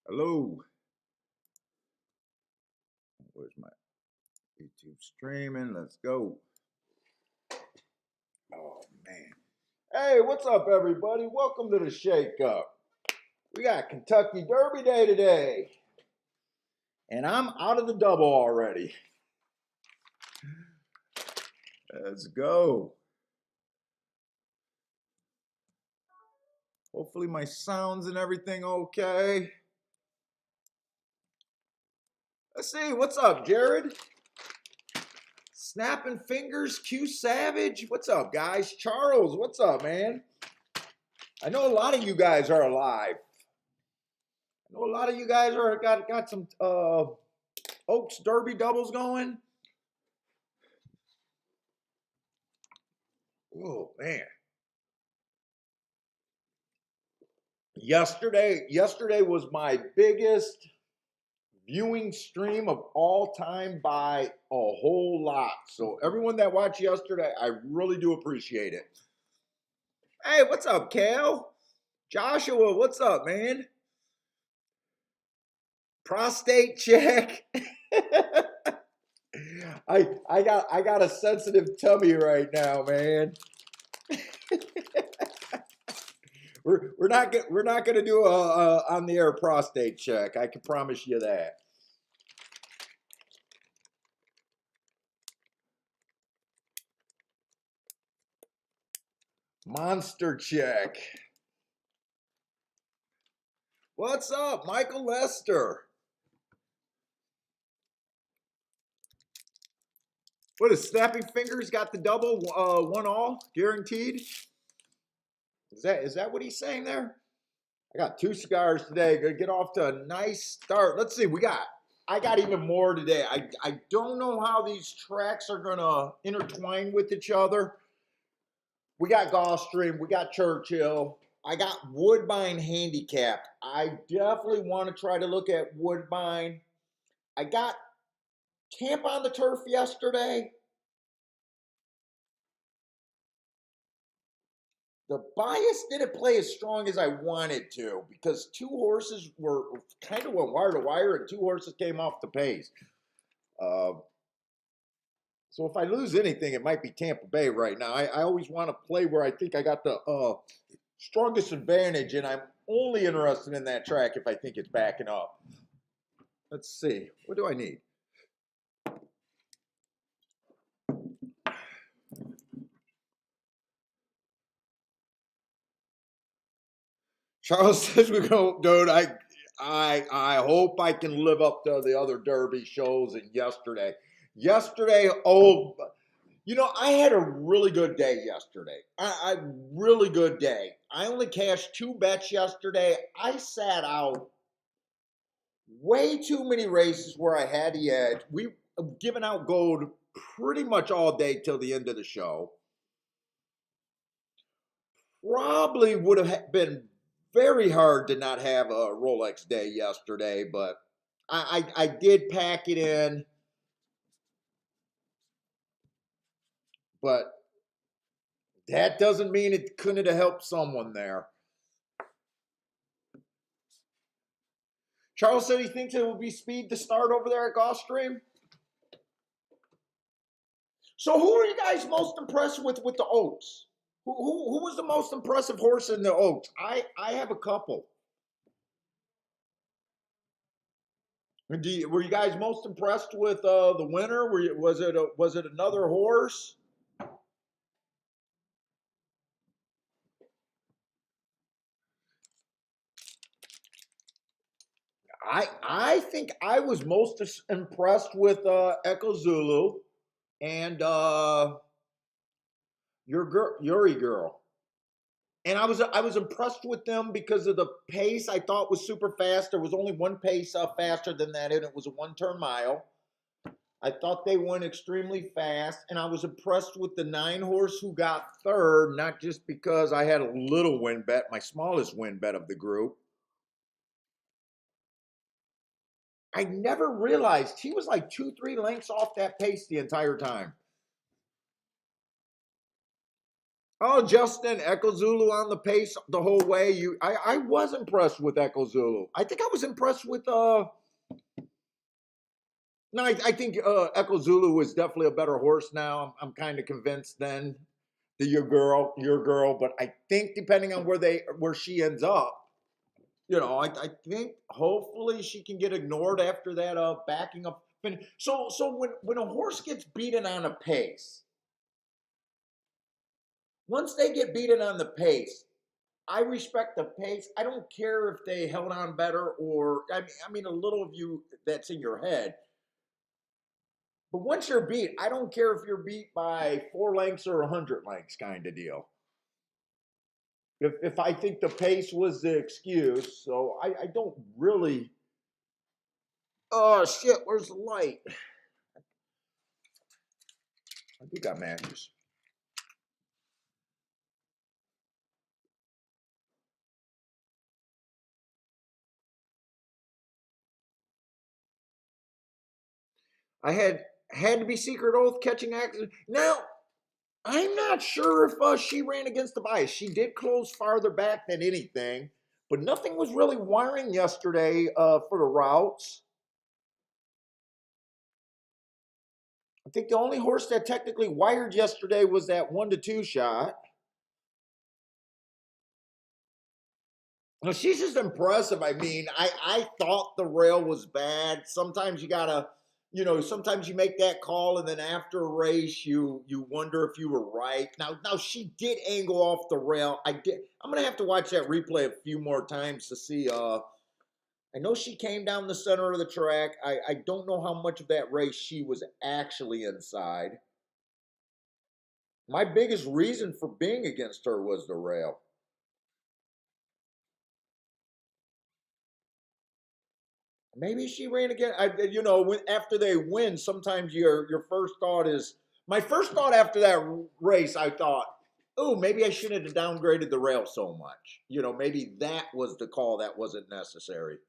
Hello. Where's my YouTube streaming? Let's go. Oh, man. Hey, what's up, everybody? Welcome to the Shake Up. We got Kentucky Derby Day today. And I'm out of the double already. Let's go. Hopefully my sounds and everything okay. Let's see. What's up, Jared? Snapping Fingers, Q Savage. What's up, guys? Charles, what's up, man? I know a lot of you guys are alive. I know a lot of you guys are got some Oaks Derby doubles going. Oh man. Yesterday was my biggest viewing stream of all time by a whole lot. So everyone that watched yesterday, I really do appreciate it. Hey, what's up, Cal? Joshua, what's up, man? Prostate check. I got a sensitive tummy right now, man. We're not gonna do a on the air prostate check. I can promise you that. Monster check. What's up, Michael Lester? What is Snapping Fingers got the double 1-all guaranteed? Is that what he's saying there? I got 2 cigars today. Gonna get off to a nice start. Let's see. I got even more today. I don't know how these tracks are gonna intertwine with each other. We got Gulfstream. We got Churchill. I got Woodbine handicapped. I definitely want to try to look at Woodbine. I got Tampa on the turf yesterday. The bias didn't play as strong as I wanted to because 2 horses were kind of went wire to wire and 2 horses came off the pace. So if I lose anything, it might be Tampa Bay right now. I always want to play where I think I got the strongest advantage, and I'm only interested in that track if I think it's backing up. Let's see. What do I need? Charles says we're going, dude. I hope I can live up to the other Derby shows and yesterday. Yesterday, oh, you know, I had a really good day yesterday. I really good day. I only cashed 2 bets yesterday. I sat out way too many races where I had the edge. We've given out gold pretty much all day till the end of the show. Probably would have been very hard to not have a Rolex day yesterday, but I did pack it in. But that doesn't mean it couldn't have helped someone there. Charles said he thinks it will be speed to start over there at Gulfstream. So who are you guys most impressed with the Oaks? Who was the most impressive horse in the Oaks? I have a couple. Were you guys most impressed with the winner? Was it another horse? I think I was most impressed with Echo Zulu and Yuri girl. And I was impressed with them because of the pace. I thought was super fast. There was only one pace faster than that, and it was a 1-turn mile. I thought they went extremely fast, and I was impressed with the 9 horse who got third, not just because I had a little win bet, my smallest win bet of the group. I never realized he was like 2-3 lengths off that pace the entire time. Oh, Justin Echo Zulu on the pace the whole way. I was impressed with Echo Zulu. I think I was impressed with no, I think Echo Zulu is definitely a better horse now. I'm kind of convinced then the your girl, but I think depending on where she ends up, I think hopefully she can get ignored after that backing up. So when a horse gets beaten on a pace, once they get beaten on the pace, I respect the pace. I don't care if they held on better or I mean a little of you that's in your head. But once you're beat, I don't care if you're beat by 4 lengths or 100 lengths, kind of deal. If I think the pace was the excuse, so I don't really. Oh shit! Where's the light? I do got matches. I had to be secret oath catching accident. Now I'm not sure if she ran against the bias. She did close farther back than anything, but nothing was really wiring yesterday for the routes. I think the only horse that technically wired yesterday was that 1-2 shot. No, she's just impressive. I mean, I thought the rail was bad. Sometimes you gotta, sometimes you make that call, and then after a race, you wonder if you were right. Now she did angle off the rail. I did. I'm gonna have to watch that replay a few more times to see. I know she came down the center of the track. I don't know how much of that race she was actually inside. My biggest reason for being against her was the rail. Maybe she ran again. After they win, sometimes your first thought is my first thought after that race. I thought, oh, maybe I shouldn't have downgraded the rail so much. Maybe that was the call that wasn't necessary.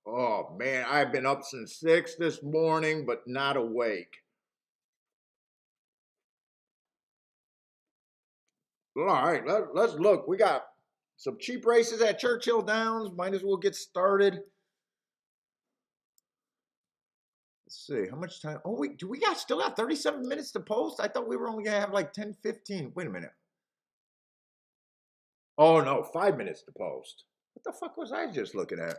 Oh man, I've been up since 6 this morning, but not awake. All right, let's look. We got some cheap races at Churchill Downs. Might as well get started. Let's see, how much time? Oh, wait, do we still got 37 minutes to post? I thought we were only gonna have like 10, 15. Wait a minute. Oh no, 5 minutes to post. What the fuck was I just looking at?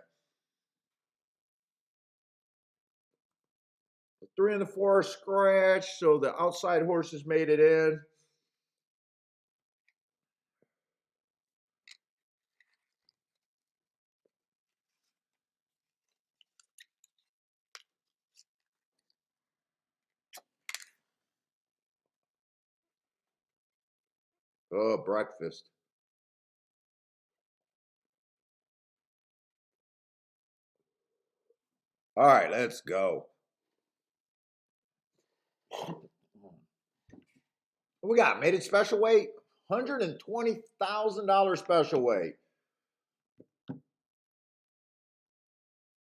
The 3 and the 4 are scratched, so the outside horses made it in. Oh, breakfast. All right, let's go. What we got? Made it special weight? $120,000 special weight.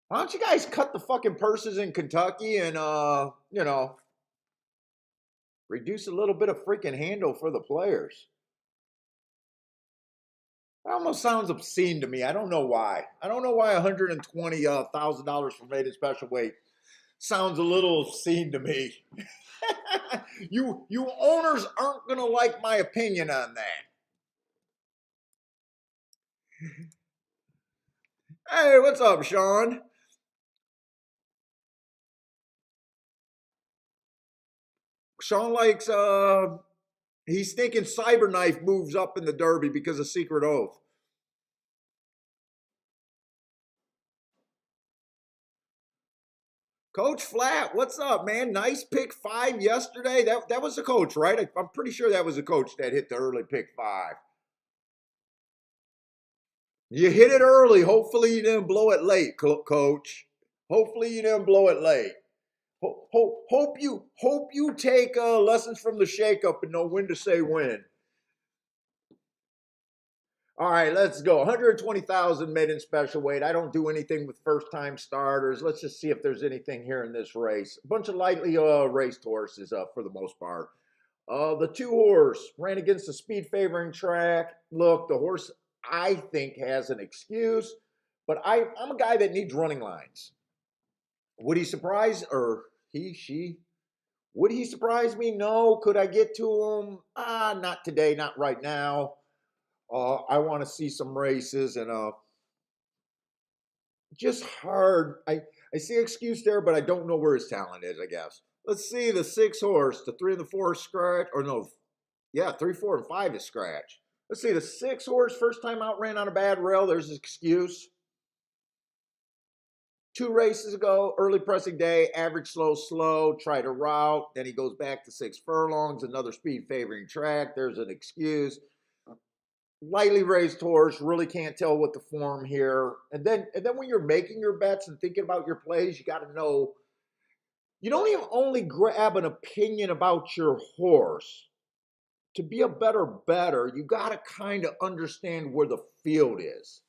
Why don't you guys cut the fucking purses in Kentucky and reduce a little bit of freaking handle for the players? That almost sounds obscene to me. I don't know why. I don't know why $120,000 for made it special weight sounds a little obscene to me. You owners aren't gonna like my opinion on that. Hey, what's up, Sean? Sean likes he's thinking Cyberknife moves up in the Derby because of Secret Oath. Coach Flat, what's up, man? Nice pick 5 yesterday. That was the coach, right? I'm pretty sure that was the coach that hit the early pick 5. You hit it early. Hopefully you didn't blow it late, coach. Hopefully you didn't blow it late. Hope you take lessons from the shakeup and know when to say when. All right, let's go. 120,000 maiden special weight. I don't do anything with first-time starters. Let's just see if there's anything here in this race. A bunch of lightly raced horses for the most part. The two horse ran against the speed favoring track. Look, the horse I think has an excuse, but I'm a guy that needs running lines. Would he surprise or she? Would he surprise me? No. Could I get to him? Not today, not right now. I want to see some races and just hard. I see excuse there, but I don't know where his talent is, I guess. Let's see the 6 horse, the 3 and the 4 scratch, or no, yeah, 3, 4, and 5 is scratch. Let's see the 6 horse, first time out ran on a bad rail. There's his excuse. 2 races ago, early pressing day, average slow, slow, tried a route. Then he goes back to 6 furlongs, another speed favoring track. There's an excuse. Lightly raised horse, really can't tell what the form here. And then when you're making your bets and thinking about your plays, you got to know you don't even only grab an opinion about your horse. To be a better better, you got to kind of understand where the field is.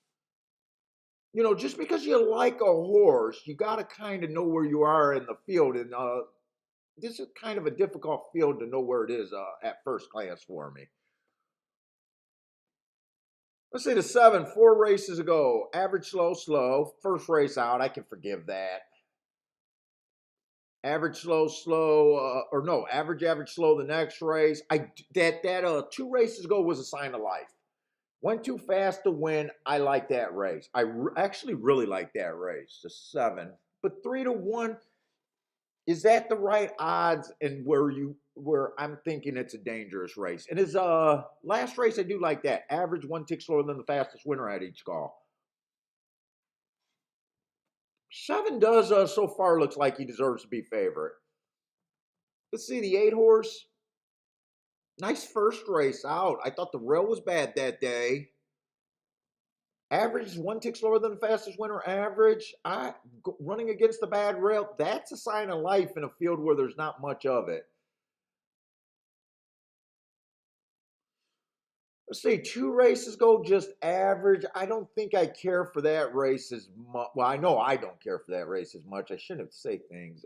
You know, just because you like a horse, you got to kind of know where you are in the field. And this is kind of a difficult field to know where it is at first glance for me. Let's see the 7, 4 races ago. Average slow, slow. First race out, I can forgive that. Average slow, slow, or no, average slow. The next race, that 2 races ago was a sign of life. Went too fast to win. I like that race. Actually really like that race. The 7, but 3-1. Is that the right odds? And where I'm thinking it's a dangerous race. And his last race, I do like that. Average 1 tick slower than the fastest winner at each call. 7 does so far looks like he deserves to be favorite. Let's see the 8 horse. Nice first race out. I thought the rail was bad that day. Average 1 tick slower than the fastest winner average. Running against the bad rail, that's a sign of life in a field where there's not much of it. Let's see, 2 races go just average. I don't think I care for that race as much. Well, I know I don't care for that race as much. I shouldn't say things.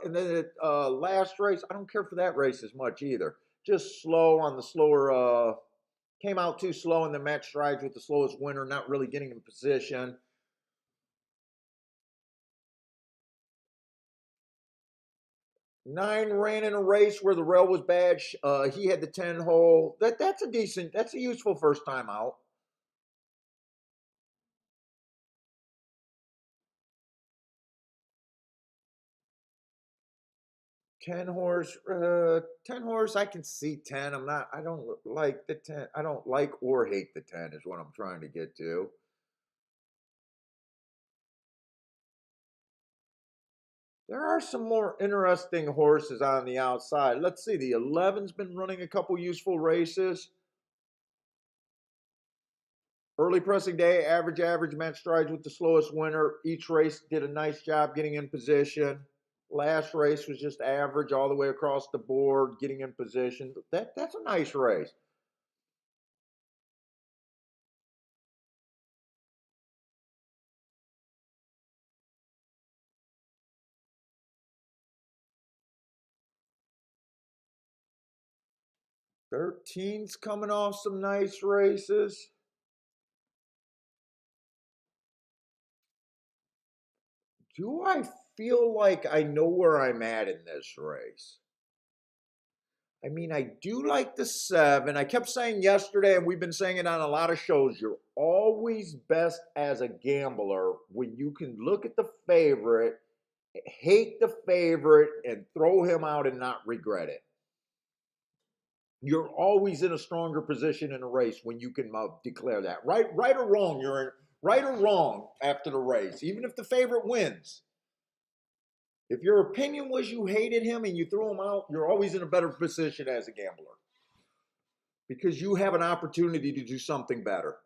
And then last race, I don't care for that race as much either. Just slow on the slower. Came out too slow in the match strides with the slowest winner, not really getting in position. 9 ran in a race where the rail was bad. He had the 10 hole. That's a useful first time out. 10 horse, I can see 10. I don't like the 10. I don't like or hate the 10 is what I'm trying to get to. There are some more interesting horses on the outside. Let's see. The 11's been running a couple useful races. Early pressing day, average match strides with the slowest winner. Each race did a nice job getting in position. Last race was just average all the way across the board, getting in position. That's a nice race. Thirteen's coming off some nice races. Do I feel like I know where I'm at in this race? I mean, I do like the 7. I kept saying yesterday, and we've been saying it on a lot of shows, you're always best as a gambler when you can look at the favorite, hate the favorite, and throw him out and not regret it. You're always in a stronger position in a race when you can declare that. Right or wrong, you're in right or wrong after the race, even if the favorite wins. If your opinion was you hated him and you threw him out, you're always in a better position as a gambler because you have an opportunity to do something better.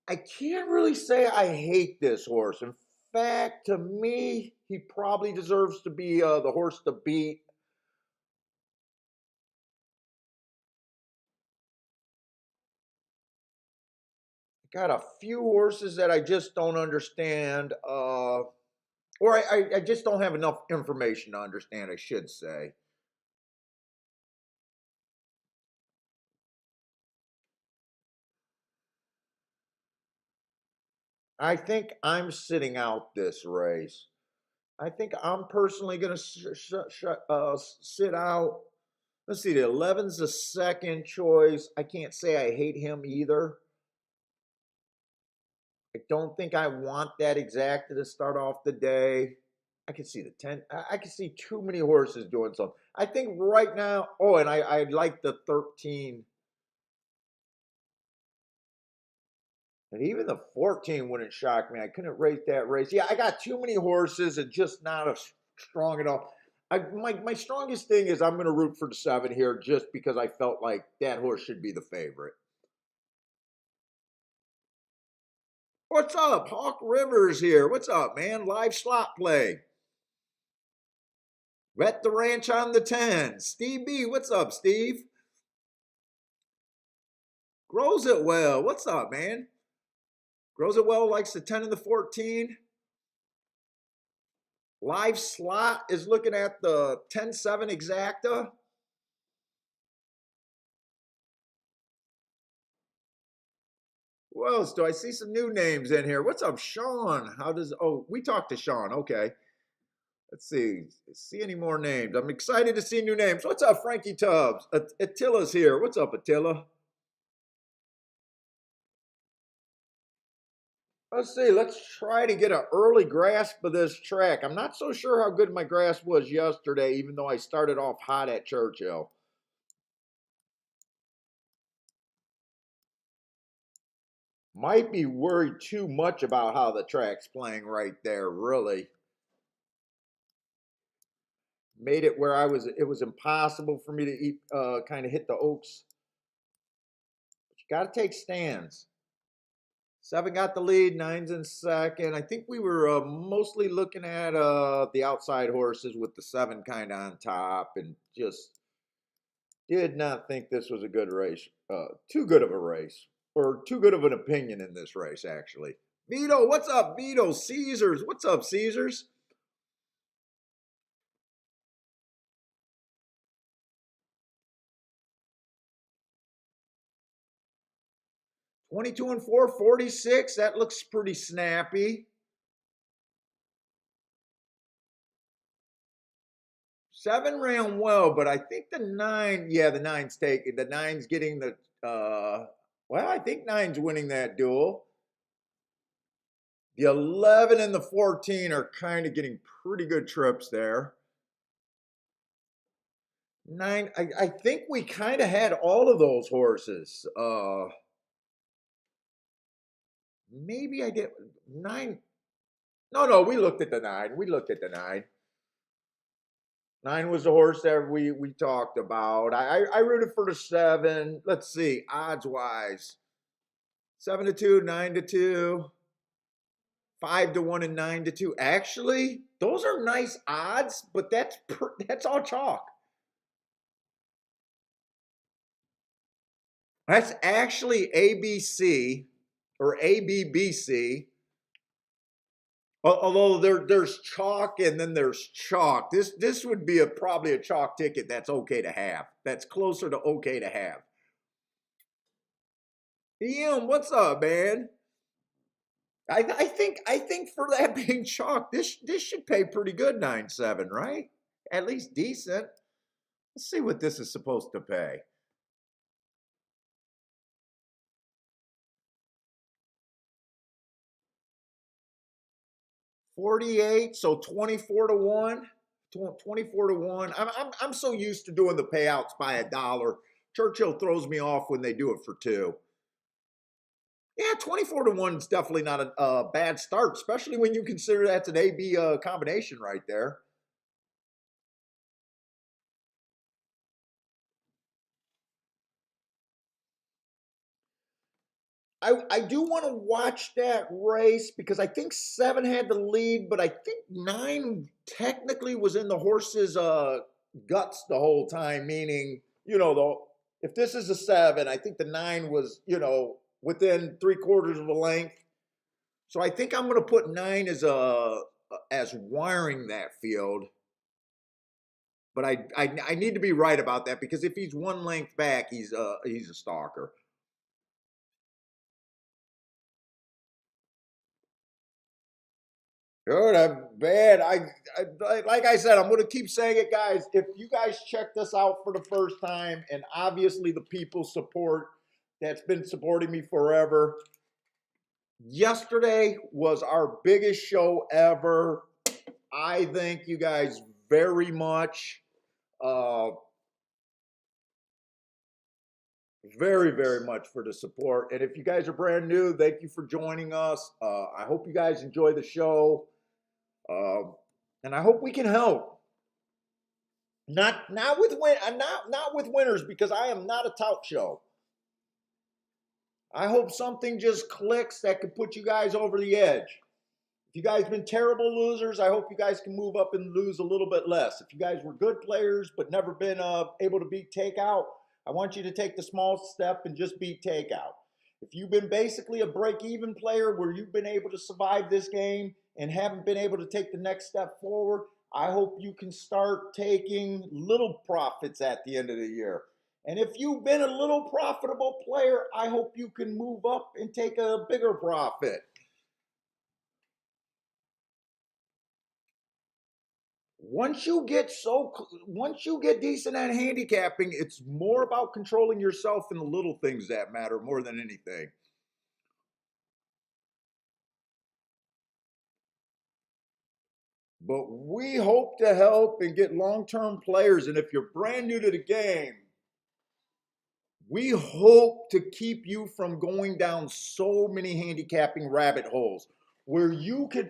I can't really say I hate this horse. In fact, to me, he probably deserves to be the horse to beat. Got a few horses that I just don't understand, or I just don't have enough information to understand, I should say. I think I'm sitting out this race. I think I'm personally going to sit out. Let's see, the 11's the second choice. I can't say I hate him either. I don't think I want that exacta to start off the day. I can see the 10. I can see too many horses doing something. I think right now, oh, and I like the 13. And even the 14 wouldn't shock me. I couldn't rate that race. Yeah, I got too many horses and just not a strong enough. My strongest thing is I'm going to root for the 7 here just because I felt like that horse should be the favorite. What's up? Hawk Rivers here. What's up, man? Live slot play. Wet the ranch on the 10. Steve B. What's up, Steve? Grows it well. What's up, man? Grows it well likes the 10 and the 14. Live slot is looking at the 10-7 exacta. Who else do I see? Some new names in here? What's up, Sean? How does, oh, we talked to Sean. Okay. Let's see. See any more names? I'm excited to see new names. What's up, Frankie Tubbs? Attila's here. What's up, Attila? Let's see. Let's try to get an early grasp of this track. I'm not so sure how good my grasp was yesterday, even though I started off hot at Churchill. Might be worried too much about how the track's playing right there, really. Made it where it was impossible for me to kind of hit the oaks. But you got to take stands. 7 got the lead, 9's in second. I think we were mostly looking at the outside horses with the 7 kind of on top, and just did not think this was a good race. Too good of a race, or too good of an opinion in this race, actually. Vito, what's up, Vito? Caesars, what's up, Caesars? 22 and 4, 46. That looks pretty snappy. 7 ran well, but I think the 9, yeah, the 9's taking. The 9's getting the, well, I think 9's winning that duel. The 11 and the 14 are kind of getting pretty good trips there. 9, I think we kind of had all of those horses. Maybe I get 9. No, we looked at the 9. We looked at the 9. 9 was the horse that we talked about. I rooted for the 7. Let's see, odds wise. 7 to 2, 9 to 2, 5 to 1, and 9 to 2. Actually, those are nice odds, but that's all chalk. That's actually ABC or ABBC. Although there's chalk and then there's chalk. This would be probably a chalk ticket that's okay to have. That's closer to okay to have. Ian, what's up, man? I think for that being chalk, this should pay pretty good 9-7, right? At least decent. Let's see what this is supposed to pay. 48, so 24 to 1. 24 to 1. I'm so used to doing the payouts by $1. Churchill throws me off when they do it for 2. Yeah, 24 to 1 is definitely not a bad start, especially when you consider that's an AB combination right there. I do want to watch that race because I think 7 had the lead, but I think 9 technically was in the horse's guts the whole time, meaning, if this is a 7, I think the 9 was, within 3/4 of a length. So I think I'm going to put 9 as wiring that field. But I need to be right about that, because if he's 1 length back, he's a stalker. Good, I'm bad. Like I said, I'm going to keep saying it, guys. If you guys check this out for the first time, and obviously the people support that's been supporting me forever, yesterday was our biggest show ever. I thank you guys very much. Very, very much for the support. And if you guys are brand new, thank you for joining us. I hope you guys enjoy the show. And I hope we can help. Not with winners, because I am not a tout show. I hope something just clicks that could put you guys over the edge. If you guys been terrible losers, I hope you guys can move up and lose a little bit less. If you guys were good players but never been able to beat takeout, I want you to take the small step and just beat takeout. If you've been basically a break-even player where you've been able to survive this game and haven't been able to take the next step forward, I hope you can start taking little profits at the end of the year. And if you've been a little profitable player, I hope you can move up and take a bigger profit. Once you get decent at handicapping, it's more about controlling yourself and the little things that matter more than anything. But we hope to help and get long-term players. And if you're brand new to the game, we hope to keep you from going down so many handicapping rabbit holes where you could,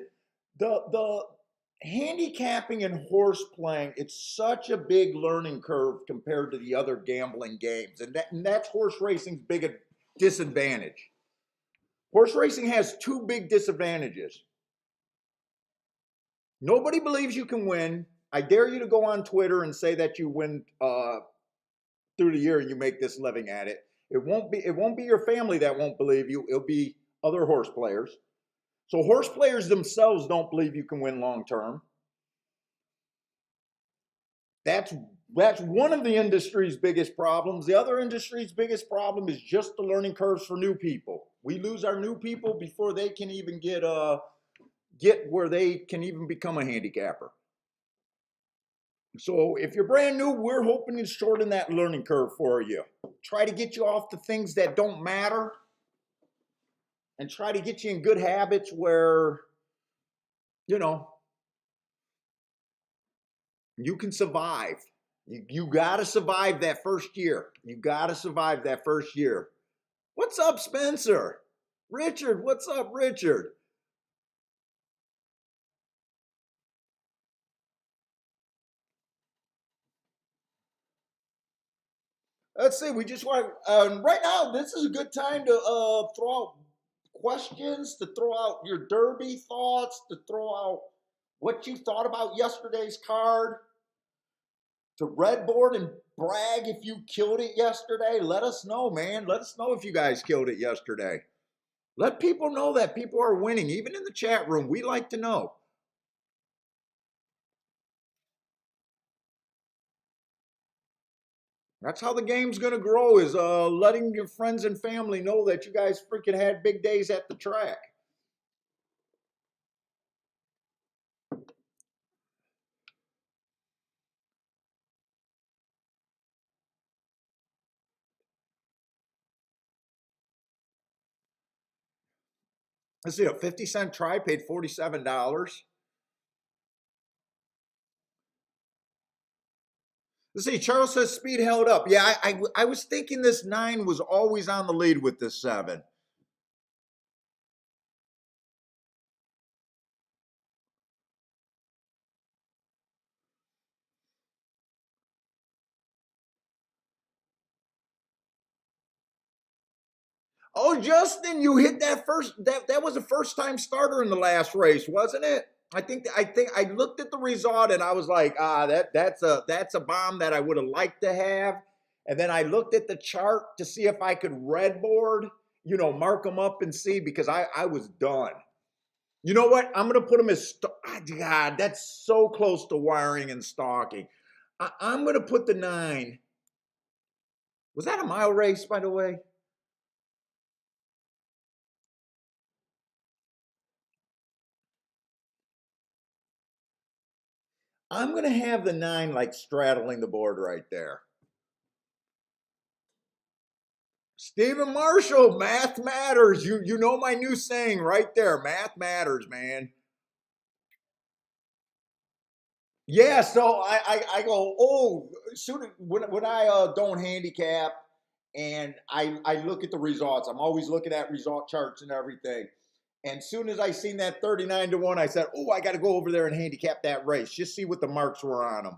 the handicapping and horse playing, it's such a big learning curve compared to the other gambling games. And that's horse racing's big disadvantage. Horse racing has 2 big disadvantages. Nobody believes you can win. I dare you to go on Twitter and say that you win through the year and you make this living at it. It won't be your family that won't believe you. It'll be other horse players. So horse players themselves don't believe you can win long term. That's one of the industry's biggest problems. The other industry's biggest problem is just the learning curves for new people. We lose our new people before they can even get where they can even become a handicapper. So if you're brand new, we're hoping to shorten that learning curve for you. Try to get you off the things that don't matter and try to get you in good habits where, you know, you can survive. You got to survive that first year. You got to survive that first year. What's up, Spencer? Richard, what's up, Richard? Let's see. We just want right now. This is a good time to throw out questions, to throw out your derby thoughts, to throw out what you thought about yesterday's card, to red board and brag if you killed it yesterday. Let us know, man. Let us know if you guys killed it yesterday. Let people know that people are winning, even in the chat room. We like to know. That's how the game's going to grow, is letting your friends and family know that you guys freaking had big days at the track. Let's see, a 50-cent try paid $47. Let's see, Charles says speed held up. Yeah, I was thinking this 9 was always on the lead with this 7. Oh, Justin, you hit that first. That was a first-time starter in the last race, wasn't it? I think I looked at the result and I was like, that's a bomb that I would have liked to have. And then I looked at the chart to see if I could red board, mark them up and see, because I was done. You know what? I'm going to put them as, God, that's so close to wiring and stalking. I'm going to put the 9. Was that a mile race, by the way? I'm going to have the 9 like straddling the board right there. Stephen Marshall, math matters. You know my new saying right there. Math matters, man. Yeah, so I go, oh, soon when I don't handicap and I look at the results, I'm always looking at result charts and everything. And soon as I seen that 39-1, I said, oh, I got to go over there and handicap that race, just see what the marks were on them.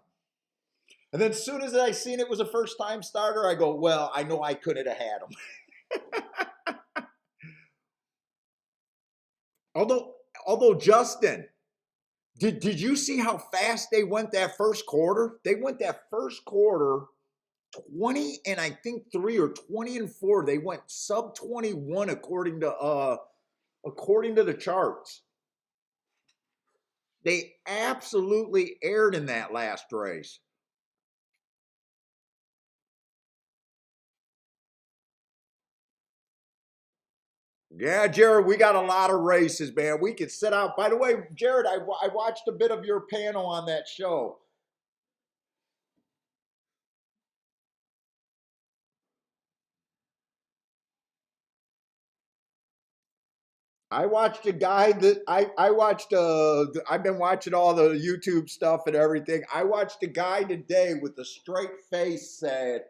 And then as soon as I seen it was a first time starter, I go, well, I know I couldn't have had him. although Justin, did you see how fast they went that first quarter? They went that first quarter 20 and I think 3 or 20 and 4. They went sub 21 according to the charts. They absolutely aired in that last race. Yeah, Jared, we got a lot of races, man. We could sit out. By the way, Jared, I watched a bit of your panel on that show. I watched a guy that I watched. I've been watching all the YouTube stuff and everything. I watched a guy today with a straight face said,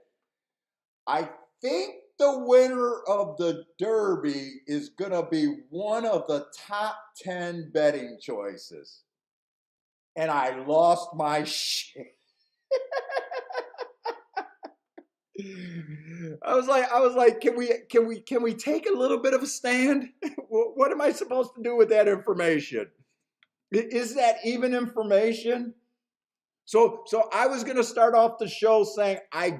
"I think the winner of the Derby is gonna be one of the top 10 betting choices," and I lost my shit. I was like, can we take a little bit of a stand? What am I supposed to do with that information? Is that even information? So I was going to start off the show saying, I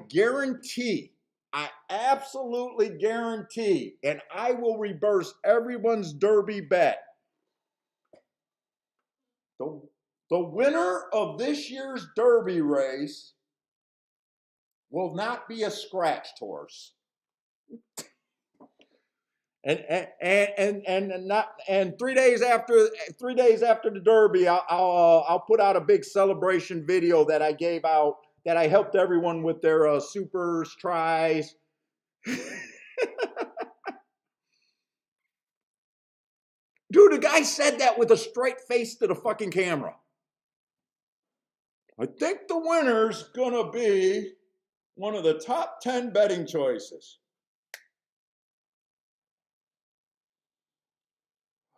absolutely guarantee, and I will reverse everyone's Derby bet. The winner of this year's Derby race will not be a scratched horse. And 3 days after the Derby, I'll put out a big celebration video that I gave out, that I helped everyone with their supers, tries. Dude, the guy said that with a straight face to the fucking camera. I think the winner's gonna be one of the top 10 betting choices.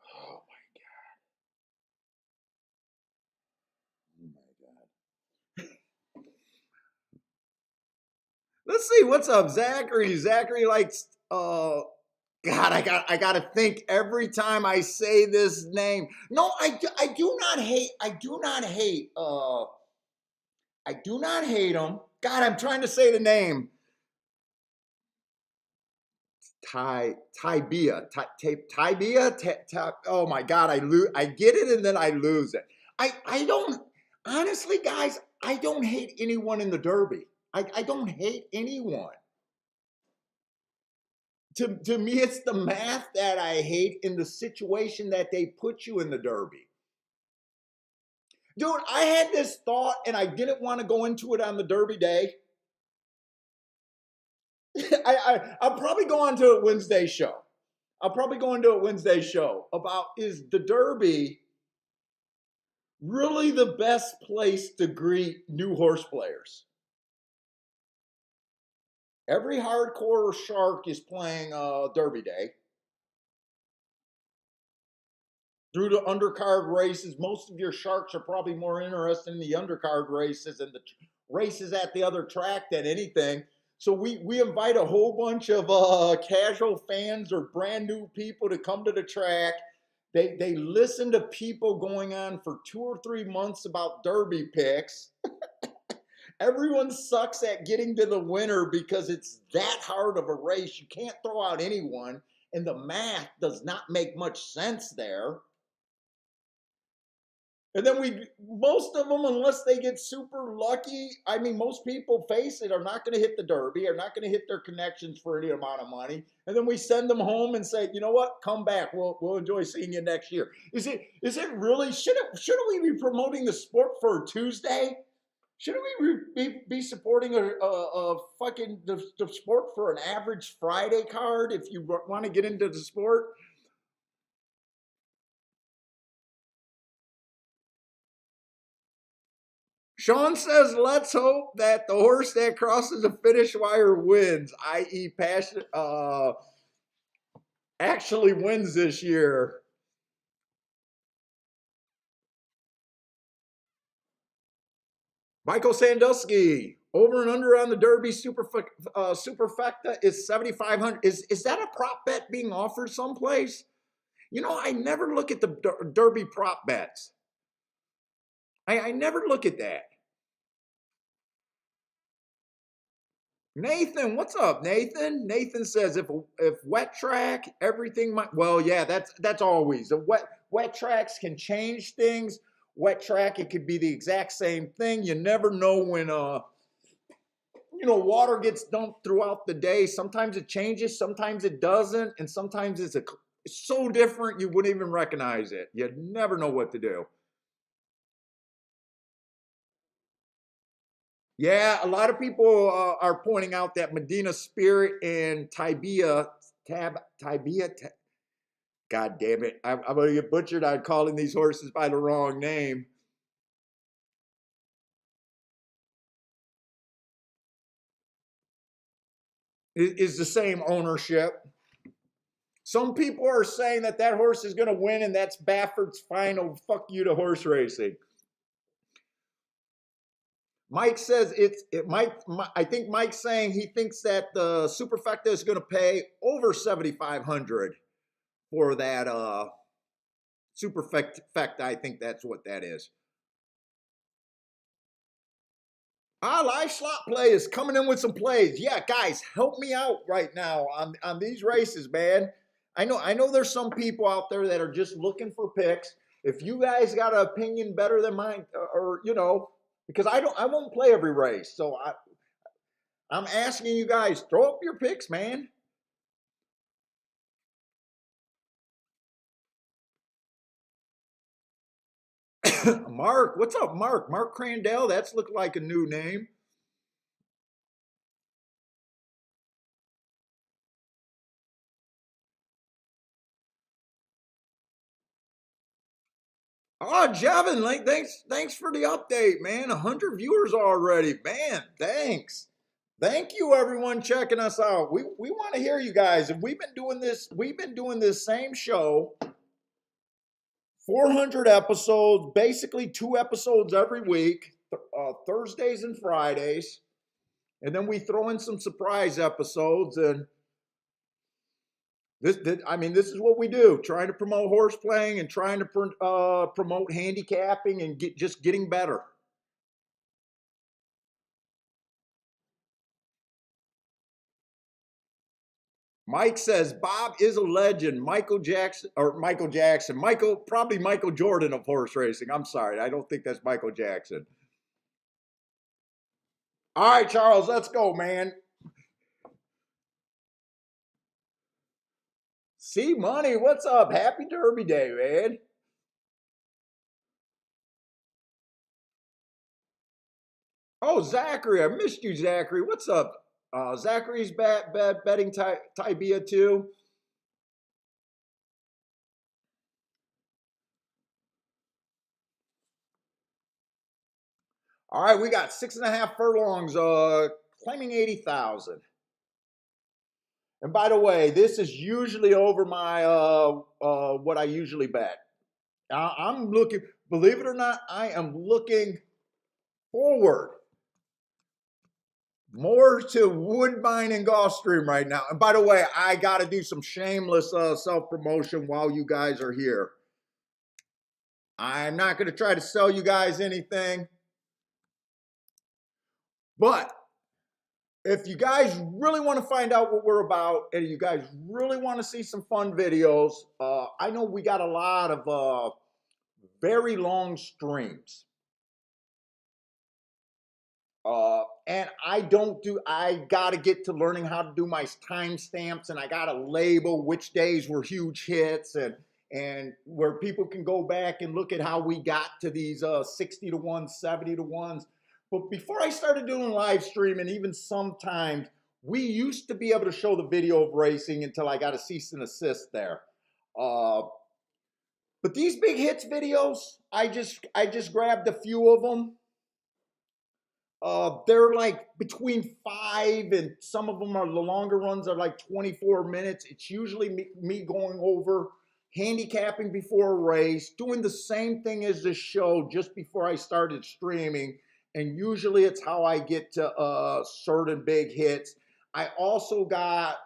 Oh my God. Let's see, what's up, Zachary? Zachary likes God, I gotta think every time I say this name. No, I do not hate. I do not hate him. God, I'm trying to say the name. Tybia. Oh my God, I get it and then I lose it. I don't, honestly, guys. I don't hate anyone in the Derby. I don't hate anyone. To me, it's the math that I hate in the situation that they put you in the Derby. Dude, I had this thought and I didn't want to go into it on the Derby day. I'll probably go on to a Wednesday show. I'll probably go into a Wednesday show about, is the Derby really the best place to greet new horse players? Every hardcore shark is playing Derby Day. Through the undercard races, most of your sharks are probably more interested in the undercard races and the races at the other track than anything. So we invite a whole bunch of casual fans or brand new people to come to the track. They listen to people going on for 2 or 3 months about Derby picks. Everyone sucks at getting to the winner because it's that hard of a race. You can't throw out anyone. and the math does not make much sense there. And then most of them, unless they get super lucky, I mean, most people face it, are not going to hit the Derby, are not going to hit their connections for any amount of money. And then we send them home and say, you know what, come back. We'll enjoy seeing you next year. Is it really, shouldn't we be promoting the sport for a Tuesday? Shouldn't we be supporting a fucking the sport for an average Friday card if you want to get into the sport? Sean says, let's hope that the horse that crosses the finish wire wins, i.e., passion, actually wins this year. Michael Sandusky, over and under on the Derby Superfecta is 7,500. Is that a prop bet being offered someplace? You know, I never look at the Derby prop bets. I never look at that. Nathan, what's up, Nathan? Nathan says if wet track, everything might. Well, yeah, that's always the wet tracks can change things. Wet track, it could be the exact same thing. You never know when water gets dumped throughout the day. Sometimes it changes, sometimes it doesn't, and sometimes it's so different you wouldn't even recognize it. You never know what to do. Yeah, a lot of people are pointing out that Medina Spirit and Tybia, God damn it, I'm going to get butchered on calling these horses by the wrong name. Is the same ownership. Some people are saying that horse is going to win, and that's Bafford's final fuck you to horse racing. Mike says I think Mike's saying he thinks that the Superfecta is going to pay over 7,500 for that Superfecta. I think that's what that is. Live slot play is coming in with some plays. Yeah, guys, help me out right now on these races, man. I know there's some people out there that are just looking for picks. If you guys got an opinion better than mine, or because I won't play every race, so I'm asking you guys, throw up your picks, man. Mark, what's up, Mark? Mark Crandell, that's looked like a new name. Oh, Jevin, like thanks for the update, man. 100 viewers already, man. Thank you, everyone checking us out. We want to hear you guys, and we've been doing this same show, 400 episodes, basically 2 episodes every week, Thursdays and Fridays, and then we throw in some surprise episodes. And this is what we do, trying to promote horse playing and trying to promote handicapping and just getting better. Mike says Bob is a legend. Michael Jackson, probably Michael Jordan of horse racing. I'm sorry, I don't think that's Michael Jackson. All right, Charles, let's go, man. See Money, what's up? Happy Derby Day, man. Oh, Zachary, I missed you, Zachary. What's up? Zachary's betting Tybia too. All right, we got 6.5 furlongs, claiming 80,000. And by the way, this is usually over my what I usually bet. I'm looking, believe it or not, I am looking forward more to Woodbine and Gulfstream right now. And by the way, I got to do some shameless self-promotion while you guys are here. I'm not going to try to sell you guys anything, but If you guys really want to find out what we're about and you guys really want to see some fun videos, I know we got a lot of very long streams. And I got to get to learning how to do my timestamps, and I got to label which days were huge hits, and where people can go back and look at how we got to these 60 to 1, 70 to 1s. But before I started doing live streaming, even sometimes we used to be able to show the video of racing until I got a cease and assist there. But these big hits videos, I just grabbed a few of them. They're like between 5 and some of them are the longer ones are like 24 minutes. It's usually me going over handicapping before a race, doing the same thing as this show just before I started streaming. And usually it's how I get to certain big hits. I also got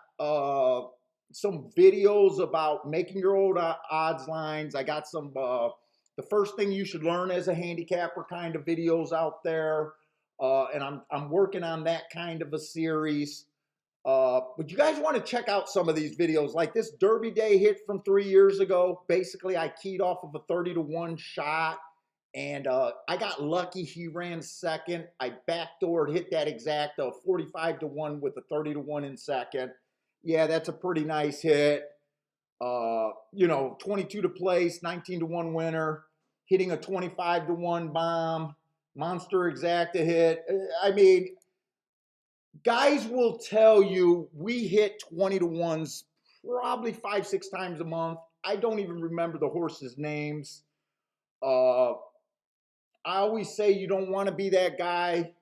some videos about making your own odds lines. I got some, the first thing you should learn as a handicapper kind of videos out there. And I'm working on that kind of a series. But you guys want to check out some of these videos, like this Derby Day hit from 3 years ago. Basically, I keyed off of a 30 to 1 shot, and I got lucky. He ran second. I backdoored, hit that exact 45 to 1 with a 30 to 1 in second. Yeah, that's a pretty nice hit. 22 to place, 19 to 1 winner, hitting a 25 to 1 bomb. Monster exacta hit. I mean, guys will tell you we hit 20 to 1s probably 5, 6 times a month. I don't even remember the horses' names. I always say you don't want to be that guy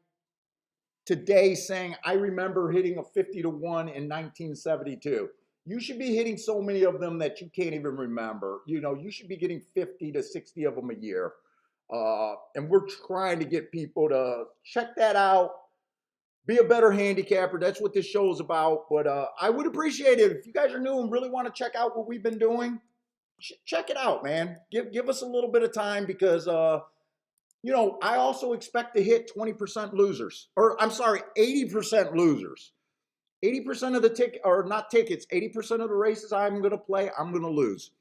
today saying, I remember hitting a 50 to 1 in 1972. You should be hitting so many of them that you can't even remember. You should be getting 50 to 60 of them a year. And we're trying to get people to check that out, be a better handicapper. That's what this show is about. But I would appreciate it if you guys are new and really want to check out what we've been doing. Check it out, man. Give us a little bit of time because I also expect to hit 20% losers, or I'm sorry, 80% losers. 80% of the ticket, or not tickets, 80% of the races I'm going to play, I'm going to lose.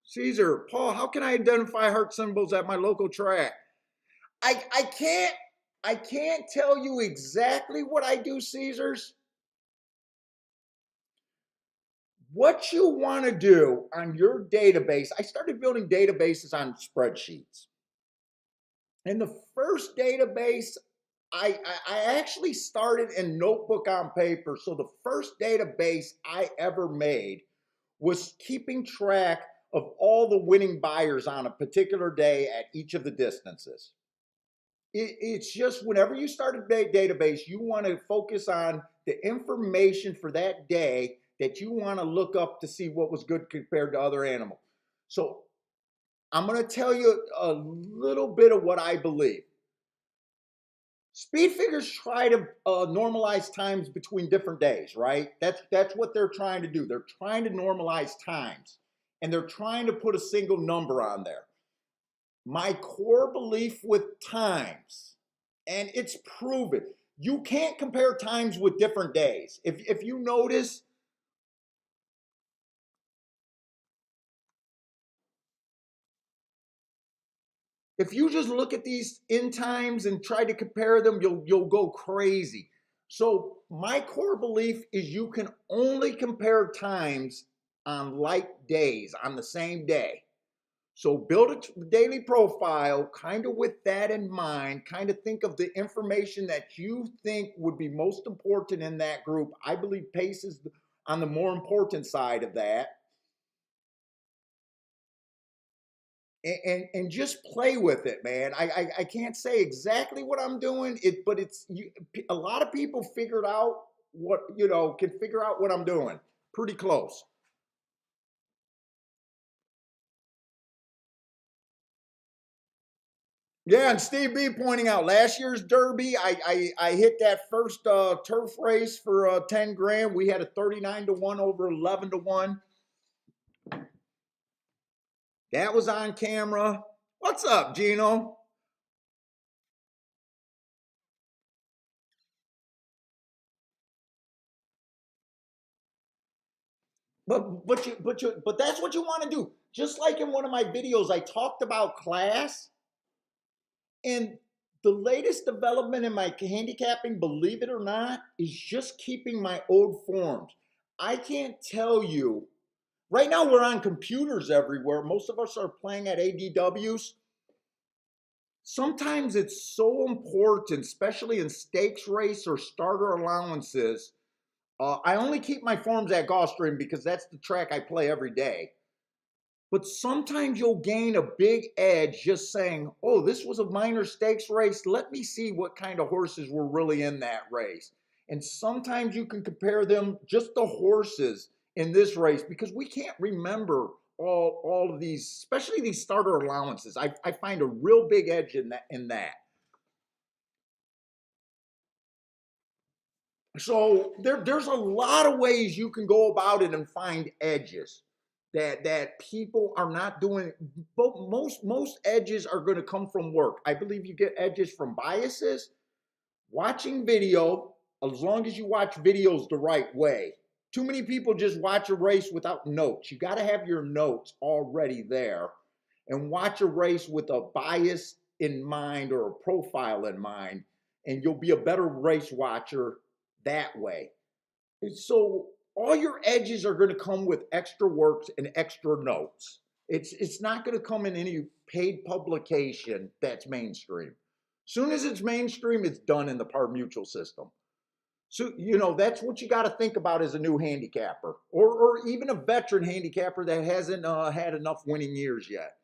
Caesar, Paul, how can I identify heart symbols at my local track? I can't tell you exactly what I do, Caesars. What you want to do on your database, I started building databases on spreadsheets. And the first database, I actually started in notebook on paper. So the first database I ever made was keeping track of all the winning buyers on a particular day at each of the distances. It's just whenever you start a database, you want to focus on the information for that day that you want to look up to see what was good compared to other animals. So I'm going to tell you a little bit of what I believe. Speed figures try to normalize times between different days, right? That's what they're trying to do. They're trying to normalize times, and they're trying to put a single number on there. My core belief with times, and it's proven, you can't compare times with different days. If you notice, if you just look at these in times and try to compare them, you'll go crazy. So my core belief is you can only compare times on like days, on the same day. So build a daily profile kind of with that in mind, kind of think of the information that you think would be most important in that group. I believe pace is on the more important side of that. And just play with it, man. I can't say exactly what I'm doing, but a lot of people figured out can figure out what I'm doing. Pretty close. Yeah, and Steve B pointing out last year's Derby, I hit that first turf race for 10 grand. We had a 39 to 1 over 11 to 1. That was on camera. What's up, Gino? But that's what you want to do. Just like in one of my videos, I talked about class and the latest development in my handicapping, believe it or not, is just keeping my old forms. I can't tell you. Right now, we're on computers everywhere. Most of us are playing at ADWs. Sometimes it's so important, especially in stakes race or starter allowances. I only keep my forms at Gulfstream because that's the track I play every day. But sometimes you'll gain a big edge just saying, oh, this was a minor stakes race. Let me see what kind of horses were really in that race. And sometimes you can compare them, just the horses in this race, because we can't remember all of these, especially these starter allowances. I find a real big edge in that. So there's a lot of ways you can go about it and find edges that people are not doing. But most edges are going to come from work. I believe you get edges from biases, watching video, as long as you watch videos the right way. Too many people just watch a race without notes. You got to have your notes already there and watch a race with a bias in mind or a profile in mind, and you'll be a better race watcher that way. So all your edges are going to come with extra works and extra notes. It's not going to come in any paid publication that's mainstream. Soon as it's mainstream, it's done in the par mutual system. So that's what you got to think about as a new handicapper, or even a veteran handicapper that hasn't had enough winning years yet.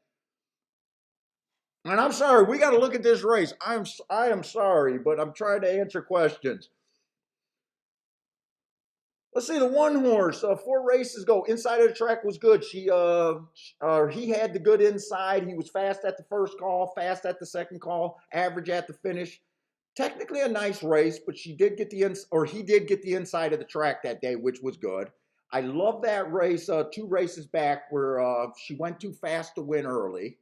And I'm sorry, we got to look at this race. I am sorry, but I'm trying to answer questions. Let's see the one horse. 4 races ago, inside of the track was good. He had the good inside. He was fast at the first call, fast at the second call, average at the finish. Technically a nice race, but he did get the inside of the track that day, which was good. I love that race. 2 races back where she went too fast to win early.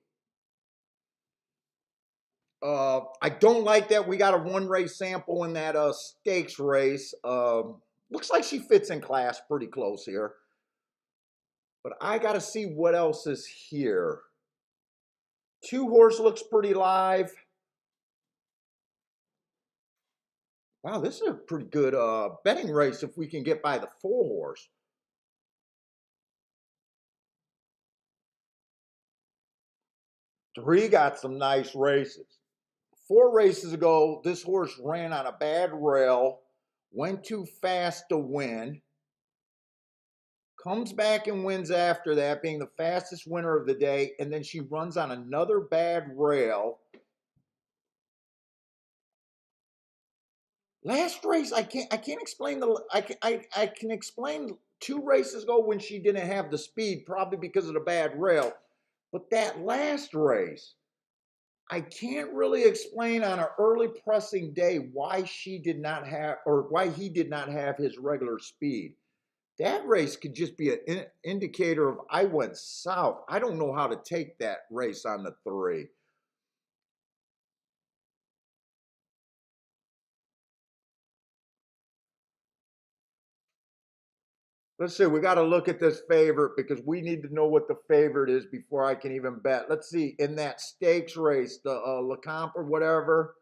I don't like that we got a 1 race sample in that stakes race. Looks like she fits in class pretty close here. But I got to see what else is here. 2 horse looks pretty live. Wow, this is a pretty good betting race if we can get by the 4 horse. 3 got some nice races. 4 races ago, this horse ran on a bad rail, went too fast to win, comes back and wins after that, being the fastest winner of the day, and then she runs on another bad rail. Last race, I can't explain I can explain 2 races ago when she didn't have the speed, probably because of the bad rail. But that last race, I can't really explain on an early pressing day why she did not have, or why he did not have his regular speed. That race could just be an indicator of I went south. I don't know how to take that race on the 3. Let's see. We got to look at this favorite because we need to know what the favorite is before I can even bet. Let's see. In that stakes race, the Lecomte or whatever,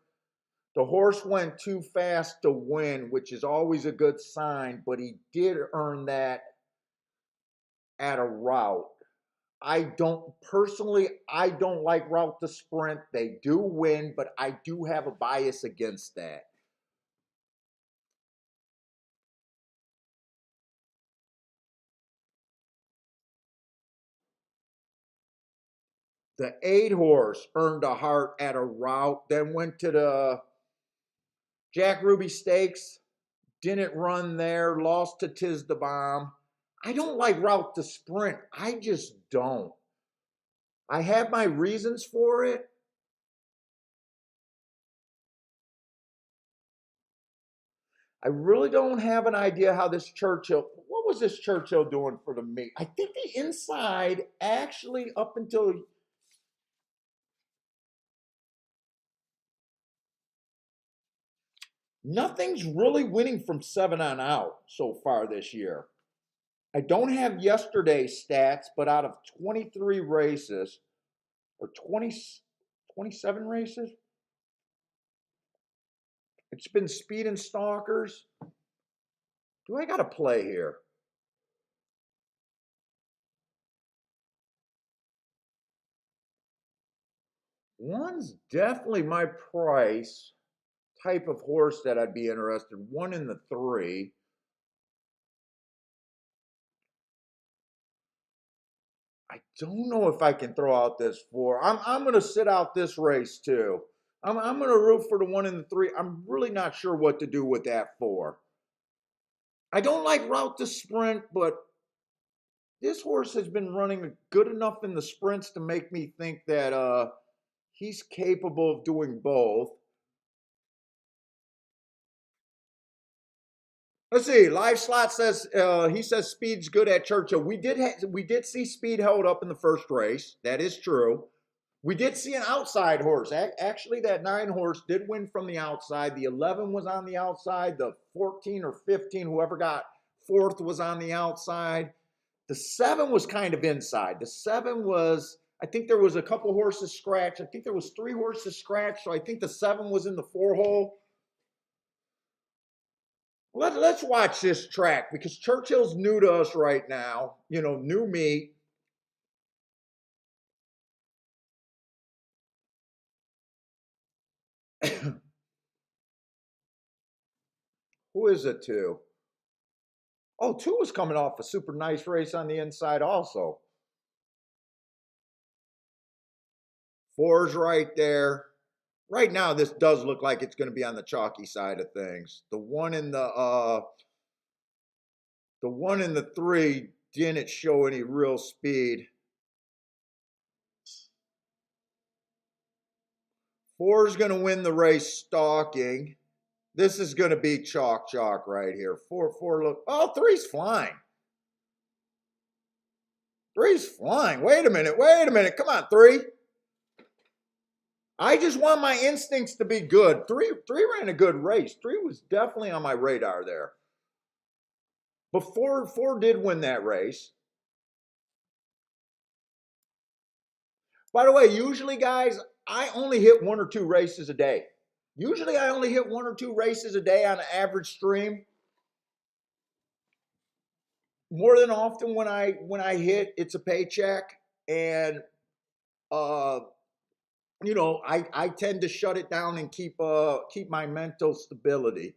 the horse went too fast to win, which is always a good sign, but he did earn that at a route. I don't like route to sprint. They do win, but I do have a bias against that. The 8 horse earned a heart at a route, then went to the Jack Ruby Stakes, didn't run there, lost to Tiz the Bomb. I don't like route to sprint. I just don't. I have my reasons for it. I really don't have an idea how this Churchill. What was this Churchill doing for the meet? I think the inside actually up until nothing's really winning from 7 on out so far this year. I don't have yesterday's stats, but out of 23 races, or 20, 27 races, it's been speed and stalkers. Do I got to play here? One's definitely my price type of horse that I'd be interested. 1 in the 3. I don't know if I can throw out this 4. I'm going to sit out this race too. I'm going to root for the 1 in the 3. I'm really not sure what to do with that 4. I don't like route to sprint, but this horse has been running good enough in the sprints to make me think that he's capable of doing both. Let's see. Live slot says he says speed's good at Churchill. We did see speed held up in the first race. That is true. We did see an outside horse. Actually, that 9 horse did win from the outside. The 11 was on the outside. The 14 or 15, whoever got 4th, was on the outside. The 7 was kind of inside. The 7 was, I think there was a couple horses scratched. I think there was 3 horses scratched. So I think the 7 was in the 4 hole. Let's watch this track because Churchill's new to us right now. You know, new meat. Who is it to? Oh, 2 was coming off a super nice race on the inside also. 4's right there. Right now, this does look like it's going to be on the chalky side of things. The 1 in the 3 didn't show any real speed. 4 is going to win the race stalking. This is going to be chalk right here. 4 look. Oh, 3's flying. 3's flying. Wait a minute. Come on, 3. I just want my instincts to be good. 3 ran a good race. 3 was definitely on my radar there. But 4 did win that race. By the way, usually, guys, I only hit 1 or 2 races a day. Usually I only hit 1 or 2 races a day on an average stream. More than often when I hit, it's a paycheck. And you know, I tend to shut it down and keep my mental stability.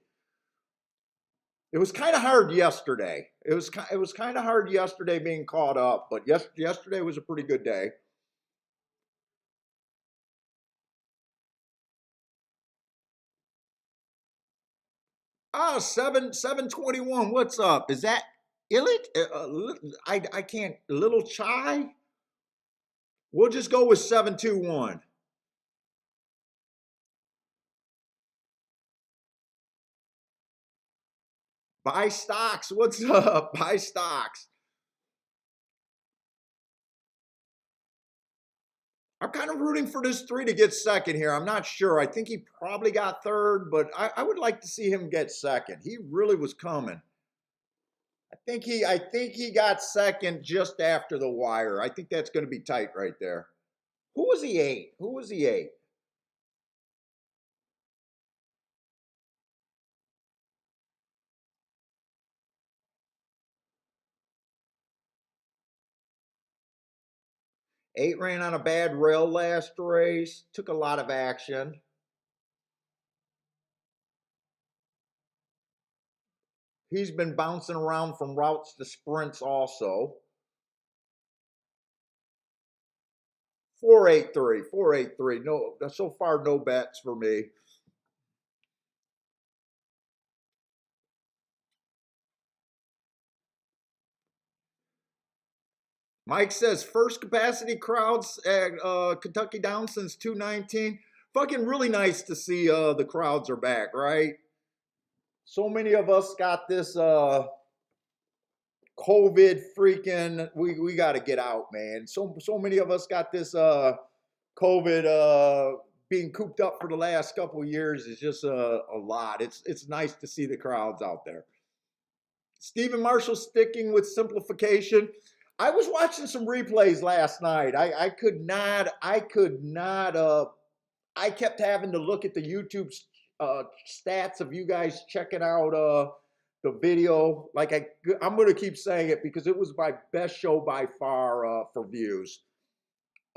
It was kind of hard yesterday. It was kind of hard yesterday being caught up, but yesterday was a pretty good day. Ah, 721. What's up? Is that Illich? I can't. Little Chai. We'll just go with 721. Buy stocks. What's up? Buy stocks. I'm kind of rooting for this 3 to get second here. I'm not sure. I think he probably got 3rd, but I would like to see him get second. He really was coming. I think he got second just after the wire. I think that's going to be tight right there. Who was he 8? Who was he 8? Eight ran on a bad rail last race. Took a lot of action. He's been bouncing around from routes to sprints also. 483, 483. No, so far no bets for me. Mike says first capacity crowds at Kentucky Downs since 2019. Fucking really nice to see the crowds are back, right? So many of us got this COVID freaking, we got to get out, man. So many of us got this COVID being cooped up for the last couple of years is just a lot. It's nice to see the crowds out there. Stephen Marshall sticking with simplification. I was watching some replays last night. I kept having to look at the YouTube stats of you guys checking out the video. Like I'm going to keep saying it because it was my best show by far for views.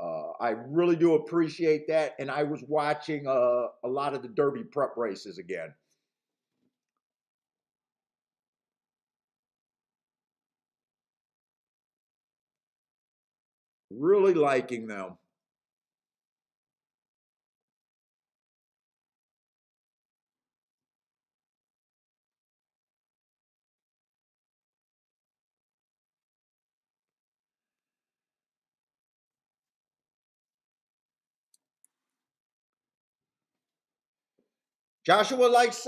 I really do appreciate that, and I was watching a lot of the Derby prep races again. Really liking them. Joshua likes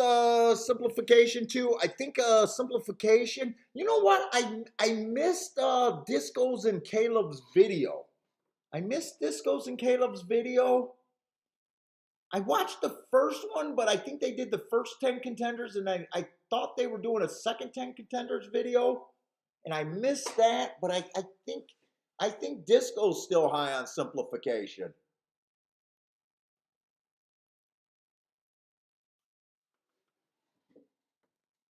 simplification too. I think simplification. You know what? I missed Discos and Caleb's video. I missed Discos and Caleb's video. I watched the first one, but I think they did the first 10 contenders, and I thought they were doing a second 10 contenders video, and I missed that. But I think Disco's still high on simplification.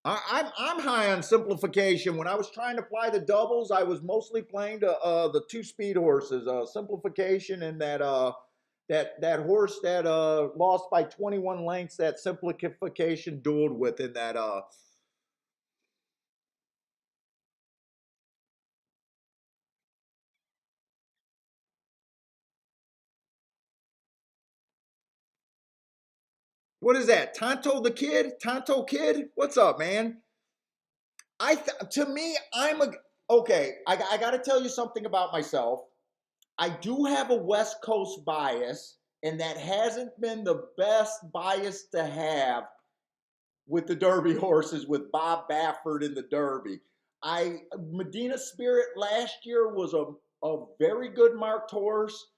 I'm high on simplification. When I was trying to fly the doubles, I was mostly playing the two speed horses, simplification, and that horse that lost by 21 lengths. That simplification dueled with in that. What is that? Tonto the kid? Tonto kid? What's up, man? To me, I'm a okay. I got to tell you something about myself. I do have a West Coast bias, and that hasn't been the best bias to have with the Derby horses with Bob Baffert in the Derby. Medina Spirit last year was a very good marked horse.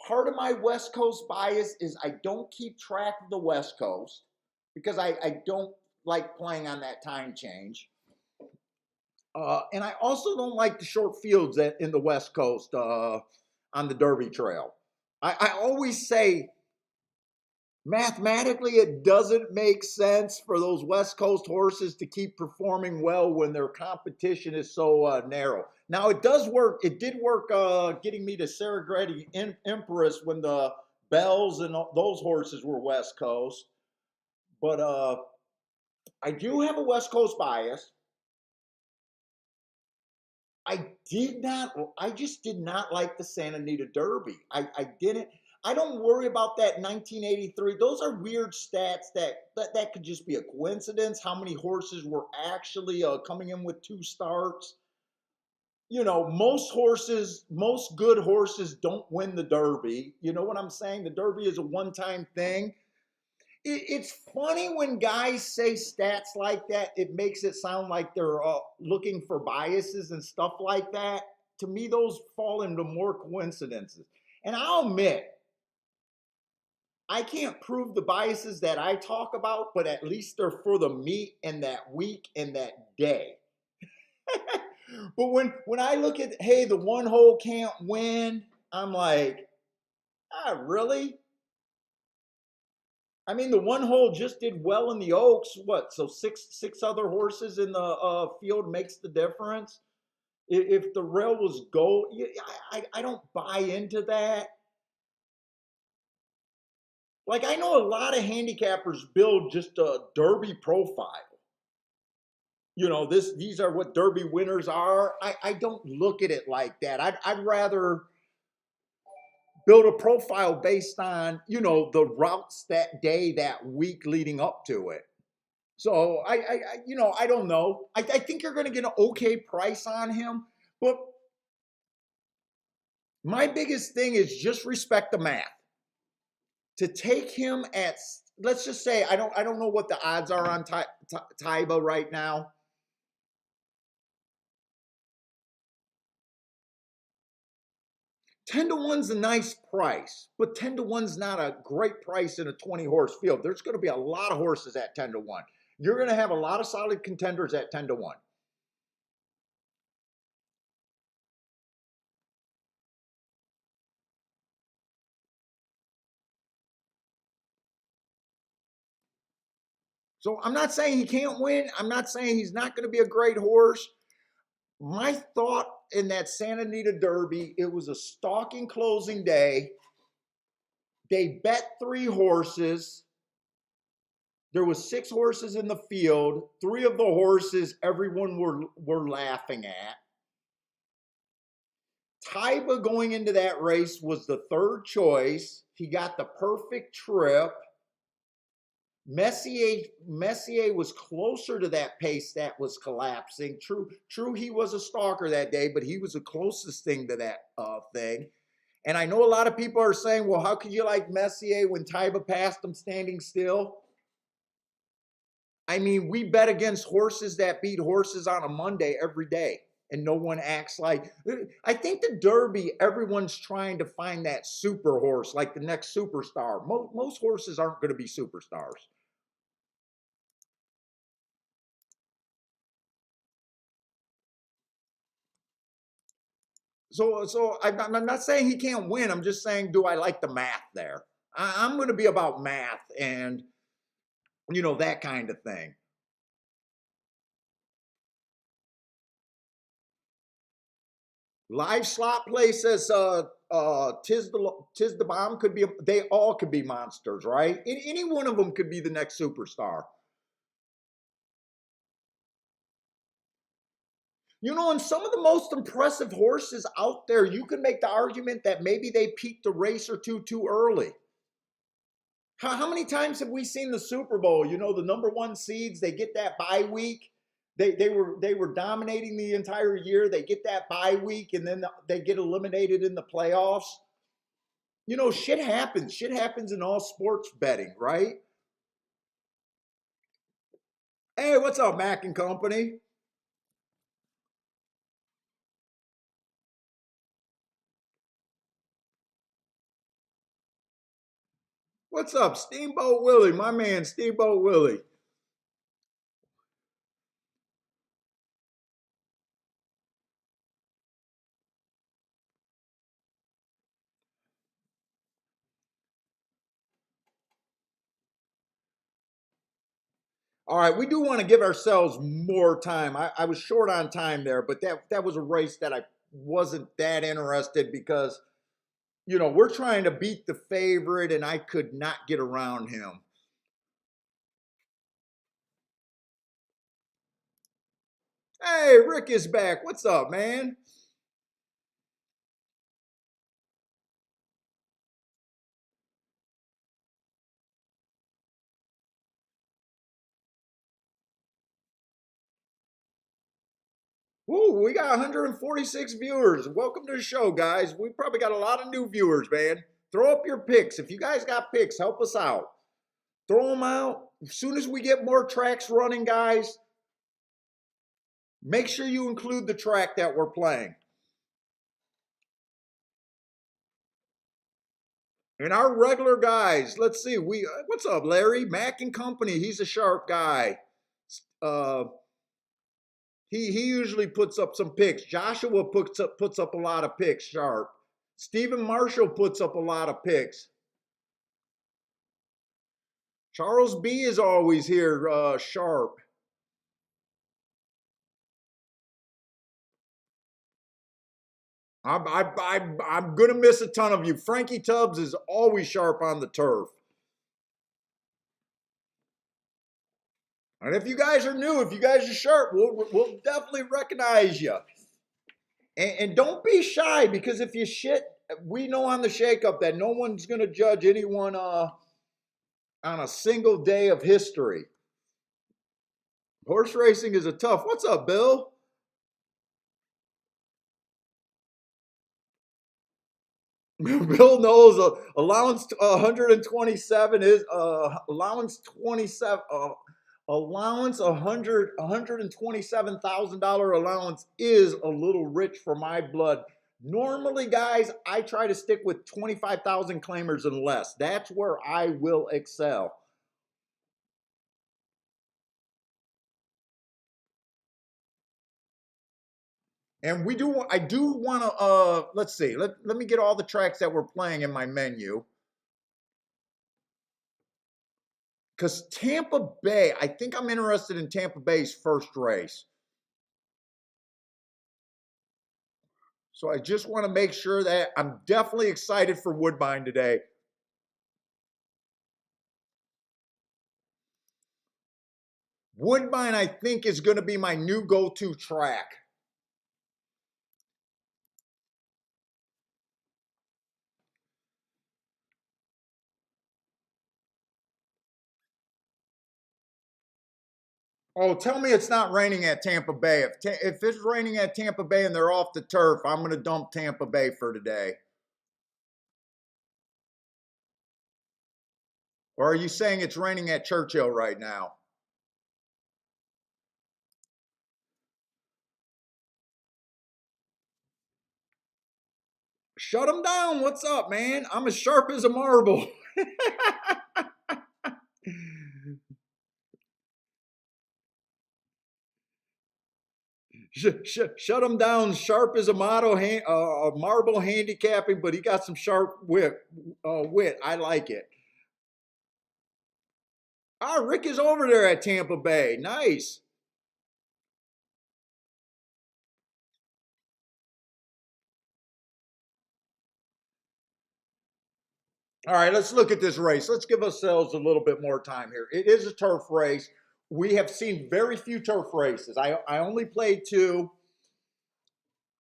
Part of my West Coast bias is I don't keep track of the West Coast because I don't like playing on that time change. And I also don't like the short fields in the West Coast on the Derby Trail. I always say mathematically it doesn't make sense for those West Coast horses to keep performing well when their competition is so narrow. Now it does work. It did work getting me to Serengeti Empress when the Bells and those horses were West Coast. But I do have a West Coast bias. I just did not like the Santa Anita Derby. I didn't. I don't worry about that 1983. Those are weird stats that could just be a coincidence. How many horses were actually coming in with two starts? You know, most good horses don't win the Derby. You know what I'm saying? The Derby is a one-time thing. It's funny when guys say stats like that. It makes it sound like they're looking for biases and stuff like that. To me, those fall into more coincidences. And I'll admit, I can't prove the biases that I talk about, but at least they're for the meet and that week and that day. But when I look at, hey, the one hole can't win, I'm like, really? I mean, the one hole just did well in the Oaks. What? So six other horses in the field makes the difference. If the rail was gold, I don't buy into that. Like I know a lot of handicappers build just a Derby profile. You know, these are what Derby winners are. I don't look at it like that. I'd rather build a profile based on the routes that day, that week leading up to it. So I don't know. I think you're going to get an okay price on him, but my biggest thing is just respect the math. To take him at, let's just say, I don't know what the odds are on Taiba right now. 10 to 1's a nice price, but 10 to 1's not a great price in a 20 horse field. There's going to be a lot of horses at 10 to 1. You're going to have a lot of solid contenders at 10 to 1. So I'm not saying he can't win. I'm not saying he's not going to be a great horse. My thought in that Santa Anita Derby, it was a stalking closing day. They bet 3 horses. There was 6 horses in the field. 3 of the horses everyone were laughing at. Taiba going into that race was the 3rd choice. He got the perfect trip. Messier was closer to that pace that was collapsing. True, he was a stalker that day, but he was the closest thing to that thing. And I know a lot of people are saying, well, how could you like Messier when Taiba passed him standing still? I mean, we bet against horses that beat horses on a Monday every day, and no one acts like. I think the Derby, everyone's trying to find that super horse, like the next superstar. Most horses aren't going to be superstars. So I'm not saying he can't win. I'm just saying, do I like the math there? I'm going to be about math and, that kind of thing. Live slot play says tis the bomb could be. They all could be monsters, right? Any one of them could be the next superstar. And some of the most impressive horses out there, you can make the argument that maybe they peaked a race or two too early. How many times have we seen the Super Bowl? The number 1 seeds, they get that bye week. They were dominating the entire year. They get that bye week, and then they get eliminated in the playoffs. Shit happens. Shit happens in all sports betting, right? Hey, what's up, Mac and Company? What's up, Steamboat Willie? My man, Steamboat Willie. All right, we do want to give ourselves more time. I was short on time there, but that was a race that I wasn't that interested because, we're trying to beat the favorite, and I could not get around him. Hey, Rick is back. What's up, man? Ooh, we got 146 viewers. Welcome to the show, guys. We probably got a lot of new viewers, man. Throw up your picks. If you guys got picks, help us out. Throw them out. As soon as we get more tracks running, guys, make sure you include the track that we're playing. And our regular guys, let's see. What's up, Larry? Mac and Company. He's a sharp guy. Uh, he usually puts up some picks. Joshua puts up a lot of picks. Sharp. Stephen Marshall puts up a lot of picks. Charles B is always here. Sharp. I'm gonna miss a ton of you. Frankie Tubbs is always sharp on the turf. And if you guys are new, if you guys are sharp, we'll definitely recognize you. And don't be shy, because if you shit, we know on the shakeup that no one's going to judge anyone on a single day of history. Horse racing is a tough. What's up, Bill? Bill knows allowance 127 is allowance 27 allowance $127,000 allowance is a little rich for my blood. Normally, guys, I try to stick with 25,000 claimers and less. That's where I will excel. And I do want to, let's see, let me get all the tracks that we're playing in my menu. Because Tampa Bay, I think I'm interested in Tampa Bay's first race. So I just want to make sure that I'm definitely excited for Woodbine today. Woodbine, I think, is going to be my new go-to track. Oh, tell me it's not raining at Tampa Bay. If it's raining at Tampa Bay and they're off the turf, I'm going to dump Tampa Bay for today. Or are you saying it's raining at Churchill right now? Shut them down. What's up, man? I'm as sharp as a marble. Shut him down. Sharp as a marble handicapping, but he got some sharp wit. I like it. Ah, Rick is over there at Tampa Bay. Nice. All right, let's look at this race. Let's give ourselves a little bit more time here. It is a turf race. We have seen very few turf races. I only played two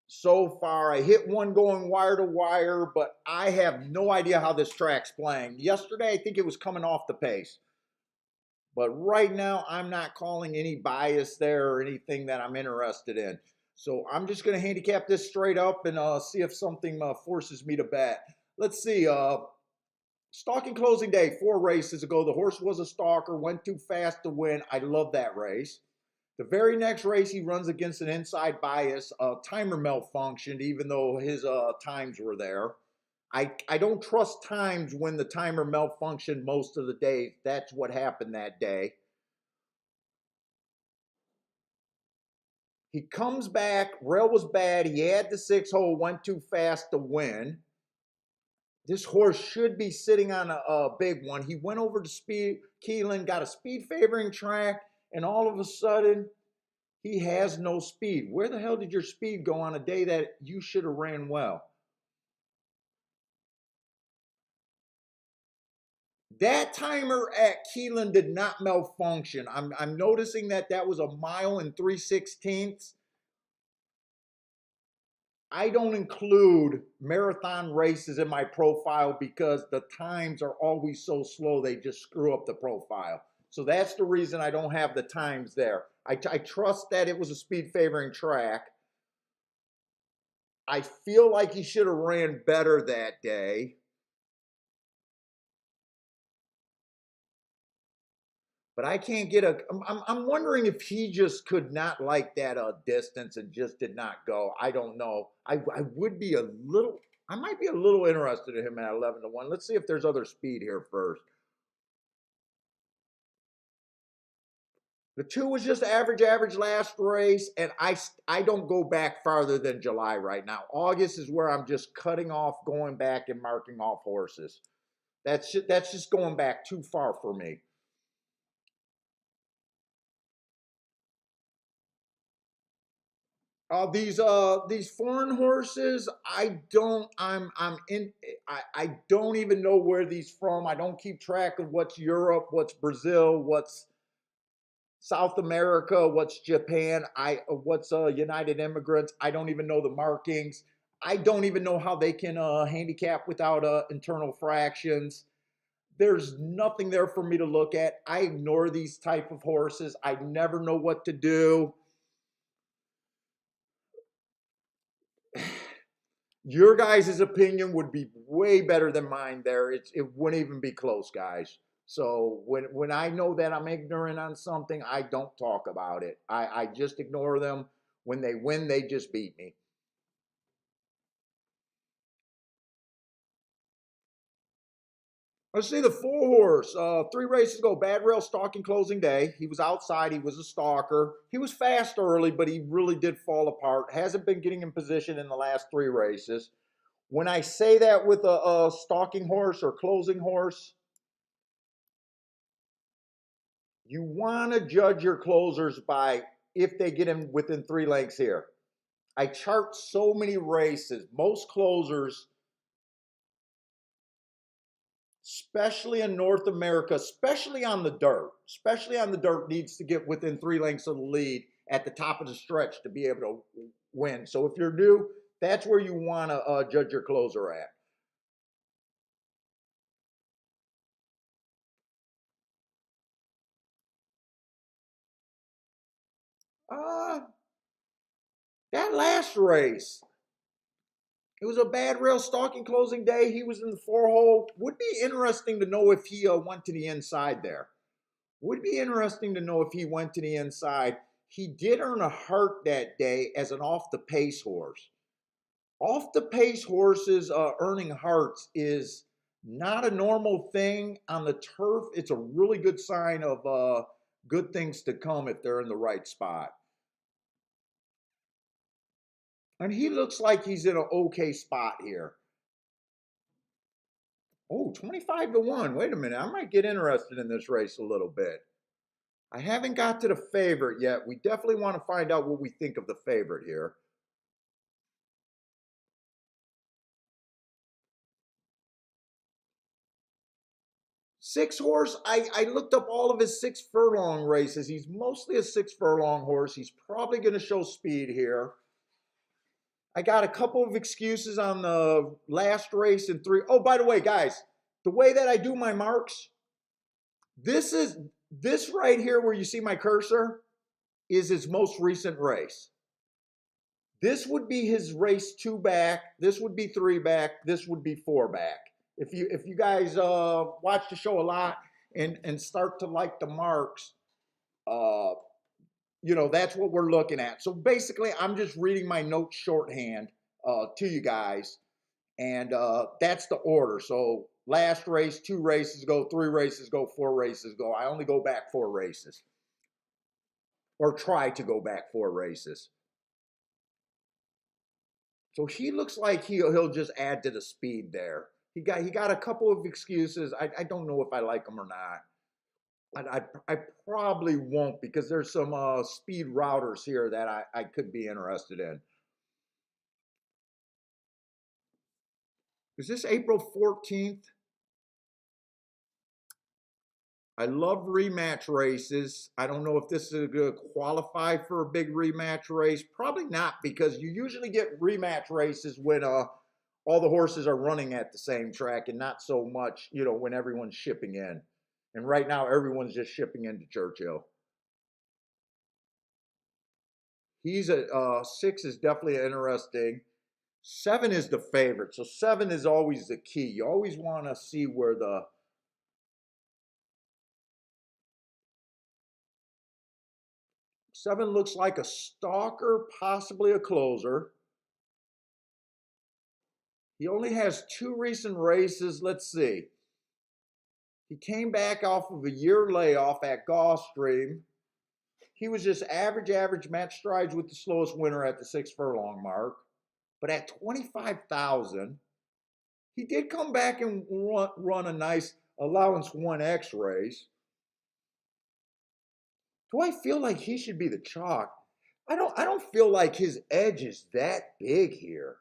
so far. I hit one going wire to wire, but I have no idea how this track's playing. Yesterday, I think it was coming off the pace. But right now, I'm not calling any bias there or anything that I'm interested in. So I'm just going to handicap this straight up and see if something forces me to bet. Let's see. Stalking closing day, 4 races ago, the horse was a stalker, went too fast to win. I love that race. The very next race, he runs against an inside bias. Timer malfunctioned, even though his times were there. I don't trust times when the timer malfunctioned most of the day. That's what happened that day. He comes back. Rail was bad. He had the 6 hole, went too fast to win. This horse should be sitting on a big one. He went over to Keelan, got a speed favoring track, and all of a sudden, he has no speed. Where the hell did your speed go on a day that you should have ran well? That timer at Keelan did not malfunction. I'm noticing that that was a mile and 3/16. I don't include marathon races in my profile because the times are always so slow, they just screw up the profile. So that's the reason I don't have the times there. I trust that it was a speed favoring track. I feel like he should have ran better that day. But I can't get a. I'm wondering if he just could not like that distance and just did not go. I don't know. I would be a little. I might be a little interested in him at 11-1. Let's see if there's other speed here first. The 2 was just average last race, and I don't go back farther than July right now. August is where I'm just cutting off, going back and marking off horses. That's just going back too far for me. These foreign horses, I don't even know where these from. I don't keep track of what's Europe, what's Brazil, what's South America, what's Japan, what's United Immigrants. I don't even know the markings. I don't even know how they can handicap without internal fractions. There's nothing there for me to look at. I ignore these type of horses. I never know what to do. Your guys' opinion would be way better than mine there. It wouldn't even be close, guys. So when I know that I'm ignorant on something, I don't talk about it. I just ignore them. When they win, they just beat me. Let's see the 4 horse. 3 races ago, Bad Rail stalking closing day. He was outside. He was a stalker. He was fast early, but he really did fall apart. Hasn't been getting in position in the last 3 races. When I say that with a stalking horse or closing horse, you want to judge your closers by if they get in within 3 lengths here. I chart so many races. Most closers, especially in North America, especially on the dirt, needs to get within 3 lengths of the lead at the top of the stretch to be able to win. So if you're new, that's where you want to judge your closer at. Uh, that last race, it was a Bad Rail stalking closing day. He was in the 4 hole. Would be interesting to know if he went to the inside there. Would be interesting to know if he went to the inside. He did earn a heart that day as an off the pace horse. Off the pace horses earning hearts is not a normal thing on the turf. It's a really good sign of good things to come if they're in the right spot. And he looks like he's in an okay spot here. Oh, 25 to 1. Wait a minute. I might get interested in this race a little bit. I haven't got to the favorite yet. We definitely want to find out what we think of the favorite here. 6 horse, I looked up all of his 6 furlong races. He's mostly a 6 furlong horse. He's probably going to show speed here. I got a couple of excuses on the last race in 3. Oh, by the way, guys, the way that I do my marks, this right here where you see my cursor is his most recent race. This would be his race 2 back. This would be 3 back. This would be 4 back. If you guys watch the show a lot and start to like the marks, uh, that's what we're looking at. So basically, I'm just reading my notes shorthand to you guys, and that's the order. So last race, 2 races go, 3 races go, 4 races go. I only go back 4 races, or try to go back 4 races. So he looks like he'll just add to the speed there. He got a couple of excuses. I don't know if I like them or not. I probably won't because there's some speed routers here that I could be interested in. Is this April 14th? I love rematch races. I don't know if this is going to qualify for a big rematch race. Probably not because you usually get rematch races when all the horses are running at the same track and not so much, when everyone's shipping in. And right now, everyone's just shipping into Churchill. He's a 6 is definitely interesting. 7 is the favorite, so 7 is always the key. You always want to see where the 7 looks like a stalker, possibly a closer. He only has 2 recent races. Let's see. He came back off of a year layoff at Gulfstream. He was just average match strides with the slowest winner at the 6 furlong mark. But at 25,000, he did come back and run a nice allowance 1X race. Do I feel like he should be the chalk? I don't feel like his edge is that big here.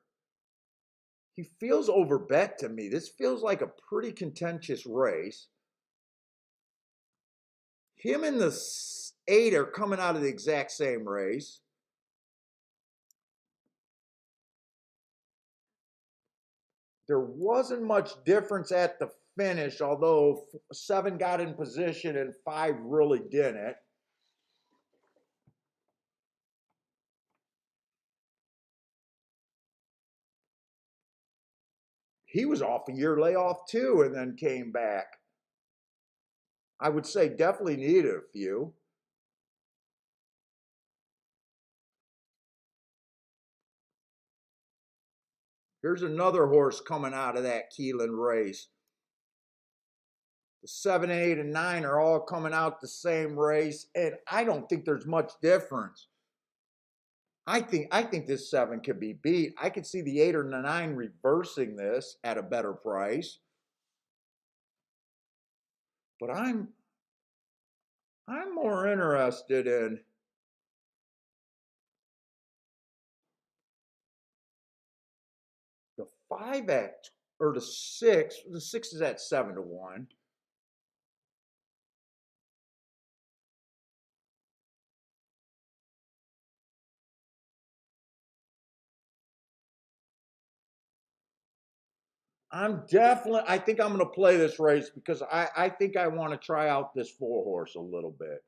He feels overbet to me. This feels like a pretty contentious race. Him and the 8 are coming out of the exact same race. There wasn't much difference at the finish, although 7 got in position and 5 really didn't. He was off a year layoff too and then came back. I would say definitely needed a few. Here's another horse coming out of that Keelan race. 7, 8, and 9 are all coming out the same race, and I don't think there's much difference. I think this 7 could be beat. I could see the 8 or the 9 reversing this at a better price. But I'm more interested in the 5 at, or the 6. The 6 is at 7 to 1. I think I'm going to play this race because I think I want to try out this 4 horse a little bit.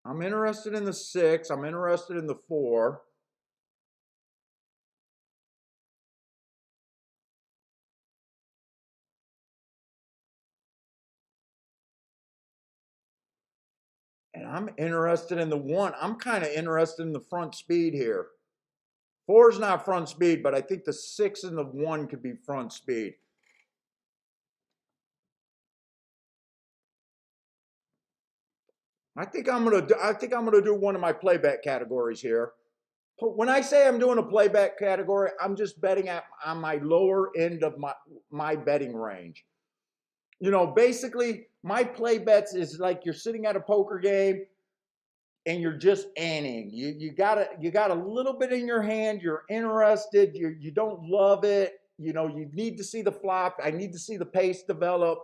I'm interested in the 6. I'm interested in the 4. And I'm interested in the 1. I'm kind of interested in the front speed here. 4 is not front speed, but I think the 6 and the 1 could be front speed. I think I'm gonna do one of my playback categories here. When I say I'm doing a playback category, I'm just betting on my lower end of my betting range. You know, basically, my play bets is like you're sitting at a poker game and you're just anning. You got a little bit in your hand. You're interested. You don't love it. You know, you need to see the flop. I need to see the pace develop.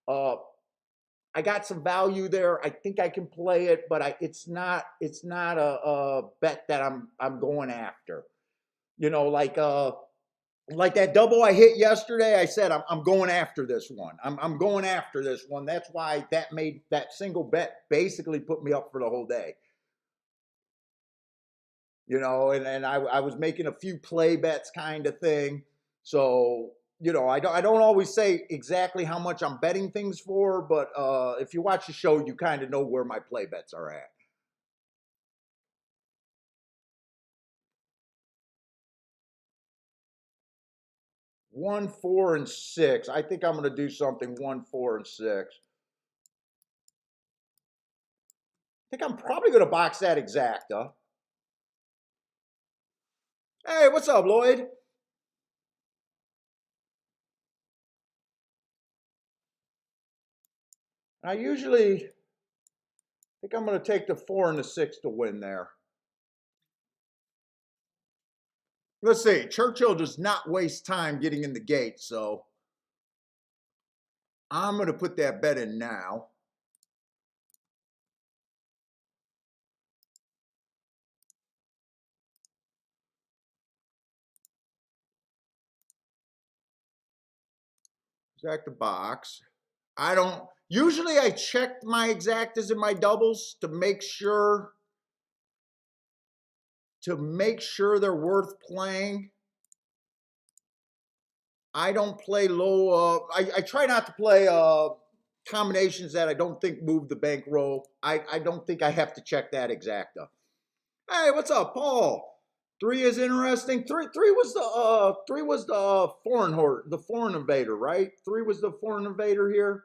I got some value there. I think I can play it, but it's not a bet that I'm going after. You know, like that double I hit yesterday. I said I'm going after this one. I'm going after this one. That's why that made that single bet basically put me up for the whole day. You know, and I was making a few play bets kind of thing. So, you know, I don't always say exactly how much I'm betting things for, but if you watch the show, you kind of know where my play bets are at. 1, 4, and 6. I think I'm going to do something 1, 4, and 6. I think I'm probably going to box that exacta. Hey, what's up, Lloyd? I usually think I'm going to take the 4 and the 6 to win there. Let's see. Churchill does not waste time getting in the gate, so I'm going to put that bet in now. Exact the box. I don't usually I check my exactas and my doubles to make sure they're worth playing. I don't play low. I try not to play combinations that I don't think move the bankroll. I don't think I have to check that exacta. Hey, what's up, Paul? 3 is interesting. Three was the the foreign invader, right? 3 was the foreign invader here.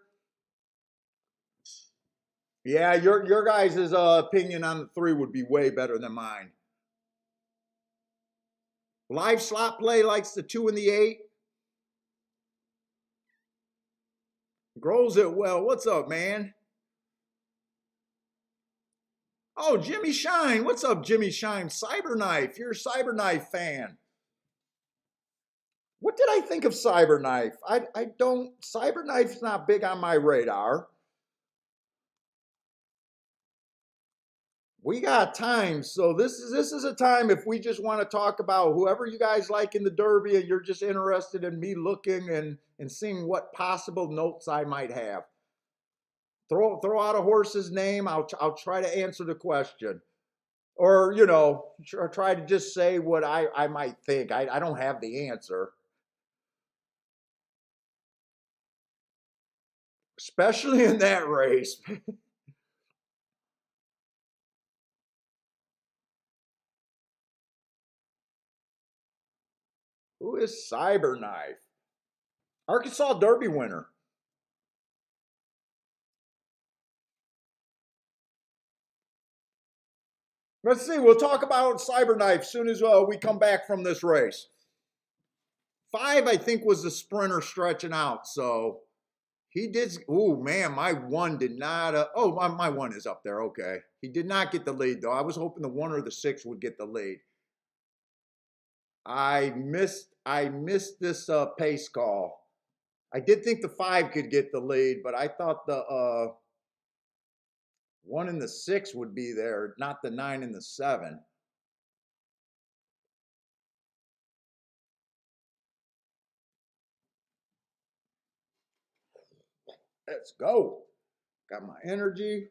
Yeah, your guys' opinion on the 3 would be way better than mine. Live slot play likes the 2 and the 8. Grows it well. What's up, man? Oh, Jimmy Shine. What's up, Jimmy Shine? Cyberknife. You're a Cyberknife fan. What did I think of Cyberknife? I don't. Cyberknife's not big on my radar. We got time, so this is a time if we just want to talk about whoever you guys like in the Derby, and you're just interested in me looking and seeing what possible notes I might have. Throw out a horse's name. I'll try to answer the question, or you know, try to just say what I might think. I don't have the answer, especially in that race. Who is Cyberknife? Arkansas Derby winner. Let's see. We'll talk about Cyberknife as soon as we come back from this race. 5, I think, was the sprinter stretching out. So he did. Oh, man, my 1 did not. My 1 is up there. Okay. He did not get the lead, though. I was hoping the 1 or the 6 would get the lead. I missed this pace call. I did think the 5 could get the lead, but I thought the 1 and the 6 would be there, not the 9 and the 7. Let's go. Got my energy.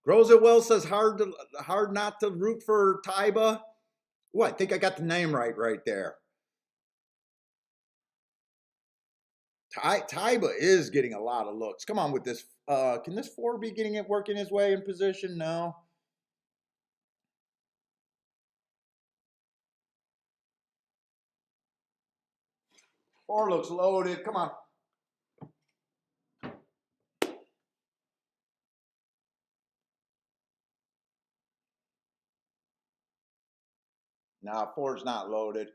Grows It Well says hard not to root for Taiba. Oh, I think I got the name right there. Taiba is getting a lot of looks. Come on with this. Can this 4 be getting it working his way in position? No. Four looks loaded. Come on. Nah, 4's not loaded.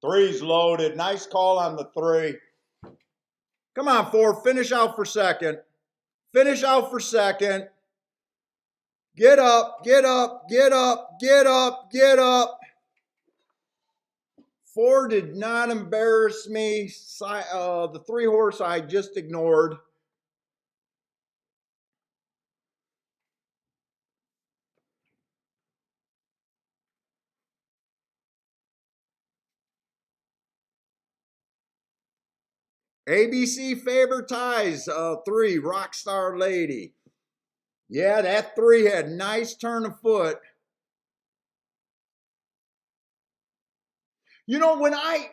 3's loaded. Nice call on the 3. Come on, 4. Finish out for second. Finish out for second. Get up, get up, get up, get up, get up. 4 did not embarrass me. The 3 horse I just ignored. ABC favor ties. 3, Rockstar Lady. Yeah, that 3 had nice turn of foot. You know, when I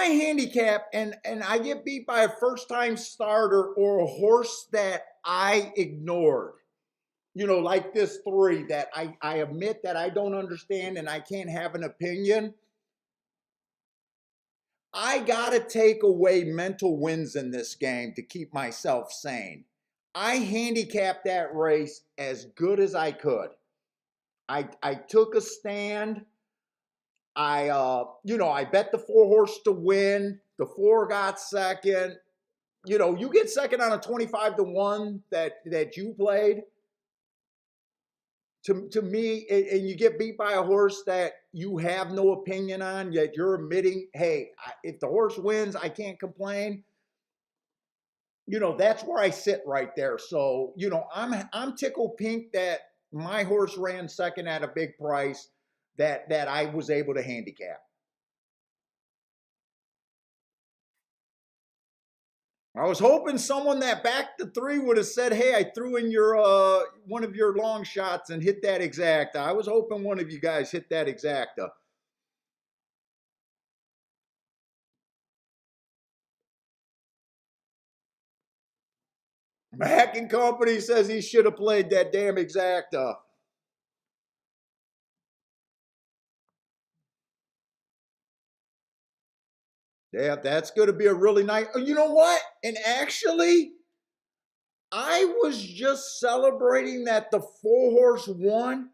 handicap and I get beat by a first time starter or a horse that I ignored, you know, like this 3 that I admit that I don't understand and I can't have an opinion, I got to take away mental wins in this game to keep myself sane. I handicapped that race as good as I could. I took a stand. I bet the 4 horse to win. The 4 got second. You know, you get second on a 25-1 that you played. To me, and you get beat by a horse that you have no opinion on, yet you're admitting, hey, if the horse wins, I can't complain. You know, that's where I sit right there. So, you know, I'm tickled pink that my horse ran second at a big price that I was able to handicap. I was hoping someone that backed the 3 would have said, hey, I threw in your one of your long shots and hit that exacta. I was hoping one of you guys hit that exacta. Mac and Company says he should have played that damn exacta. Yeah, that's going to be a really nice. You know what? And actually, I was just celebrating that the 4 horse won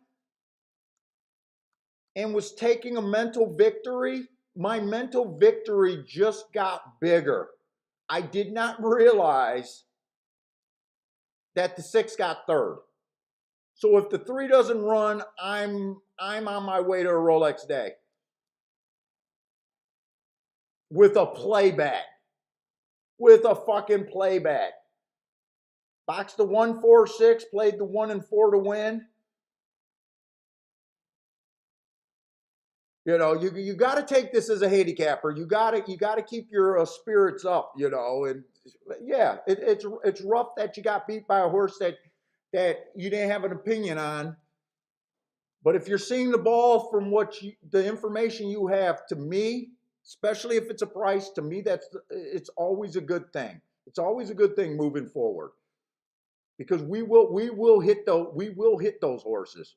and was taking a mental victory. My mental victory just got bigger. I did not realize that the 6 got third. So if the 3 doesn't run, I'm on my way to a Rolex day with a playback. With a fucking playback. Boxed the 1, 4, 6, played the 1 and 4 to win. You know, you got to take this as a handicapper. You got to keep your spirits up. You know, and yeah, it's rough that you got beat by a horse that you didn't have an opinion on. But if you're seeing the ball from the information you have, to me, especially if it's a price, to me it's always a good thing. It's always a good thing moving forward because we will hit those horses.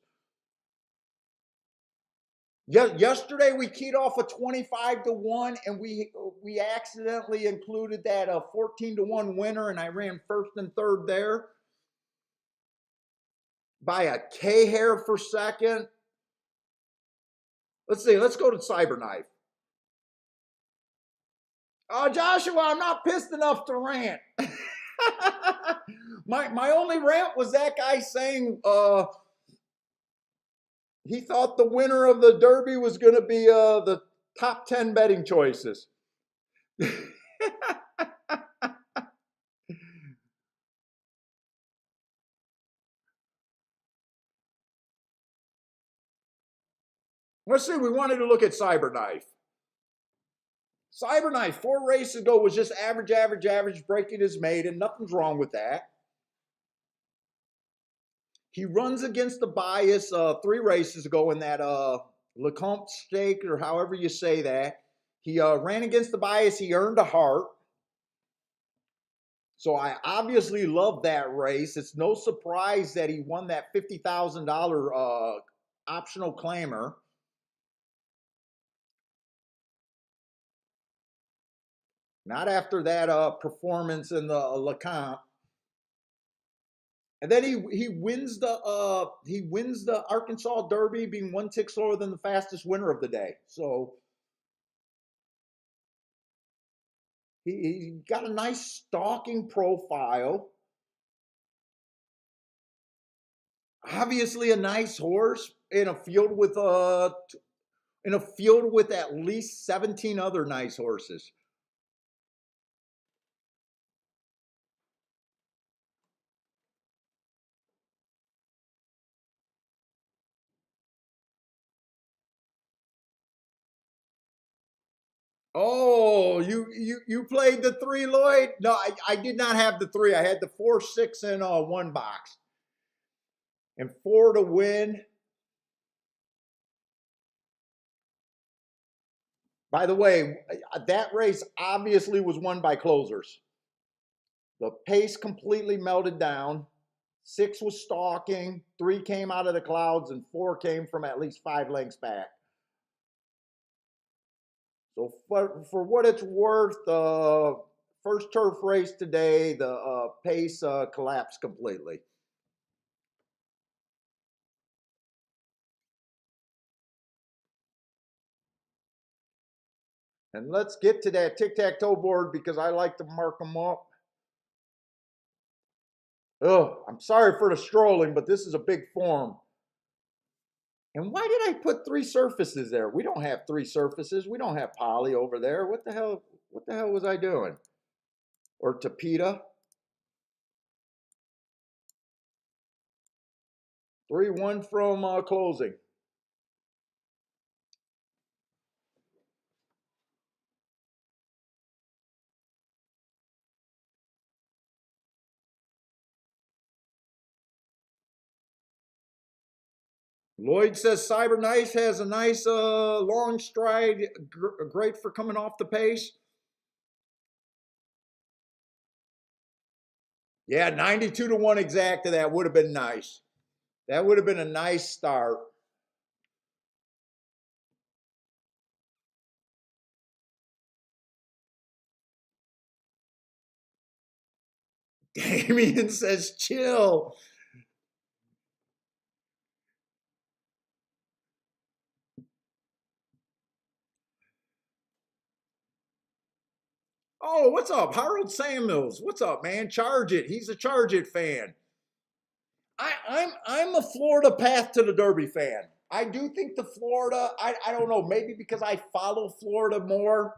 Yesterday we keyed off a 25-1, and we accidentally included that 14-1 winner, and I ran first and third there by a K hair for second. Let's see. Let's go to Cyberknife. Joshua, I'm not pissed enough to rant. my only rant was that guy saying he thought the winner of the Derby was going to be the top 10 betting choices. Let's see. We wanted to look at Cyberknife. Cyberknife 4 races ago was just average, breaking his maiden. Nothing's wrong with that. He runs against the bias 3 races ago in that Lecomte stake, or however you say that. He ran against the bias. He earned a heart. So I obviously love that race. It's no surprise that he won that $50,000 optional claimer. Not after that performance in the Lecomte. And then he wins the Arkansas Derby, being 1 tick slower than the fastest winner of the day. So he got a nice stalking profile. Obviously, a nice horse in a field with at least 17 other nice horses. Oh, you played the 3, Lloyd? No, I did not have the 3. I had the 4, 6, and 1 box. And 4 to win. By the way, that race obviously was won by closers. The pace completely melted down. 6 was stalking, 3 came out of the clouds, and 4 came from at least 5 lengths back. So for what it's worth, first turf race today, the pace collapsed completely. And let's get to that tic-tac-toe board because I like to mark them up. Oh, I'm sorry for the strolling, but this is a big form. And why did I put 3 surfaces there? We don't have 3 surfaces. We don't have poly over there. What the hell was I doing? Or Tapeta? 3-1 from closing. Lloyd says Cyberknife has a nice long stride, great for coming off the pace. Yeah, 92-1 exact to that would have been nice. That would have been a nice start. Damien says chill. Oh, what's up? Harold Samuels. What's up, man? Charge it. He's a Charge It fan. I'm a Florida Path to the Derby fan. I do think the Florida, I don't know, maybe because I follow Florida more.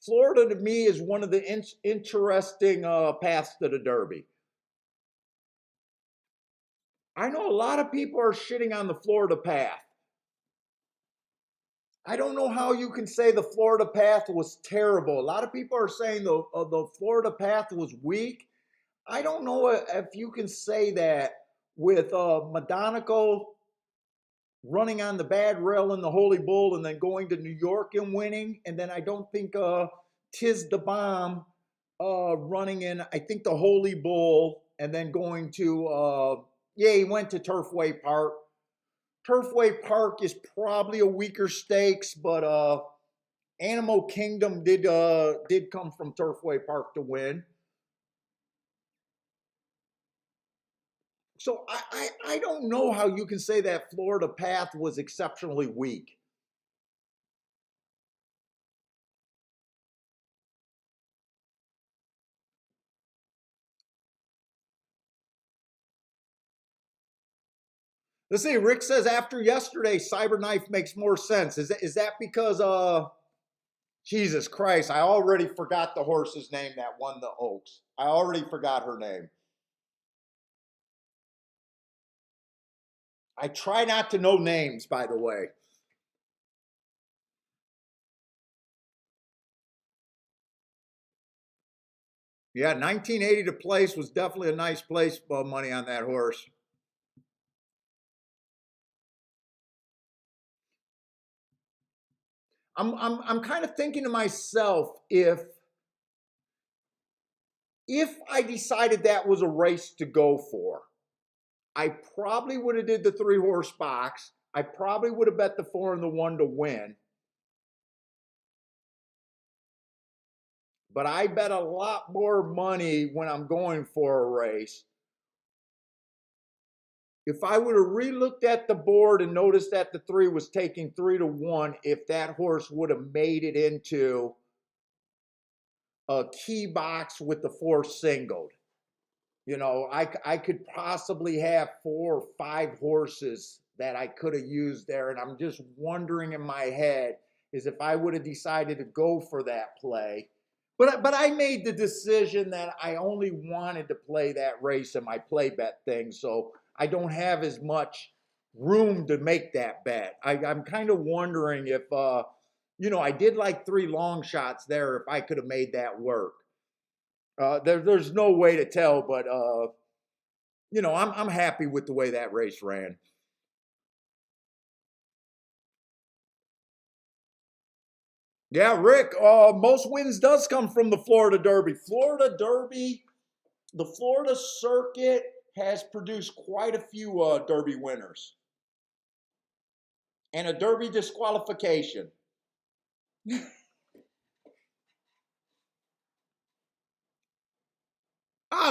Florida to me is one of the interesting paths to the Derby. I know a lot of people are shitting on the Florida Path. I don't know how you can say the Florida Path was terrible. A lot of people are saying the Florida Path was weak. I don't know if you can say that with Madonico running on the bad rail in the Holy Bull and then going to New York and winning. And then I don't think Tiz the Bomb running in, I think, the Holy Bull and then going to, he went to Turfway Park. Turfway Park is probably a weaker stakes, but Animal Kingdom did come from Turfway Park to win. So I don't know how you can say that Florida Path was exceptionally weak. Let's see. Rick says after yesterday, Cyberknife makes more sense. Is that because Jesus Christ? I already forgot the horse's name that won the Oaks. I already forgot her name. I try not to know names, by the way. Yeah, 1980 to place was definitely a nice place money on that horse. I'm kind of thinking to myself if I decided that was a race to go for, I probably would have did the 3-horse box. I probably would have bet the 4 and the 1 to win. But I bet a lot more money when I'm going for a race. If I would have relooked at the board and noticed that the 3 was taking 3 to 1, if that horse would have made it into a key box with the 4 singled. You know, I could possibly have 4 or 5 horses that I could have used there. And I'm just wondering in my head is if I would have decided to go for that play. But I made the decision that I only wanted to play that race in my play bet thing. So I don't have as much room to make that bet. I'm kind of wondering if, I did like 3 long shots there if I could have made that work. There's no way to tell, but I'm happy with the way that race ran. Yeah, Rick. Most wins does come from the Florida Derby. The Florida circuit has produced quite a few Derby winners and a Derby disqualification.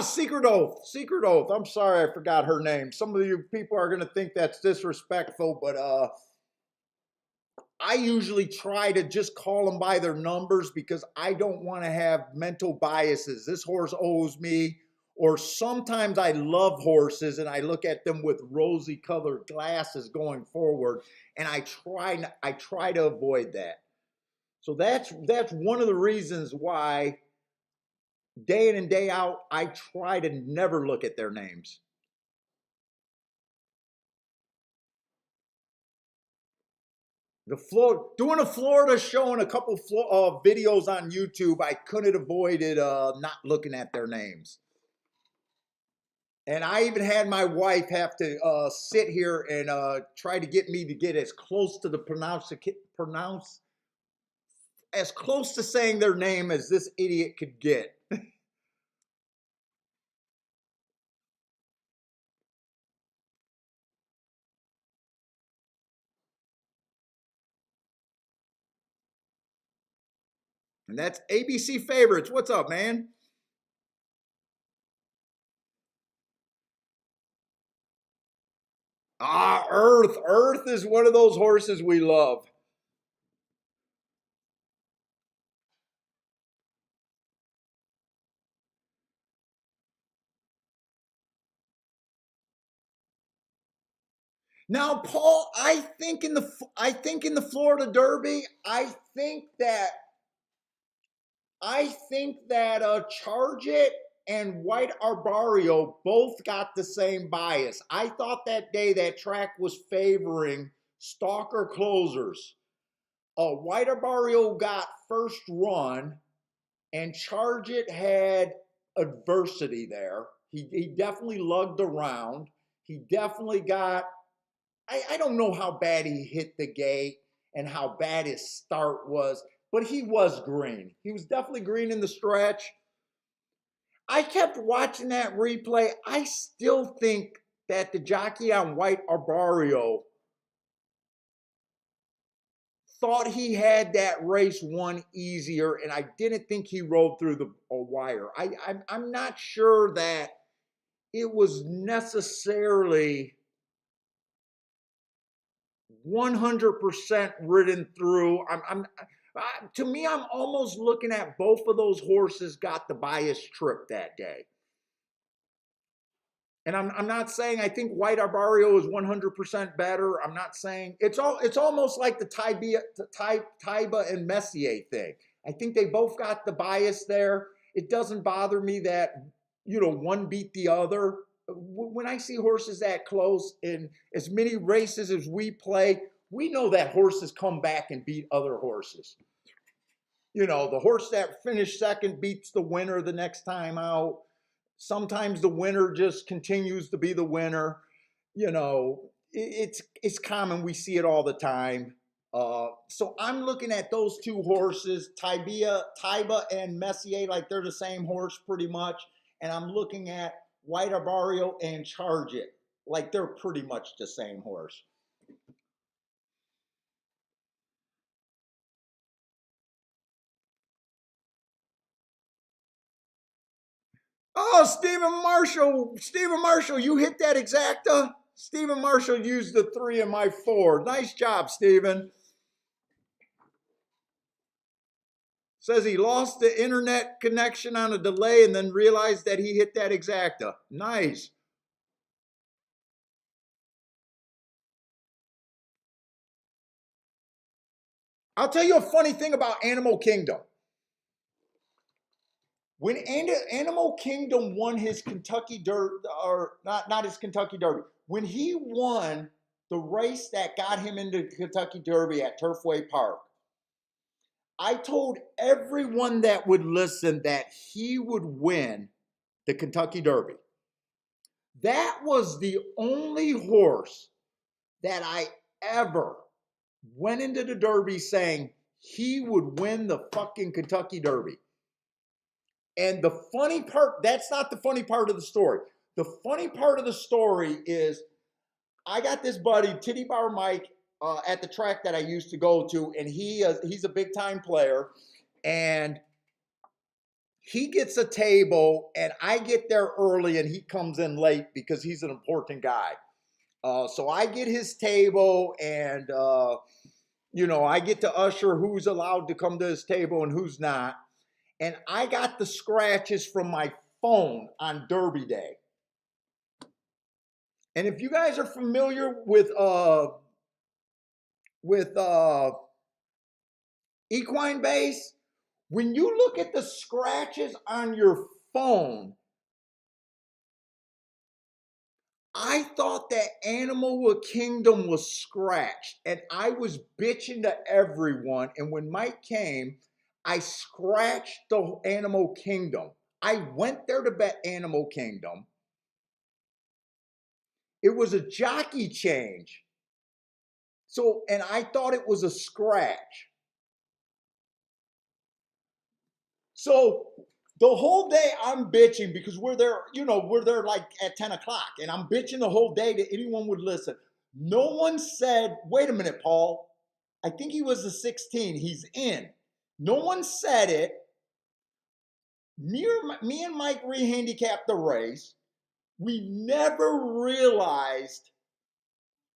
Secret Oath. Secret Oath. I'm sorry I forgot her name. Some of you people are going to think that's disrespectful, but I usually try to just call them by their numbers because I don't want to have mental biases. This horse owes me, or sometimes I love horses and I look at them with rosy colored glasses going forward, and I try to avoid that. So that's one of the reasons why day in and day out I try to never look at their names. Doing a Florida show and a couple videos on YouTube, I couldn't avoid it not looking at their names. And I even had my wife have to sit here and try to get me to get as close to the pronounce as close to saying their name as this idiot could get. And that's ABC Favorites. What's up, man? Earth. Earth is one of those horses we love. Now, Paul, I think in the Florida Derby, I think that Charge It and White Arbario both got the same bias. I thought that day that track was favoring Stalker Closers. White Arbario got first run, and Charge It had adversity there. He definitely lugged around. He definitely got. I don't know how bad he hit the gate and how bad his start was, but he was green. He was definitely green in the stretch. I kept watching that replay. I still think that the jockey on White Arbario thought he had that race won easier, and I didn't think he rode through the a wire. I'm not sure that it was necessarily 100% ridden through. To me, I'm almost looking at both of those horses got the bias trip that day. And I'm not saying I think White Arbario is 100% better. I'm not saying it's almost like the Taiba and Messier thing. I think they both got the bias there. It doesn't bother me that one beat the other. When I see horses that close in as many races as we play, we know that horses come back and beat other horses. The horse that finished second beats the winner the next time out. Sometimes the winner just continues to be the winner. It's common. We see it all the time. So I'm looking at those two horses, Taiba and Messier, like they're the same horse pretty much. And I'm looking at White Arbario and Charge It, like they're pretty much the same horse. Oh, Stephen Marshall, you hit that exacta. Stephen Marshall used the 3 in my 4. Nice job, Stephen. Says he lost the internet connection on a delay and then realized that he hit that exacta. Nice. I'll tell you a funny thing about Animal Kingdom. When Animal Kingdom won his Kentucky Derby, or not his Kentucky Derby, when he won the race that got him into the Kentucky Derby at Turfway Park, I told everyone that would listen that he would win the Kentucky Derby. That was the only horse that I ever went into the Derby saying he would win the fucking Kentucky Derby. And the funny part, that's not the funny part of the story. The funny part of the story is I got this buddy, Titty Bar Mike, at the track that I used to go to, and he's a big time player, and he gets a table, and I get there early, and he comes in late because he's an important guy. So I get his table, and I get to usher who's allowed to come to his table and who's not. And I got the scratches from my phone on Derby Day. And if you guys are familiar with equine base, when you look at the scratches on your phone, I thought that Animal Kingdom was scratched, and I was bitching to everyone. And when Mike came, I scratched the Animal Kingdom. I went there to bet Animal Kingdom. It was a jockey change. So, and I thought it was a scratch. So the whole day I'm bitching because we're there like at 10 o'clock, and I'm bitching the whole day that anyone would listen. No one said, wait a minute, Paul. I think he was a 16. He's in. No one said it. Me and Mike rehandicapped the race. We never realized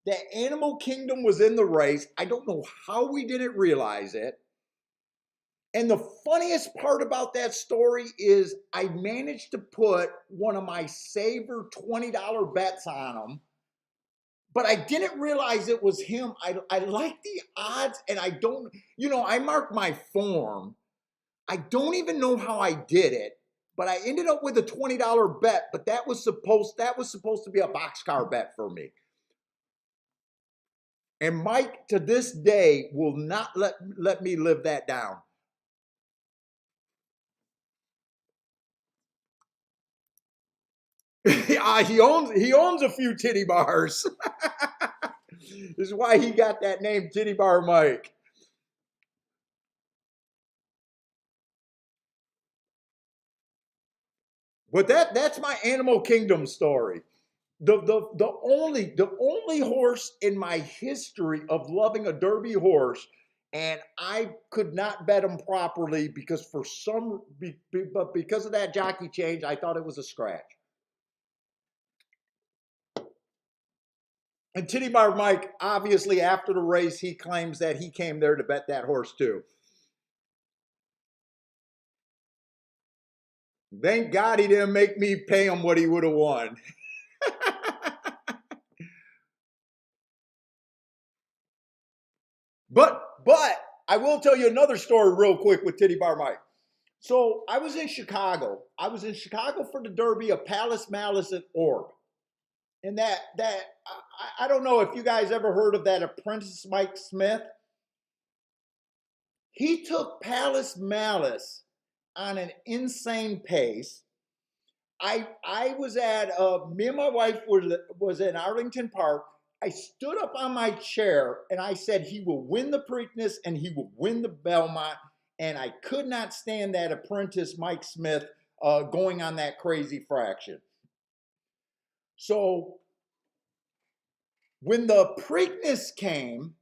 that Animal Kingdom was in the race. I don't know how we didn't realize it. And the funniest part about that story is I managed to put one of my saver $20 bets on him, but I didn't realize it was him. I like the odds, and I don't, I marked my form. I don't even know how I did it, but I ended up with a $20 bet, but that was supposed to be a boxcar bet for me. And Mike, to this day, will not let me live that down. he owns a few titty bars. This is why he got that name, Titty Bar Mike. But that's my Animal Kingdom story. The only horse in my history of loving a Derby horse and I could not bet him properly because but because of that jockey change, I thought it was a scratch. And Titty Bar Mike, obviously after the race, he claims that he came there to bet that horse too. Thank God he didn't make me pay him what he would have won. But I will tell you another story real quick with Titty Bar Mike. So I was in Chicago. I was in Chicago for the Derby of Palace Malice at Orb. And I don't know if you guys ever heard of that apprentice Mike Smith. He took Palace Malice on an insane pace. I was at me and my wife was in Arlington Park. I stood up on my chair and I said he will win the Preakness and he will win the Belmont. And I could not stand that apprentice Mike Smith going on that crazy fraction. So when the Preakness came,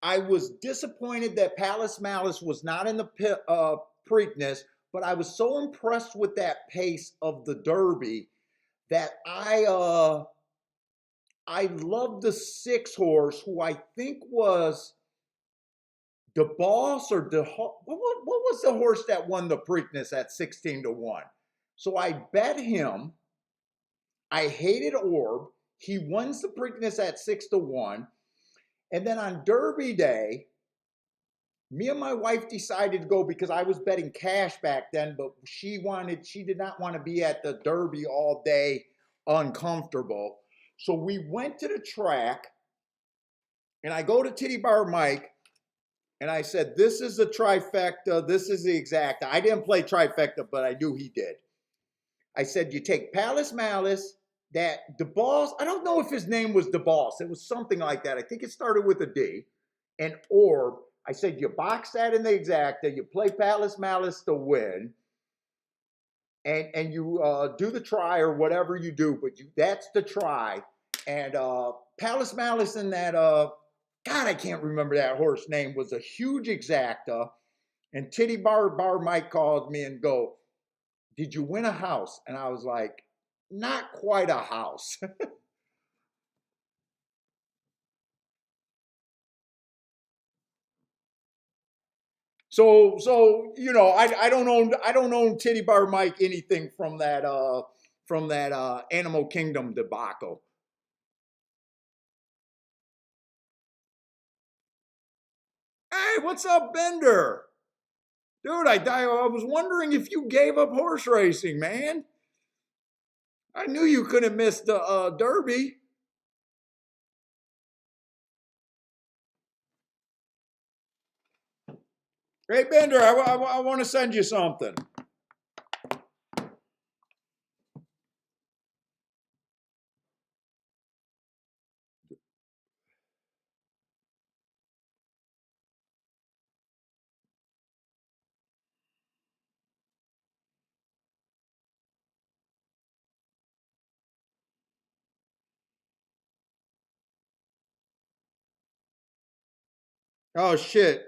I was disappointed that Palace Malice was not in the Preakness, but I was so impressed with that pace of the Derby that I loved the 6 horse, who I think was the Boss or what was the horse that won the Preakness at 16-1? So I bet him. I hated Orb. He wins the Preakness at 6-1. And then on Derby Day, me and my wife decided to go because I was betting cash back then, but she did not want to be at the Derby all day uncomfortable. So we went to the track and I go to Titty Bar Mike and I said, this is the trifecta. This is the exacta. I didn't play trifecta, but I knew he did. I said, you take Palace Malice, that DeBoss, I don't know if his name was DeBoss. It was something like that. I think it started with a D. And Orb, I said, you box that in the exacta, you play Palace Malice to win, and you do the try or whatever you do, but that's the try. And Palace Malice in that, God, I can't remember that horse name, was a huge exacta. And Titty Bar Mike called me and go, did you win a house? And I was like, not quite a house. So you know, I don't own Titty Bar Mike anything from that Animal Kingdom debacle. Hey, what's up, Bender? Dude, I was wondering if you gave up horse racing, man. I knew you couldn't miss the Derby. Hey, Bender, I want to send you something. Oh, shit.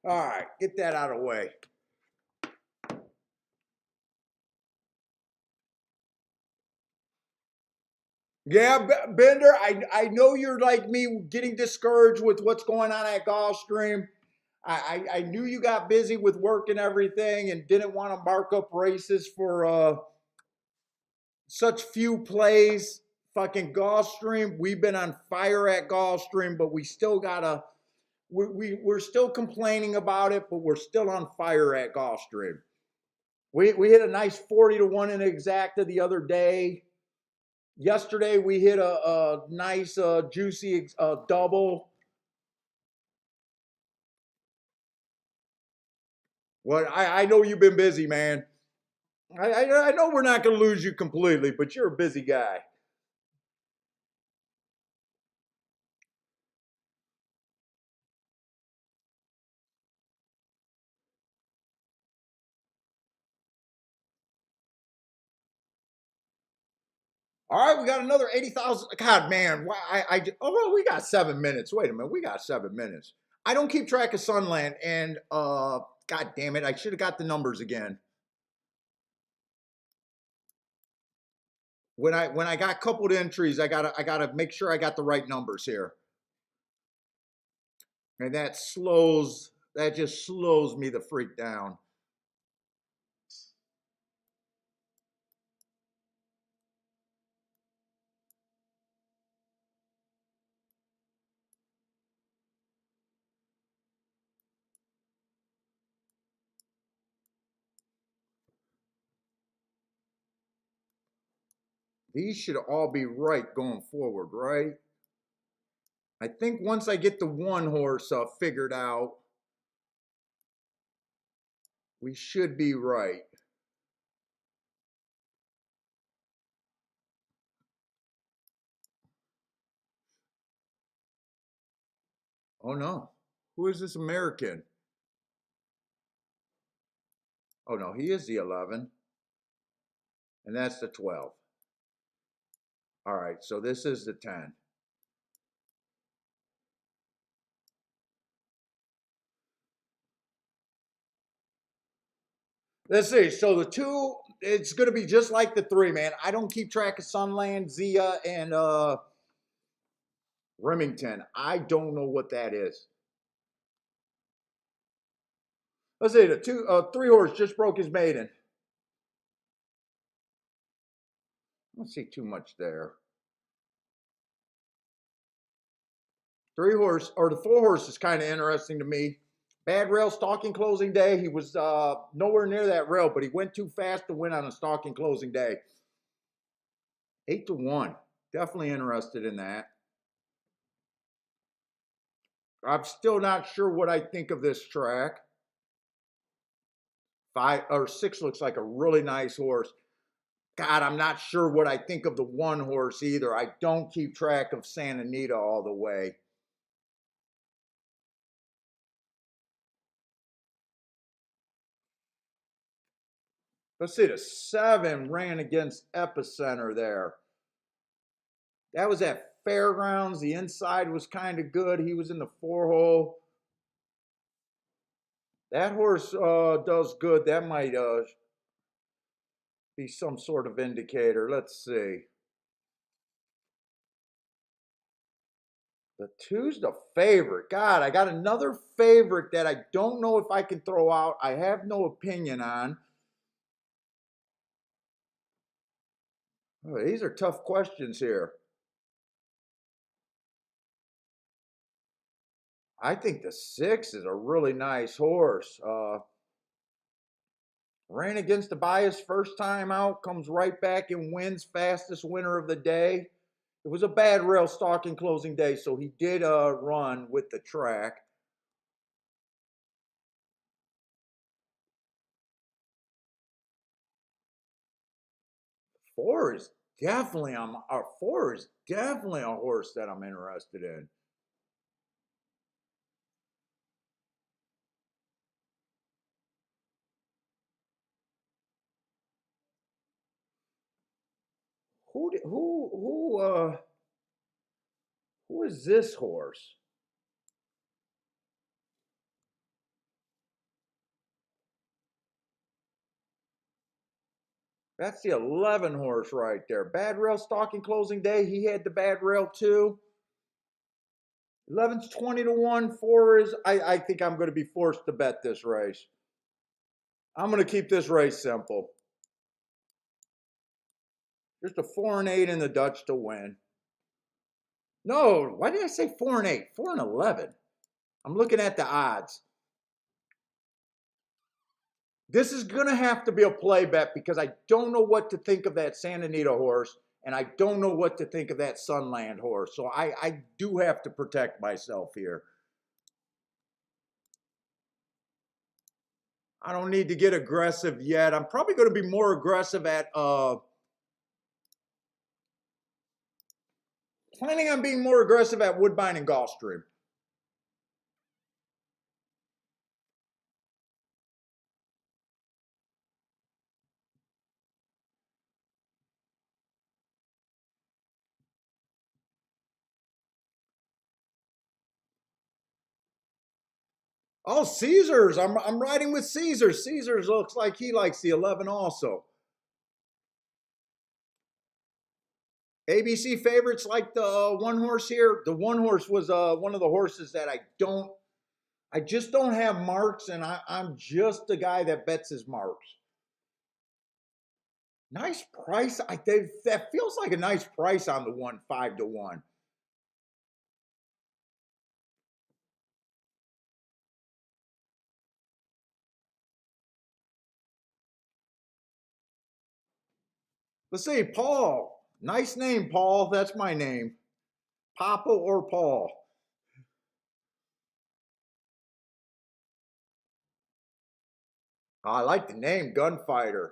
All right, get that out of the way. Yeah, Bender, I know you're like me getting discouraged with what's going on at Gulfstream. I knew you got busy with work and everything and didn't want to mark up races for such few plays. Fucking Gulfstream, we've been on fire at Gulfstream, but we still gotta, we're still complaining about it, but we're still on fire at Gulfstream. We hit a nice 40-1 in exacta the other day. Yesterday we hit a nice, juicy double. Well, I know you've been busy, man. I know we're not going to lose you completely, but you're a busy guy. All right, we got another 80,000. God, man. Oh, well, we got 7 minutes. Wait a minute. We got 7 minutes. I don't keep track of Sunland, and God damn it, I should have got the numbers again. When I got coupled entries, I gotta make sure I got the right numbers here. And that just slows me the freak down. These should all be right going forward, right? I think once I get the one horse figured out, we should be right. Oh no. Who is this American? Oh no, he is the 11. And that's the 12. All right, so this is the 10. Let's see. So the 2, it's going to be just like the 3, man. I don't keep track of Sunland, Zia, and Remington. I don't know what that is. Let's see. The 3 horse just broke his maiden. I don't see too much there. 3 horse or the 4 horse is kind of interesting to me. Bad rail stalking closing day. He was nowhere near that rail, but he went too fast to win on a stalking closing day. 8-1. Definitely interested in that. I'm still not sure what I think of this track. 5 or 6 looks like a really nice horse. God, I'm not sure what I think of the 1 horse either. I don't keep track of Santa Anita all the way. Let's see, the 7 ran against Epicenter there. That was at Fairgrounds. The inside was kind of good. He was in the 4 hole. That horse does good. That might be some sort of indicator. Let's see. The 2's the favorite. God, I got another favorite that I don't know if I can throw out. I have no opinion on. Oh, these are tough questions here. I think the 6 is a really nice horse. Ran against the bias first time out, comes right back and wins fastest winner of the day. It was a bad rail stalking closing day, so he did run with the track. Four is definitely or 4 is definitely a horse that I'm interested in. Who is this horse? That's the 11 horse right there. Bad rail stalking closing day. He had the bad rail too. 11's 20-1. 4 is, I think I'm going to be forced to bet this race. I'm going to keep this race simple. Just a 4 and 8 in the Dutch to win. No, why did I say 4 and 8? 4 and 11. I'm looking at the odds. This is going to have to be a play bet because I don't know what to think of that Santa Anita horse. and I don't know what to think of that Sunland horse. So I do have to protect myself here. I don't need to get aggressive yet. I'm probably going to be more aggressive at planning on being more aggressive at Woodbine and Gulfstream. Oh, Caesars. I'm riding with Caesars. Caesars looks like he likes the 11 also. ABC favorites like the one horse here. The one horse was one of the horses that I just don't have marks, and I'm just the guy that bets his marks. Nice price. That feels like a nice price on the 1 5-1. Let's see, Paul. Nice name, Paul. That's my name. Papa or Paul. I like the name, Gunfighter.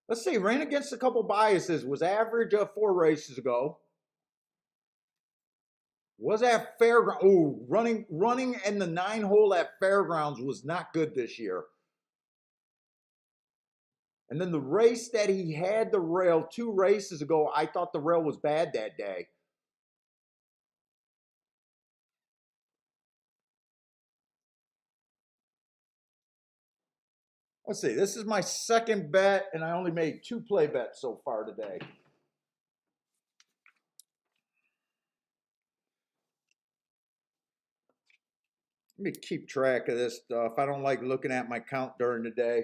Let's see, ran against a couple biases. Was average 4 races ago. Was at Fairgrounds. Oh, running in the 9 hole at Fairgrounds was not good this year. And then the race that he had the rail 2 races ago, I thought the rail was bad that day. Let's see, this is my second bet, and I only made 2 play bets so far today. Let me keep track of this stuff. I don't like looking at my count during the day.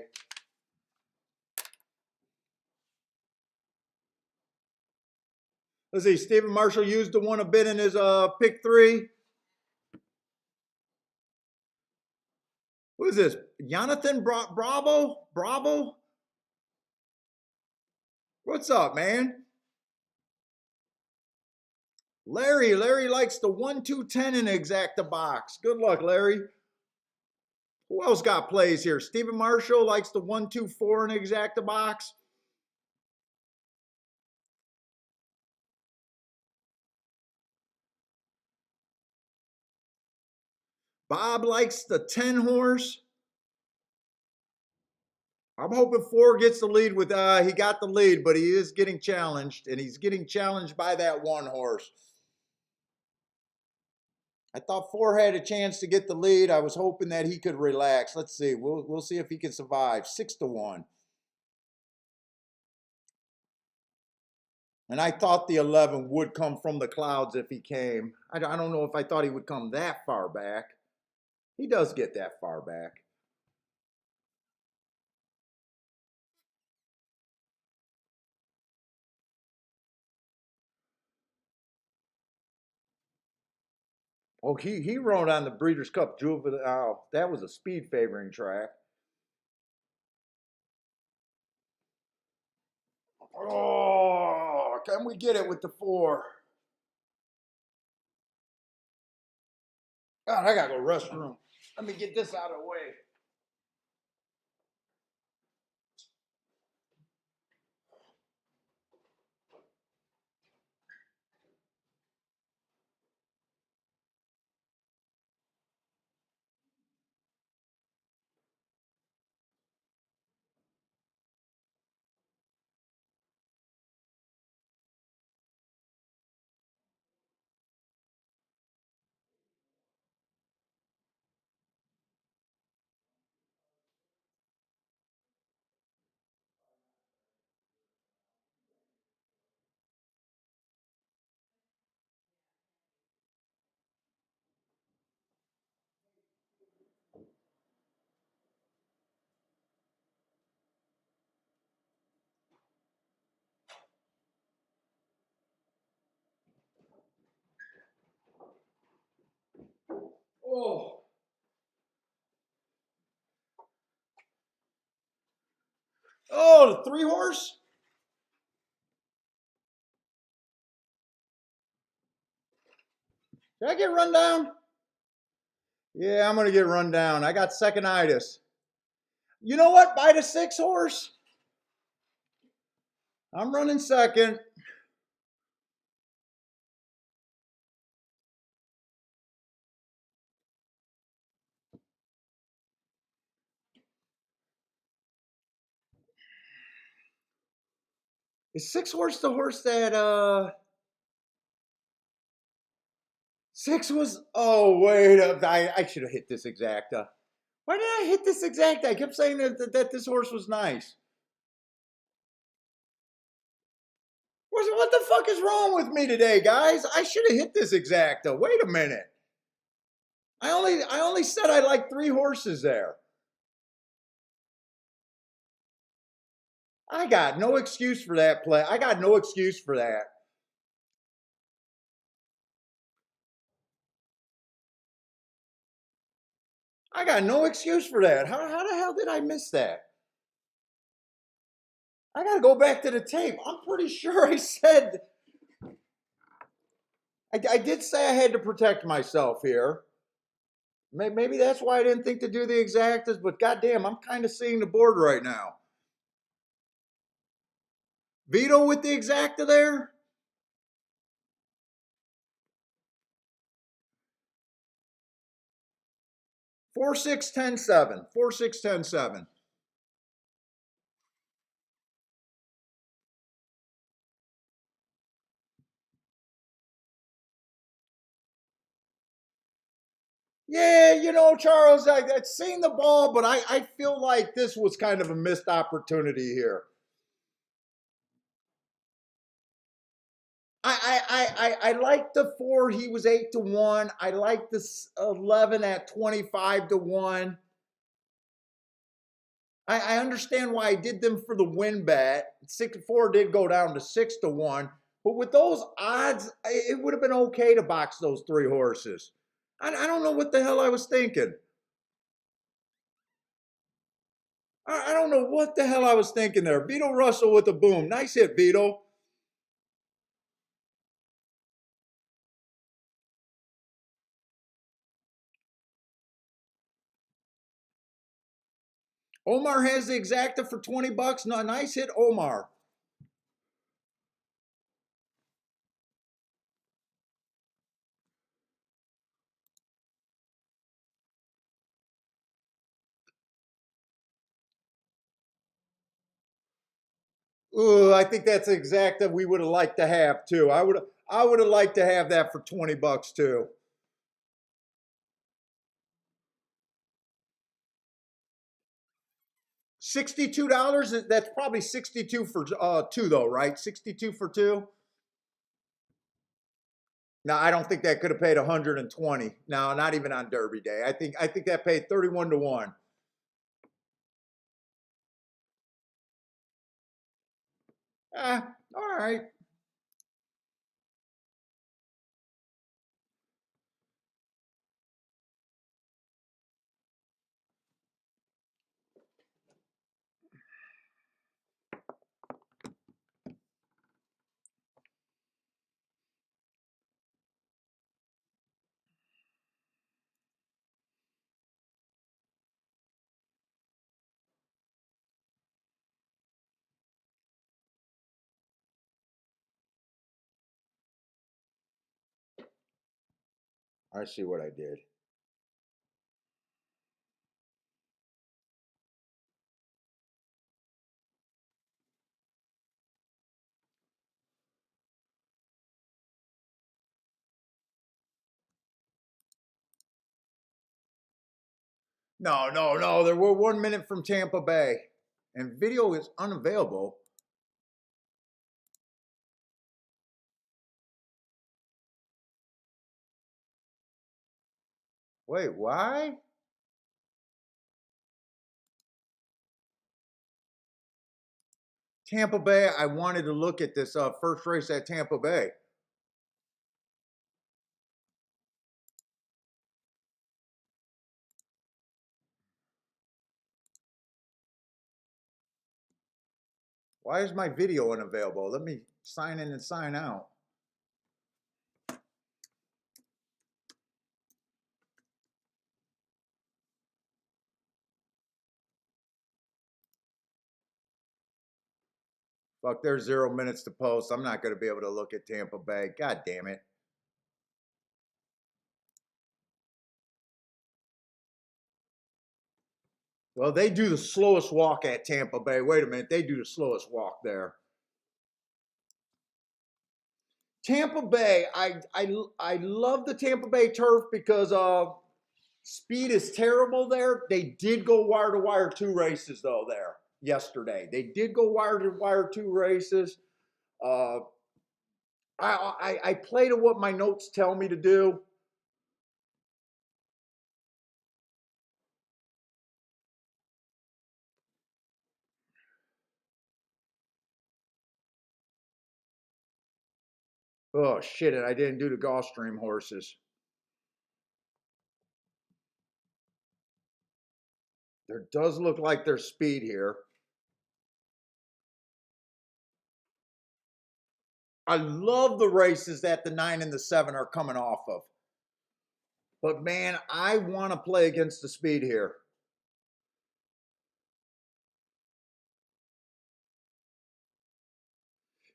Let's see, Stephen Marshall used the one a bit in his pick 3. Who is this? Jonathan Bravo? Bravo? What's up, man? Larry likes the 1-2-10 in exacta box. Good luck, Larry. Who else got plays here? Stephen Marshall likes the 1-2-4 in exacta box. Bob likes the 10 horse. I'm hoping 4 gets the lead with, he got the lead, but he is getting challenged, and he's getting challenged by that 1 horse. I thought 4 had a chance to get the lead. I was hoping that he could relax. Let's see. We'll see if he can survive. 6-1. And I thought the 11 would come from the clouds if he came. I don't know if I thought he would come that far back. He does get that far back. Oh, he rode on the Breeders' Cup Juvenile. That was a speed favoring track. Oh, can we get it with the 4? God, I gotta go restroom. Let me get this out of the way. Oh. Oh, the 3 horse? Did I get run down? Yeah, I'm gonna get run down. I got second-itis. You know what? By the 6 horse. I'm running second. Is 6 horse the horse that 6 was? Oh wait, I should have hit this exacta. Why did I hit this exacta? I kept saying that this horse was nice. What the fuck is wrong with me today, guys? I should have hit this exacta. Wait a minute. I only said I like 3 horses there. I got no excuse for that play. I got no excuse for that. I got no excuse for that. How the hell did I miss that? I got to go back to the tape. I'm pretty sure I said, I did say I had to protect myself here. Maybe that's why I didn't think to do the exactas, but goddamn, I'm kind of seeing the board right now. Vito with the exacta there? 4-6-10-7. 4-6-10-7. Yeah, you know, Charles, I'd seen the ball, but I feel like this was kind of a missed opportunity here. I like the 4. He was 8-1. I like the 11 at 25-1. I understand why I did them for the win bet. 6-4 did go down to 6-1, but with those odds, it would have been okay to box those 3 horses. I don't know what the hell I was thinking. I don't know what the hell I was thinking there. Vito Russell with the boom. Nice hit, Vito. Omar has the exacta for 20 bucks. No, nice hit, Omar. Ooh, I think that's the exacta we would have liked to have too. I would have liked to have that for 20 bucks too. $62. That's probably 62 for 2 though, right? 62 for 2. No, I don't think that could have paid 120. No, not even on Derby Day. I think that paid 31-1. All right. I see what I did. No, no, no. There were 1 minute from Tampa Bay, and video is unavailable. Wait, why? Tampa Bay. I wanted to look at this first race at Tampa Bay. Why is my video unavailable? Let me sign in and sign out. Fuck, there's 0 minutes to post. I'm not going to be able to look at Tampa Bay. God damn it. Well, they do the slowest walk at Tampa Bay. Wait a minute. They do the slowest walk there. Tampa Bay, I love the Tampa Bay turf because speed is terrible there. They did go wire to wire 2 races though there yesterday. They did go wire to wire 2 races. Uh, I play to what my notes tell me to do. Oh shit! And I didn't do the Gulfstream horses. There does look like there's speed here. I love the races that the 9 and the 7 are coming off of. But man, I want to play against the speed here.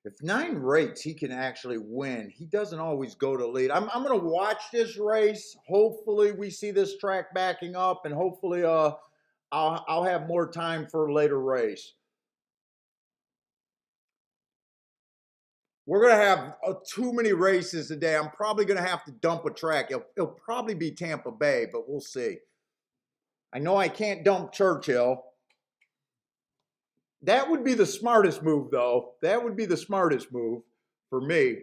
If 9 rates, he can actually win. He doesn't always go to lead. I'm going to watch this race. Hopefully we see this track backing up, and hopefully I'll have more time for a later race. We're going to have too many races today. I'm probably going to have to dump a track. It'll probably be Tampa Bay, but we'll see. I know I can't dump Churchill. That would be the smartest move, though. That would be the smartest move for me.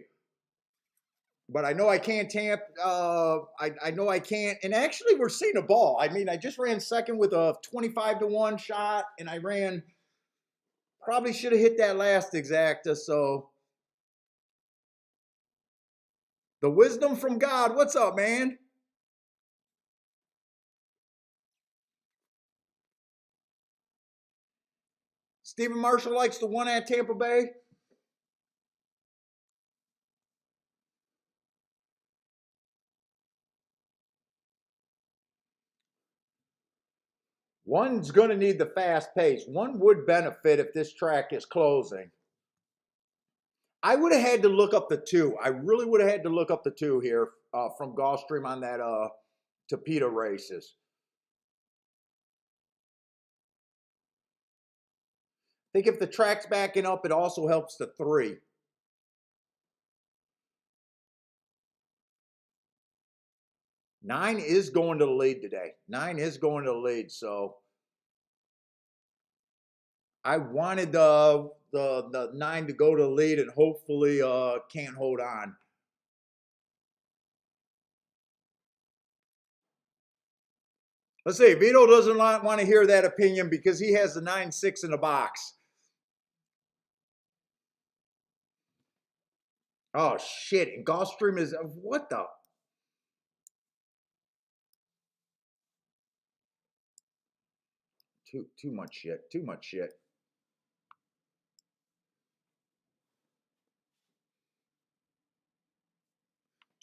But I know I can't tamp. I know I can't. And actually, we're seeing a ball. I mean, I just ran second with a 25-1 shot, and I ran. Probably should have hit that last exacta. So the wisdom from God. What's up, man? Stephen Marshall likes the 1 at Tampa Bay. One's going to need the fast pace. One would benefit if this track is closing. I would have had to look up the 2. I really would have had to look up the 2 here from Gulfstream on that Tapeta races. I think if the track's backing up, it also helps the 3. Nine is going to the lead today. 9 is going to the lead, so I wanted the 9 to go to the lead and hopefully can't hold on. Let's see. Vito doesn't want to hear that opinion because he has the 9-6 in the box. Oh shit! And Gulfstream is what the? Too much shit. Too much shit.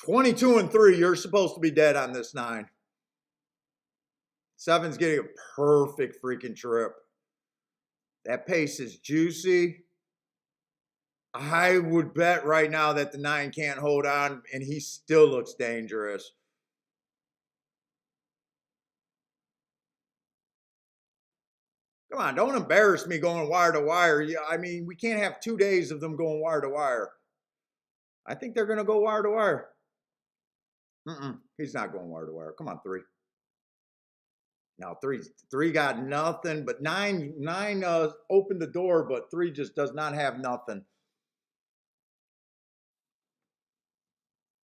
22-3. You're supposed to be dead on this 9. 7's getting a perfect freaking trip. That pace is juicy. I would bet right now that the 9 can't hold on, and he still looks dangerous. Come on, don't embarrass me going wire to wire. Yeah, I mean, we can't have 2 days of them going wire to wire. I think they're going to go wire to wire. He's not going wire to wire. Come on, 3. Now 3 got nothing, but 9 opened the door, but 3 just does not have nothing.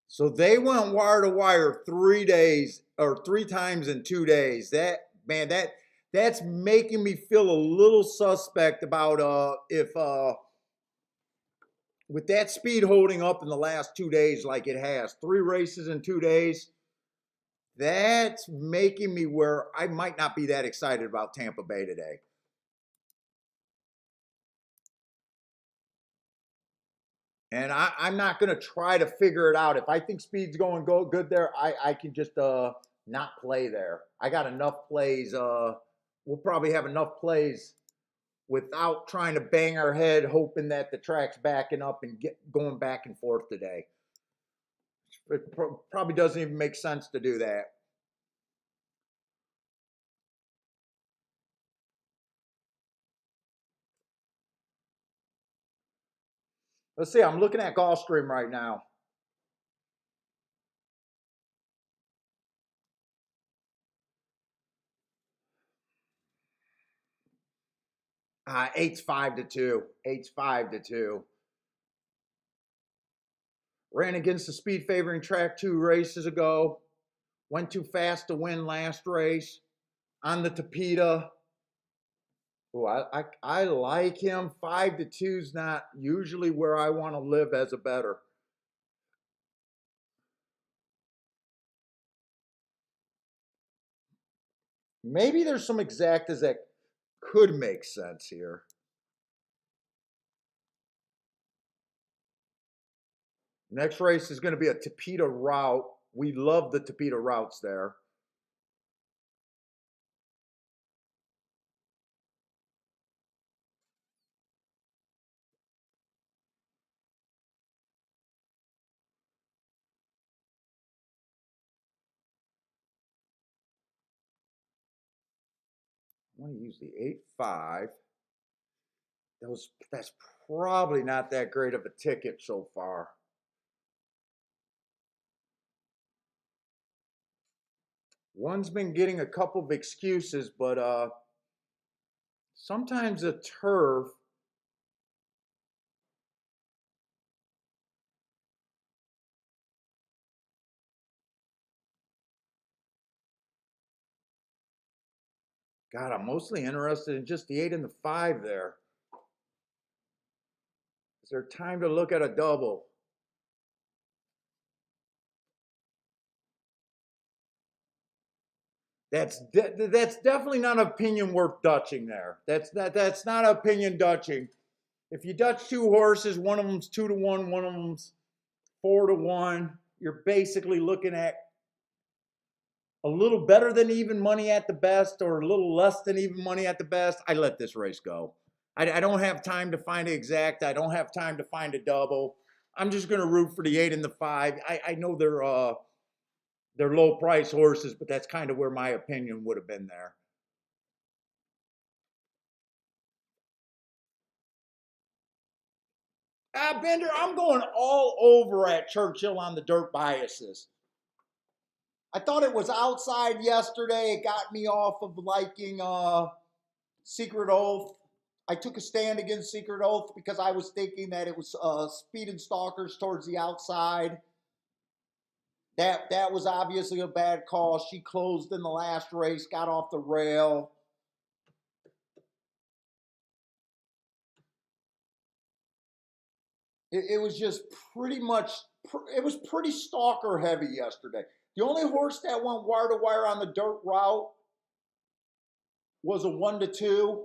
So they went wire to wire 3 days or 3 times in 2 days. That's making me feel a little suspect about if with that speed holding up in the last 2 days like it has. 3 races in 2 days. That's making me where I might not be that excited about Tampa Bay today. And I'm not going to try to figure it out. If I think speed's going good there, I can just not play there. I got enough plays. We'll probably have enough plays without trying to bang our head hoping that the track's backing up and going back and forth today. It probably doesn't even make sense to do that. Let's see, I'm looking at Gulfstream right now. Eight's 5-2. Eight's 5-2. Ran against the speed favoring track 2 races ago. Went too fast to win last race. On the Tapeta. Oh, I like him. 5-2 is not usually where I want to live as a bettor. Maybe there's some exactas that could make sense here. Next race is going to be a Tapeta route. We love the Tapeta routes there. I want to use the 8-5. That's probably not that great of a ticket so far. One's been getting a couple of excuses, but sometimes a turf. God, I'm mostly interested in just the 8 and the 5 there. Is there time to look at a double? That's definitely not an opinion worth dutching there. That's not opinion dutching. If you dutch 2 horses, one of them's 2-1, one of them's 4-1. You're basically looking at a little better than even money at the best, or a little less than even money at the best. I let this race go. I don't have time to find an exact. I don't have time to find a double. I'm just going to root for the 8 and the 5. I know they're low price horses, but that's kind of where my opinion would have been there. Bender, I'm going all over at Churchill on the dirt biases. I thought it was outside yesterday. It got me off of liking Secret Oath. I took a stand against Secret Oath because I was thinking that it was Speed and Stalkers towards the outside. That was obviously a bad call. She closed in the last race, got off the rail. It was just pretty much, it was pretty stalker heavy yesterday. The only horse that went wire to wire on the dirt route was a 1-2.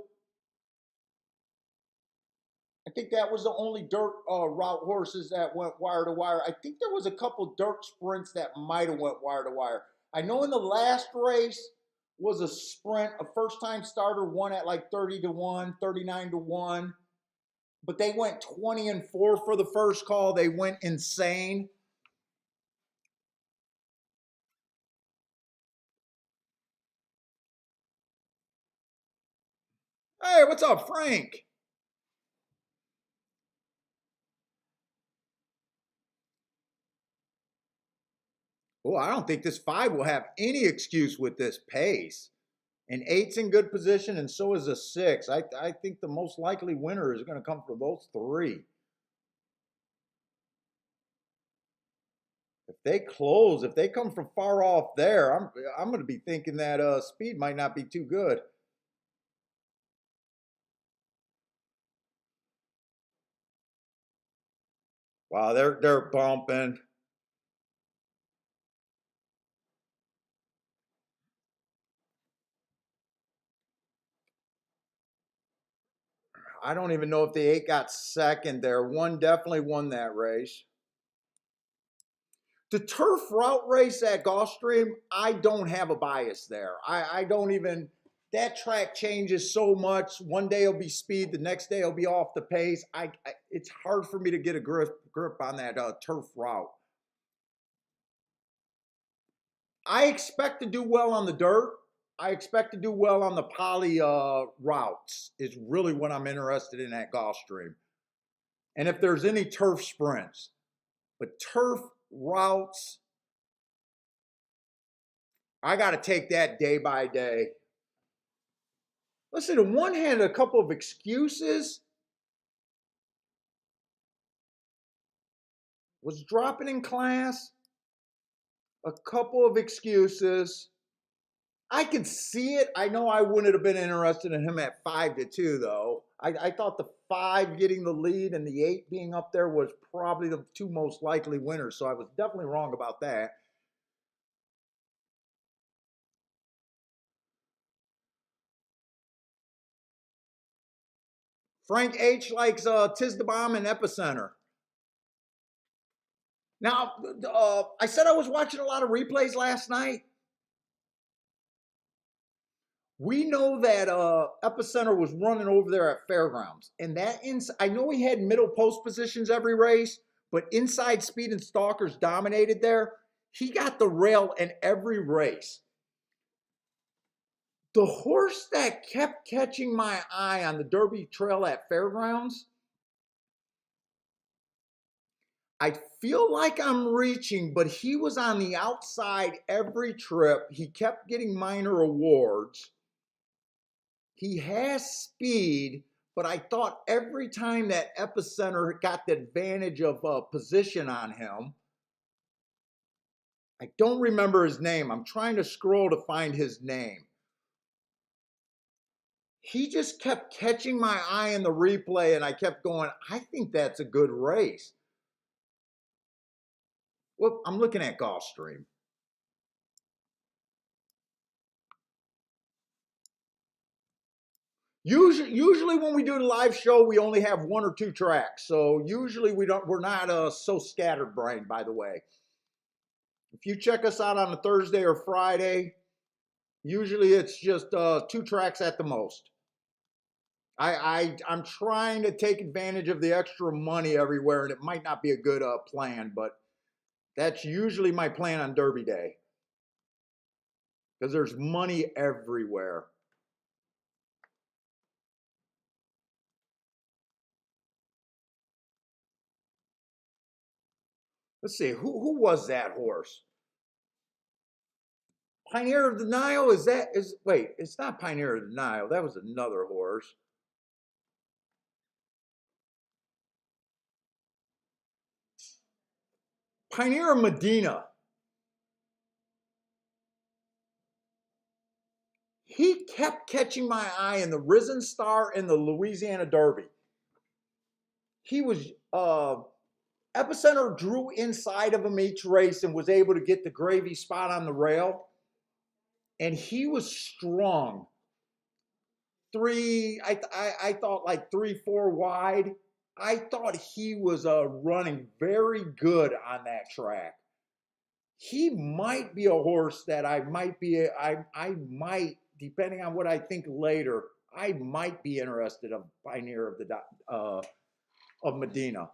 I think that was the only dirt route horses that went wire to wire. I think there was a couple dirt sprints that might have went wire to wire. I know in the last race was a sprint, a first time starter won at like 30-1, 39-1. But they went 20-4 for the first call. They went insane. Hey, what's up, Frank? Oh, I don't think this 5 will have any excuse with this pace. And 8's in good position, and so is a 6. I think the most likely winner is going to come from those 3. If they close, if they come from far off there, I'm going to be thinking that speed might not be too good. Wow, they're bumping. I don't even know if the 8 got second there. One definitely won that race. The turf route race at Gulfstream, I don't have a bias there. I don't even, that track changes so much. One day it'll be speed, the next day it'll be off the pace. It's hard for me to get a grip on that turf route. I expect to do well on the dirt. I expect to do well on the poly routes is really what I'm interested in at Gulfstream. And if there's any turf sprints, but turf routes, I got to take that day by day. Listen, on one hand, a couple of excuses. Was dropping in class. A couple of excuses. I could see it. I know I wouldn't have been interested in him at 5-2, though. I thought the 5 getting the lead and the 8 being up there was probably the 2 most likely winners, so I was definitely wrong about that. Frank H likes Tis the Bomb and Epicenter. Now, I said I was watching a lot of replays last night. We know that Epicenter was running over there at Fairgrounds. And that I know he had middle post positions every race, but inside speed and stalkers dominated there. He got the rail in every race. The horse that kept catching my eye on the Derby Trail at Fairgrounds, I feel like I'm reaching, but he was on the outside every trip. He kept getting minor awards. He has speed, but I thought every time that Epicenter got the advantage of position on him, I don't remember his name. I'm trying to scroll to find his name. He just kept catching my eye in the replay, and I kept going, I think that's a good race. Well, I'm looking at Gulfstream. Usually when we do the live show, we only have 1 or 2 tracks. So usually we're not so scatterbrained, by the way. If you check us out on a Thursday or Friday, usually it's just 2 tracks at the most. I'm trying to take advantage of the extra money everywhere, and it might not be a good plan, but that's usually my plan on Derby Day. Because there's money everywhere. Let's see, who was that horse? Pioneer of the Nile, wait, it's not Pioneer of the Nile, that was another horse. Pioneer of Medina. He kept catching my eye in the Risen Star and the Louisiana Derby. He was, Epicenter drew inside of him each race and was able to get the gravy spot on the rail. And he was strong. I thought like 3-4 wide. I thought he was running very good on that track. He might be a horse that I might, depending on what I think later, I might be interested in Pioneer of the of Medina.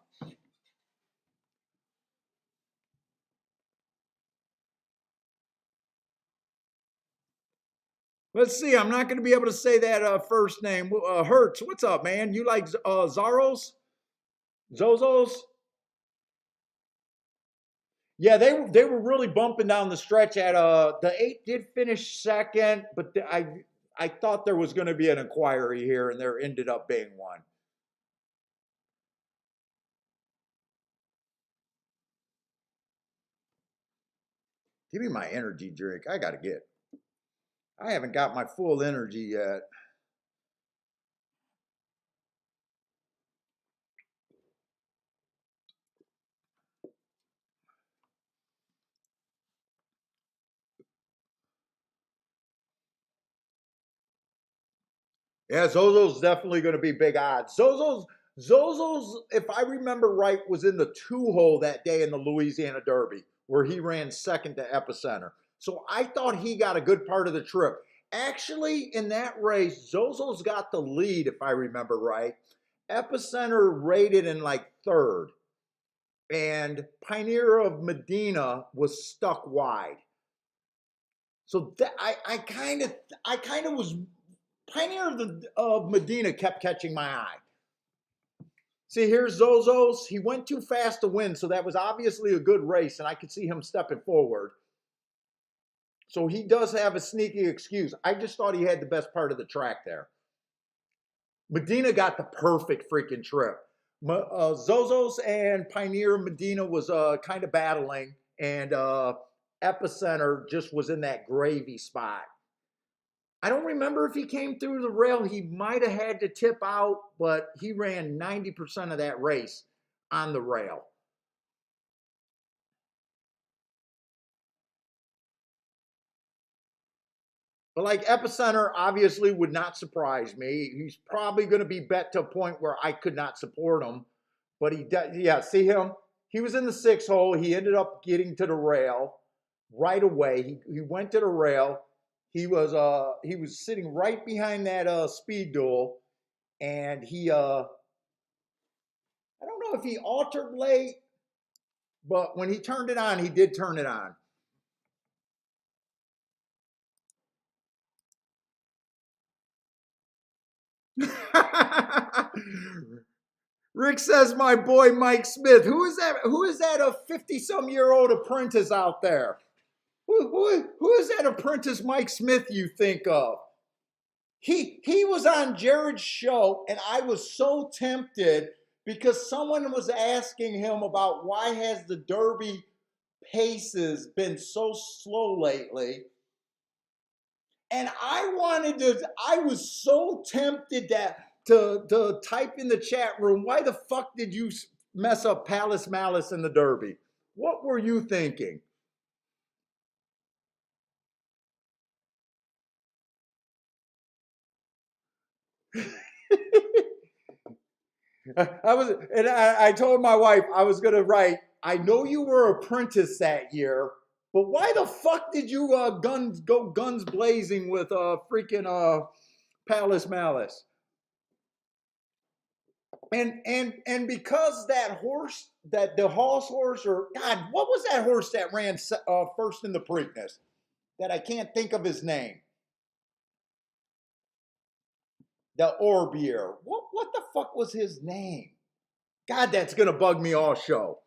Let's see. I'm not going to be able to say that first name. Hertz, what's up, man? You like Zaros? Zozos? Yeah, they were really bumping down the stretch at the 8 did finish second, but I thought there was going to be an inquiry here, and there ended up being one. Give me my energy drink. I haven't got my full energy yet. Yeah, Zozo's definitely going to be big odds. Zozo's, if I remember right, was in the 2-hole that day in the Louisiana Derby, where he ran second to Epicenter. So I thought he got a good part of the trip. Actually, in that race, Zozo's got the lead, if I remember right. Epicenter rated in like third, and Pioneer of Medina was stuck wide. So that I kind of was Pioneer of Medina kept catching my eye. See, here's Zozo's. He went too fast to win, so that was obviously a good race, and I could see him stepping forward. So he does have a sneaky excuse. I just thought he had the best part of the track there. Medina got the perfect freaking trip. Zozo's and Pioneer Medina was kind of battling, and Epicenter just was in that gravy spot. I don't remember if he came through the rail. He might have had to tip out, but he ran 90% of that race on the rail. But like Epicenter obviously would not surprise me. He's probably going to be bet to a point where I could not support him. But yeah, see him? He was in the 6 hole. He ended up getting to the rail right away. He went to the rail. He was sitting right behind that speed duel, and I don't know if he altered late, but when he turned it on, he did turn it on. Rick says, "My boy Mike Smith." Who is that? Who is that? A 50-some-year-old apprentice out there? Who is that apprentice Mike Smith you think of? He was on Jared's show, and I was so tempted because someone was asking him about why has the Derby paces been so slow lately. And I was so tempted to type in the chat room, why the fuck did you mess up Palace Malice in the Derby? What were you thinking? I told my wife I was gonna write, I know you were apprentice that year, but why the fuck did you go guns blazing with freaking Palace Malice? And because that horse, that the Hoss horse, or God, what was that horse that ran first in the Preakness? That I can't think of his name. The Orbier. What the fuck was his name? God, that's gonna bug me all show.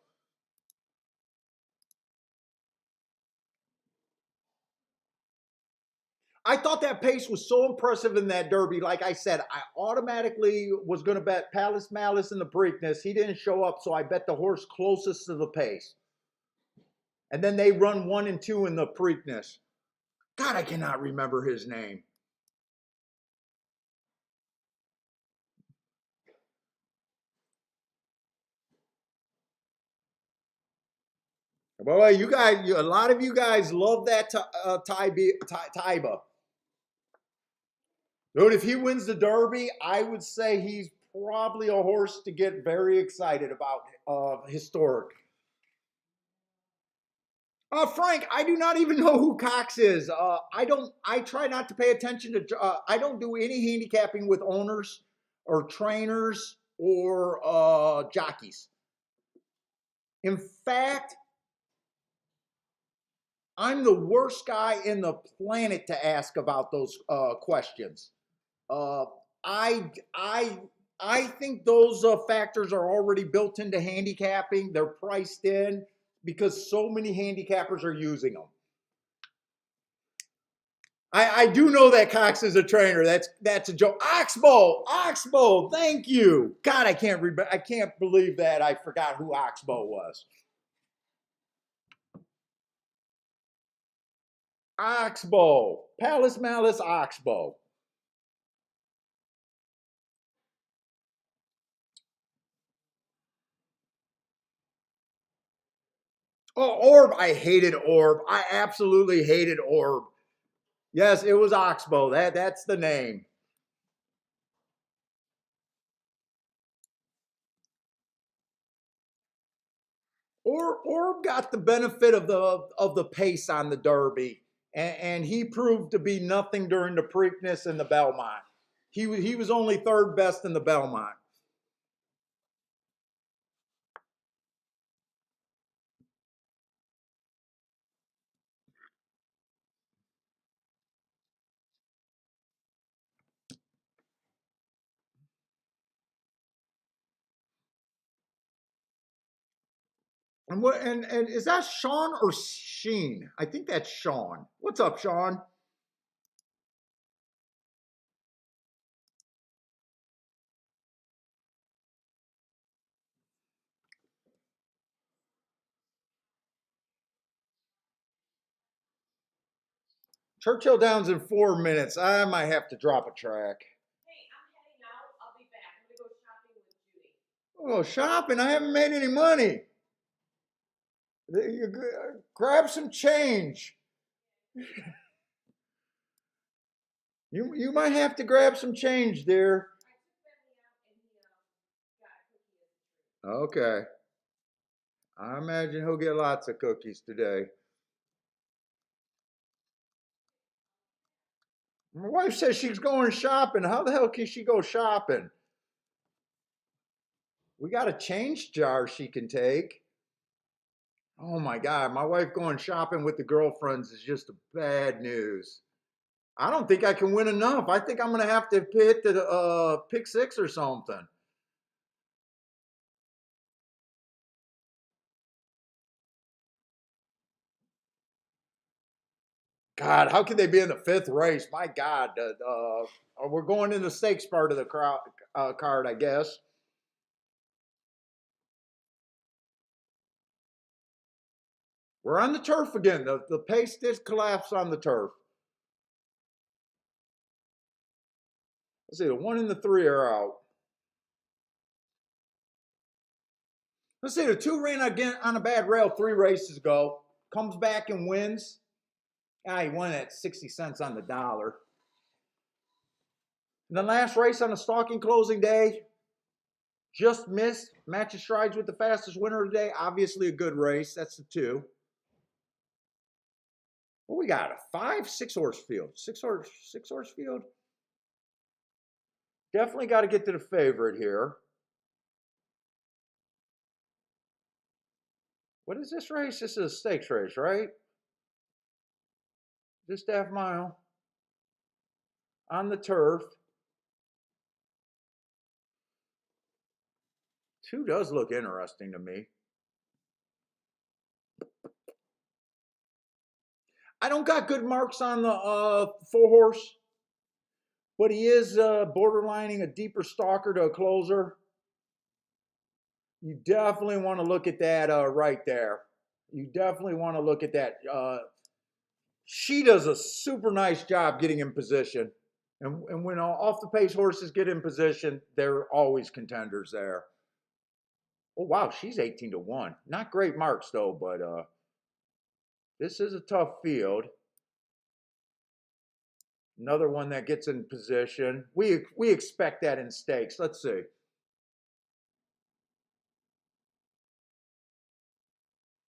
I thought that pace was so impressive in that Derby. Like I said, I automatically was going to bet Palace Malice in the Preakness. He didn't show up, so I bet the horse closest to the pace. And then they run 1 and 2 in the Preakness. God, I cannot remember his name. Boy, you guys, a lot of you guys love that Taiba. Dude, if he wins the Derby, I would say he's probably a horse to get very excited about. Historic. Frank, I do not even know who Cox is. I don't. I try not to pay attention to. I don't do any handicapping with owners or trainers or jockeys. In fact, I'm the worst guy in the planet to ask about those questions. Uh, I I I think those factors are already built into handicapping. They're priced in because so many handicappers are using them. I do know that Cox is a trainer. That's a joke. Oxbow. Thank you. God, I can't believe that I forgot who Oxbow was. Oxbow, Palace Malice, Oxbow. Oh, Orb. I hated Orb. I absolutely hated Orb. Yes, it was Oxbow. That's the name. Orb got the benefit of the pace on the Derby. and he proved to be nothing during the Preakness and the Belmont. He was only third best in the Belmont. And is that Sean or Sheen? I think that's Sean. What's up, Sean? Churchill Downs in 4 minutes. I might have to drop a track. Hey, I'm heading out. I'll be back. I'm gonna go shopping with Judy. Oh, shopping. I haven't made any money. Grab some change. You might have to grab some change, dear. I took Bentley out and he got a cookie as a treat. Okay. I imagine he'll get lots of cookies today. My wife says she's going shopping. How the hell can she go shopping? We got a change jar she can take. Oh my God, my wife going shopping with the girlfriends is just bad news. I don't think I can win enough. I think I'm going to have to hit the pick six or something. God, how can they be in the fifth race? My God, we're going in the stakes part of the card, I guess. We're on the turf again. The pace did collapse on the turf. Let's see, the 1 and the 3 are out. Let's see, the 2 ran again on a bad rail 3 races ago. Comes back and wins. He won at 60 cents on the dollar. And the last race on the stalking closing day, just missed. Matches strides with the fastest winner today. Obviously a good race. That's the 2. Well, we got a 5, 6 horse field. Six horse field. Definitely got to get to the favorite here. What is this race? This is a stakes race, right? Just half mile on the turf. 2 does look interesting to me. I don't got good marks on the 4 horse, but he is borderlining a deeper stalker to a closer. You definitely want to look at that right there. You definitely want to look at that. She does a super nice job getting in position. And when off the pace horses get in position, they're always contenders there. Oh, wow, she's 18 to 1. Not great marks, though, but this is a tough field. Another one that gets in position. We expect that in stakes. Let's see.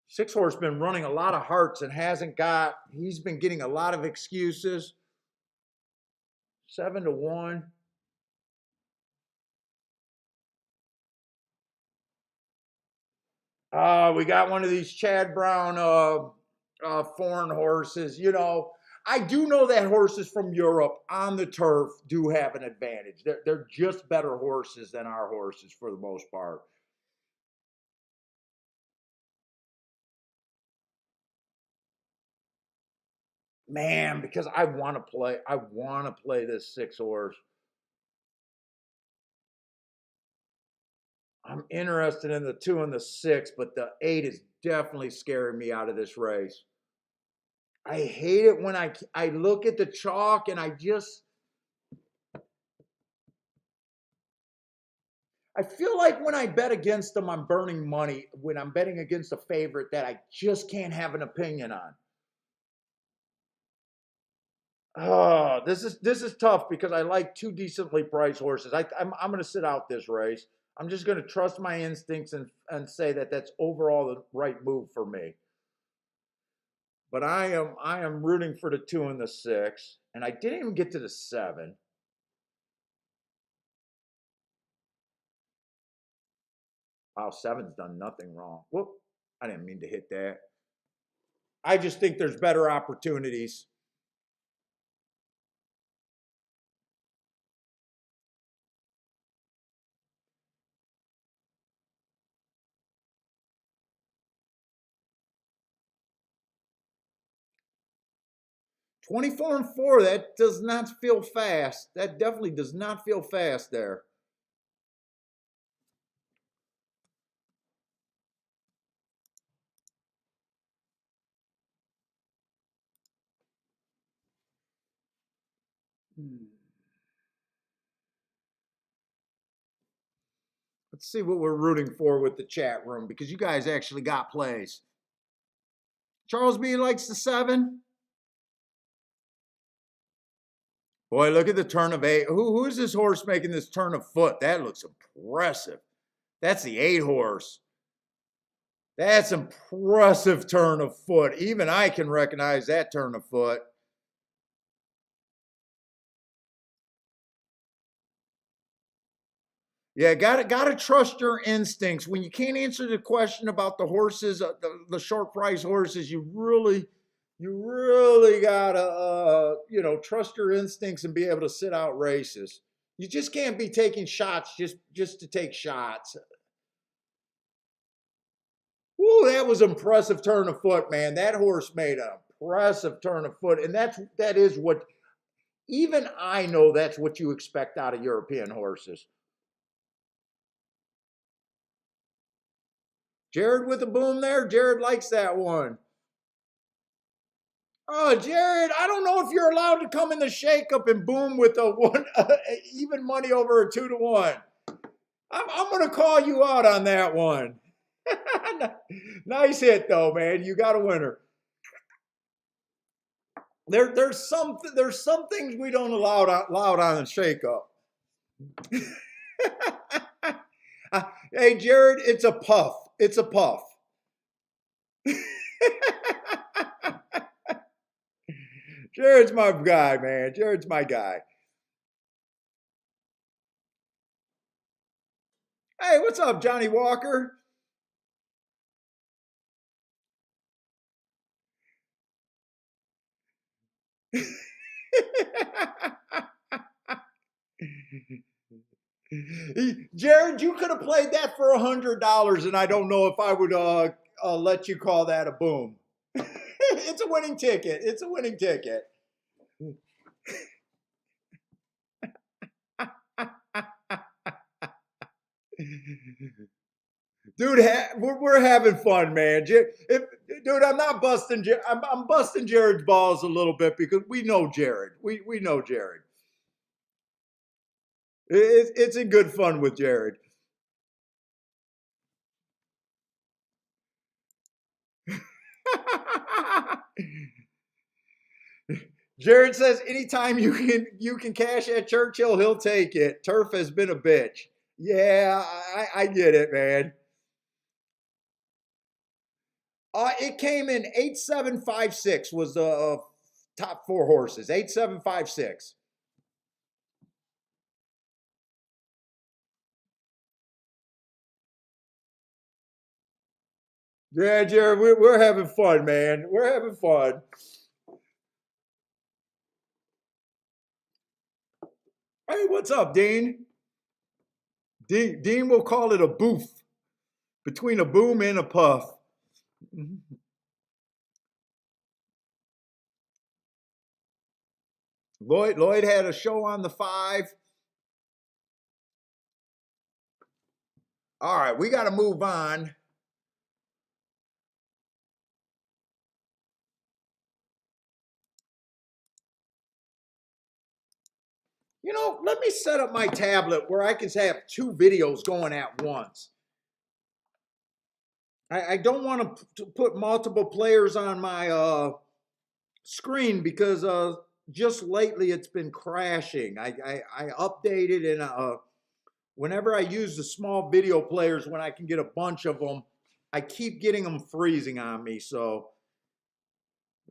Six horse been running a lot of hearts and he's been getting a lot of excuses. 7 to 1. We got one of these Chad Brown foreign horses. You know, I do know that horses from Europe on the turf do have an advantage. They're just better horses than our horses for the most part. Man, because I want to play this 6 horse. I'm interested in the 2 and the 6, but the 8 is definitely scaring me out of this race. I hate it when I look at the chalk and I feel like when I bet against them, I'm burning money. When I'm betting against a favorite that I just can't have an opinion on. Oh, this is tough because I like 2 decently priced horses. I'm going to sit out this race. I'm just going to trust my instincts and say that that's overall the right move for me. But I am rooting for the 2 and the 6. And I didn't even get to the 7. Wow, 7's done nothing wrong. Whoop. I didn't mean to hit that. I just think there's better opportunities. Twenty-four and 4, that does not feel fast. That definitely does not feel fast there. Let's see what we're rooting for with the chat room, because you guys actually got plays. Charles B likes the 7. Boy, look at the turn of 8. Who is this horse making this turn of foot? That looks impressive. That's the 8 horse. That's impressive turn of foot. Even I can recognize that turn of foot. Yeah, gotta trust your instincts. When you can't answer the question about the horses, the short price horses, you really gotta trust your instincts and be able to sit out races. You just can't be taking shots just to take shots. Woo, that was impressive turn of foot, man. That horse made an impressive turn of foot, and that is what even I know that's what you expect out of European horses. Jared with a boom there. Jared likes that one. Oh, Jared, I don't know if you're allowed to come in the shakeup and boom with a one, even money over a 2-1. I'm going to call you out on that one. Nice hit though, man. You got a winner. There's some things we don't allow on the shakeup. Hey, Jared, it's a puff. It's a puff. Jared's my guy, man. Jared's my guy. Hey, what's up, Johnny Walker? Jared, you could have played that for $100, and I don't know if I would let you call that a boom. It's a winning ticket. It's a winning ticket. Dude, we're having fun, man. Dude, I'm not busting. I'm busting Jared's balls a little bit because we know Jared. We know Jared. It's a good fun with Jared. Jared says anytime you can cash at Churchill, he'll take it. Turf has been a bitch. Yeah, I get it, man. It came in 8756 was the top 4 horses. 8756. Yeah, Jared, we're having fun, man. We're having fun. Hey, what's up, Dean? Dean will call it a boof, between a boom and a puff. Lloyd had a show on the 5. All right, we got to move on. Let me set up my tablet where I can have 2 videos going at once. I don't want to put multiple players on my screen because just lately it's been crashing. I updated, and whenever I use the small video players, when I can get a bunch of them, I keep getting them freezing on me. So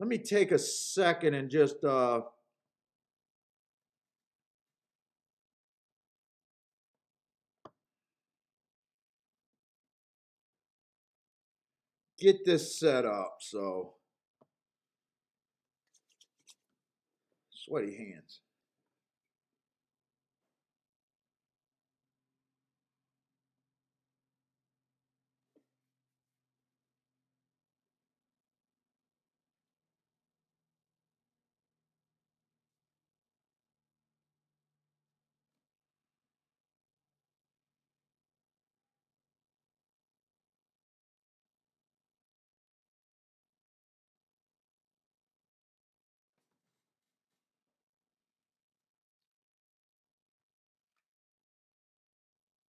Let me take a second and just get this set up. So, sweaty hands.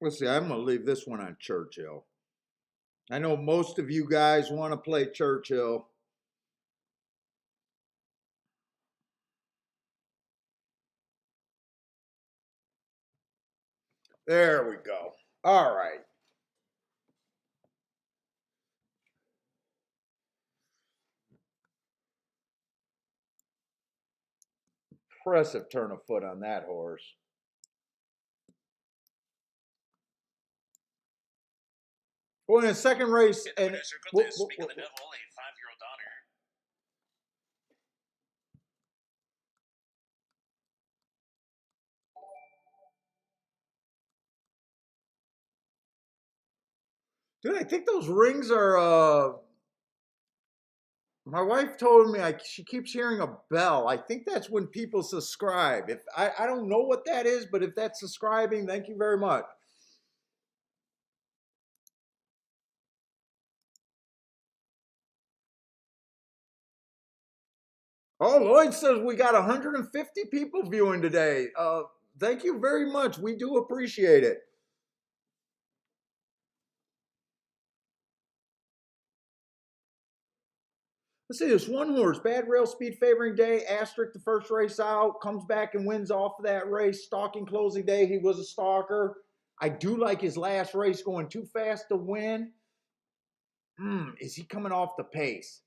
Let's see, I'm going to leave this one on Churchill. I know most of you guys want to play Churchill. There we go. All right. Impressive turn of foot on that horse. Well, in the second race, and Speaking of the devil, a 5-year-old daughter. dude, I think those rings are. My wife told me she keeps hearing a bell. I think that's when people subscribe. If I don't know what that is, but if that's subscribing, thank you very much. Oh, Lloyd says we got 150 people viewing today. Thank you very much. We do appreciate it. Let's see, this one horse, bad rail speed favoring day, asterisk the first race out, comes back and wins off of that race. Stalking closing day, he was a stalker. I do like his last race going too fast to win. Is he coming off the pace?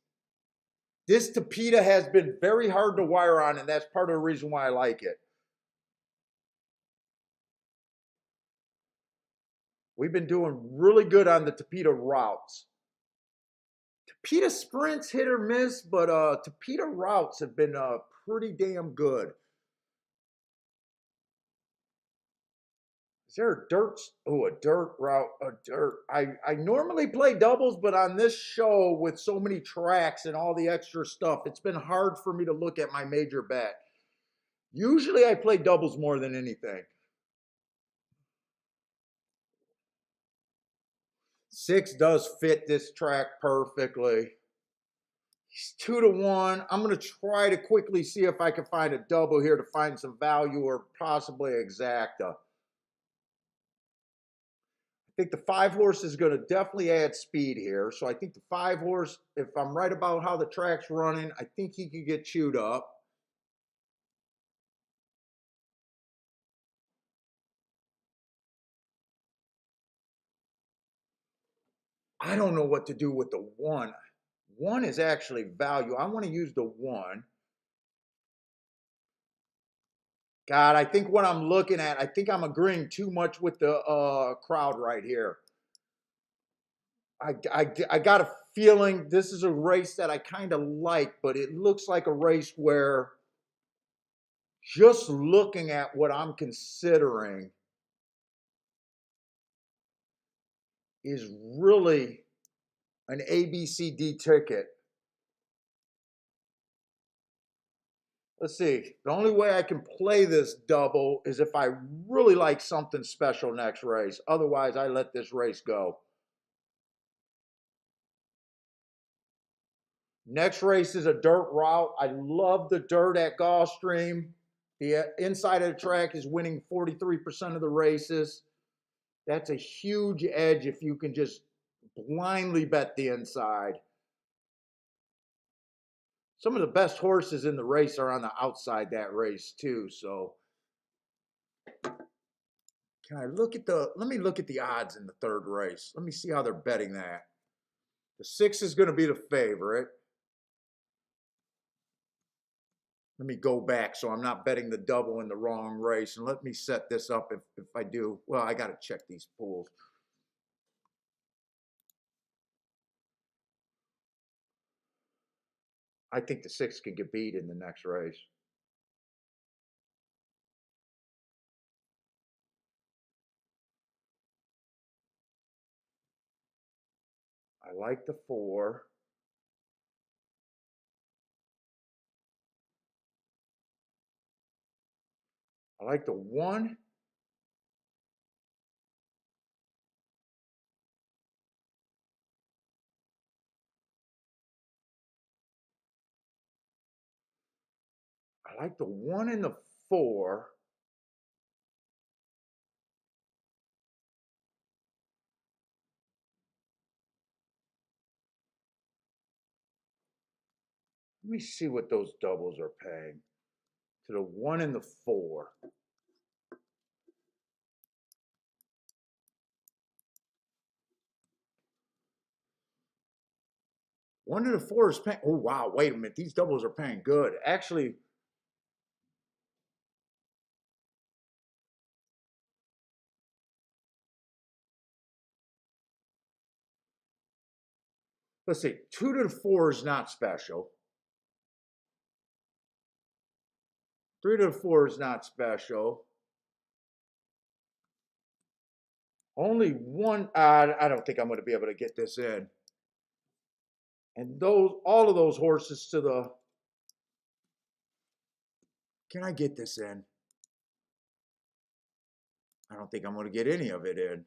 This Tapeta has been very hard to wire on, and that's part of the reason why I like it. We've been doing really good on the Tapeta routes. Tapeta sprints hit or miss, but Tapeta routes have been pretty damn good. Is there a dirt? Oh, a dirt route, a dirt. I normally play doubles, but on this show with so many tracks and all the extra stuff, it's been hard for me to look at my major bet. Usually I play doubles more than anything. 6 does fit this track perfectly. He's 2-1. I'm going to try to quickly see if I can find a double here to find some value or possibly exacta. I think the 5 horse is going to definitely add speed here. So I think the 5 horse, if I'm right about how the track's running, I think he could get chewed up. I don't know what to do with the 1. 1 is actually value. I want to use the 1. God, I think what I'm looking at, I think I'm agreeing too much with the crowd right here. I got a feeling this is a race that I kind of like, but it looks like a race where just looking at what I'm considering is really an ABCD ticket. Let's see. The only way I can play this double is if I really like something special next race. Otherwise, I let this race go. Next race is a dirt route. I love the dirt at Gulfstream. The inside of the track is winning 43% of the races. That's a huge edge if you can just blindly bet the inside. Some of the best horses in the race are on the outside that race too. So can I look at let me look at the odds in the third race. Let me see how they're betting that. The 6 is going to be the favorite. Let me go back so I'm not betting the double in the wrong race. And let me set this up if I do. Well, I got to check these pools. I think the 6 can get beat in the next race. I like the 4. I like the 1. I like the 1 and the 4. Let me see what those doubles are paying. To the 1 and the 4. 1 to the 4 is paying. Oh, wow. Wait a minute. These doubles are paying good. Actually, let's see. 2 to the 4 is not special. 3 to the 4 is not special. Only one. I don't think I'm going to be able to get this in. And all of those horses to the. Can I get this in? I don't think I'm going to get any of it in.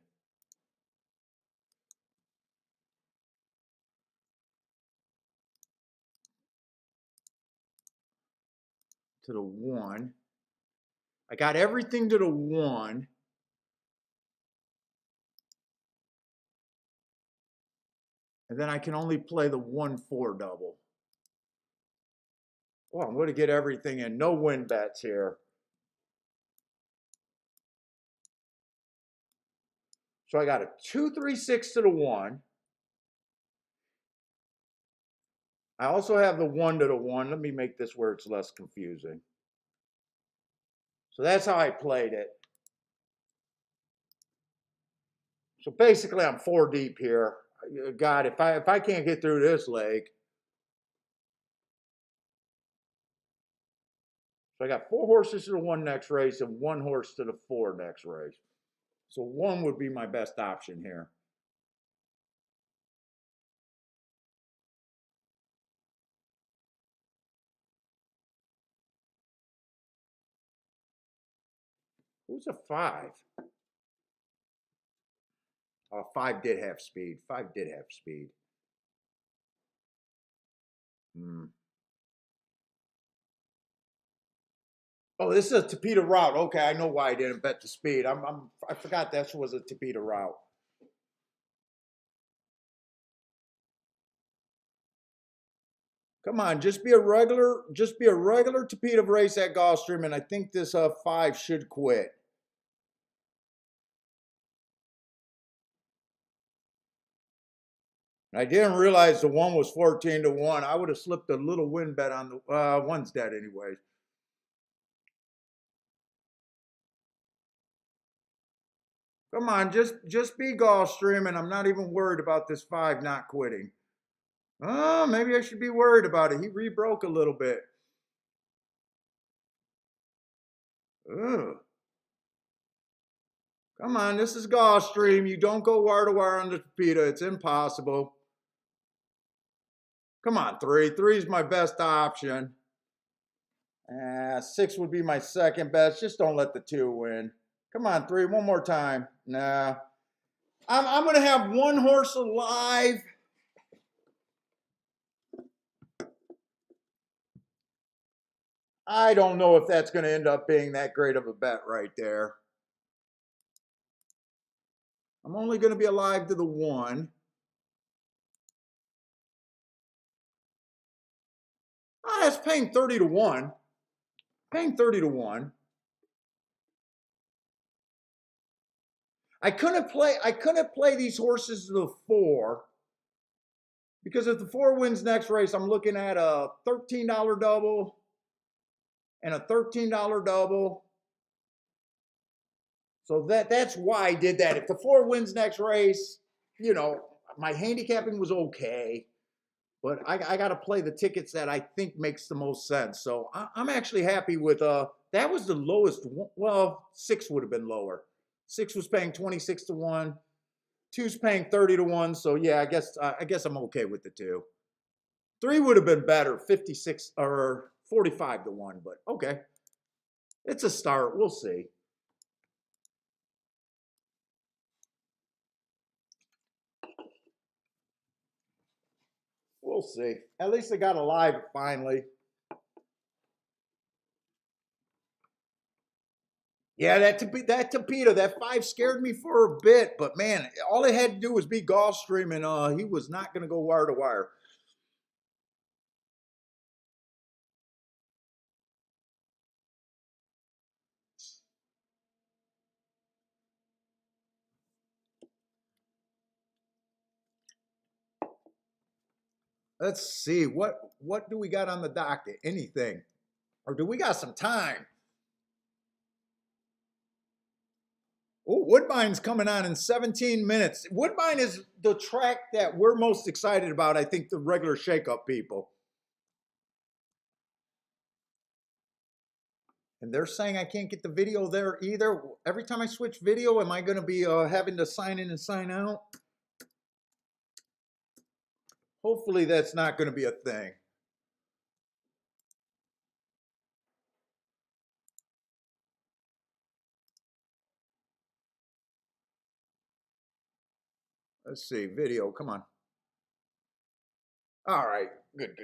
To the 1. I got everything to the 1. And then I can only play the 1-4 double. Well, I'm going to get everything in. No win bets here. So I got a 2-3-6 to the 1. I also have the 1 to the 1. Let me make this where it's less confusing. So that's how I played it. So basically, I'm 4 deep here. God, if I can't get through this leg. So I got 4 horses to the 1 next race and 1 horse to the 4 next race. So 1 would be my best option here. Who's a 5? Oh, 5 did have speed. 5 did have speed. Oh, this is a Tapeta route. Okay, I know why I didn't bet the speed. I forgot that was a Tapeta route. Come on, just be a regular Tapeta race at Gulfstream, and I think this 5 should quit. And I didn't realize the 1 was 14 to 1. I would have slipped a little win bet on the 1's dead anyways. Come on, just be Gulfstream, and I'm not even worried about this 5 not quitting. Oh, maybe I should be worried about it. He rebroke a little bit. Ugh. Come on, this is Gulfstream. You don't go wire to wire on the Tapeta. It's impossible. Come on, 3. 3 is my best option. 6 would be my second best. Just don't let the 2 win. Come on, 3. One more time. Nah. I'm going to have 1 horse alive. I don't know if that's going to end up being that great of a bet right there. I'm only going to be alive to the 1. Ah, that's paying 30 to 1. Paying 30 to 1. I couldn't play these horses to the 4. Because if the 4 wins next race, I'm looking at a $13 double. and a $13 double. So that's why I did that. If the 4 wins next race, you know, my handicapping was okay, but I got to play the tickets that I think makes the most sense. So I'm actually happy with that was the lowest. Well, 6 would have been lower. 6 was paying 26 to 1. 2's paying 30 to 1. So yeah, I guess I'm okay with the 2. 3 would have been better, 56 or 45 to 1, but okay. It's a start. We'll see. We'll see. At least I got a live finally. Yeah, that Tapita, that 5 scared me for a bit, but man, all it had to do was be Gulfstream, and he was not going to go wire to wire. Let's see what do we got on the docket? Anything, or do we got some time? Oh, Woodbine's coming on in 17 minutes. Woodbine is the track that we're most excited about. I think the regular shakeup people. And they're saying I can't get the video there either. Every time I switch video, am I going to be having to sign in and sign out? Hopefully that's not going to be a thing. Let's see, video, come on. All right, good.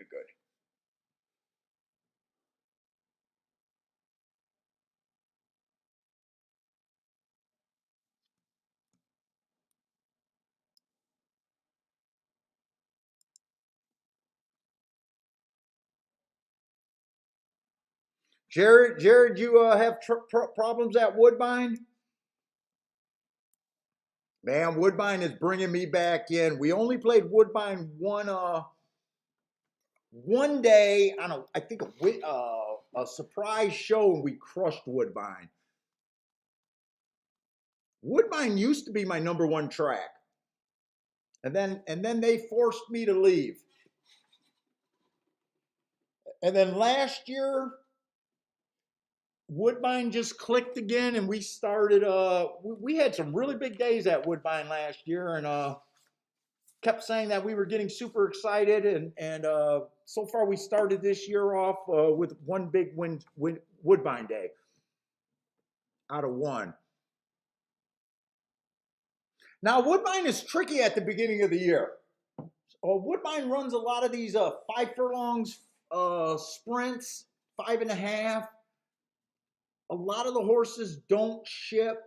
Jared, you have problems at Woodbine? Man, Woodbine is bringing me back in. We only played Woodbine one day on I think a surprise show, and we crushed Woodbine. Woodbine used to be my #1 track, and then they forced me to leave. And then last year, Woodbine just clicked again, and we started. We had some really big days at Woodbine last year, and kept saying that we were getting super excited, and so far we started this year off with one big Woodbine day out of 1. Now Woodbine is tricky at the beginning of the year. Woodbine runs a lot of these 5 furlongs sprints, 5.5. A lot of the horses don't ship,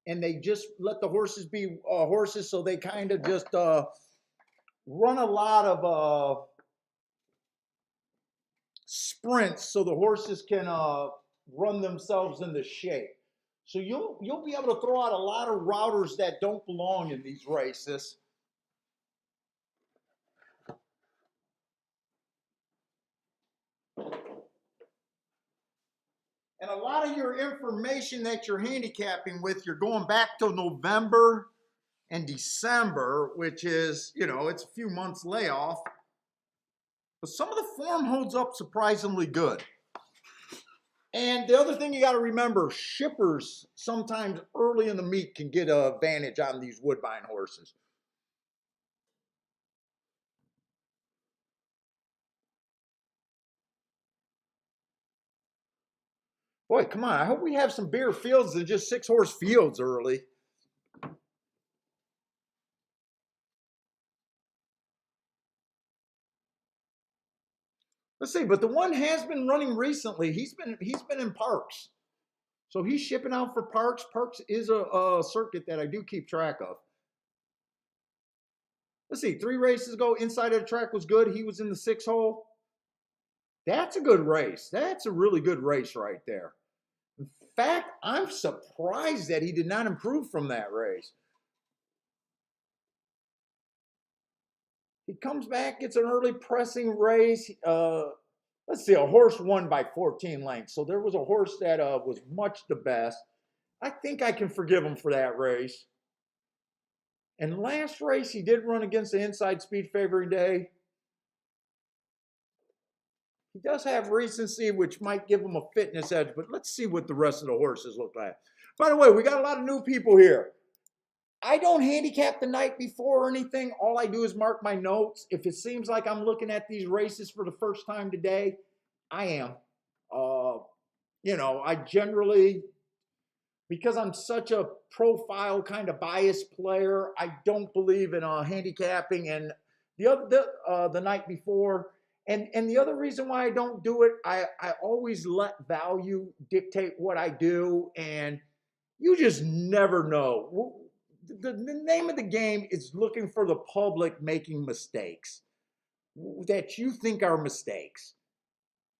and they just let the horses be horses, so they kind of just run a lot of sprints so the horses can run themselves into shape. So you'll be able to throw out a lot of routers that don't belong in these races. And a lot of your information that you're handicapping with, you're going back to November and December, which is, it's a few months layoff. But some of the form holds up surprisingly good. And the other thing you got to remember, shippers sometimes early in the meet can get an advantage on these Woodbine horses. Boy, come on. I hope we have some bigger fields than just 6-horse fields early. Let's see, but the one has been running recently. He's been in Parks. So he's shipping out for Parks. Parks is a circuit that I do keep track of. Let's see, 3 races ago, inside of the track was good. He was in the 6 hole. That's a good race. That's a really good race right there. In fact, I'm surprised that he did not improve from that race. He comes back, gets an early pressing race. Let's see, a horse won by 14 lengths. So there was a horse that was much the best. I think I can forgive him for that race. And last race, he did run against the inside speed favoring day. He does have recency, which might give him a fitness edge, but let's see what the rest of the horses look like. By the way, we got a lot of new people here. I don't handicap the night before or anything. All I do is mark my notes. If it seems like I'm looking at these races for the first time today, I am. I generally, because I'm such a profile kind of biased player, I don't believe in handicapping and the night before. And the other reason why I don't do it, I always let value dictate what I do, and you just never know. The name of the game is looking for the public making mistakes that you think are mistakes.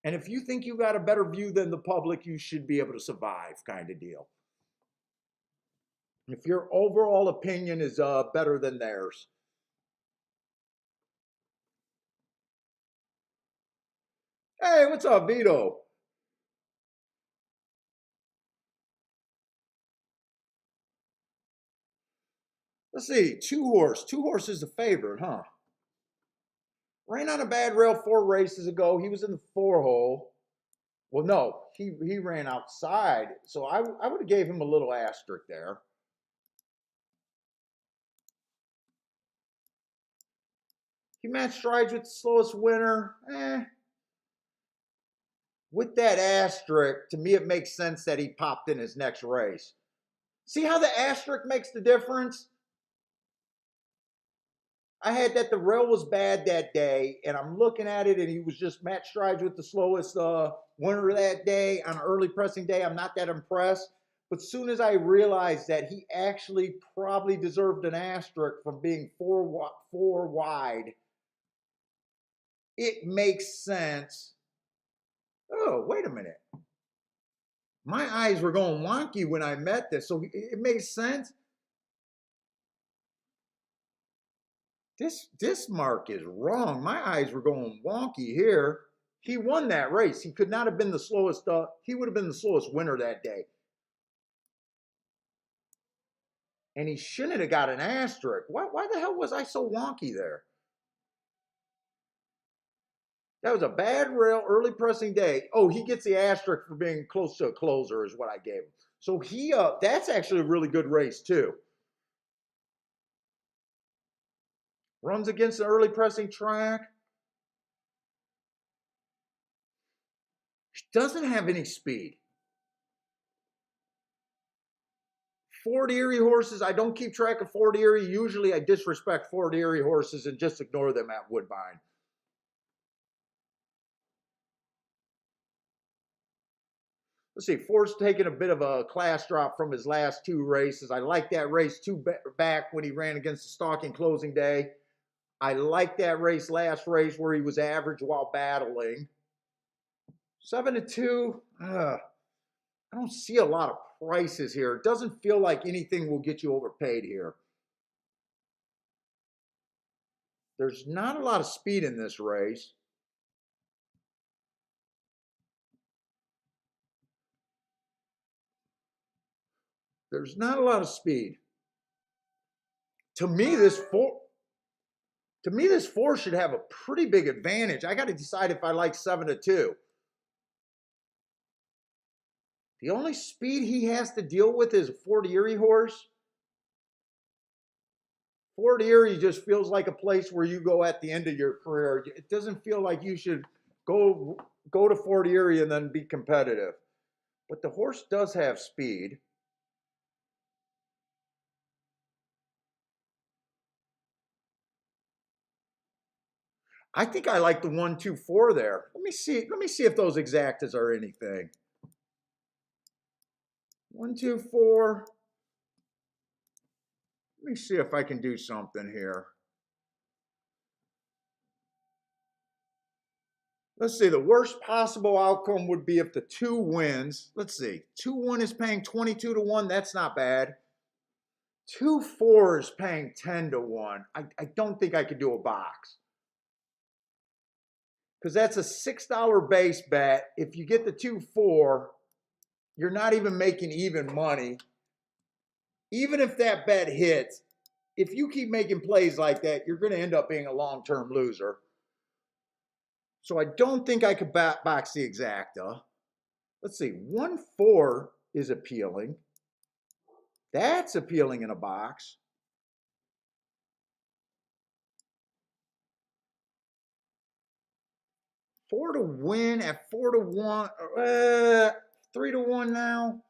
And if you think you got a better view than the public, you should be able to survive, kind of deal. If your overall opinion is better than theirs. Hey, what's up, Vito? Let's see, two horse. Two horse is the favorite, huh? Ran on a bad rail 4 races ago. He was in the 4 hole. Well, no, he ran outside. So I would have gave him a little asterisk there. He matched strides with the slowest winner. With that asterisk, to me, it makes sense that he popped in his next race. See how the asterisk makes the difference? I had that the rail was bad that day, and I'm looking at it, and he was just match strides with the slowest winner that day on an early pressing day. I'm not that impressed. But soon as I realized that he actually probably deserved an asterisk from being four wide, it makes sense. Oh, wait a minute. My eyes were going wonky when I met this, so it makes sense. This mark is wrong. My eyes were going wonky here. He won that race. He could not have been the slowest. He would have been the slowest winner that day. And he shouldn't have got an asterisk. Why the hell was I so wonky there? That was a bad rail, early pressing day. Oh, he gets the asterisk for being close to a closer is what I gave him. So that's actually a really good race too. Runs against the early pressing track. Doesn't have any speed. Fort Erie horses, I don't keep track of Fort Erie. Usually I disrespect Fort Erie horses and just ignore them at Woodbine. Let's see, Fort's taking a bit of a class drop from his last 2 races. I like that race back when he ran against the stalking closing day. I like that last race where he was average while battling. 7-2. I don't see a lot of prices here. It doesn't feel like anything will get you overpaid here. There's not a lot of speed in this race. There's not a lot of speed. To me, this four should have a pretty big advantage. I got to decide if I like 7-2. The only speed he has to deal with is a Fort Erie horse. Fort Erie just feels like a place where you go at the end of your career. It doesn't feel like you should go to Fort Erie and then be competitive. But the horse does have speed. I think I like the 1-2-4 there. Let me see if those exactas are anything. 1-2-4. Let me see if I can do something here. Let's see, the worst possible outcome would be if the 2 wins. Let's see, 2-1 is paying 22-1. That's not bad. 2-4 is paying 10-1. I don't think I could do a box. because that's a $6 base bet. If you get the 2-4, you're not even making even money. Even if that bet hits, if you keep making plays like that, you're going to end up being a long-term loser. So I don't think I could box the exacta. Let's see, 1-4 is appealing. That's appealing in a box. Four to win at 4-1, 3-1 now.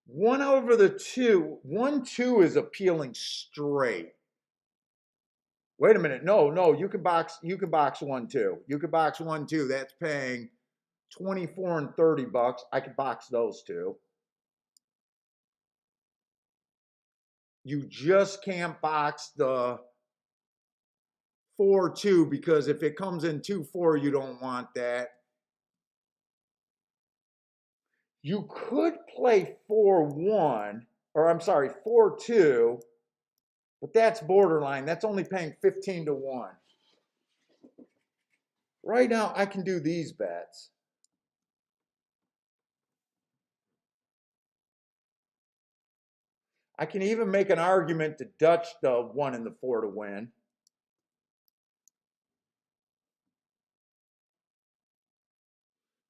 One over the two. 1-2 is appealing straight. Wait a minute. No, you can box 1-2. You can box 1-2. That's paying 24 and 30 bucks. I could box those two. You just can't box the 4-2 because if it comes in 2-4, you don't want that. You could play 4-1, or I'm sorry, 4-2, but that's borderline. That's only paying 15-1. Right now, I can do these bets. I can even make an argument to Dutch the 1 and the 4 to win.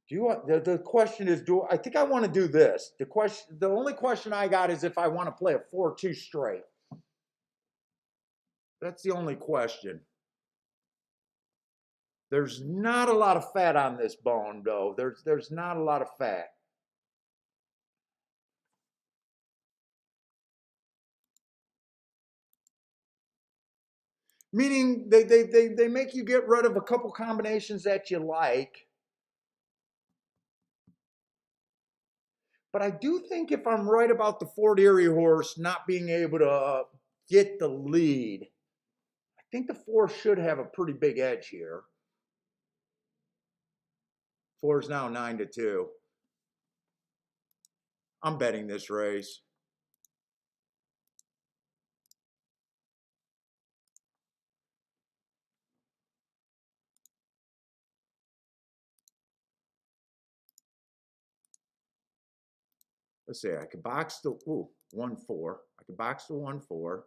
Do you want the question is, I think I want to do this. The only question I got is if I want to play a 4-2 straight. That's the only question. There's not a lot of fat on this bone, though. There's not a lot of fat. Meaning they make you get rid of a couple combinations that you like. But I do think if I'm right about the Fort Erie horse not being able to get the lead, I think the 4 should have a pretty big edge here. 4 is now 9-2. I'm betting this race. Let's see, I could box the 1-4. I could box the 1-4.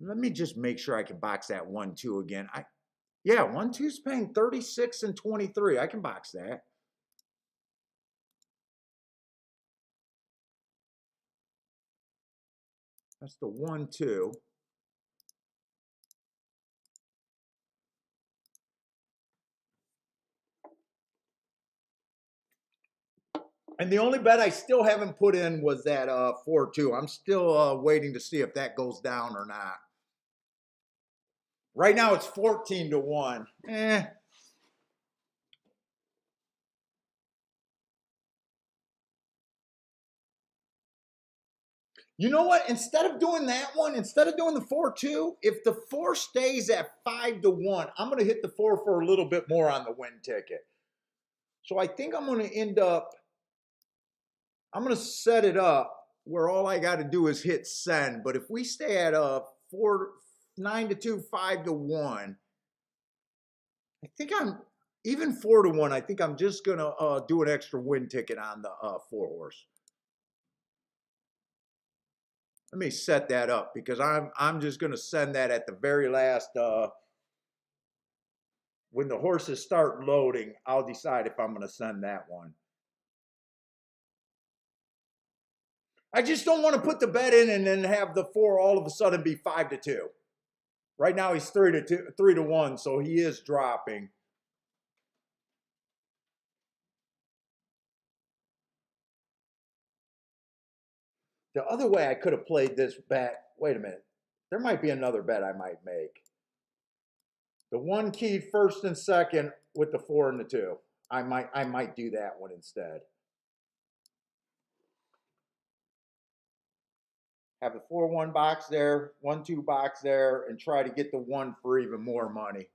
Let me just make sure I can box that 1-2 again. Yeah, 1-2 is paying 36 and 23. I can box that. That's the 1-2. And the only bet I still haven't put in was that 4-2. I'm still waiting to see if that goes down or not. Right now it's 14-1. You know what? Instead of doing that one, instead of doing the 4-2, if the 4 stays at 5-1, I'm going to hit the 4 for a little bit more on the win ticket. So I think I'm going to end up, I'm going to set it up where all I got to do is hit send. But if we stay at 9-2, 5-1, I think I'm, even 4-1, I think I'm just going to do an extra win ticket on the 4 horse. Let me set that up because I'm just going to send that at the very last. When the horses start loading, I'll decide if I'm going to send that one. I just don't want to put the bet in and then have the 4 all of a sudden be 5-2. Right now he's 3-1, so he is dropping. The other way I could have played this bet, wait a minute, there might be another bet I might make. The 1 keyed first and second with the 4 and the 2. I might do that one instead. Have the 4-1 box there, 1-2 box there, and try to get the 1 for even more money.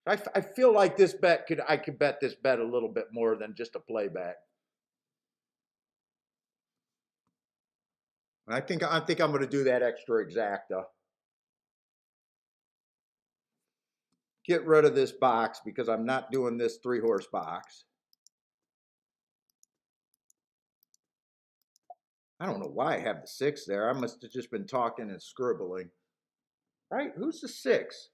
I feel like this bet I could bet this bet a little bit more than just a play bet. I think I'm going to do that extra exacta. Get rid of this box because I'm not doing this 3-horse box. I don't know why I have the 6 there. I must have just been talking and scribbling. Right? Who's the 6?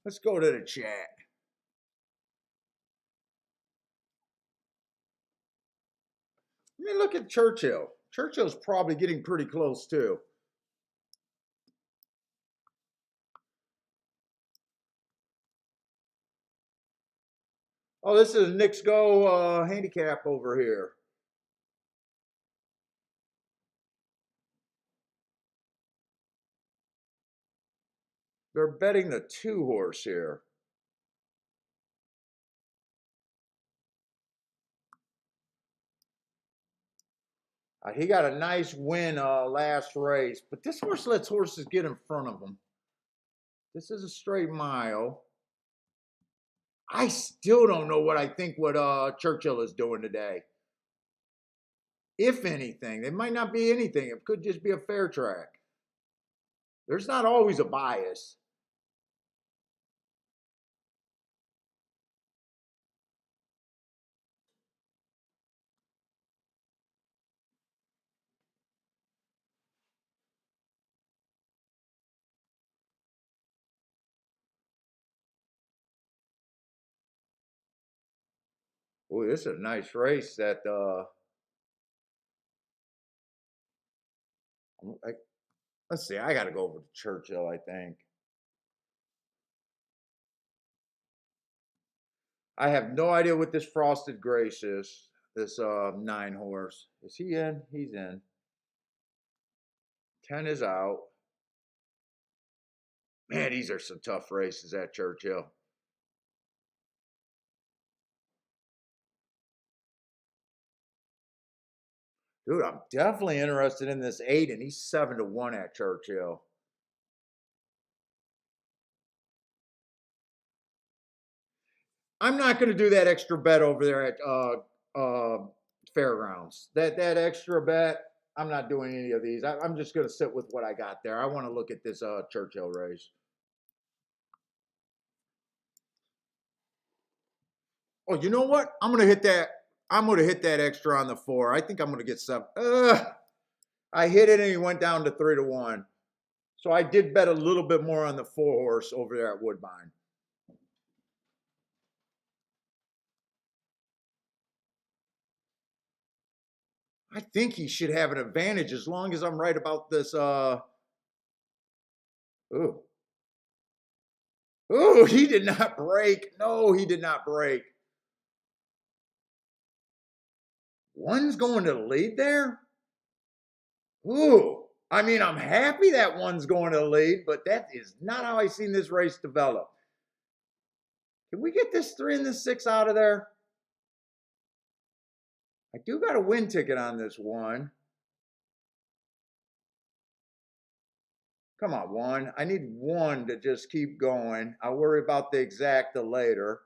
Let's go to the chat. Let me look at Churchill. Churchill's probably getting pretty close too. Oh, this is Nick's Go handicap over here. They're betting the 2-horse here. He got a nice win last race, but this horse lets horses get in front of him. This is a straight mile. I still don't know what I think what Churchill is doing today. If anything, it might not be anything. It could just be a fair track. There's not always a bias. Oh, this is a nice race. Let's see. I got to go over to Churchill, I think. I have no idea what this Frosted Grace is. This 9-horse. Is he in? He's in. 10 is out. Man, these are some tough races at Churchill. Dude, I'm definitely interested in this 8, and he's 7-1 at Churchill. I'm not going to do that extra bet over there at Fairgrounds. That extra bet, I'm not doing any of these. I'm just going to sit with what I got there. I want to look at this Churchill race. Oh, you know what? I'm going to hit that. I'm going to hit that extra on the 4. I think I'm going to get 7. I hit it and he went down to 3-1. So I did bet a little bit more on the 4-horse over there at Woodbine. I think he should have an advantage as long as I'm right about this. Ooh. Ooh, he did not break. No, he did not break. One's going to the lead there? Ooh. I mean, I'm happy that one's going to the lead, but that is not how I've seen this race develop. Can we get this 3 and this 6 out of there? I do got a win ticket on this one. Come on, 1. I need 1 to just keep going. I'll worry about the exacta later.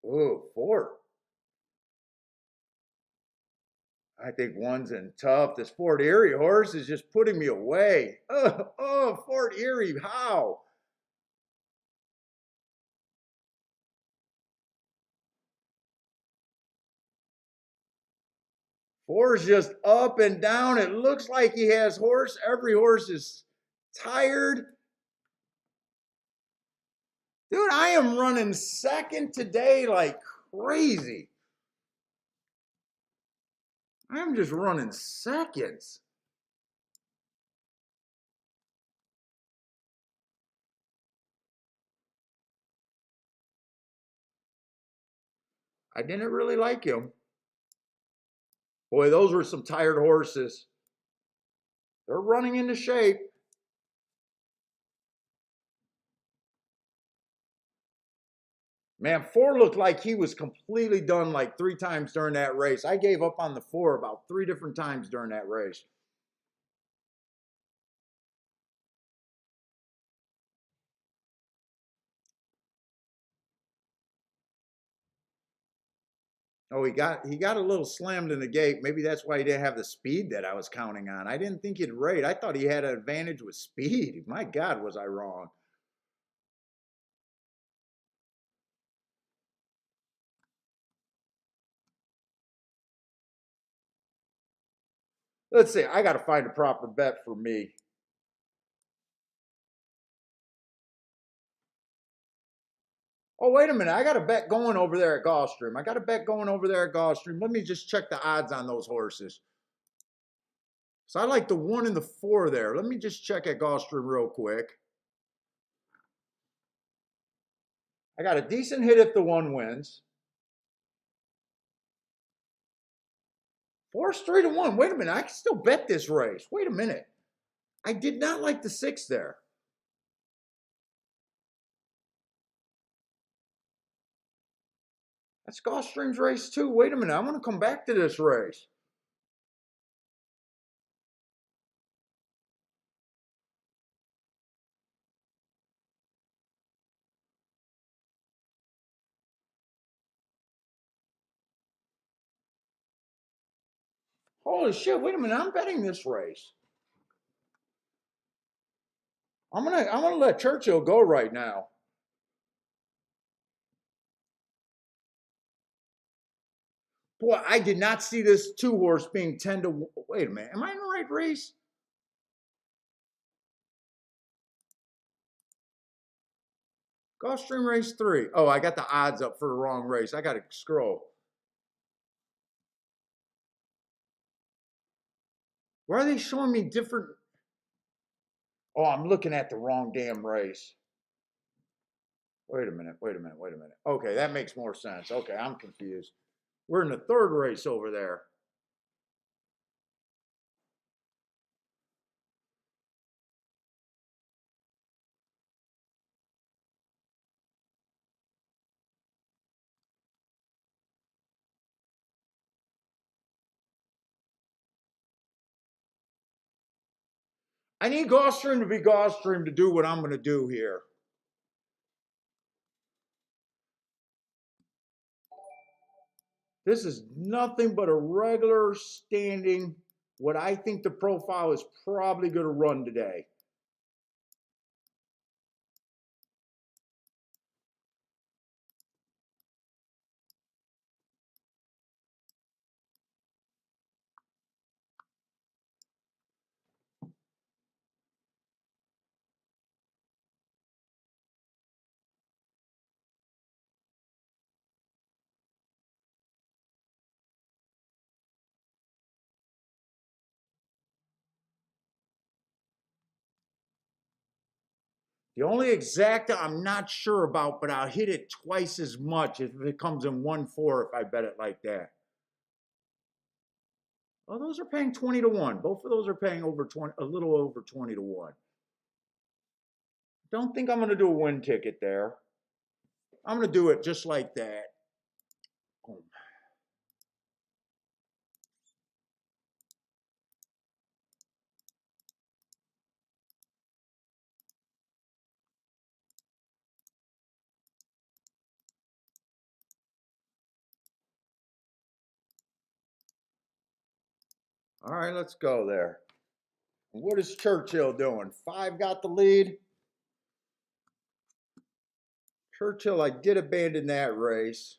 Ooh, 4. I think 1's in tough. This Fort Erie horse is just putting me away. Oh, Fort Erie, how? Four's just up and down. It looks like he has horse. Every horse is tired. Dude, I am running second today like crazy. I'm just running seconds. I didn't really like him. Boy, those were some tired horses. They're running into shape. Man, 4 looked like he was completely done like 3 times during that race. I gave up on the 4 about 3 different times during that race. Oh, he got a little slammed in the gate. Maybe that's why he didn't have the speed that I was counting on. I didn't think he'd rate. I thought he had an advantage with speed. My God, was I wrong. Let's see. I got to find a proper bet for me. Oh, wait a minute. I got a bet going over there at Gulfstream. I got a bet going over there at Gulfstream. Let me just check the odds on those horses. So I like the 1 and the 4 there. Let me just check at Gulfstream real quick. I got a decent hit if the 1 wins. 4's 3-1. Wait a minute. I can still bet this race. Wait a minute. I did not like the 6 there. That's Gulfstream's race too. Wait a minute. I'm going to come back to this race. Holy shit. Wait a minute. I'm betting this race. I'm gonna let Churchill go right now. Boy, I did not see this 2 horse being 10-1. Wait a minute. Am I in the right race? Gulfstream race 3. Oh, I got the odds up for the wrong race. I got to scroll. Why are they showing me different? Oh, I'm looking at the wrong damn race. Wait a minute. Wait a minute. Wait a minute. Okay, that makes more sense. Okay, I'm confused. We're in the 3rd race over there. I need Gulfstream to be Gulfstream to do what I'm going to do here. This is nothing but a regular standing, what I think the profile is probably going to run today. The only exacta I'm not sure about, but I'll hit it twice as much if it comes in 1-4 if I bet it like that. Oh, those are paying 20-1. Both of those are paying over 20, a little over 20-1. Don't think I'm going to do a win ticket there. I'm going to do it just like that. Boom. All right, let's go there. What is Churchill doing? 5 got the lead. Churchill, I did abandon that race.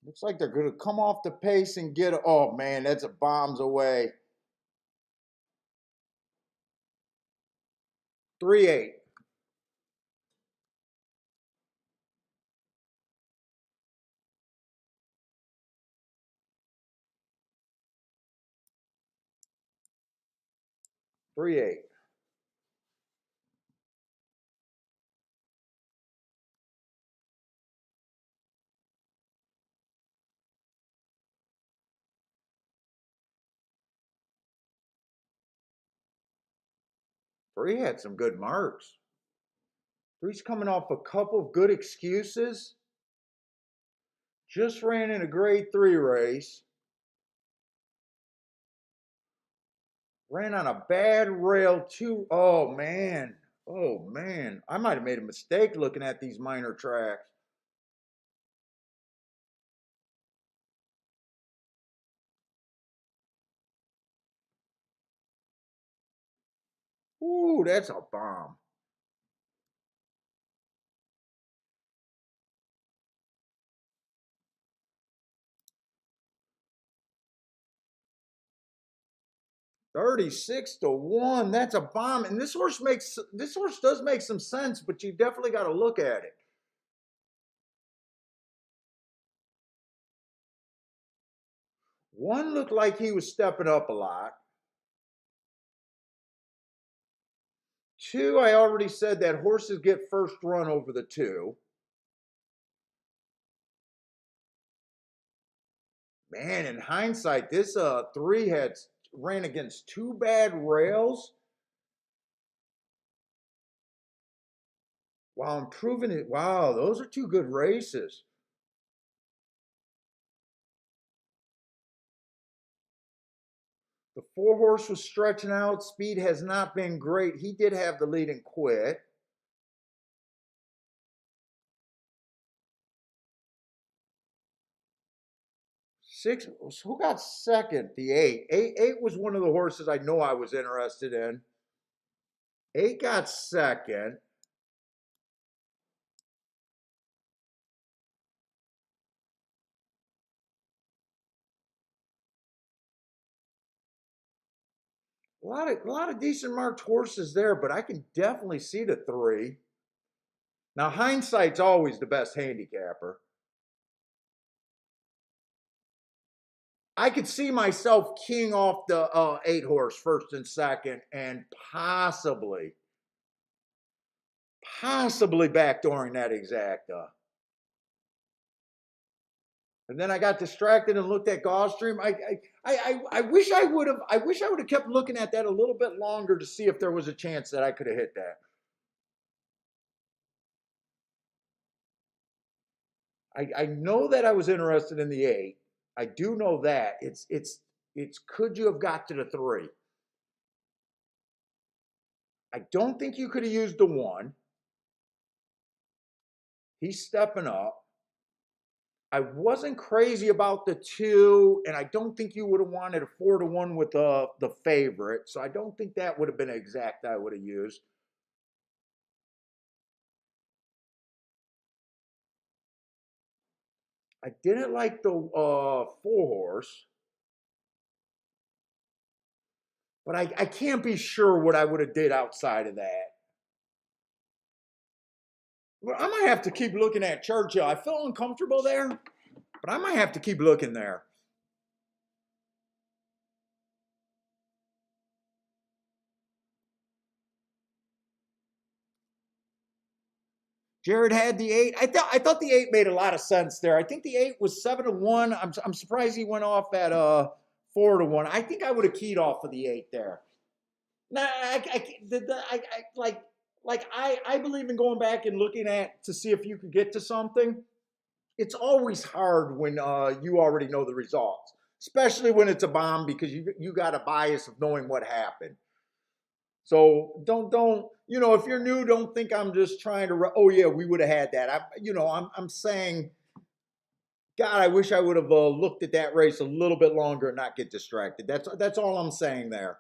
Looks like they're going to come off the pace and get. Oh, man, that's a bombs away. 3-8. Three eight. Three had some good marks. Three's coming off a couple of good excuses. Just ran in a grade 3 race. Ran on a bad rail too. Oh man. Oh man. I might have made a mistake looking at these minor tracks. Ooh, that's a bomb. $36-1. That's a bomb. And this horse does make some sense, but you definitely got to look at it. One looked like he was stepping up a lot. Two, I already said that horses get first run over the two. Man, in hindsight, this three had ran against two bad rails while improving it. Wow, those are two good races. The 4 horse was stretching out. Speed has not been great. He did have the lead and quit. Six, who got second? The 8. Eight was one of the horses I know I was interested in. 8 got second. A lot of decent marked horses there, but I can definitely see the 3. Now hindsight's always the best handicapper. I could see myself keying off the 8 horse first and second, and possibly backdooring that exacta. And then I got distracted and looked at Gulfstream. I wish I would have. I wish I would have kept looking at that a little bit longer to see if there was a chance that I could have hit that. I know that I was interested in the 8. I do know that. It's could you have got to the 3? I don't think you could have used the 1. He's stepping up. I wasn't crazy about the 2, and I don't think you would have wanted a 4-1 with the favorite. So I don't think that would have been exact I would have used. I didn't like the 4 horse, but I can't be sure what I would have did outside of that. Well, I might have to keep looking at Churchill. I feel uncomfortable there, but I might have to keep looking there. Jared had the 8. I thought the 8 made a lot of sense there. I think the 8 was 7-1. I'm surprised he went off at 4-1. I think I would have keyed off of the 8 there. Nah, I believe in going back and looking at to see if you could get to something. It's always hard when you already know the results, especially when it's a bomb because you got a bias of knowing what happened. So don't if you're new, don't think I'm just trying to. Oh yeah, we would have had that. I'm saying, God, I wish I would have looked at that race a little bit longer and not get distracted. That's all I'm saying there.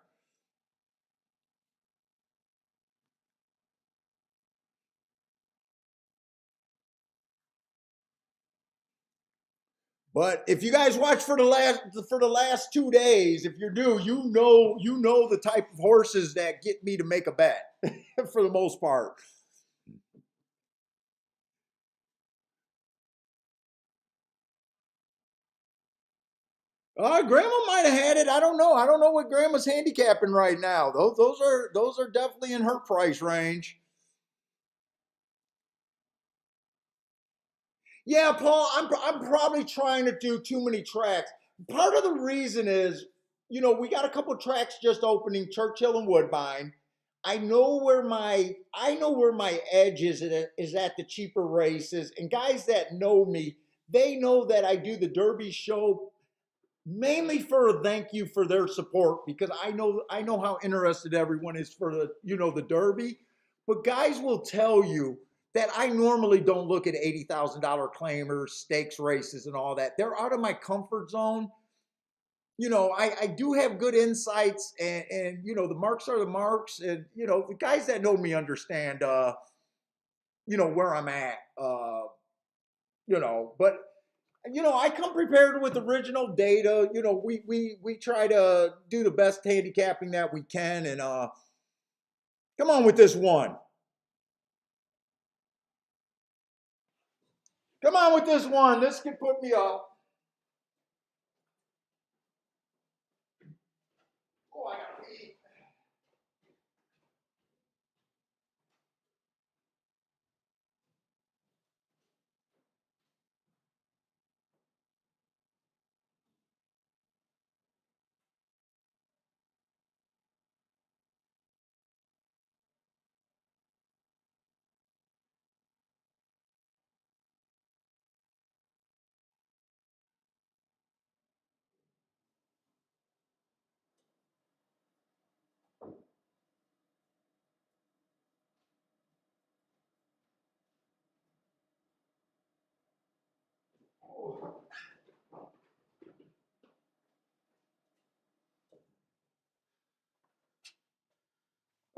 But if you guys watch for the last 2 days, if you're new, you know the type of horses that get me to make a bet for the most part. Grandma might have had it. I don't know. I don't know what Grandma's handicapping right now. Those are definitely in her price range. Yeah, Paul, I'm probably trying to do too many tracks. Part of the reason is, we got a couple tracks just opening, Churchill and Woodbine. I know where my edge is at the cheaper races, and guys that know me, they know that I do the Derby show mainly for a thank you for their support, because I know how interested everyone is for the Derby. But guys will tell you that I normally don't look at $80,000 claimers, stakes races, and all that. They're out of my comfort zone. I do have good insights, and the marks are the marks, and the guys that know me understand where I'm at. But I come prepared with original data. We try to do the best handicapping that we can, and come on with this one. Come on with this one. This could put me up. Oh, I gotta pee.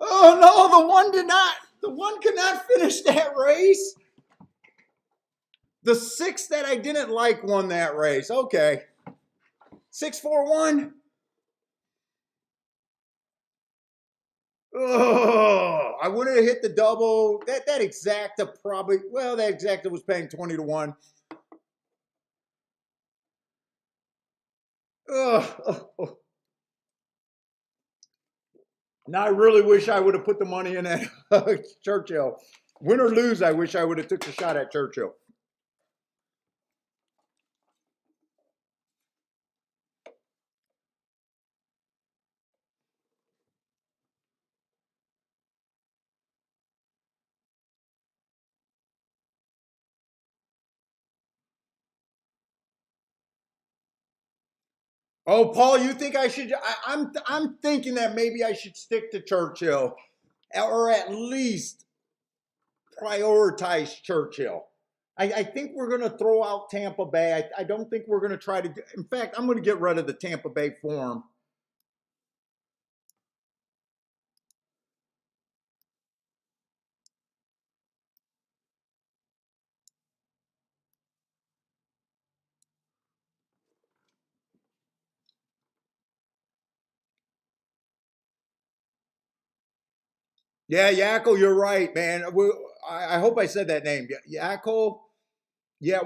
Oh no, the one could not finish that race. The six that I didn't like won that race. Okay. 641. Oh, I would have hit the double. That exacta that exacta was paying 20-1. Oh. Now I really wish I would have put the money in at Churchill. Win or lose, I wish I would have took the shot at Churchill. Oh, Paul, you think I should? I'm thinking that maybe I should stick to Churchill, or at least prioritize Churchill. I think we're going to throw out Tampa Bay. I don't think we're going to try to. In fact, I'm going to get rid of the Tampa Bay form. Yeah, Yakko, you're right, man. I hope I said that name. Yakko. Yeah,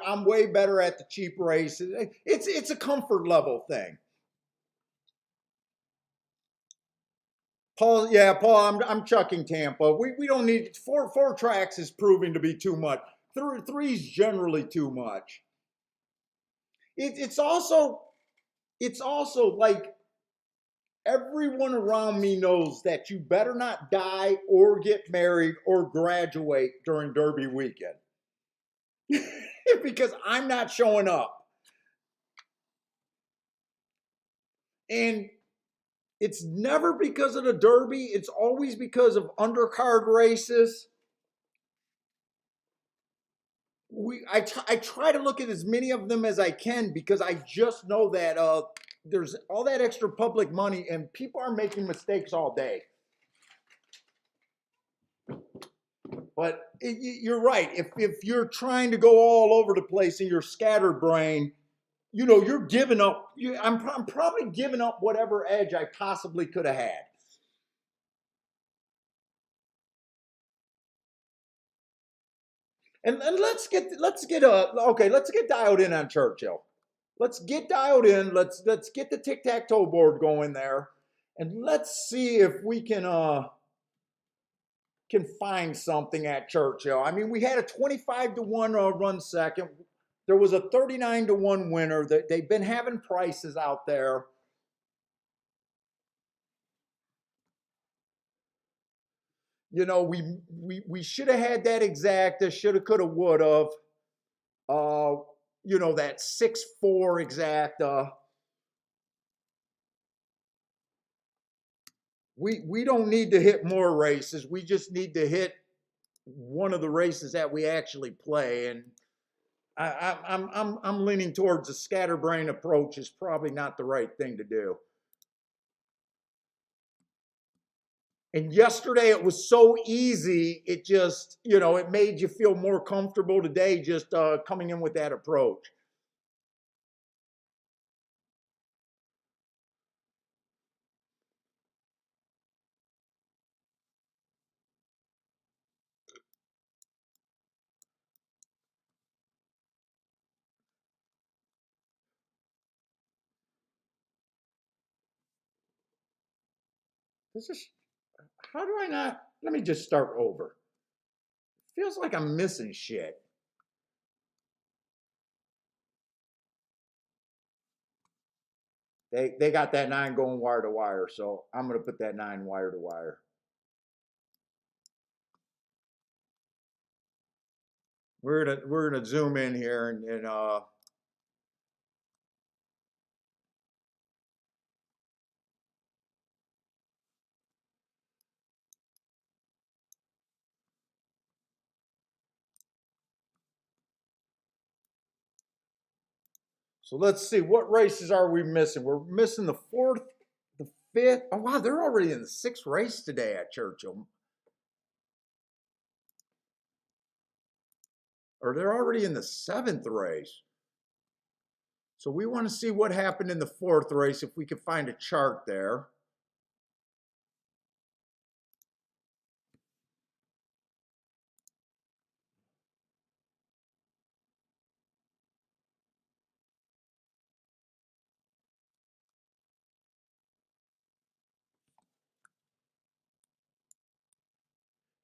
I'm way better at the cheap races. It's a comfort level thing. Paul, yeah, Paul, I'm chucking Tampa. We don't need four tracks is proving to be too much. Three's generally too much. It's also like everyone around me knows that you better not die or get married or graduate during Derby weekend. Because I'm not showing up. And it's never because of the Derby. It's always because of undercard races. I try to look at as many of them as I can, because I just know that there's all that extra public money and people are making mistakes all day. But you're right. If you're trying to go all over the place in your scatterbrain, you know, you're giving up. I'm probably giving up whatever edge I possibly could have had. And let's get dialed in on Churchill. Let's get dialed in. Let's get the tic tac toe board going there, and let's see if we can find something at Churchill. I mean, we had a 25-1 run second. There was a 39-1 winner. That they've been having prices out there. You know, we should have had that exacta, shoulda, coulda, woulda. Uh, you know, that 6-4 exacta. We don't need to hit more races. We just need to hit one of the races that we actually play. And I'm leaning towards a scatterbrain approach is probably not the right thing to do. And yesterday it was so easy. It just, you know, it made you feel more comfortable today just coming in with that approach. This is, how do I not, let me just start over. Feels like I'm missing shit. They got that 9 going wire to wire, so I'm gonna put that 9 wire to wire. We're gonna zoom in here and so let's see, what races are we missing? We're missing the 4th, the 5th. Oh wow, they're already in the 6th race today at Churchill. Or they're already in the 7th race. So we want to see what happened in the 4th race if we can find a chart there.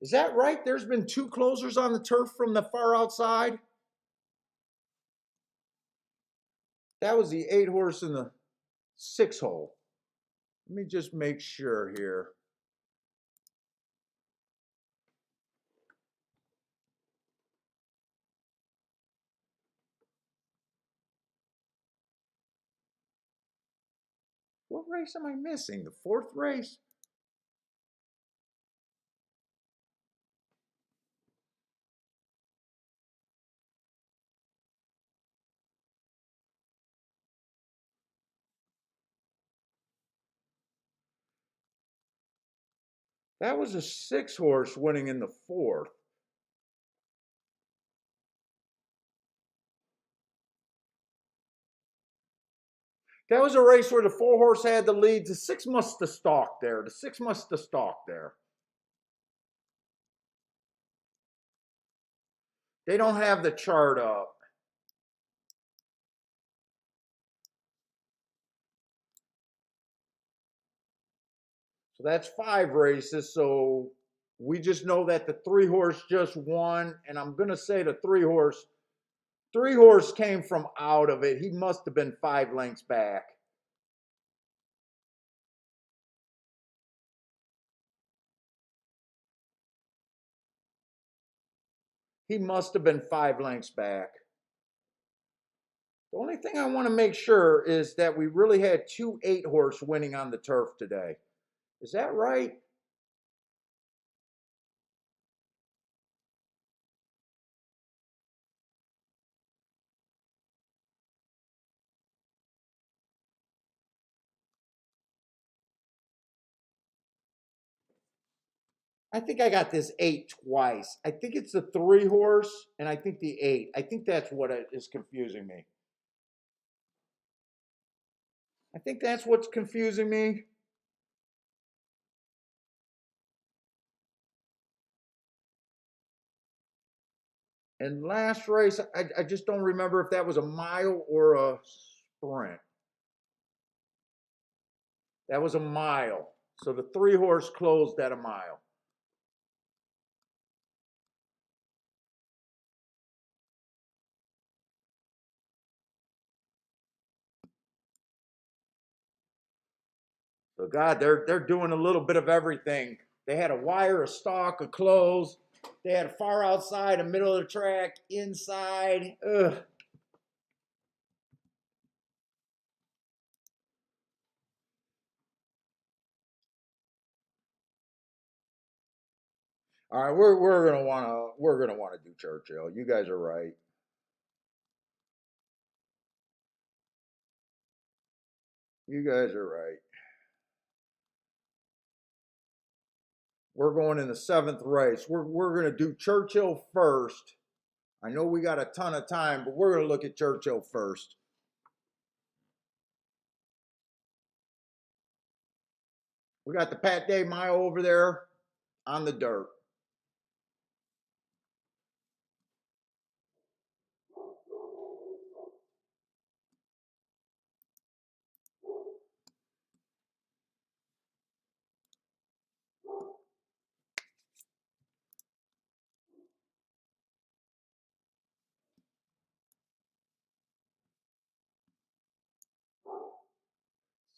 Is that right? There's been 2 closers on the turf from the far outside. That was the 8 horse in the 6 hole. Let me just make sure here. What race am I missing? The 4th race? That was a 6 horse winning in the 4th. That was a race where the 4 horse had the lead. The 6 must have stalked there. The 6 must have stalked there. They don't have the chart up. So that's 5 races. So we just know that the 3 horse just won. And I'm going to say the 3 horse came from out of it. He must have been 5 lengths back. He must have been 5 lengths back. The only thing I want to make sure is that we really had 2 8 horse winning on the turf today. Is that right? I think I got this 8 twice. I think it's the 3 horse, and I think the 8. I think that's what is confusing me. I think that's what's confusing me. And last race, I just don't remember if that was a mile or a sprint. That was a mile. So the 3 horse closed at a mile. So God, they're doing a little bit of everything. They had a wire, a stalk, a close. They had a far outside, a middle of the track, inside. Ugh. All right, we're gonna wanna do Churchill. You guys are right. You guys are right. We're going in the 7th race. We're gonna do Churchill first. I know we got a ton of time, but we're gonna look at Churchill first. We got the Pat Day Mile over there on the dirt.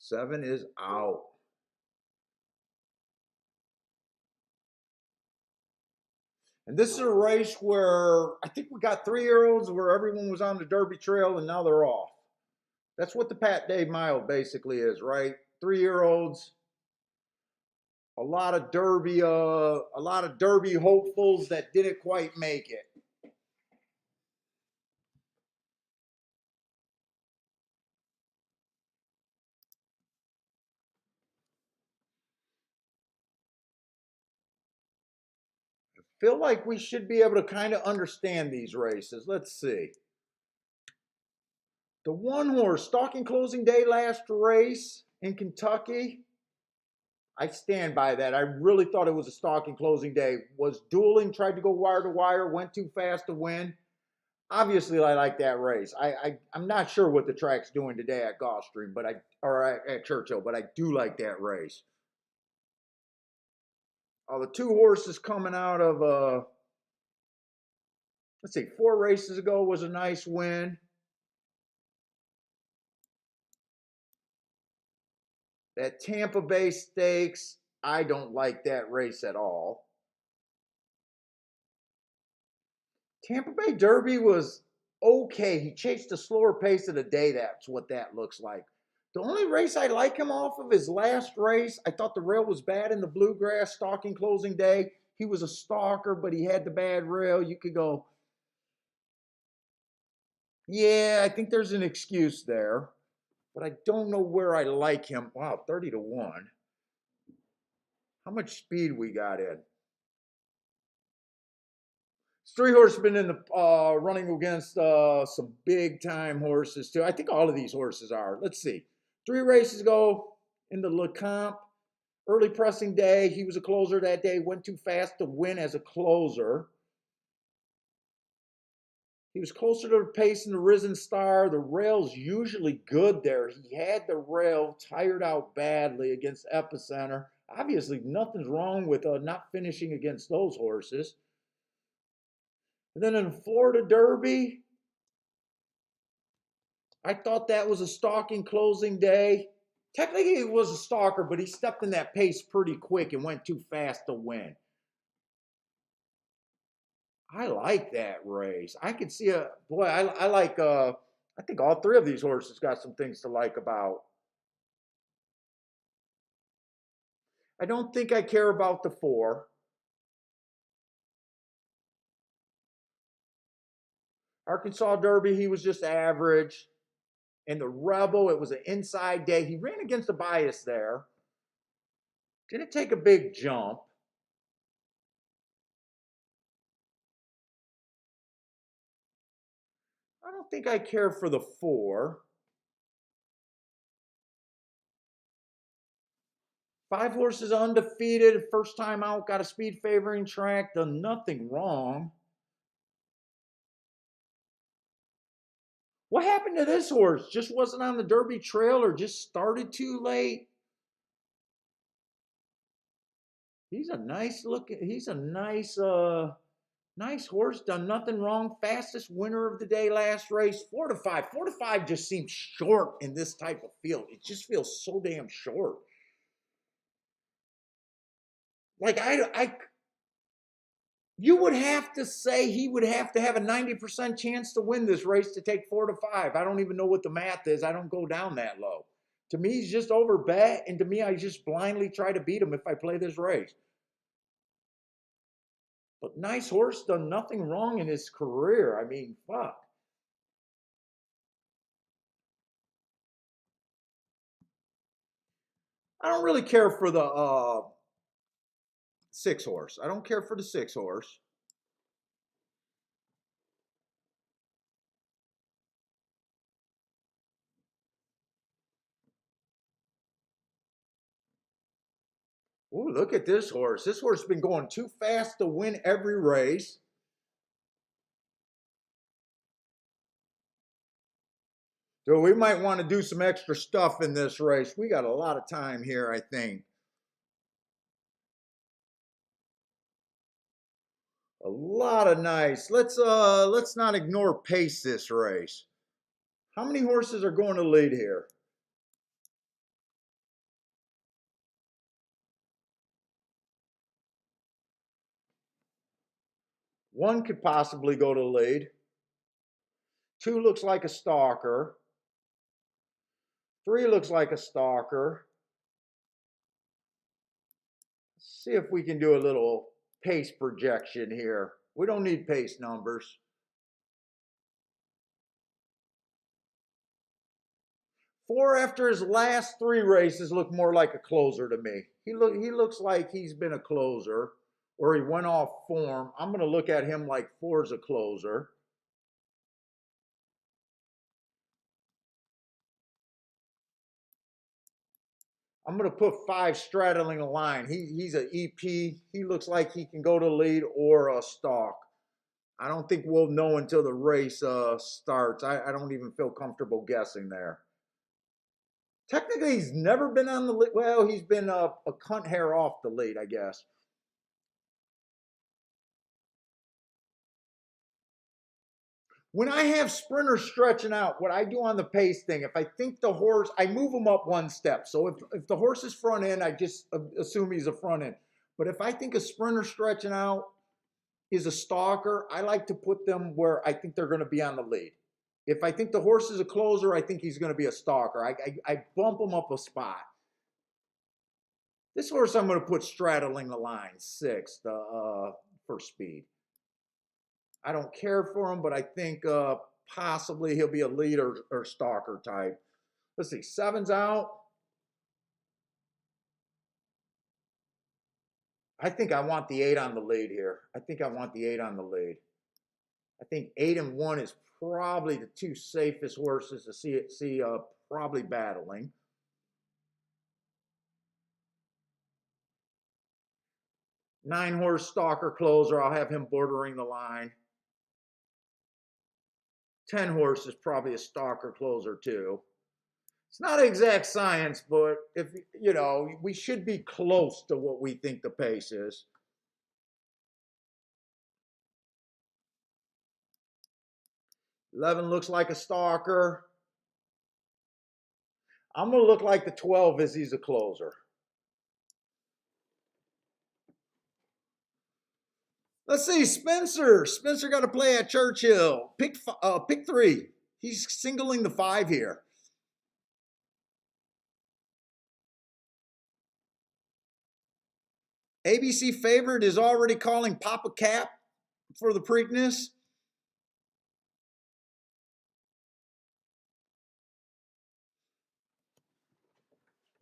Seven is out. And this is a race where I think we got 3-year-olds where everyone was on the Derby Trail and now they're off. That's what the Pat Day Mile basically is, right? 3-year-olds, a lot of Derby hopefuls that didn't quite make it. Feel like we should be able to kind of understand these races. Let's see. The 1 horse, stalking closing day last race in Kentucky. I stand by that. I really thought it was a stalking closing day. Was dueling, tried to go wire to wire, went too fast to win. Obviously, I like that race. I'm not sure what the track's doing today at Gulfstream, or at Churchill, but I do like that race. The 2 horses coming out of let's see, 4 races ago was a nice win. That Tampa Bay Stakes, I don't like that race at all. Tampa Bay Derby was okay. He chased a slower pace of the day. That's what that looks like. The only race I like him off of his last race, I thought the rail was bad in the Bluegrass stalking closing day. He was a stalker, but he had the bad rail. You could go, yeah, I think there's an excuse there, but I don't know where I like him. Wow, 30-1. How much speed we got in? 3 horsemen in the running against some big time horses too. I think all of these horses are. Let's see. 3 races ago in the Lecomte, early pressing day. He was a closer that day. Went too fast to win as a closer. He was closer to the pace in the Risen Star. The rail's usually good there. He had the rail tired out badly against Epicenter. Obviously, nothing's wrong with not finishing against those horses. And then in Florida Derby, I thought that was a stalking closing day. Technically, it was a stalker, but he stepped in that pace pretty quick and went too fast to win. I like that race. I could see I like, I think all 3 of these horses got some things to like about. I don't think I care about the 4. Arkansas Derby, he was just average. And the Rebel, it was an inside day. He ran against the bias there. Didn't take a big jump. think I care for the 4. 5 horses undefeated, first time out, got a speed favoring track, done nothing wrong. What happened to this horse? Just wasn't on the Derby trail or just started too late? He's a nice nice horse, done nothing wrong. Fastest winner of the day last race, 4 to 5. 4 to 5 just seems short in this type of field. It just feels so damn short. Like you would have to say he would have to have a 90% chance to win this race to take 4 to 5. I don't even know what the math is. I don't go down that low. To me, he's just over bet, and to me, I just blindly try to beat him if I play this race. But nice horse, done nothing wrong in his career. I mean, fuck. I don't really care for the 6 horse. I don't care for the 6 horse. Ooh, look at this horse. This horse has been going too fast to win every race. So we might want to do some extra stuff in this race. We got a lot of time here, I think. A lot of nice. Let's not ignore pace this race. How many horses are going to lead here? One could possibly go to lead. 2 looks like a stalker. 3 looks like a stalker. Let's see if we can do a little pace projection here. We don't need pace numbers. 4 after his last 3 races look more like a closer to me. He looks like he's been a closer, or he went off form. I'm going to look at him like 4 is a closer. I'm going to put 5 straddling the line. He's an EP. He looks like he can go to lead or a stalk. I don't think we'll know until the race starts. I don't even feel comfortable guessing there. Technically, he's never been on the lead. Well, he's been a cunt hair off the lead, I guess. When I have sprinters stretching out, what I do on the pace thing, if I think the horse, I move him up 1 step. So if the horse is front end, I just assume he's a front end. But if I think a sprinter stretching out is a stalker, I like to put them where I think they're going to be on the lead. If I think the horse is a closer, I think he's going to be a stalker. I bump him up a spot. This horse I'm going to put straddling the line, 6 for speed. I don't care for him, but I think possibly he'll be a leader or stalker type. Let's see, 7's out. I think I want the 8 on the lead here. I think 8 and 1 is probably the 2 safest horses to see probably battling. Nine horse stalker closer, I'll have him bordering the line. 10 horse is probably a stalker closer too. It's not exact science, but if you know, we should be close to what we think the pace is. $11 looks like a stalker. I'm gonna look like the 12 as he's a closer. Let's see, Spencer. Spencer got to play at Churchill. Pick 3. He's singling the 5 here. ABC favorite is already calling Papa Cap for the Preakness.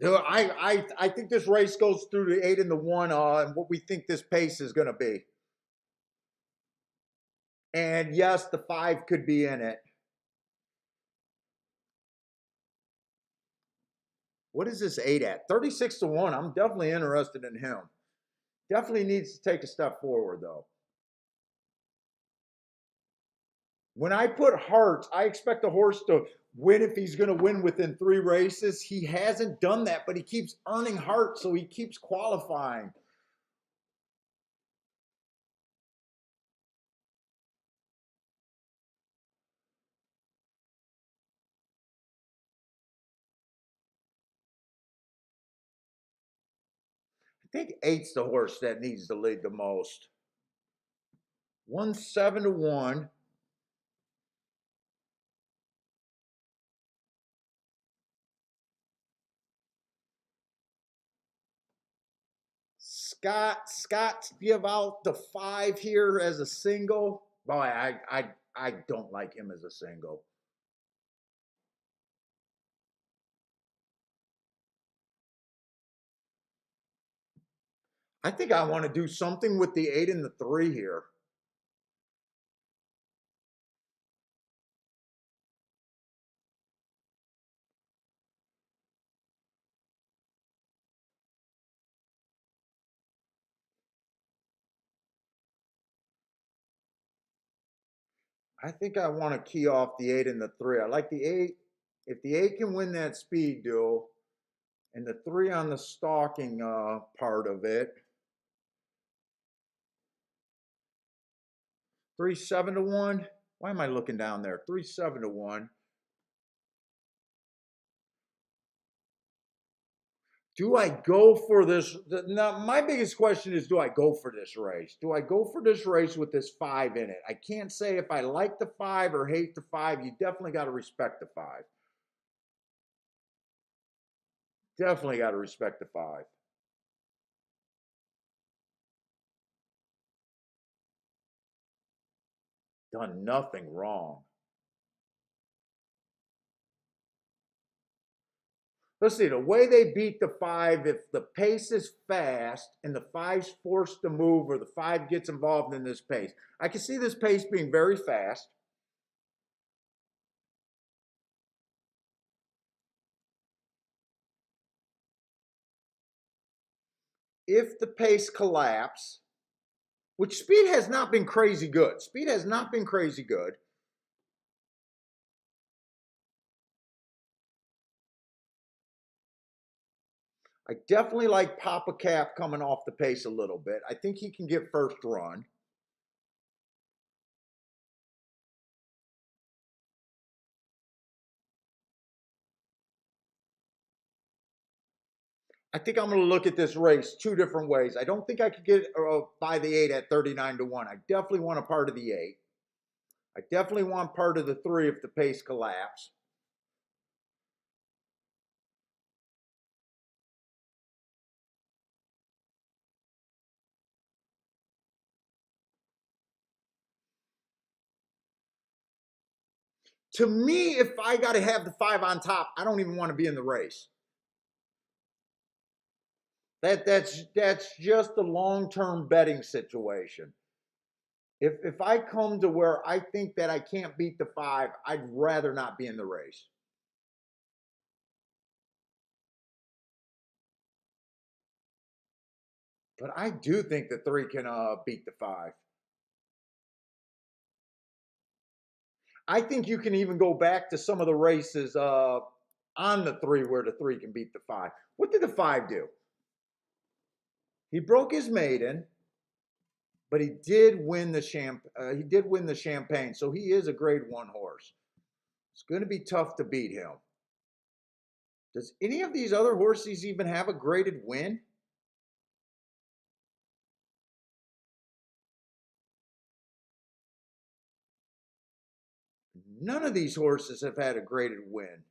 I think this race goes through the 8 and the 1 and what we think this pace is going to be. And yes, the 5 could be in it. What is this 8 at? 36-1. I'm definitely interested in him. Definitely needs to take a step forward, though. When I put hearts, I expect the horse to win if he's going to win within 3 races. He hasn't done that, but he keeps earning hearts, so he keeps qualifying. I think 8's the horse that needs to lead the most. 1-7-1. Scott give out the 5 here as a single. Boy, I don't like him as a single. I think I want to do something with the 8 and the 3 here. I think I want to key off the 8 and the 3. I like the 8. If the 8 can win that speed duel, and the 3 on the stalking part of it. 3-7-1. Why am I looking down there? 3-7-1. Do I go for this? Now, my biggest question is, do I go for this race? Do I go for this race with this 5 in it? I can't say if I like the 5 or hate the 5. You definitely got to respect the 5. Definitely got to respect the 5. Done nothing wrong. Let's see, the way they beat the 5, if the pace is fast and the 5's forced to move or the 5 gets involved in this pace. I can see this pace being very fast. If the pace collapse, which speed has not been crazy good. Speed has not been crazy good. I definitely like Papa Cap coming off the pace a little bit. I think he can get first run. I think I'm going to look at this race 2 different ways. I don't think I could get by the 8 at 39-1. I definitely want a part of the 8. I definitely want part of the 3 if the pace collapse. To me, if I got to have the 5 on top, I don't even want to be in the race. That's just a long-term betting situation. If I come to where I think that I can't beat the 5, I'd rather not be in the race. But I do think the 3 can beat the 5. I think you can even go back to some of the races on the 3 where the 3 can beat the 5. What did the 5 do? He broke his maiden, but he did win the champagne, so he is a grade 1 horse. It's going to be tough to beat him. Does any of these other horses even have a graded win? None of these horses have had a graded win.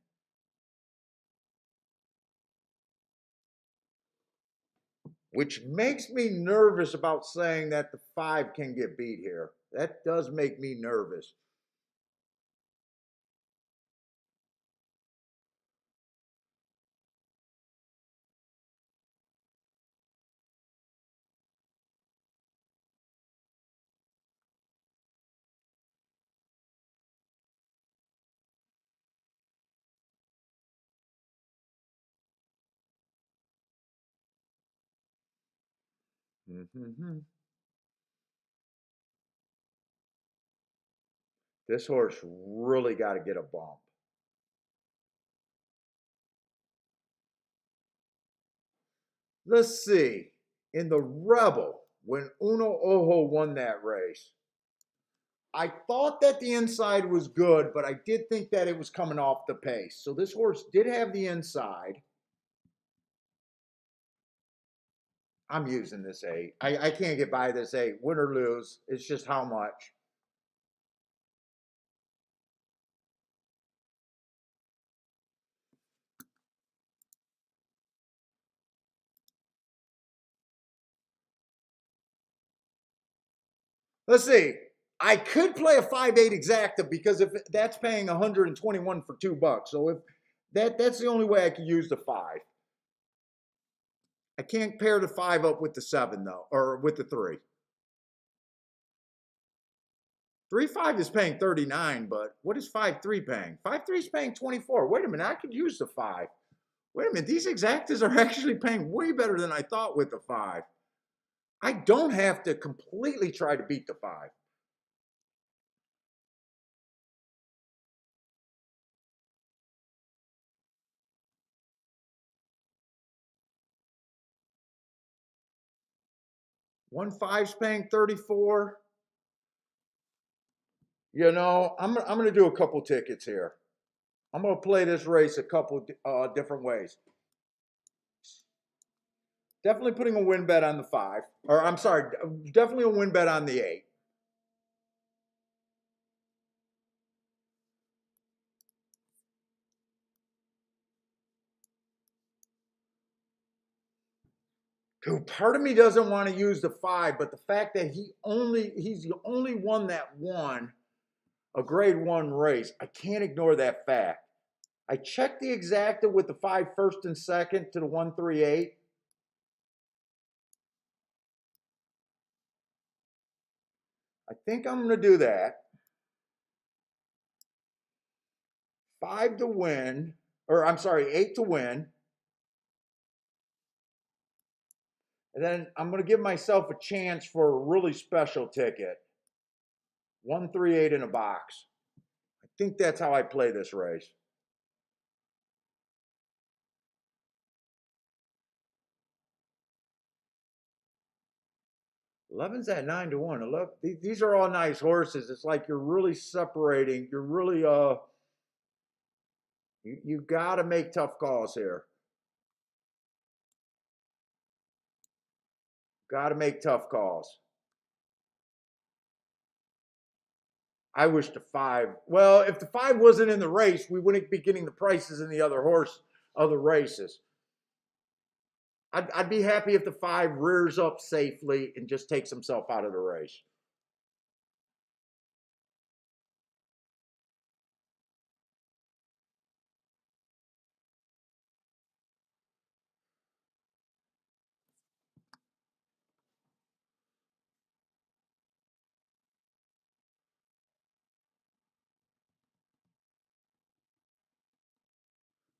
Which makes me nervous about saying that the 5 can get beat here. That does make me nervous. Mm-hmm. This horse really got to get a bump. Let's see. In the Rebel, when Uno Ojo won that race, I thought that the inside was good, but I did think that it was coming off the pace. So this horse did have the inside. I'm using this 8. I can't get by this 8. Win or lose. It's just how much. Let's see. I could play a 5-8 exacta because if that's paying 121 for $2. So if that's the only way I could use the 5. I can't pair the 5 up with the 7 though, or with the 3. 3-5 is paying 39, but what is 5-3 paying? 5-3 is paying 24. Wait a minute, I could use the 5. Wait a minute, these exactas are actually paying way better than I thought with the 5. I don't have to completely try to beat the 5. One 5's paying 34. You know, I'm going to do a couple tickets here. I'm going to play this race a couple different ways. Definitely putting a win bet on the 5. Or I'm sorry, definitely a win bet on the 8. Part of me doesn't want to use the 5, but the fact that he's the only one that won a grade 1 race, I can't ignore that fact. I checked the exacta with the 5 first and second to the 138. I think I'm going to do that. 5 to win, or I'm sorry, 8 to win. And then I'm going to give myself a chance for a really special ticket. 138 in a box. I think that's how I play this race. 11's at 9 to 1. 11, these are all nice horses. It's like you're really separating. You're really you got to make tough calls here. Got to make tough calls. I wish the 5. Well, if the 5 wasn't in the race, we wouldn't be getting the prices in the other races. I'd be happy if the 5 rears up safely and just takes himself out of the race.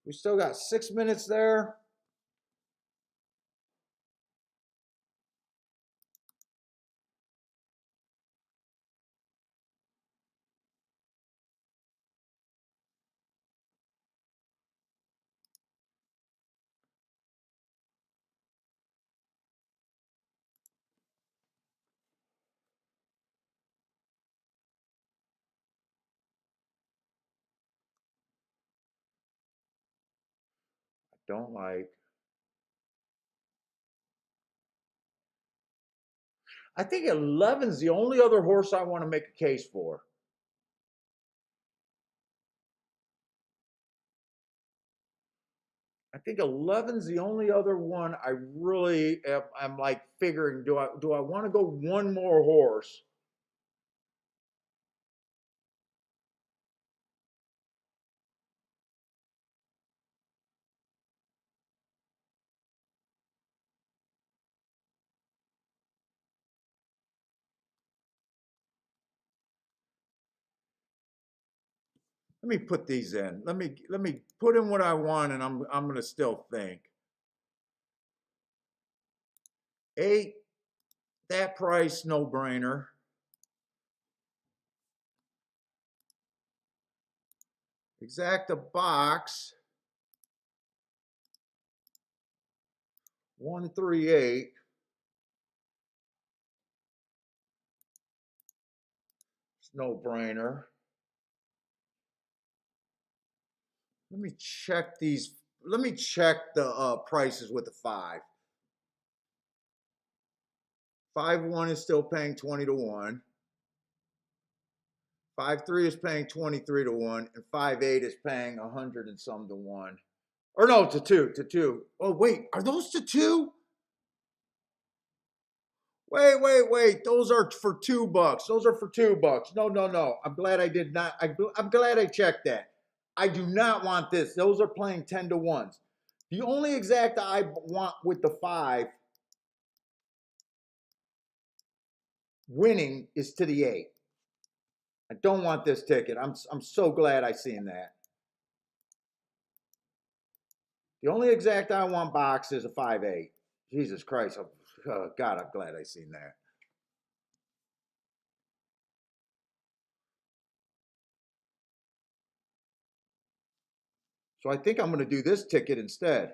We still got 6 minutes there. Don't like. I think 11's the only other horse I want to make a case for. I think 11's the only other one I really I'm like figuring, do I want to go one more horse? Let me put these in. Let me put in what I want, and I'm gonna still think. 8, That price, no brainer. Exacta box, 138. It's no brainer. Let me check these. Let me check the prices with the 5. 5-1 is still paying 20 to 1. 5-3 is paying 23 to 1, and 5-8 is paying 100 and some to 1. Or no, to 2. Oh, wait, are those to 2? Wait. Those are for $2. Those are for $2. No. I'm glad I did not. I'm glad I checked that. I do not want this. Those are playing 10 to 1s. The only exact I want with the 5 winning is to the 8. I don't want this ticket. I'm so glad I seen that. The only exact I want box is a 5-8. Jesus Christ. Oh, God, I'm glad I seen that. So I think I'm going to do this ticket instead.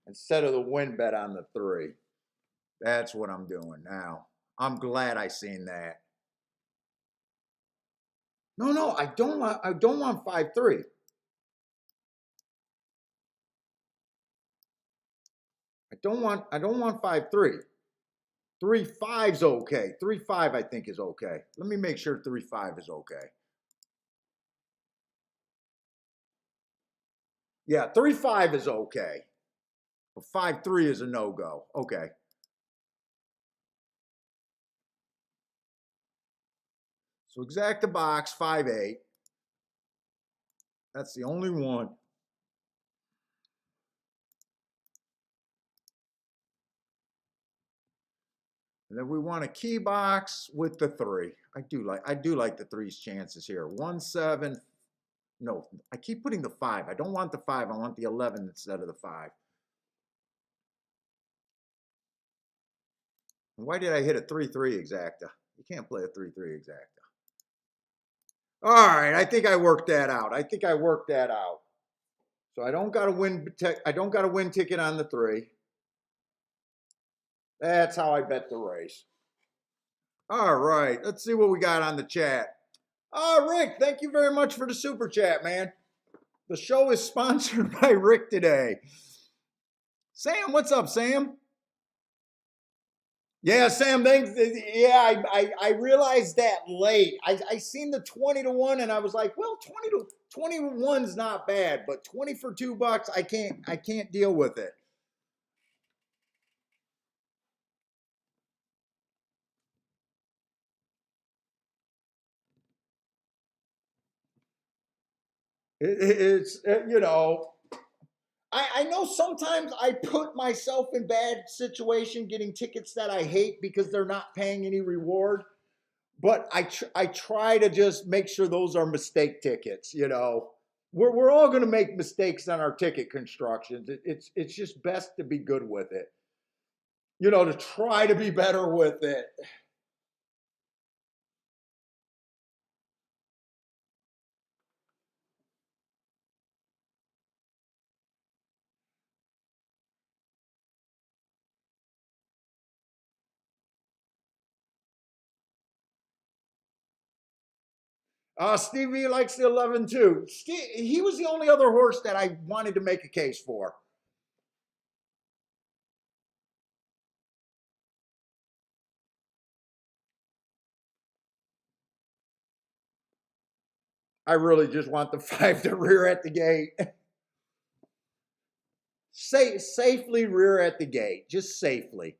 Instead of the win bet on the 3. That's what I'm doing now. I'm glad I seen that. No, I don't want 5-3. I don't want 5-3. 3-5's okay. 3-5 I think is okay. Let me make sure 3-5 is okay. Yeah, 3-5 is okay. But 5-3 is a no-go. Okay. So exacta box 5-8. That's the only one. And then we want a key box with the 3. I do like the 3's chances here. 1-7. No, I keep putting the 5. I don't want the 5. I want the 11 instead of the 5. And why did I hit a 3-3 exacta? You can't play a 3-3 exacta. All right, I think I worked that out. So I don't got a win ticket on the 3. That's how I bet the race. All right, let's see what we got on the chat. Oh, Rick, thank you very much for the super chat, man. The show is sponsored by Rick today. Sam, what's up, Sam? Yeah, Sam, thanks. Yeah, I realized that late. I seen the 20 to 1 and I was like, well, 20 to 1's not bad, but 20 for $2, I can't deal with it. It's you know, I know sometimes I put myself in bad situation getting tickets that I hate because they're not paying any reward. But I try to just make sure those are mistake tickets. You know, we're all going to make mistakes on our ticket constructions. It's just best to be good with it. You know, to try to be better with it. Stevie likes the 11 too. He was the only other horse that I wanted to make a case for. I really just want the 5 to rear at the gate. Safely rear at the gate, just safely.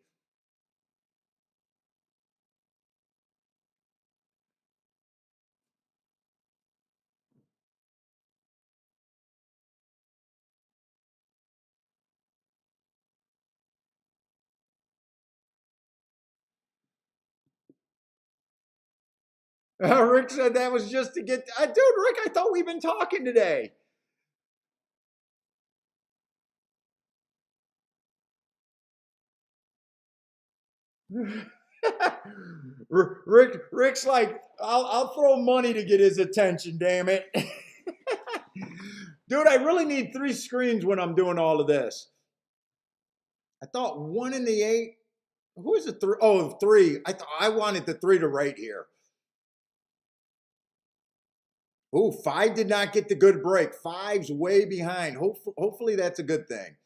Rick said that was just to get. Dude, Rick, I thought we've been talking today. Rick's like, I'll throw money to get his attention. Damn it, dude! I really need 3 screens when I'm doing all of this. I thought 1 in the 8. Who is it? 3? Oh, 3. I thought I wanted the 3 to right here. Oh, 5 did not get the good break. 5's way behind. Hopefully that's a good thing.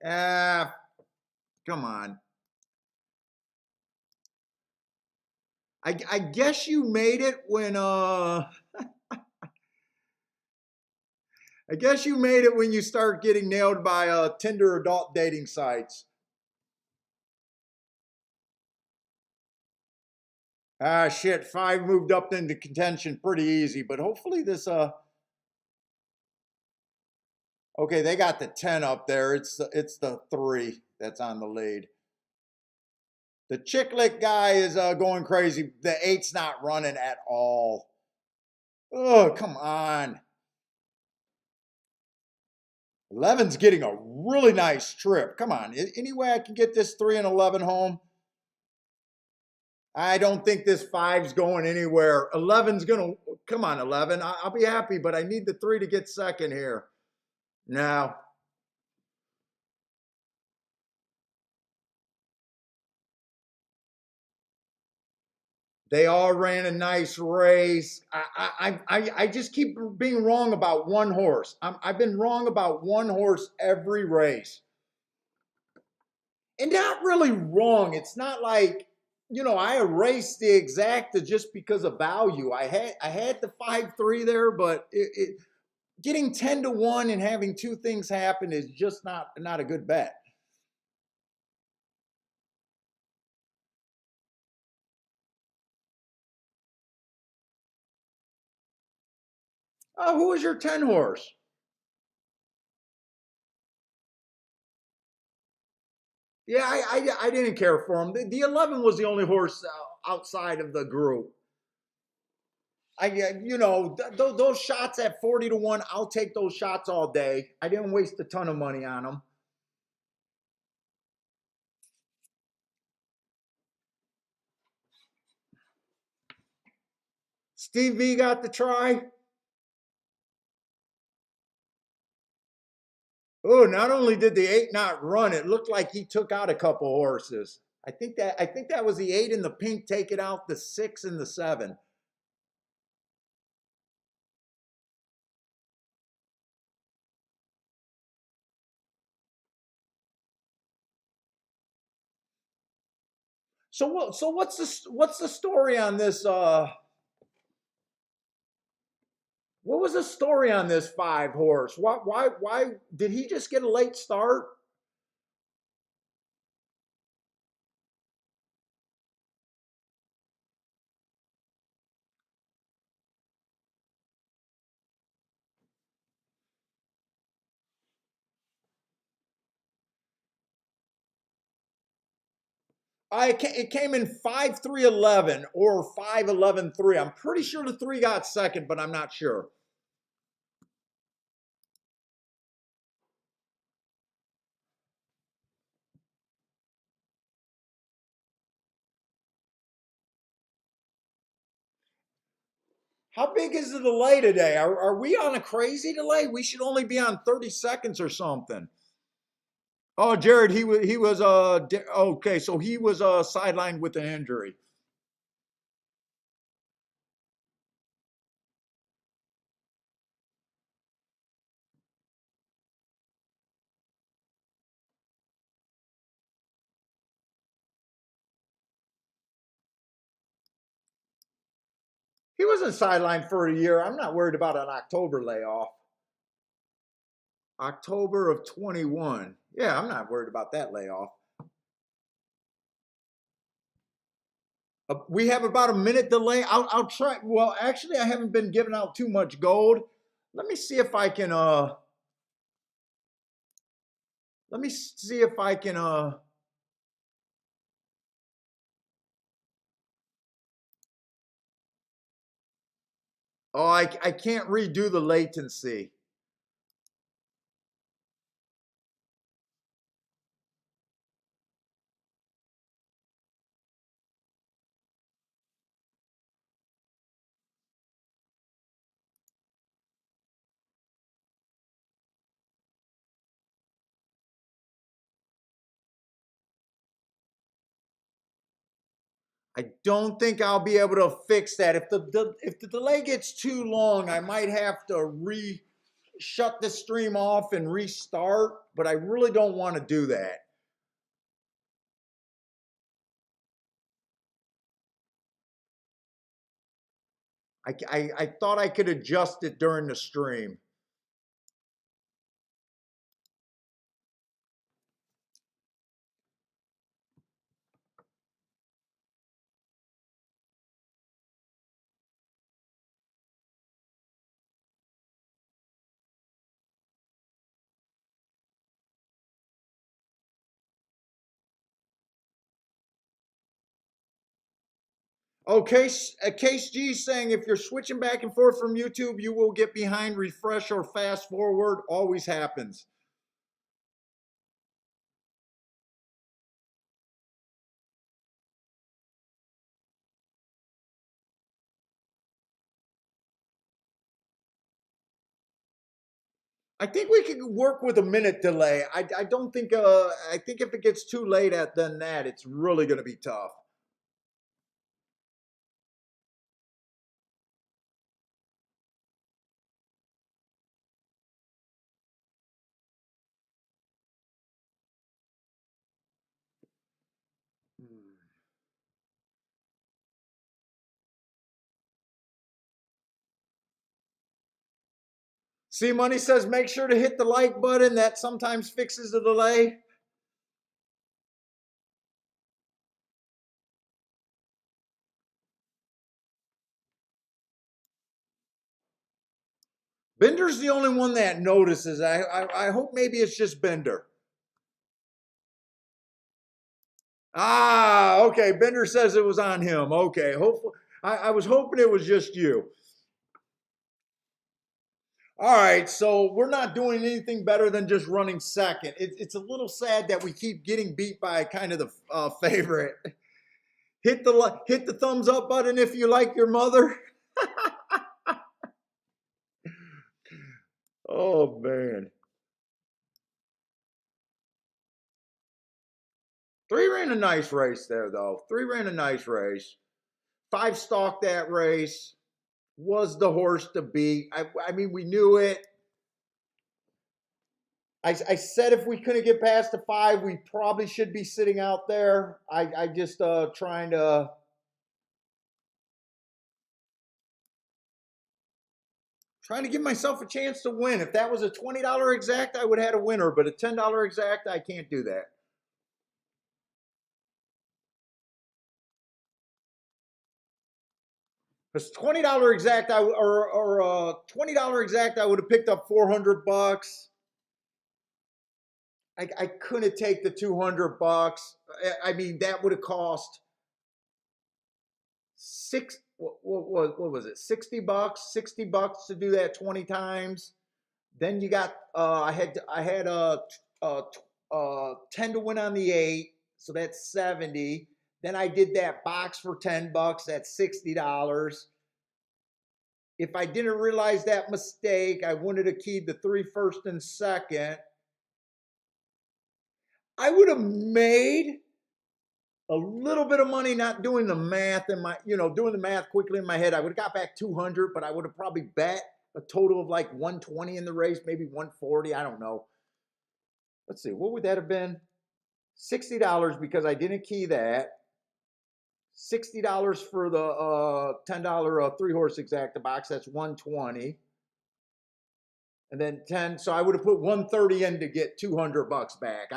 Ah, come on. I guess you made it when I guess you made it when you start getting nailed by Tinder adult dating sites. Ah, shit. 5 moved up into contention pretty easy, but hopefully this okay, they got the 10 up there. It's the 3 that's on the lead. The chick lick guy is going crazy. The 8's not running at all. Oh, come on. 11's getting a really nice trip. Come on. Any way I can get this 3 and 11 home? I don't think this 5's going anywhere. 11's going to, come on, 11. I'll be happy, but I need the 3 to get second here. No. They all ran a nice race. I just keep being wrong about one horse. I've been wrong about one horse every race. And not really wrong. It's not like, I erased the exacta just because of value. I had the 5-3 there, but getting 10-1 and having 2 things happen is just not a good bet. Oh, who was your 10 horse? Yeah, I didn't care for him. The 11 was the only horse outside of the group. Those shots at 40-1, I'll take those shots all day. I didn't waste a ton of money on them. Steve V got the try. Oh, not only did the 8 not run, it looked like he took out a couple horses. I think that was the 8 in the pink taking out the 6 and the 7. So what's the story on this what was the story on this 5 horse? Why did he just get a late start? It came in 5-3-11 or 5-11-3. I'm pretty sure the 3 got second, but I'm not sure. How big is the delay today? Are we on a crazy delay? We should only be on 30 seconds or something. Oh, Jared, he was okay, so he was sidelined with an injury. He wasn't sidelined for a year. I'm not worried about an October layoff. October of 21. Yeah, I'm not worried about that layoff. We have about a minute delay. I'll try. Well, actually, I haven't been giving out too much gold. Let me see if I can. Let me see if I can. Oh, I can't redo the latency. I don't think I'll be able to fix that. If the delay gets too long, I might have to shut the stream off and restart, but I really don't want to do that. I thought I could adjust it during the stream. Oh, Case G saying if you're switching back and forth from YouTube, you will get behind, refresh, or fast forward. Always happens. I think we can work with a minute delay. I don't think, I think if it gets too late than that, it's really going to be tough. See, Money says make sure to hit the like button. That sometimes fixes the delay. Bender's the only one that notices. I hope maybe it's just Bender. Ah, okay. Bender says it was on him. Okay. Hopefully, I was hoping it was just you. All right, so we're not doing anything better than just running second. It's a little sad that we keep getting beat by kind of the favorite. Hit the thumbs up button if you like your mother. Oh man. 3 ran a nice race there though. 3 ran a nice race. 5 stalked that race. Was the horse to beat. I mean, we knew it. I said if we couldn't get past the 5, we probably should be sitting out there. I just trying to give myself a chance to win. If that was a $20 exact, I would have had a winner, but a $10 exact, I can't do that. Because $20 exact, or $20 exact, I would have picked up 400 bucks. I couldn't take the 200 bucks. I mean, that would have cost what was it? 60 bucks, 60 bucks to do that 20 times. Then you got, I had 10 to win on the 8, so that's 70. Then I did that box for 10 bucks, that's $60. If I didn't realize that mistake, I wouldn't have keyed the 3 first and second. I would have made a little bit of money not doing the math in my, doing the math quickly in my head. I would have got back 200, but I would have probably bet a total of like 120 in the race, maybe 140. I don't know. Let's see, what would that have been? $60 because I didn't key that. $60 for the $10 3-horse exacta box. That's 120. And then 10. So I would have put 130 in to get 200 bucks back.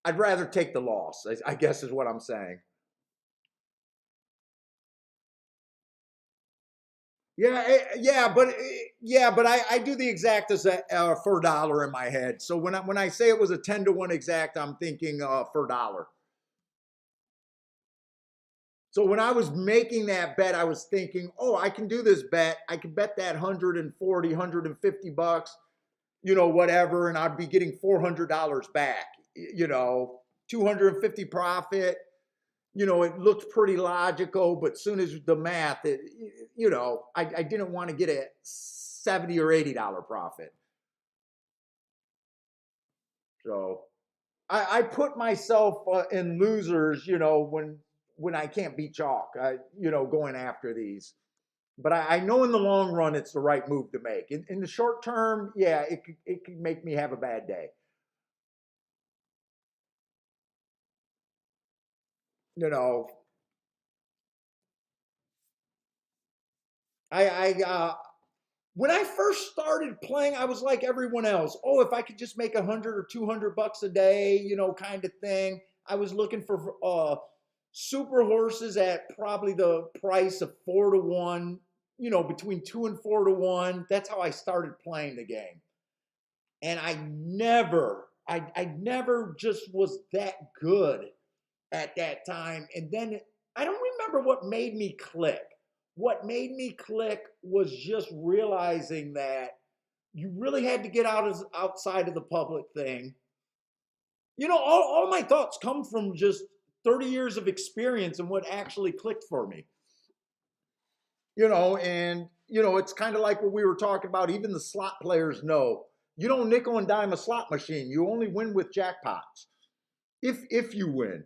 I'd rather take the loss, I guess is what I'm saying. Yeah, but I do the exact as for a dollar in my head. So when I say it was a 10 to 1 exact, I'm thinking for a dollar. So when I was making that bet, I was thinking, oh, I can do this bet. I can bet that 140, 150 bucks, whatever, and I'd be getting $400 back, 250 profit. It looked pretty logical, but as soon as the math, I didn't want to get a $70 or $80 profit. So I put myself in losers, when I can't beat chalk, going after these. But I know in the long run, it's the right move to make. In the short term, yeah, it could make me have a bad day. You know, when I first started playing, I was like everyone else. Oh, if I could just make 100 or 200 bucks a day, kind of thing. I was looking for super horses at probably the price of 4 to 1, between 2 and 4 to 1. That's how I started playing the game. And I never just was that good at that time. And then I don't remember what made me click. What made me click was just realizing that you really had to get outside of the public thing. All my thoughts come from just 30 years of experience and what actually clicked for me. It's kind of like what we were talking about. Even the slot players know you don't nickel and dime a slot machine. You only win with jackpots. If you win.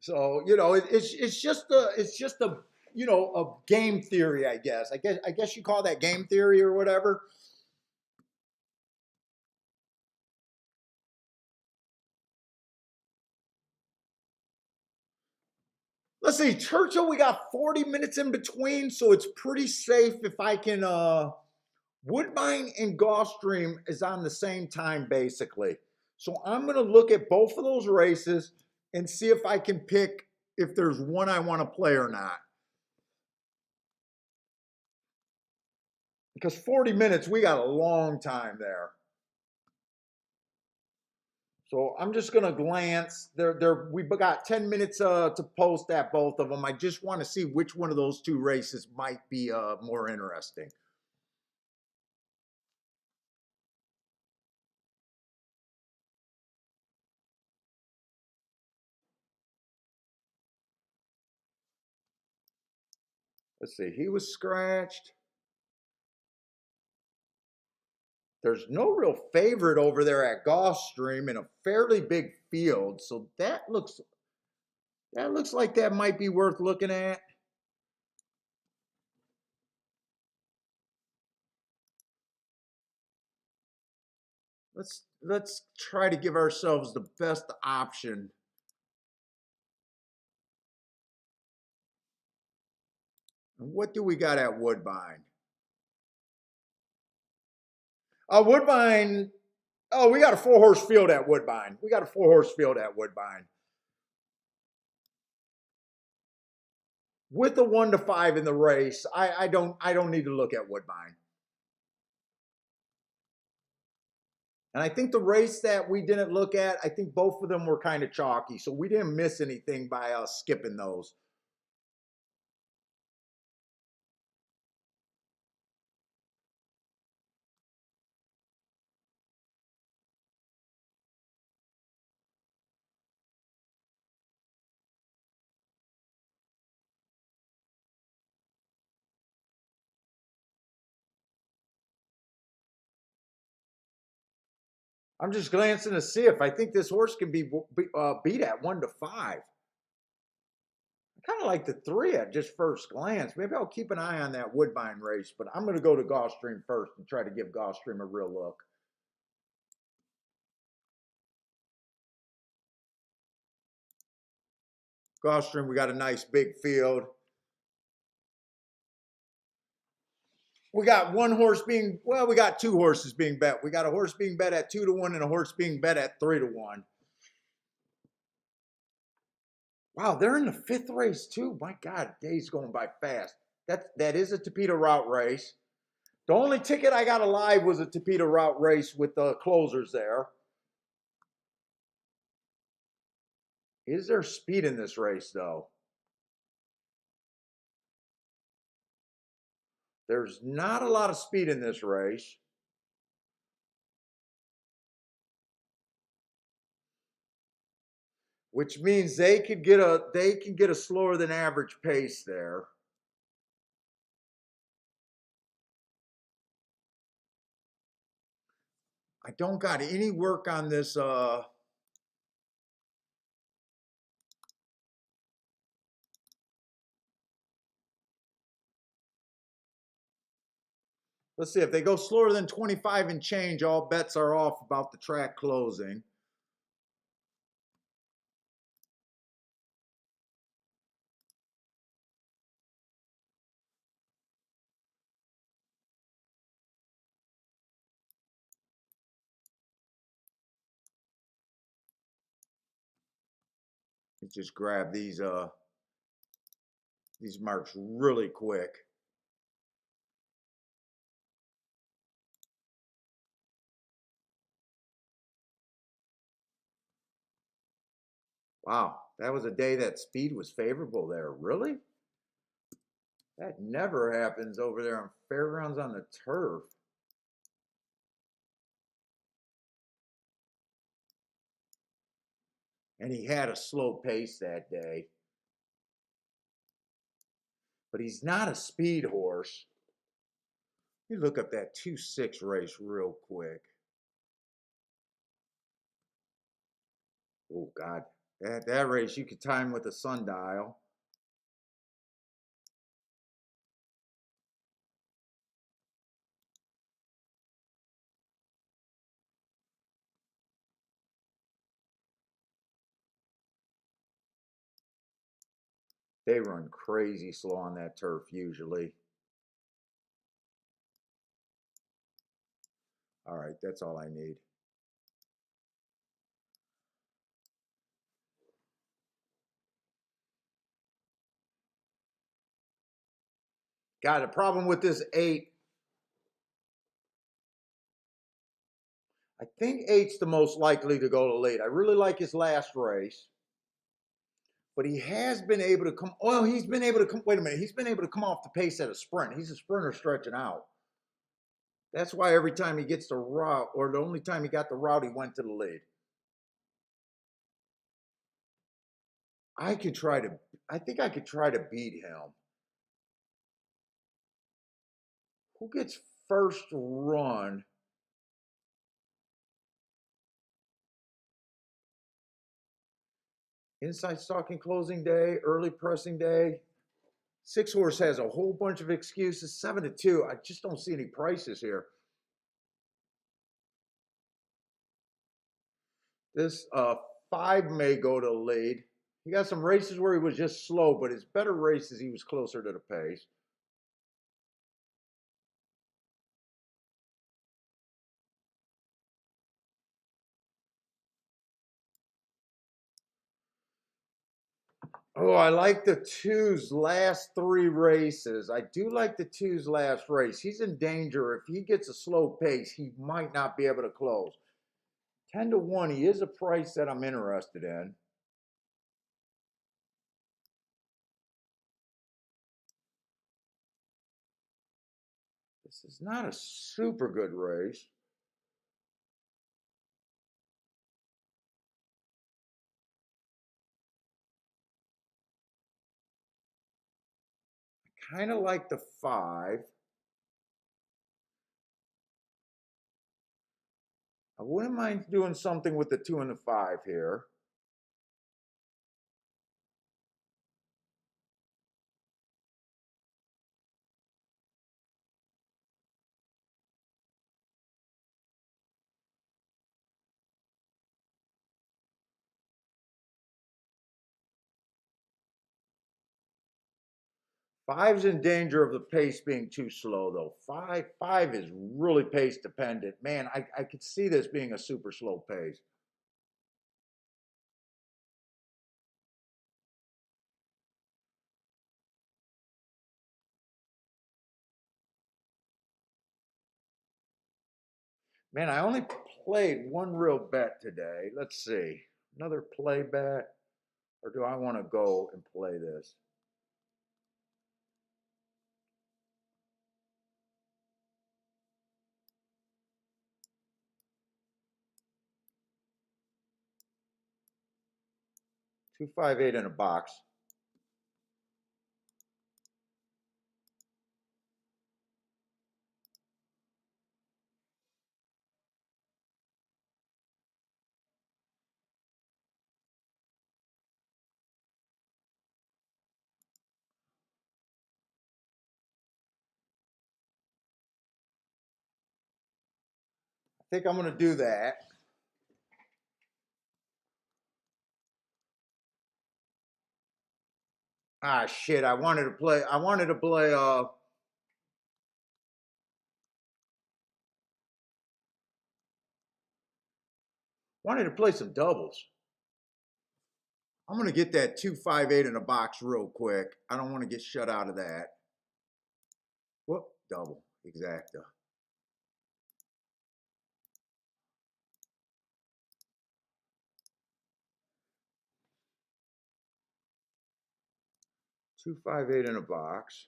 So it's just a a game theory, I guess. I guess you call that game theory or whatever. Let's see, Churchill, we got 40 minutes in between, so it's pretty safe if I can. Woodbine and Gulfstream is on the same time, basically. So I'm going to look at both of those races and see if I can pick if there's one I want to play or not. Because 40 minutes, we got a long time there. So I'm just going to glance. We've got 10 minutes to post at both of them. I just want to see which one of those two races might be more interesting. Let's see. He was scratched. There's no real favorite over there at Gulfstream in a fairly big field. So that looks like that might be worth looking at. Let's try to give ourselves the best option. And what do we got at Woodbine? Woodbine. Oh, we got a 4-horse field at Woodbine. We got a 4-horse field at Woodbine. With a 1 to 5 in the race, I don't need to look at Woodbine. And I think the race that we didn't look at, I think both of them were kind of chalky. So we didn't miss anything by skipping those. I'm just glancing to see if I think this horse can be beat at 1 to 5. I kind of like the 3 at just first glance. Maybe I'll keep an eye on that Woodbine race, but I'm going to go to Gulfstream first and try to give Gulfstream a real look. Gulfstream, we got a nice big field. We got we got 2 horses being bet. We got a horse being bet at 2 to 1 and a horse being bet at 3 to 1. Wow, they're in the 5th race too. My God, days going by fast. That is a Tapeta route race. The only ticket I got alive was a Tapeta route race with the closers there. Is there speed in this race, though? There's not a lot of speed in this race. Which means they can get a slower than average pace there. I don't got any work on this let's see, if they go slower than 25 and change, all bets are off about the track closing. Let's just grab these marks really quick. Wow, that was a day that speed was favorable there. Really? That never happens over there on fairgrounds on the turf. And he had a slow pace that day. But he's not a speed horse. Let me look up that 2-6 race real quick. Oh, God. That race you could time with a sundial. They run crazy slow on that turf usually. All right, that's all I need. Got a problem with this 8. I think 8's the most likely to go to late. I really like his last race. But he has been able to come. Well, he's been able to come. Wait a minute. He's been able to come off the pace at a sprint. He's a sprinter stretching out. That's why every time he gets the route, or the only time he got the route, he went to the lead. I think I could try to beat him. Who gets first run? Inside stalking closing day, early pressing day. 6 horse has a whole bunch of excuses. 7-2. I just don't see any prices here. This 5 may go to lead. He got some races where he was just slow, but his better races he was closer to the pace. Oh, I like the 2's last 3 races. I do like the 2's last race. He's in danger. If he gets a slow pace, he might not be able to close. 10-1, he is a price that I'm interested in. This is not a super good race. I kind of like the 5. I wouldn't mind doing something with the 2 and the 5 here. Five's in danger of the pace being too slow, though. Five is really pace dependent. Man, I could see this being a super slow pace. Man, I only played one real bet today. Let's see. Another play bet. Or do I want to go and play this? Two, five, eight in a box. I think I'm going to do that. Ah, shit. I wanted to play some doubles. I'm going to get that 258 in a box real quick. I don't want to get shut out of that. Whoop, double, exacta. Two, five, eight in a box.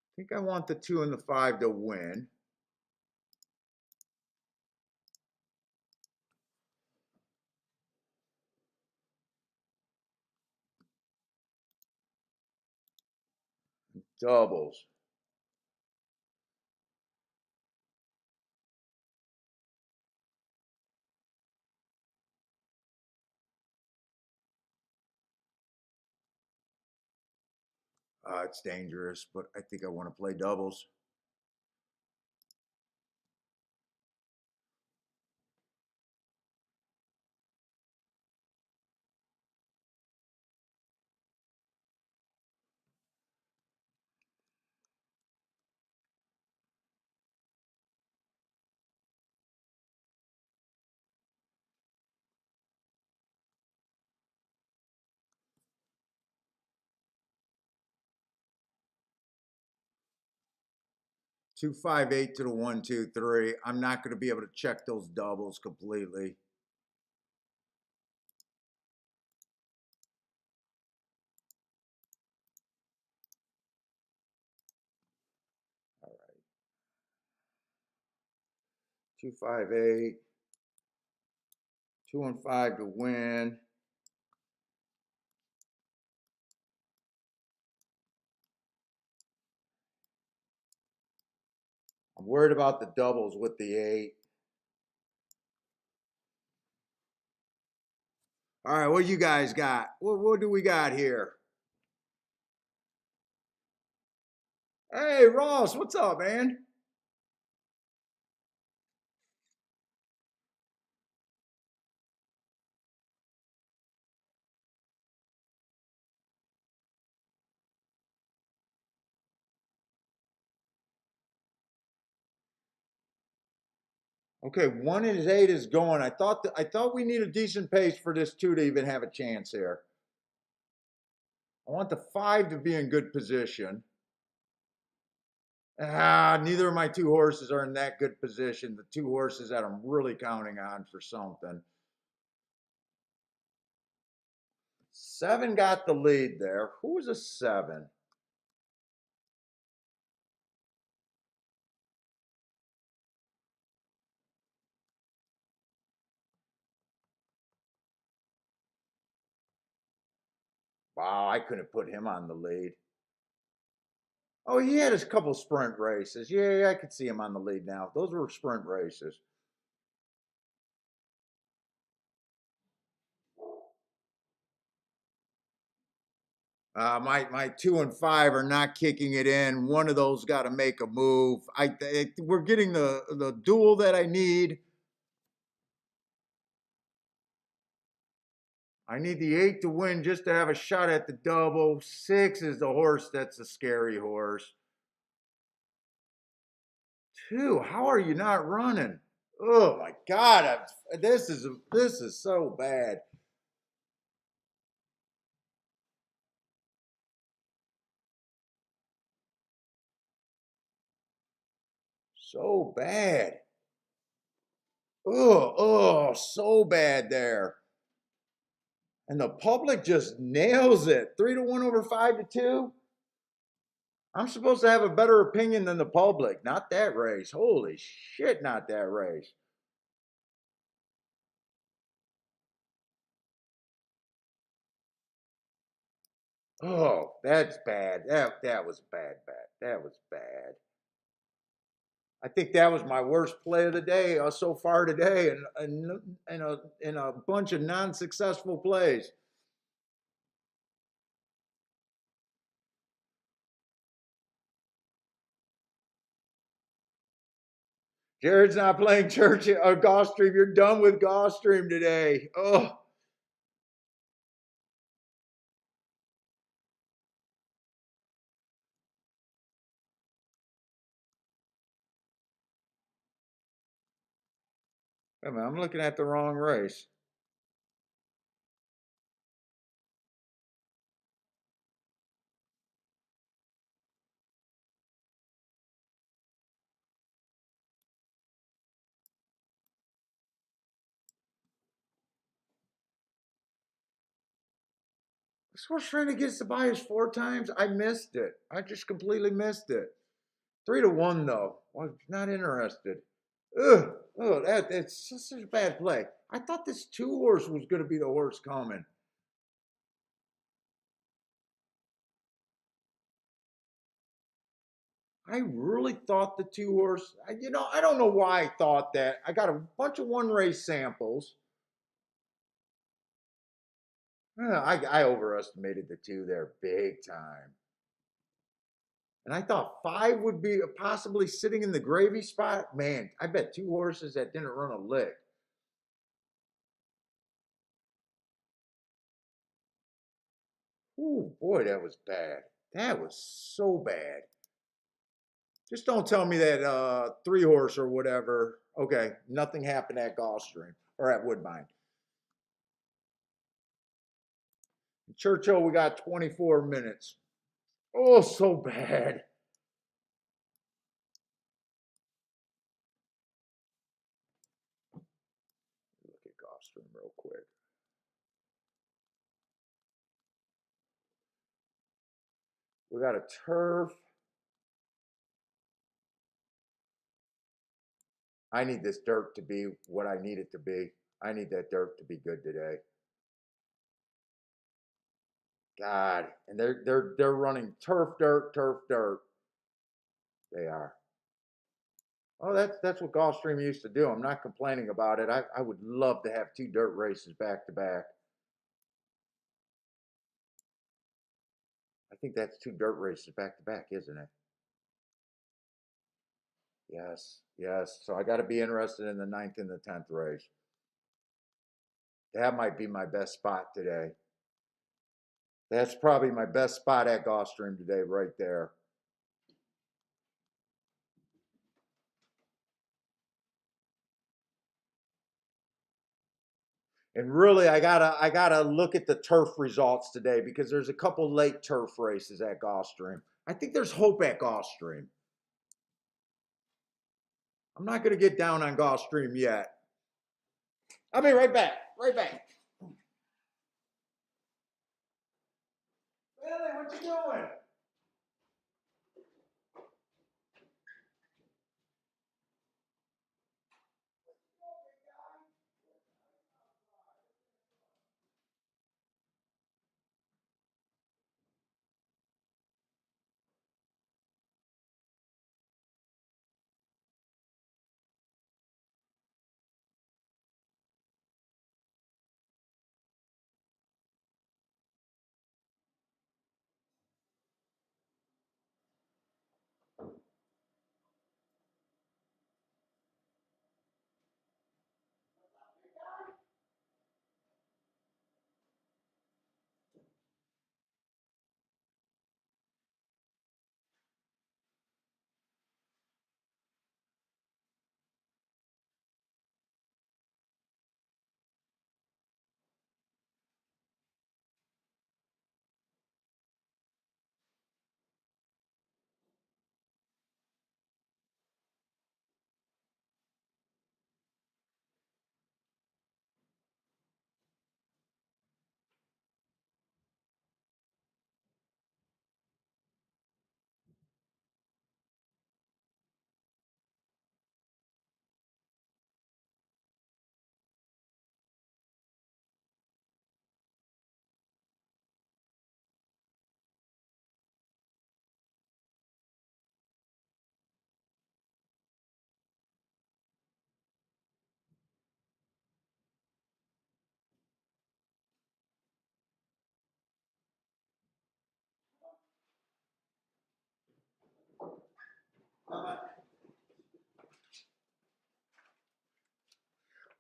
I think I want the 2 and the 5 to win. Doubles. It's dangerous, but I think I want to play doubles. Two, five, eight to the 1, 2, 3. I'm not going to be able to check those doubles completely. All right. 2, 5, 8. 2 and 5 to win. I'm worried about the doubles with the 8. All right, what you guys got? What do we got here? Hey, Ross, what's up, man? Okay, 1 and 8 is going. I thought we need a decent pace for this 2 to even have a chance here. I want the 5 to be in good position. Neither of my 2 horses are in that good position. The 2 horses that I'm really counting on for something. 7 got the lead there. Who was a 7? Wow, I couldn't put him on the lead. Oh, he had his couple sprint races. Yeah, I could see him on the lead now. Those were sprint races. My 2 and 5 are not kicking it in. One of those got to make a move. We're getting the duel that I need. I need the 8 to win just to have a shot at the double. 6 is the horse that's a scary horse. 2, how are you not running? Oh my God, this is so bad. So bad. Oh, so bad there. And the public just nails it. 3-1 over 5-2. I'm supposed to have a better opinion than the public. Not that race. Holy shit, not that race. Oh, that's bad. That was bad. That was bad. I think that was my worst play of the day so far today, and a bunch of non-successful plays. Jared's not playing church or Gulfstream. You're done with Gulfstream today. Oh, wait a minute, I'm looking at the wrong race. This horse trying to get us to buy us 4 times. I missed it. I just completely missed it. 3-1 though. I'm not interested. Ugh, that's such a bad play. I thought this 2 horse was going to be the horse coming. I really thought the 2 horse. I don't know why I thought that. I got a bunch of 1 race samples. I overestimated the 2 there big time. And I thought 5 would be possibly sitting in the gravy spot. Man, I bet 2 horses that didn't run a lick. Oh boy, that was bad. That was so bad. Just don't tell me that 3 horse or whatever. Okay, nothing happened at Gulfstream or at Woodbine. In Churchill, we got 24 minutes. Oh, so bad. Look at Gulfstream real quick. We got a turf. I need this dirt to be what I need it to be. I need that dirt to be good today. God, and they're running turf dirt, turf dirt. They are. Oh, that's what Gulfstream used to do. I'm not complaining about it. I would love to have 2 dirt races back to back. I think that's 2 dirt races back to back, isn't it? Yes, yes. So I got to be interested in the 9th and the 10th race. That might be my best spot today. That's probably my best spot at Gulfstream today, right there. And really, I gotta look at the turf results today because there's a couple late turf races at Gulfstream. I think there's hope at Gulfstream. I'm not gonna get down on Gulfstream yet. I'll be right back. Right back. Billy, what you doing?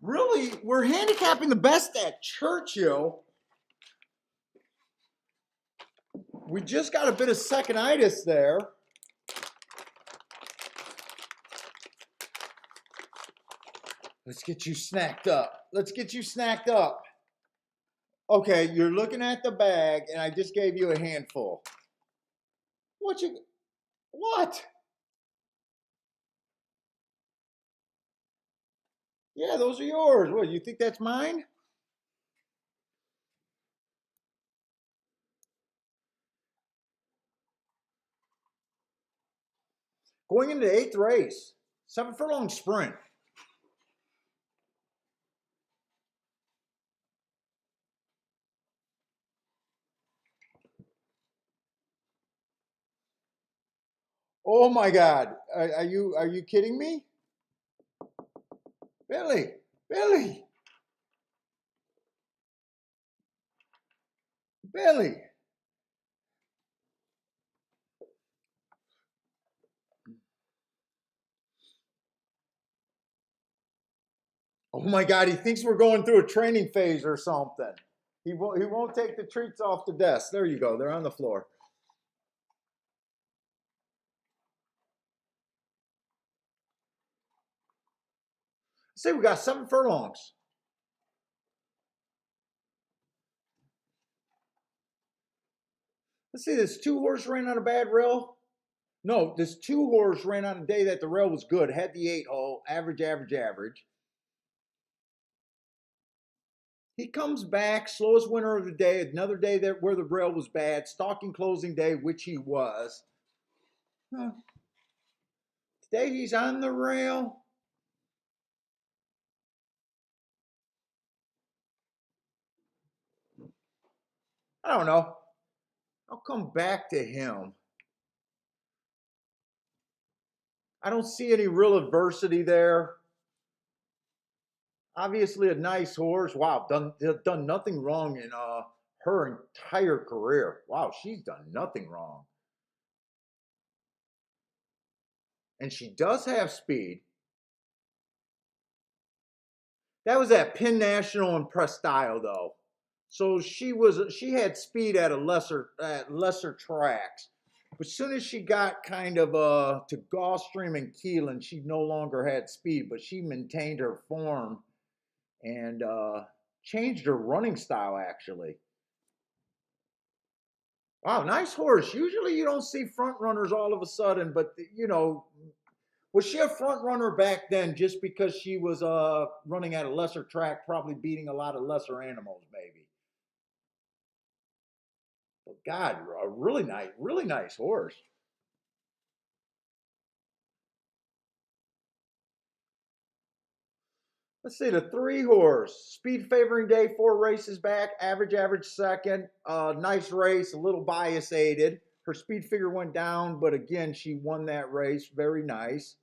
Really, we're handicapping the best at Churchill. We just got a bit of second-itis there. Let's get you snacked up. Let's get you snacked up. Okay, you're looking at the bag, and I just gave you a handful. What? Yeah, those are yours. What, you think that's mine? Going into the 8th race, 7 furlong sprint. Oh my God, are you kidding me? Billy, Billy, Billy. Oh my God, he thinks we're going through a training phase or something. He won't take the treats off the desk. There you go. They're on the floor. Say we got 7 furlongs. Let's see, this 2-horse ran on a bad rail. No, this 2-horse ran on a day that the rail was good. Had the 8-hole, average. He comes back, slowest winner of the day, another day where the rail was bad, stalking closing day, which he was. Huh. Today he's on the rail. I don't know. I'll come back to him. I don't see any real adversity there. Obviously a nice horse. Wow, done nothing wrong in her entire career. Wow, she's done nothing wrong. And she does have speed. That was at Penn National and Presstyle though. So she had speed at lesser tracks. But as soon as she got kind of to Gulfstream and Keelan, she no longer had speed, but she maintained her form and changed her running style actually. Wow, nice horse. Usually you don't see front runners all of a sudden, but you know, was she a front runner back then just because she was running at a lesser track, probably beating a lot of lesser animals maybe? But God, a really nice horse. Let's see, the 3-horse, speed favoring day, 4 races back, average second. Nice race, a little bias aided. Her speed figure went down, but again, she won that race. Very nice.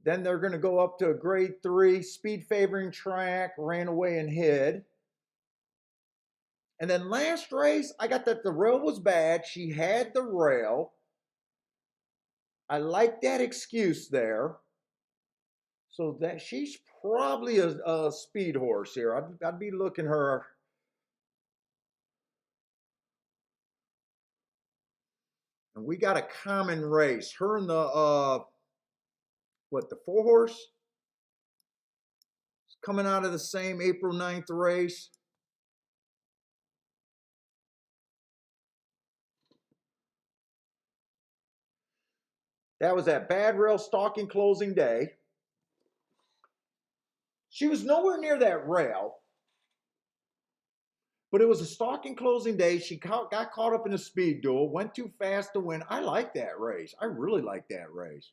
Then they're going to go up to a grade 3, speed favoring track, ran away and hid. And then last race, I got that the rail was bad. She had the rail. I like that excuse there. So that she's probably a speed horse here. I'd be looking her. And we got a common race. Her and the the 4-horse? Coming out of the same April 9th race. That was at Bad Rail stalking closing day. She was nowhere near that rail, but it was a stalking closing day. She got caught up in a speed duel, went too fast to win. I like that race. I really like that race.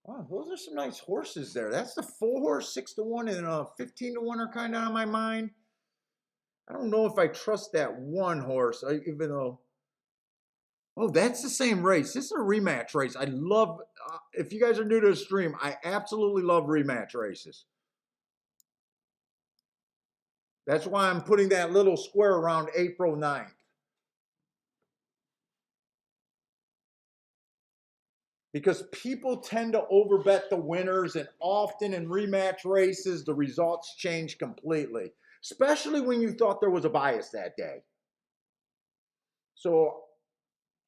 Wow, those are some nice horses there. That's the 4-horse, 6-1, and 15-1 are kind of on my mind. I don't know if I trust that 1 horse, even though. Oh, that's the same race. This is a rematch race. I love, if you guys are new to the stream, I absolutely love rematch races. That's why I'm putting that little square around April 9th. Because people tend to overbet the winners, and often in rematch races, the results change completely, especially when you thought there was a bias that day. So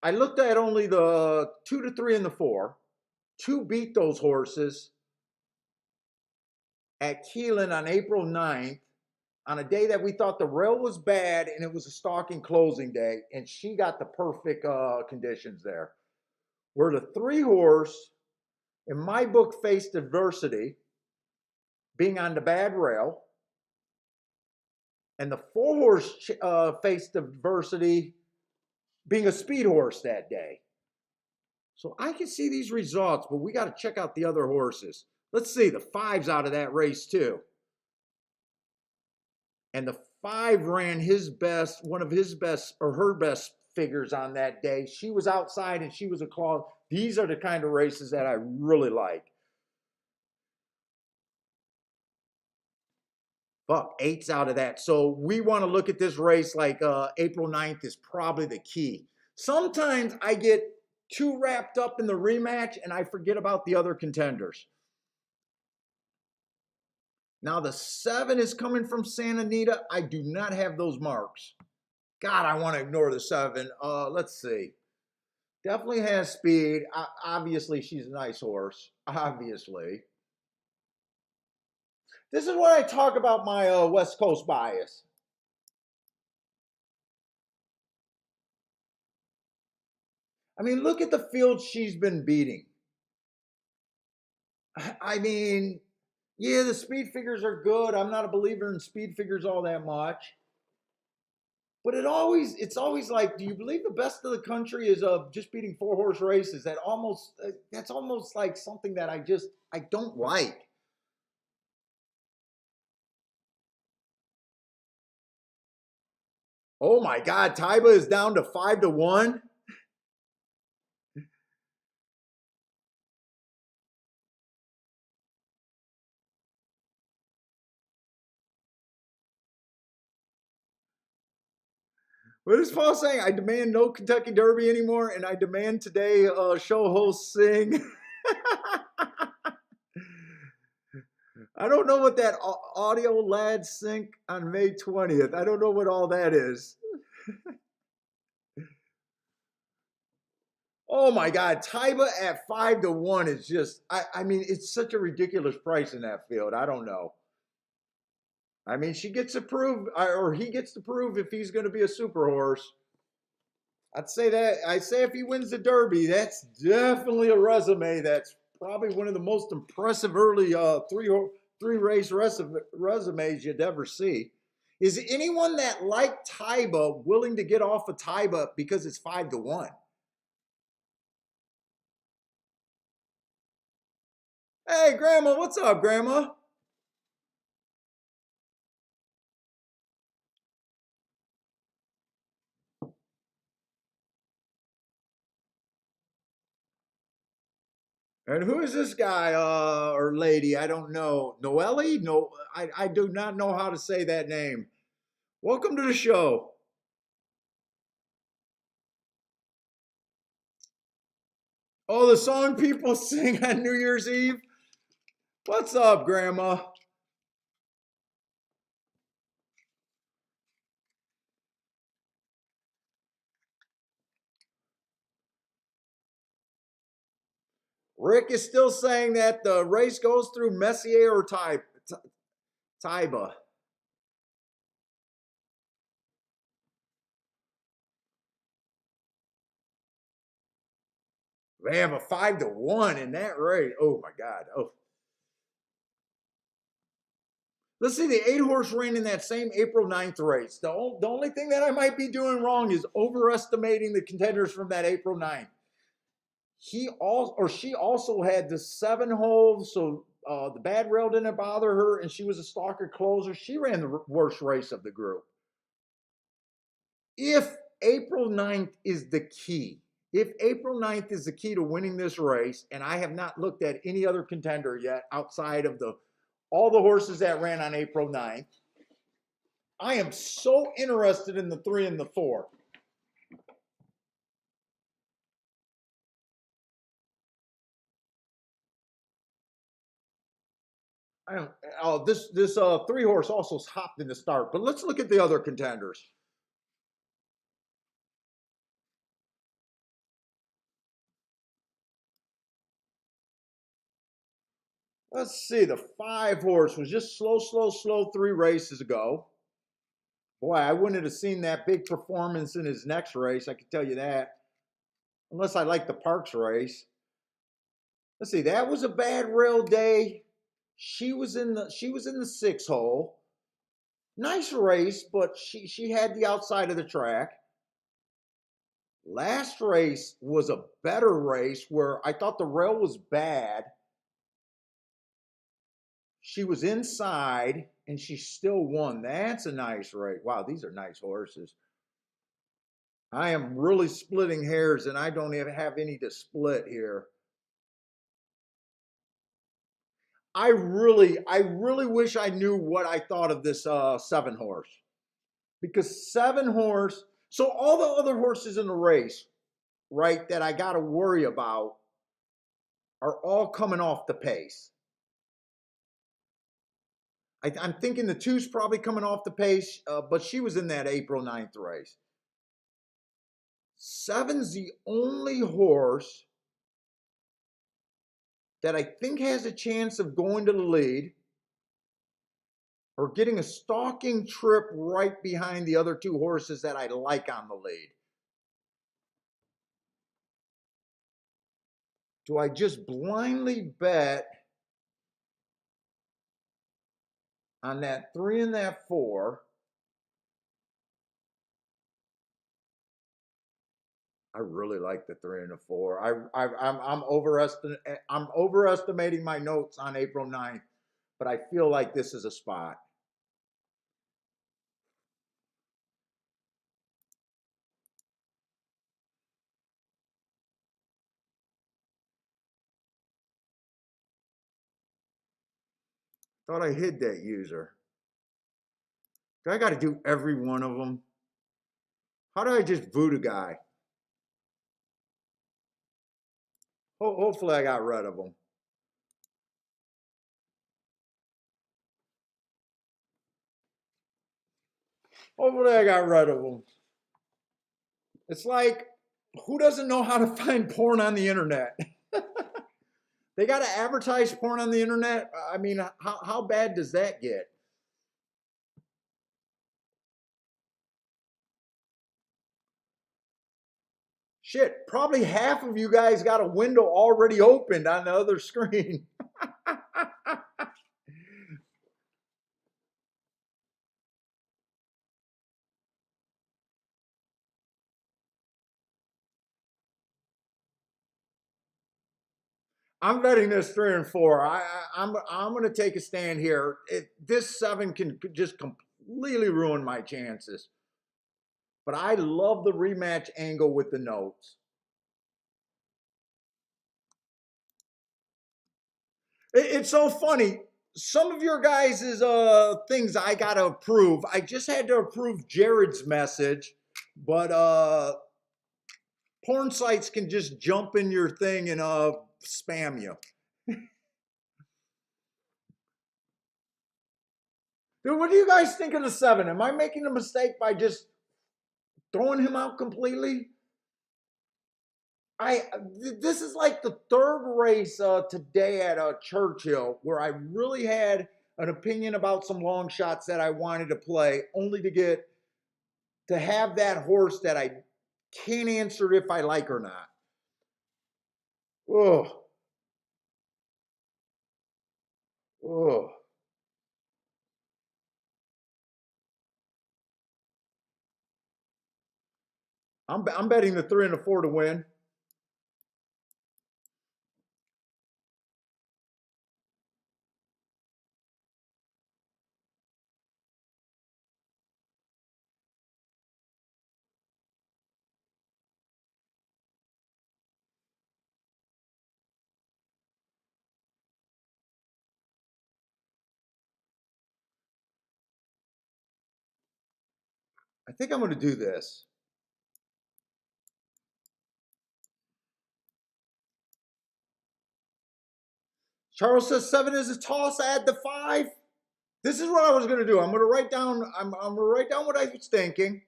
I looked at only the 2 to 3 and the 4. 2 beat those horses at Keelan on April 9th on a day that we thought the rail was bad and it was a stalking closing day, and she got the perfect conditions there. Where the 3 horse, in my book, faced adversity, being on the bad rail, and the 4 horse faced adversity, being a speed horse that day. So I can see these results, but we got to check out the other horses. Let's see, the 5's out of that race too. And the 5 ran his best, one of his best or her best figures on that day. She was outside and she was a claw. These are the kind of races that I really like. Fuck, 8's out of that. So we want to look at this race like April 9th is probably the key. Sometimes I get too wrapped up in the rematch and I forget about the other contenders. Now the 7 is coming from Santa Anita. I do not have those marks. God, I want to ignore the 7. Let's see. Definitely has speed. Obviously, she's a nice horse. Obviously. This is what I talk about my West Coast bias. I mean, look at the field she's been beating. I mean, yeah, the speed figures are good. I'm not a believer in speed figures all that much. But it's always like, do you believe the best of the country is just beating 4 horse races? That's almost like something that I don't like. Oh my God, Taiba is down to 5 to 1. What is Paul saying? I demand no Kentucky Derby anymore, and I demand today show hosts sing. I don't know what that audio lad sync on May 20th. I don't know what all that is. Oh my God, Taiba at 5 to 1 is just, I mean, it's such a ridiculous price in that field. I don't know. I mean, she gets to prove, or he gets to prove if he's going to be a super horse. I'd say if he wins the Derby, that's definitely a resume. That's probably one of the most impressive early three race resumes you'd ever see. Is anyone that liked Taiba willing to get off of Taiba because it's 5 to 1? Hey, Grandma, what's up, Grandma? And who is this guy or lady? I don't know. Noelle? No, I do not know how to say that name. Welcome to the show. Oh, the song people sing on New Year's Eve? What's up, Grandma? Rick is still saying that the race goes through Messier or Taiba. They have a 5 to 1 in that race. Oh my God. Oh. Let's see, the 8 horse ran in that same April 9th race. The only thing that I might be doing wrong is overestimating the contenders from that April 9th. She also had the 7 hole, so the bad rail didn't bother her, and she was a stalker closer. She ran the worst race of the group. If April 9th is the key, if April 9th is the key to winning this race, and I have not looked at any other contender yet outside of all the horses that ran on April 9th, I am so interested in the 3 and the 4. I don't, oh, this 3 horse also hopped in the start, but let's look at the other contenders. Let's see, the 5 horse was just slow 3 races ago. Boy, I wouldn't have seen that big performance in his next race, I can tell you that. Unless I like the Parks race. Let's see, that was a bad rail day. She was in the 6 hole. Nice race, but she had the outside of the track. Last race was a better race where I thought the rail was bad. She was inside and she still won. That's a nice race. Wow, these are nice horses. I am really splitting hairs and I don't even have any to split here. I really wish I knew what I thought of this 7 horse. Because 7 horse, so all the other horses in the race, right, that I got to worry about are all coming off the pace. I'm thinking the 2's probably coming off the pace, but she was in that April 9th race. 7's the only horse that I think has a chance of going to the lead or getting a stalking trip right behind the other 2 horses that I like on the lead. Do I just blindly bet on that 3 and that 4? I really like the 3 and the 4. I'm overestimating my notes on April 9th, but I feel like this is a spot. Thought I hid that user. Do I got to do every one of them? How do I just boot a guy? Hopefully I got rid of them. Hopefully I got rid of them. It's like, who doesn't know how to find porn on the internet? They got to advertise porn on the internet? I mean, how bad does that get? Shit, probably half of you guys got a window already opened on the other screen. I'm betting this 3 and 4. I'm going to take a stand here. This 7 can just completely ruin my chances. But I love the rematch angle with the notes. It's so funny. Some of your guys' things I gotta approve. I just had to approve Jared's message, but porn sites can just jump in your thing and spam you. Dude, what do you guys think of the 7? Am I making a mistake by just throwing him out completely? This is like the 3rd race today at Churchill where I really had an opinion about some long shots that I wanted to play, only to have that horse that I can't answer if I like or not. Oh, oh. I'm betting the 3 and the 4 to win. I think I'm going to do this. Charles says 7 is a toss. Add the 5. This is what I was going to do. I'm going to write down. I'm going to write down what I was thinking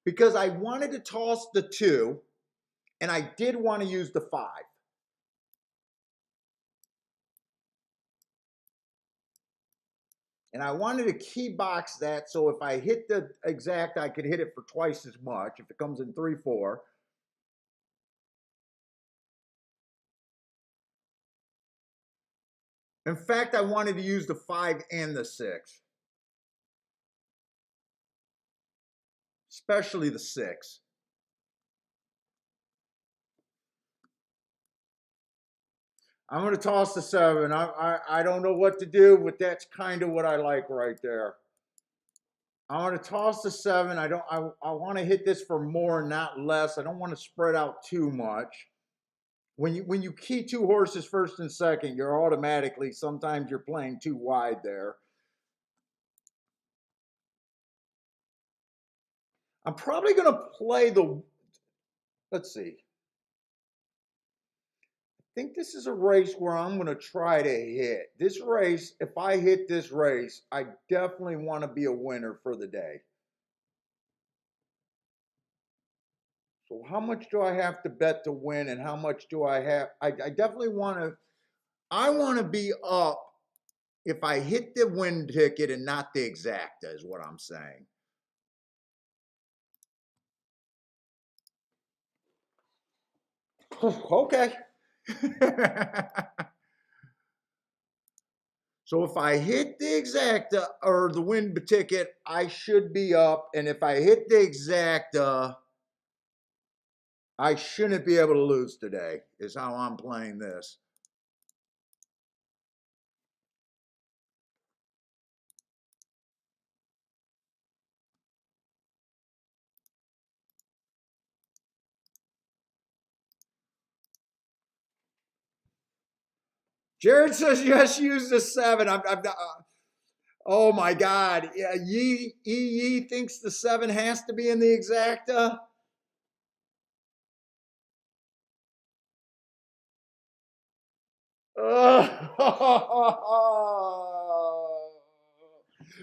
because I wanted to toss the 2, and I did want to use the 5. And I wanted to key box that so if I hit the exact, I could hit it for twice as much if it comes in 3-4. In fact, I wanted to use the 5 and the 6. Especially the 6. I'm going to toss the 7. I don't know what to do, but that's kind of what I like right there. I want to toss the 7. I want to hit this for more, not less. I don't want to spread out too much. When you key 2 horses first and second, you're automatically, sometimes you're playing too wide there. I'm probably going to play the, let's see. I think this is a race where I'm going to try to hit. This race, if I hit this race, I definitely want to be a winner for the day. So how much do I have to bet to win and how much do I have? I definitely want to, I want to be up if I hit the win ticket and not the exacta is what I'm saying. Okay. So if I hit the exacta or the win ticket, I should be up. And if I hit the exacta, I shouldn't be able to lose today, is how I'm playing this. Jared says, yes, use the 7. Oh my God. Yeah, Yee thinks the 7 has to be in the exacta.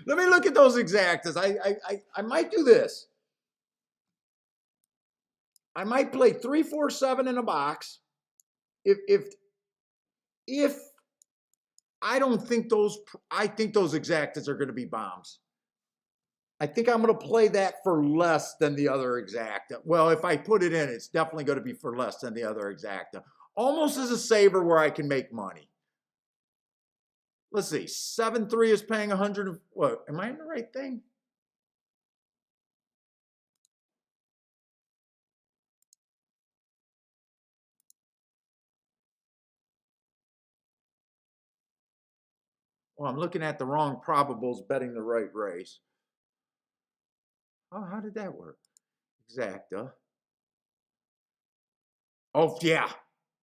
Let me look at those exactas. I might do this. I might play 3, 4, 7 in a box. If I don't think those, I think those exactas are going to be bombs. I think I'm going to play that for less than the other exacta. Well, if I put it in, it's definitely going to be for less than the other exacta. Almost as a saver where I can make money. Let's see, 7-3 is paying 100. What? Am I in the right thing? Well, I'm looking at the wrong probables, betting the right race. Oh, how did that work? Exacta. Oh, yeah.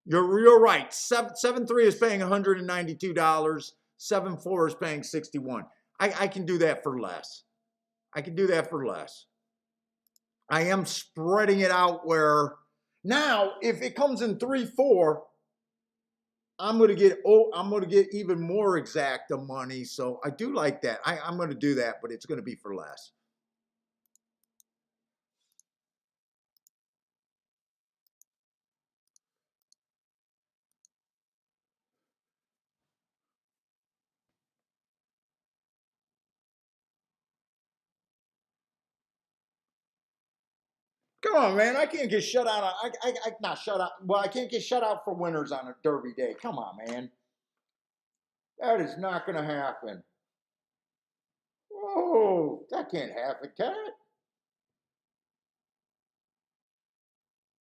You're right. 7-3 is paying $192. 7-4 is paying 61. I can do that for less. I can do that for less. I am spreading it out where now if it comes in 3-4, I'm gonna get even more exacta money. So I do like that. I'm gonna do that, but it's gonna be for less. Come on, man. I can't get shut out. I not shut out. Well, I can't get shut out for winners on a Derby day. Come on, man. That is not going to happen. Oh, that can't happen, can it?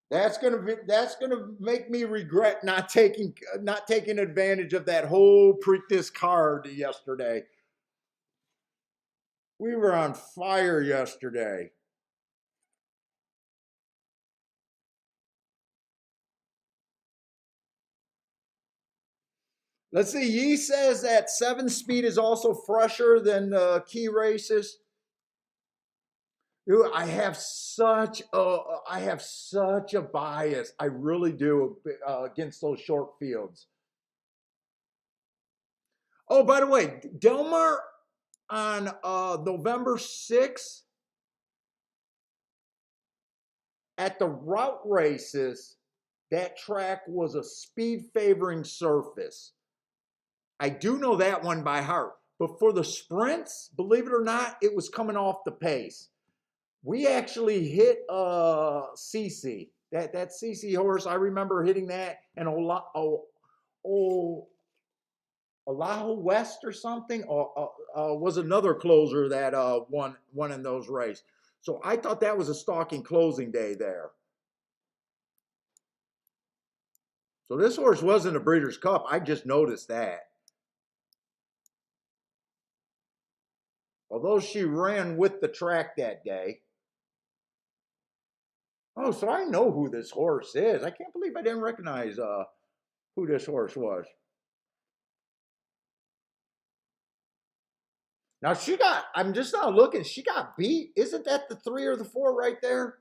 That's gonna make me regret not taking advantage of that whole this card yesterday. We were on fire yesterday. Let's see. Yee says that 7 speed is also fresher than key races. Dude, I have such a bias. I really do against those short fields. Oh, by the way, Delmar on November 6th at the route races, that track was a speed favoring surface. I do know that one by heart. But for the sprints, believe it or not, it was coming off the pace. We actually hit CC. That CC horse, I remember hitting that, and Olahu West or something was another closer that won in those races. So I thought that was a stalking closing day there. So this horse wasn't a Breeders' Cup. I just noticed that. Although she ran with the track that day. Oh, so I know who this horse is. I can't believe I didn't recognize who this horse was. Now I'm just now looking, she got beat. Isn't that the 3 or the 4 right there?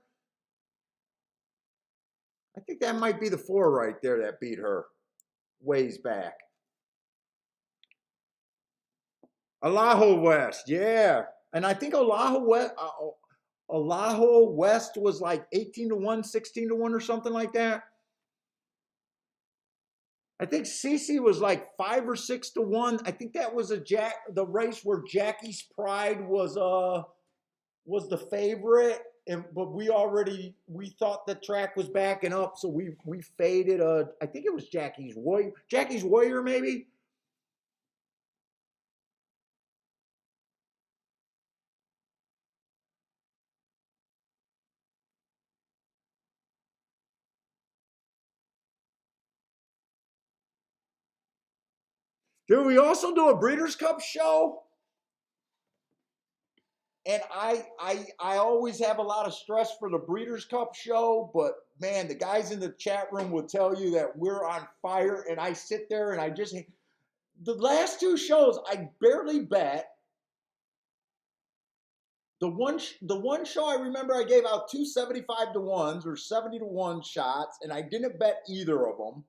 I think that might be the 4 right there that beat her ways back. Alaho West, yeah. And I think Alaho West was like 18-1, 16-1 or something like that. I think CC was like 5 or 6-1. I think that was the race where Jackie's Pride was the favorite, but we thought the track was backing up, so we faded. I think it was Jackie's Warrior maybe. Dude, we also do a Breeders' Cup show. And I always have a lot of stress for the Breeders' Cup show, but man, the guys in the chat room will tell you that we're on fire. And I sit there and the last 2 shows I barely bet. The one show I remember I gave out 2 75-1s or 70-1 shots, and I didn't bet either of them.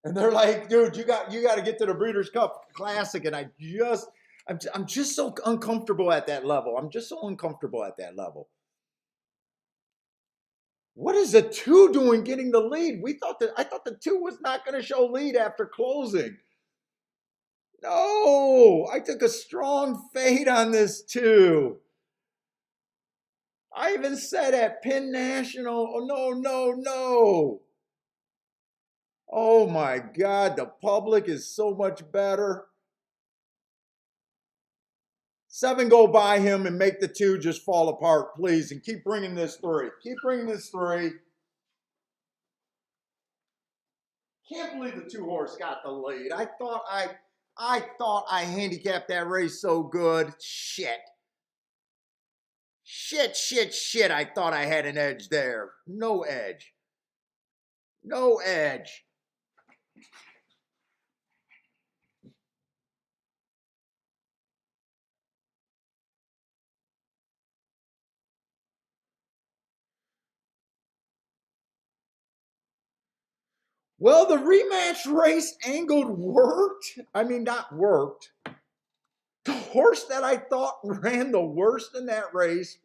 And they're like, dude, you got to get to the Breeders' Cup Classic. And I'm just so uncomfortable at that level. I'm just so uncomfortable at that level. What is the 2 doing getting the lead? I thought the 2 was not going to show lead after closing. No, I took a strong fade on this 2. I even said at Penn National, oh no, no, no. Oh my God, the public is so much better. 7 go by him and make the 2 just fall apart, please, and keep bringing this 3. Keep bringing this 3. Can't believe the 2 horse got the lead. I thought I handicapped that race so good. Shit. Shit. I thought I had an edge there. No edge. No edge. Well, the rematch race angled worked. I mean, not worked. The horse that I thought ran the worst in that race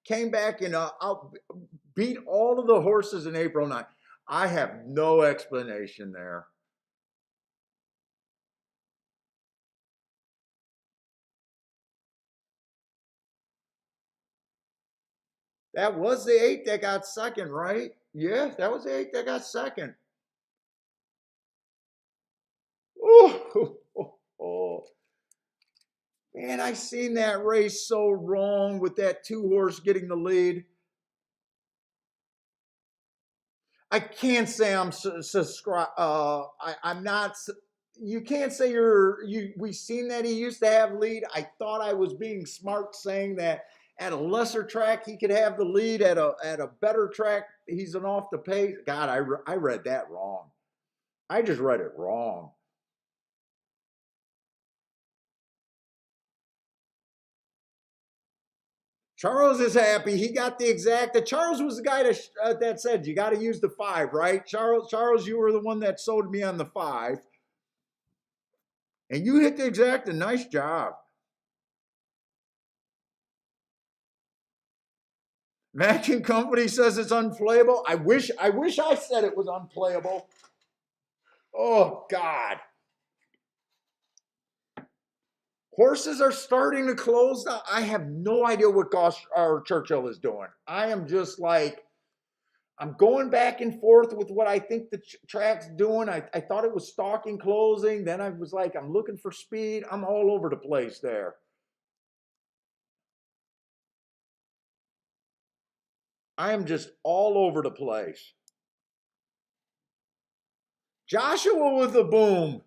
came back and beat all of the horses in April 9. I have no explanation there. That was the 8 that got second, right? Yeah, that was the 8 that got second. Oh, man, I seen that race so wrong with that 2 horse getting the lead. I can't say I'm subscribed. I'm not. You can't say we've seen that he used to have lead. I thought I was being smart saying that at a lesser track he could have the lead. At a better track he's an off the pace. God, I read that wrong. I just read it wrong. Charles is happy. He got the exact. Charles was the guy that said you got to use the 5, right? Charles, you were the one that sold me on the 5, and you hit the exact. A nice job. Mac and Company says it's unplayable. I wish I said it was unplayable. Oh God. Horses are starting to close now. I have no idea what Gosh or Churchill is doing. I am just like, I'm going back and forth with what I think the track's doing. I thought it was stalking closing. Then I was like, I'm looking for speed. I'm all over the place there. I am just all over the place. Joshua with the boom.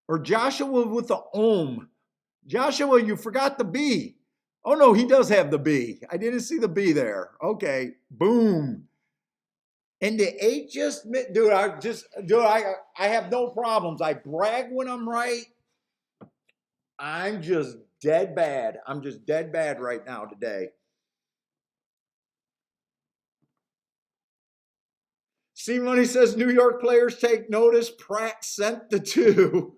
Or Joshua with the ohm. Joshua, you forgot the B. Oh no, he does have the B. I didn't see the B there. Okay, boom. And the 8 just, dude, I have no problems. I brag when I'm right. I'm just dead bad. I'm just dead bad right now today. C Money says New York players take notice. Pratt sent the 2.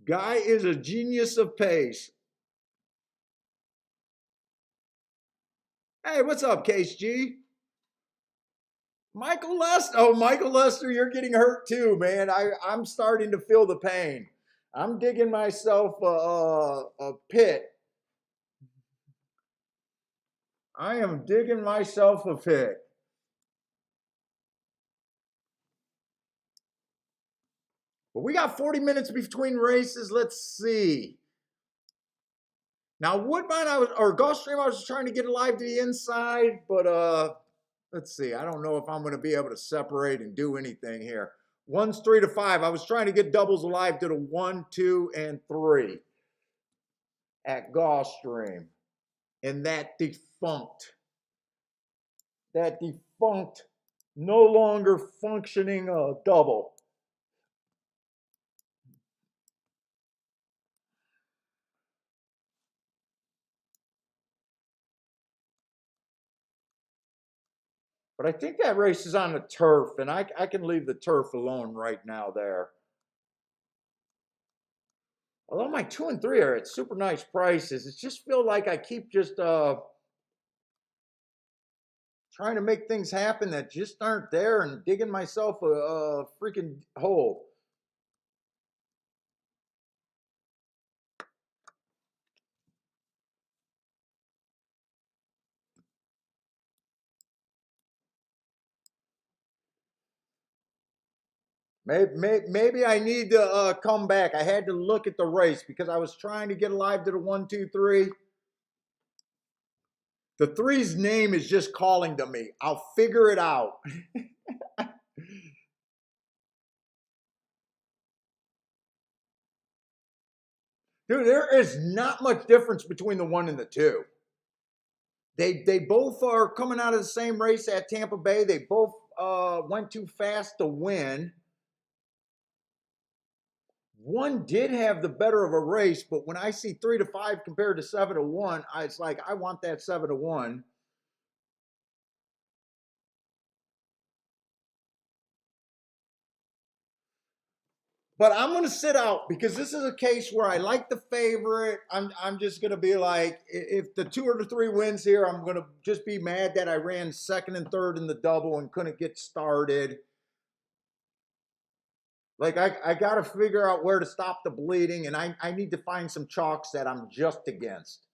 Guy is a genius of pace. Hey, what's up, Case G? Michael Lester. Oh, Michael Lester, you're getting hurt too, man. I'm starting to feel the pain. I'm digging myself a pit. I am digging myself a pit. But we got 40 minutes between races. Let's see. Now, Woodbine, Gulfstream, I was trying to get alive to the inside, but let's see. I don't know if I'm going to be able to separate and do anything here. 1's 3 to 5. I was trying to get doubles alive to the 1, 2, and 3 at Gulfstream. And that defunct, no longer functioning double. But I think that race is on the turf, and I can leave the turf alone right now there. Although my 2 and 3 are at super nice prices, it just feel like I keep just trying to make things happen that just aren't there and digging myself a freaking hole. Maybe I need to come back. I had to look at the race because I was trying to get alive to the 1, 2, 3. The 3's name is just calling to me. I'll figure it out. Dude, there is not much difference between the 1 and the 2. They both are coming out of the same race at Tampa Bay. They both went too fast to win. 1 did have the better of a race, but when I see 3 to 5 compared to 7 to 1, it's like I want that 7 to 1. But I'm going to sit out because this is a case where I like the favorite. I'm just going to be like, if the 2 or the 3 wins here, I'm going to just be mad that I ran 2nd and 3rd in the double and couldn't get started. Like, I got to figure out where to stop the bleeding, and I need to find some chalks that I'm just against.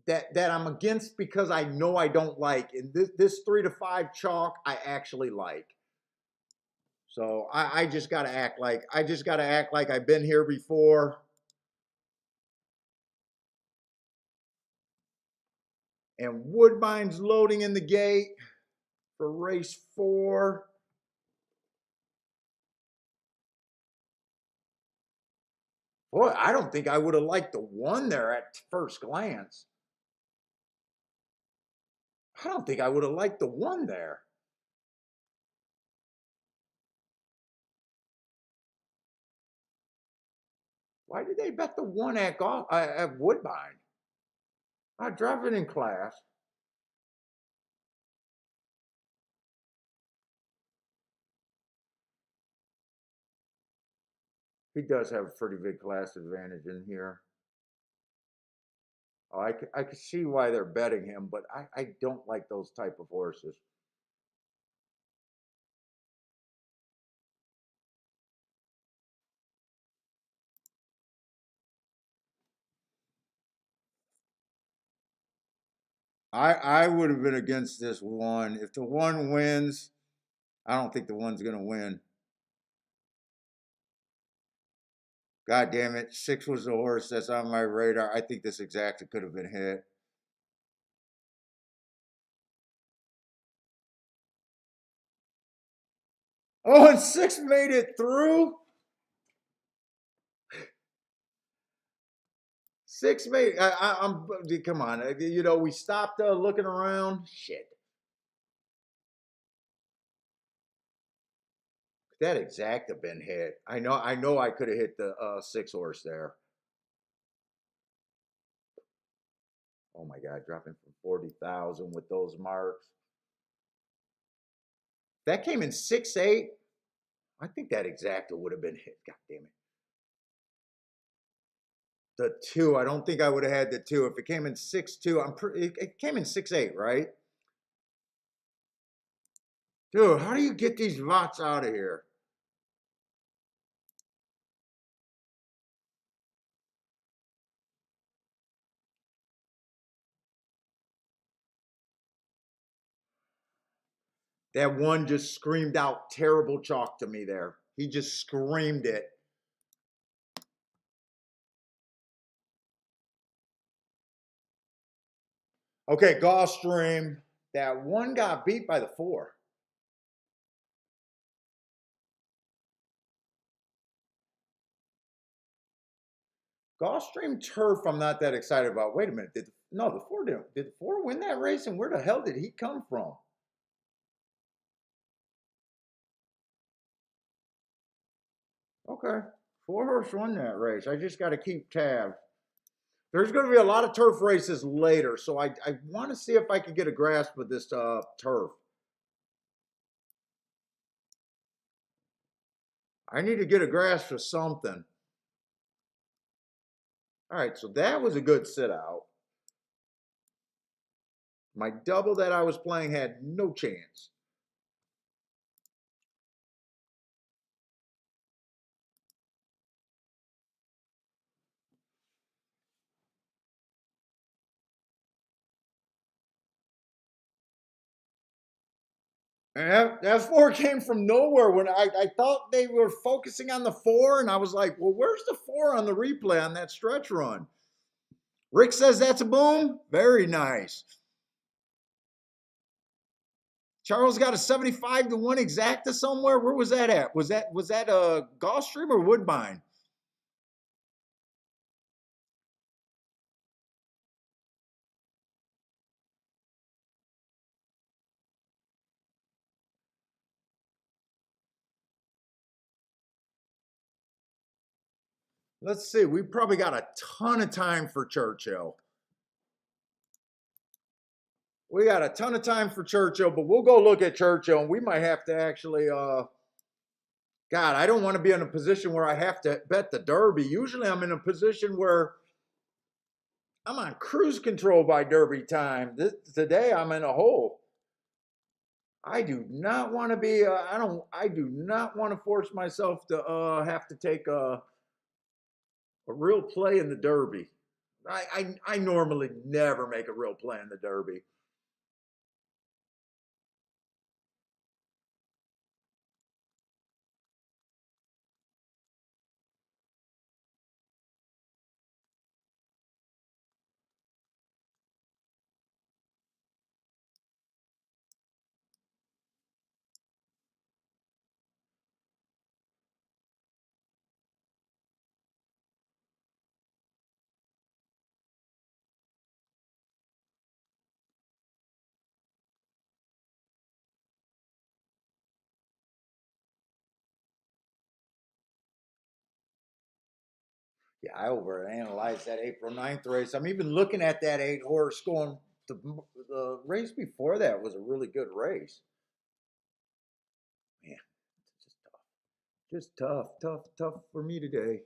That I'm against because I know I don't like. And this 3 to 5 chalk, I actually like. So I just got to act like, I've been here before. And Woodbine's loading in the gate for race 4. Boy, I don't think I would have liked the 1 there at first glance. I don't think I would have liked the 1 there. Why did they bet the one at at Woodbine? I drive it in class. He does have a pretty big class advantage in here. Oh, I can see why they're betting him, but I don't like those type of horses. I would have been against this one. If the one wins, I don't think the one's gonna win. God damn it. 6 was the horse that's on my radar. I think this exacta could have been hit. Oh, and 6 made it through. 6 made. I'm. Come on. You know, we stopped looking around. Shit. That exacta been hit. I know. I know. I could have hit the 6 horse there. Oh my God, dropping from 40,000 with those marks. That came in 6-8. I think that exacta would have been hit. God damn it. The 2. I don't think I would have had the 2 if it came in 6-2. It came in 6-8, right? Dude, how do you get these lots out of here? That one just screamed out terrible chalk to me there. He just screamed it. Okay, Gulfstream. That one got beat by the 4. Gulfstream Turf, I'm not that excited about. Wait a minute. No, the 4 didn't. Did the 4 win that race? And where the hell did he come from? Okay. 4 horse won that race. I just got to keep tabs. There's going to be a lot of turf races later, so I want to see if I can get a grasp of this turf. I need to get a grasp of something. All right, so that was a good sit out. My double that I was playing had no chance. And that 4 came from nowhere when I thought they were focusing on the 4, and I was like, well, where's the 4 on the replay on that stretch run? Rick says that's a boom. Very nice. Charles got a 75-1 exacta somewhere. Where was that at? Was that a Gulfstream or Woodbine? Let's see. We probably got a ton of time for Churchill. We got a ton of time for Churchill, but we'll go look at Churchill, and we might have to actually God, I don't want to be in a position where I have to bet the Derby. Usually I'm in a position where I'm on cruise control by Derby time. Today I'm in a hole. I do not want to be I do not want to force myself to have to take a real play in the Derby. I normally never make a real play in the Derby. Yeah, I overanalyzed that April 9th race. I'm even looking at that 8 horse going. The race before that was a really good race. Man, it's just tough. Just tough for me today.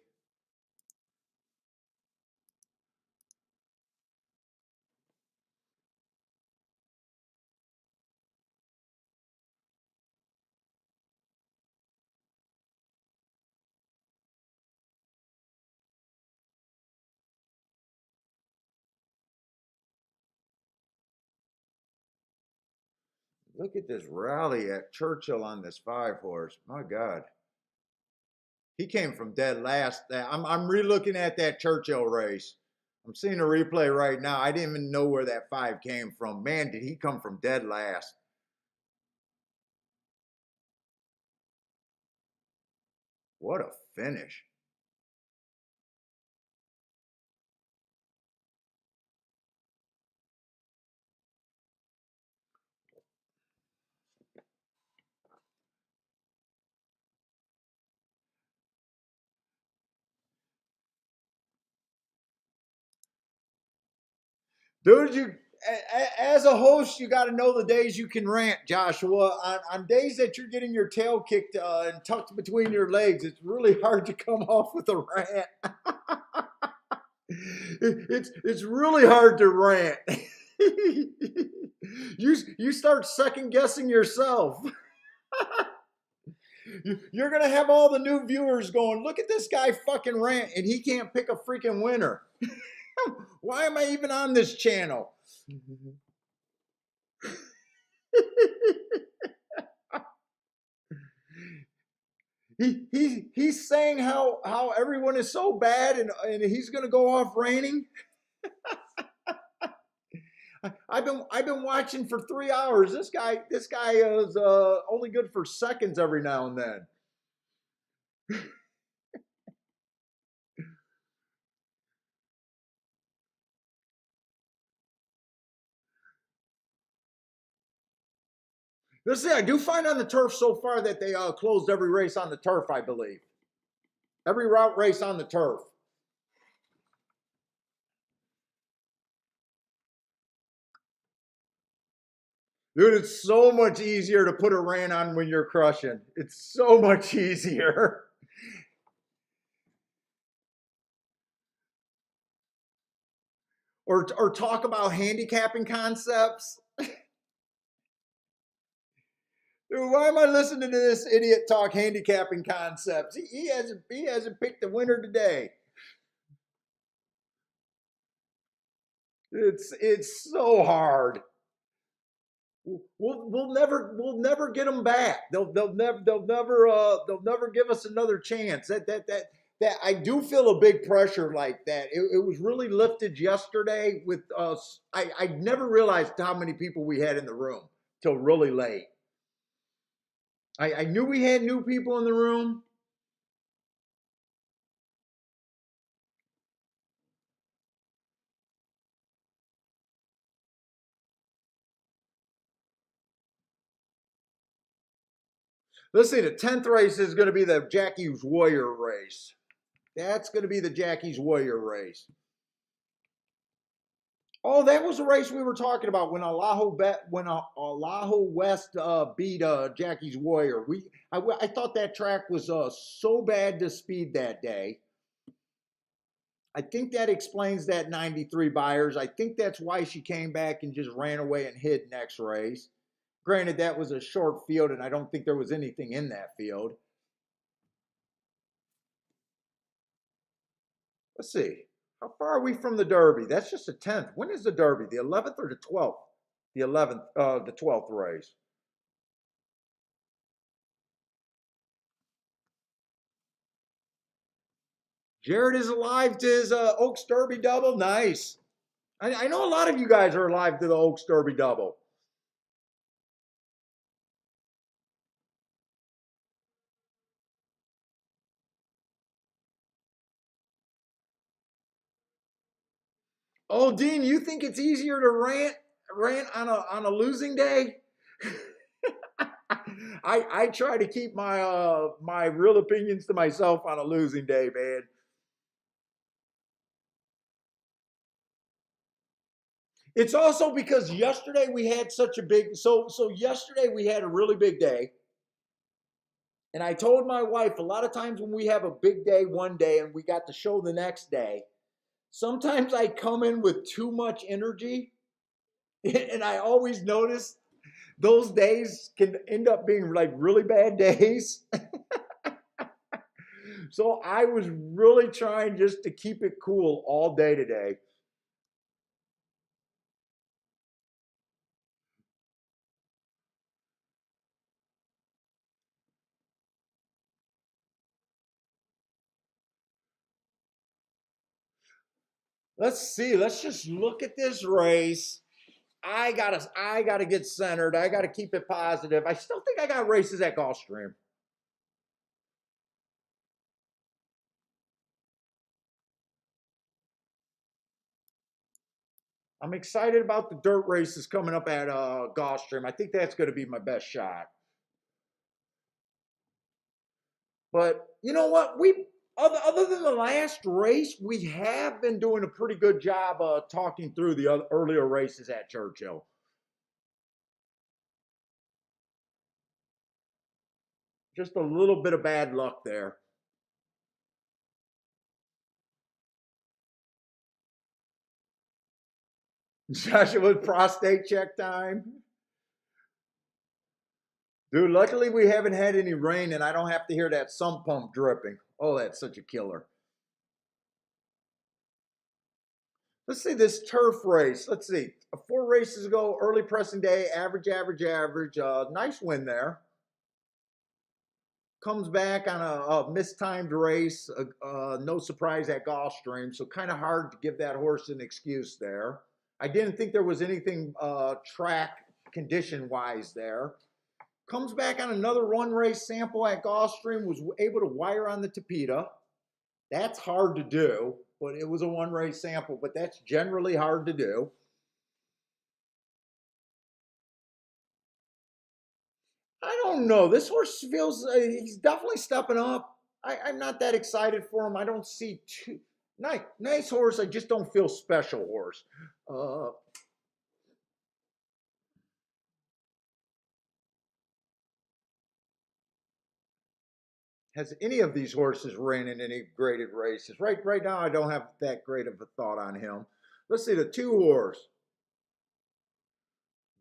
Look at this rally at Churchill on this 5 horse. My God. He came from dead last. I'm re-looking at that Churchill race. I'm seeing a replay right now. I didn't even know where that 5 came from. Man, did he come from dead last. What a finish. Dude, as a host, you got to know the days you can rant, Joshua. On days that you're getting your tail kicked and tucked between your legs, it's really hard to come off with a rant. It's really hard to rant. You start second guessing yourself. You're gonna have all the new viewers going, look at this guy fucking rant, and he can't pick a freaking winner. Why am I even on this channel? He's saying how everyone is so bad and he's gonna go off raining. I've been watching for 3 hours. This guy is only good for seconds every now and then. Let's see. I do find on the turf so far that they closed every race on the turf. I believe every route race on the turf. Dude, it's so much easier to put a rant on when you're crushing. It's so much easier. Or talk about handicapping concepts. Dude, why am I listening to this idiot talk handicapping concepts? He hasn't picked the winner today. It's so hard. We'll never get them back. They'll never give us another chance. That I do feel a big pressure like that. It was really lifted yesterday with us. I never realized how many people we had in the room till really late. I knew we had new people in the room. Let's see, the 10th race is going to be the Jackie's Warrior race. That's going to be the Jackie's Warrior race. Oh, that was the race we were talking about when Alaho West beat Jackie's Warrior. I thought that track was so bad to speed that day. I think that explains that 93 buyers. I think that's why she came back and just ran away and hid next race. Granted, that was a short field, and I don't think there was anything in that field. Let's see. How far are we from the Derby? That's just the 10th. When is the Derby? The 11th or the 12th? The 11th, the 12th race. Jared is alive to his Oaks Derby double. Nice. I know a lot of you guys are alive to the Oaks Derby double. Oh, Dean, you think it's easier to rant on a losing day? I try to keep my my real opinions to myself on a losing day, man. It's also because yesterday we had such a big, so yesterday we had a really big day. And I told my wife a lot of times when we have a big day one day and we got the show the next day, sometimes I come in with too much energy. And I always notice those days can end up being like really bad days. So I was really trying just to keep it cool all day today. Let's see. Let's just look at this race. I gotta get centered. I gotta keep it positive. I still think I got races at Gulfstream. I'm excited about the dirt races coming up at Gulfstream. I think that's going to be my best shot. But you know what? We other than the last race, we have been doing a pretty good job talking through the earlier races at Churchill. Just a little bit of bad luck there. Joshua's prostate check time. Dude, luckily we haven't had any rain and I don't have to hear that sump pump dripping. Oh, that's such a killer. Let's see this turf race. Let's see. 4 races ago, early pressing day, average, average, average. Nice win there. Comes back on a mistimed race. No surprise at Gulfstream, so kind of hard to give that horse an excuse there. I didn't think there was anything track condition wise there. Comes back on another one race sample at Gulfstream, was able to wire on the Tapeta. That's hard to do, but it was a one race sample, but that's generally hard to do. I don't know. This horse feels he's definitely stepping up. I'm not that excited for him. I don't see too nice horse. I just don't feel special horse. Uh, has any of these horses ran in any graded races? Right now, I don't have that great of a thought on him. Let's see the 2 horse.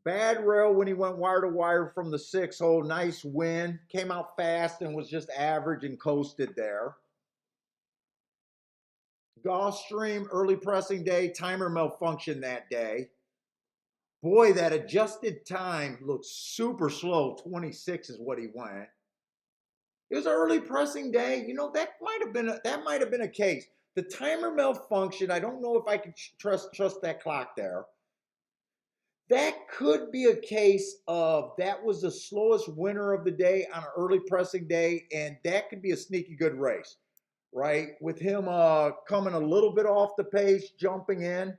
Bad rail when he went wire to wire from the 6 hole. Nice win. Came out fast and was just average and coasted there. Gulfstream early pressing day. Timer malfunction that day. Boy, that adjusted time looks super slow. 26 is what he went. It was an early pressing day. You know, that might have been a case. The timer malfunction. I don't know if I can trust that clock there. That could be a case of that was the slowest winner of the day on an early pressing day, and that could be a sneaky good race, right? With him coming a little bit off the pace, jumping in.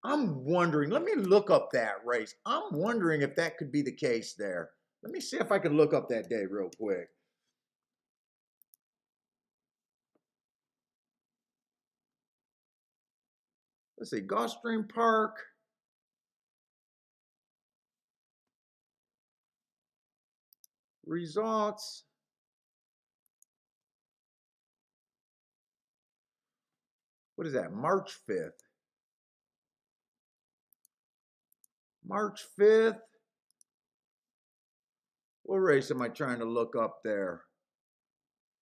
I'm wondering, let me look up that race. I'm wondering if that could be the case there. Let me see if I can look up that day real quick. Let's see, Gulfstream Park. Results. What is that? March 5th. March 5th. What race am I trying to look up there?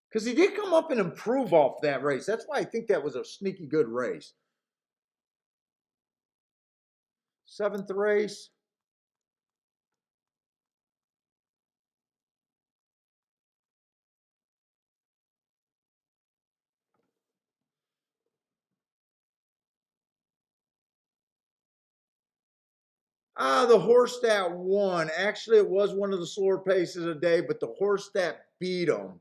Because he did come up and improve off that race. That's why I think that was a sneaky good race. 7th race. The horse that won. Actually, it was one of the slower paces of the day, but the horse that beat him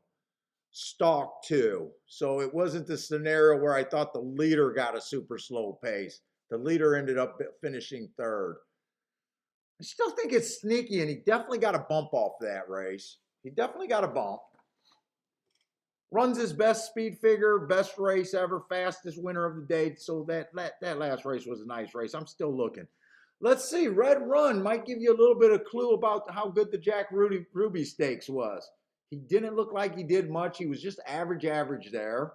stalked too. So it wasn't the scenario where I thought the leader got a super slow pace. The leader ended up finishing 3rd. I still think it's sneaky, and he definitely got a bump off that race. He definitely got a bump. Runs his best speed figure, best race ever, fastest winner of the day. So that last race was a nice race. I'm still looking. Let's see. Red Run might give you a little bit of clue about how good the Jack Ruby Stakes was. He didn't look like he did much. He was just average there.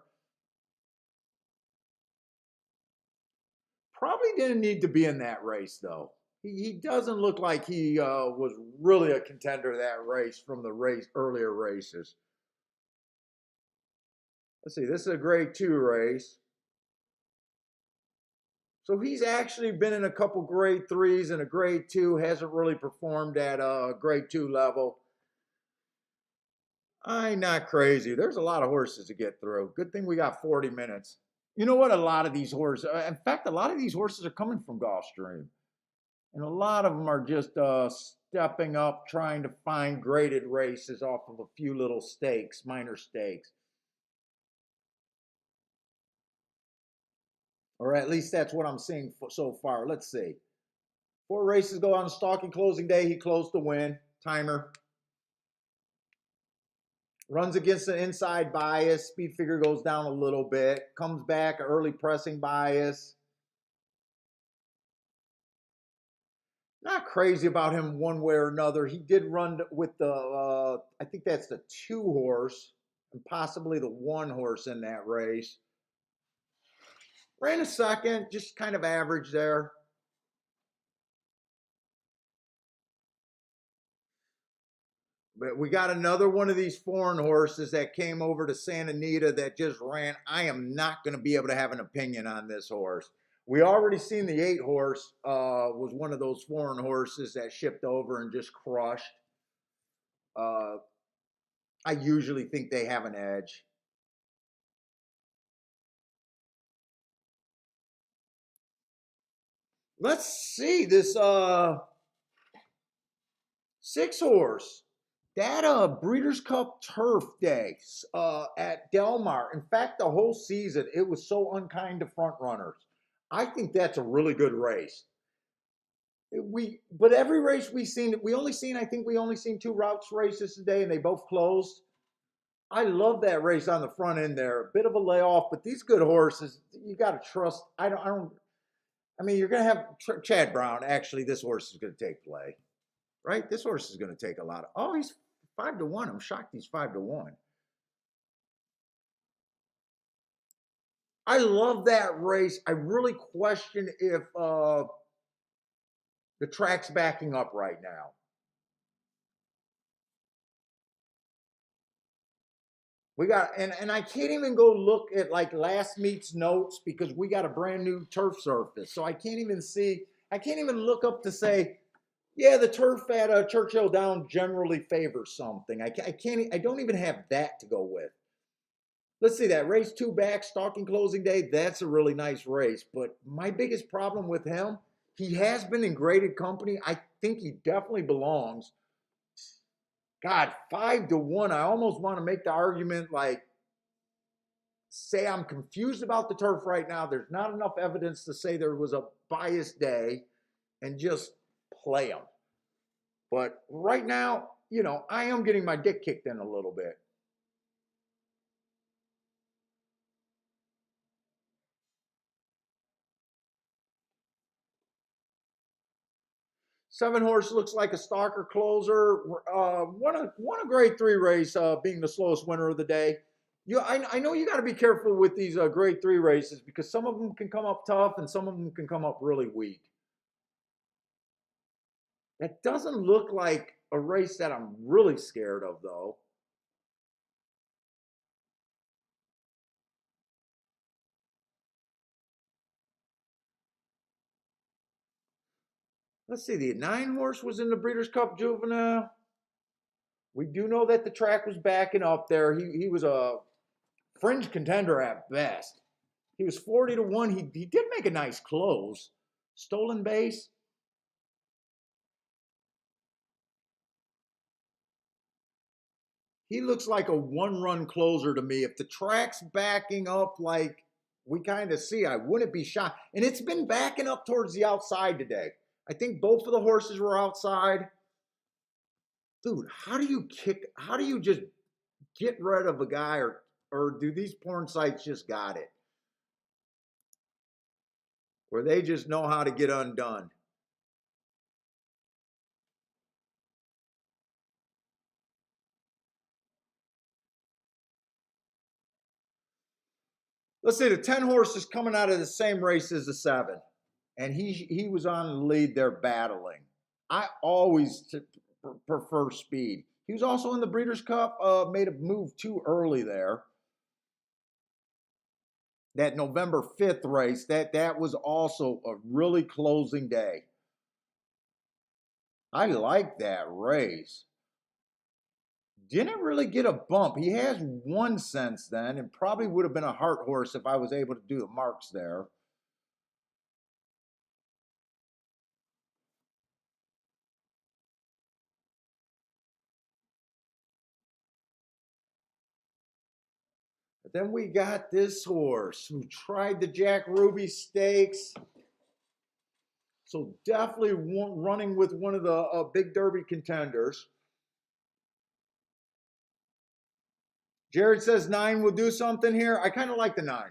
Probably didn't need to be in that race though. He doesn't look like he was really a contender that race from the earlier races. Let's see, this is a grade 2 race. So he's actually been in a couple grade 3s and a grade 2, hasn't really performed at a grade 2 level. I'm not crazy. There's a lot of horses to get through. Good thing we got 40 minutes. You know what? A lot of these horses, in fact, a lot of these horses are coming from Gulfstream. And a lot of them are just stepping up, trying to find graded races off of a few little stakes, minor stakes. Or at least that's what I'm seeing so far. Let's see. 4 races go on stalking closing day. He closed the win. Timer. Runs against the inside bias. Speed figure goes down a little bit. Comes back, early pressing bias. Not crazy about him one way or another. He did run with the, I think that's the 2 horse and possibly the 1 horse in that race. Ran a second, just kind of average there. But we got another one of these foreign horses that came over to Santa Anita that just ran. I am not going to be able to have an opinion on this horse. We already seen the 8 horse was one of those foreign horses that shipped over and just crushed. I usually think they have an edge. Let's see this 6 horse. That Breeders' Cup Turf Day at Del Mar. In fact, the whole season, it was so unkind to front runners. I think that's a really good race. But every race I think we only seen 2 routes races today, and they both closed. I love that race on the front end there. A bit of a layoff, but these good horses, you got to trust. I mean, you're going to have Chad Brown. Actually, this horse is going to take play, right? This horse is going to take a lot of. Oh, he's 5-1. I'm shocked he's 5-1. I love that race. I really question if the track's backing up right now. We got, and I can't even go look at like last meet's notes because we got a brand new turf surface. So I can't even look up to say, yeah, the turf at Churchill Down generally favors something. I don't even have that to go with. Let's see that race 2 back, stalking closing day. That's a really nice race. But my biggest problem with him, he has been in graded company. I think he definitely belongs. God, 5-1. I almost want to make the argument like, say I'm confused about the turf right now. There's not enough evidence to say there was a biased day and just play them. But right now, I am getting my dick kicked in a little bit. Seven horse looks like a stalker closer. Won a grade 3 race, being the slowest winner of the day. I know you got to be careful with these grade 3 races because some of them can come up tough and some of them can come up really weak. That doesn't look like a race that I'm really scared of, though. Let's see, the 9 horse was in the Breeders' Cup Juvenile. We do know that the track was backing up there. He was a fringe contender at best. He was 40-1. He did make a nice close. Stolen base. He looks like a 1-run closer to me. If the track's backing up like we kind of see, I wouldn't be shocked. And it's been backing up towards the outside today. I think both of the horses were outside. Dude, how do you just get rid of a guy or or do these porn sites just got it? Where they just know how to get undone. Let's say the 10 horse is coming out of the same race as the 7, and he was on the lead there battling. I always prefer speed. He was also in the Breeders' Cup, made a move too early there. That November 5th race, that was also a really closing day. I like that race. Didn't really get a bump. He has won since then, and probably would have been a heart horse if I was able to do the marks there. But then we got this horse who tried the Jack Ruby Stakes. So definitely running with one of the big Derby contenders. Jared says 9 will do something here. I kind of like the 9.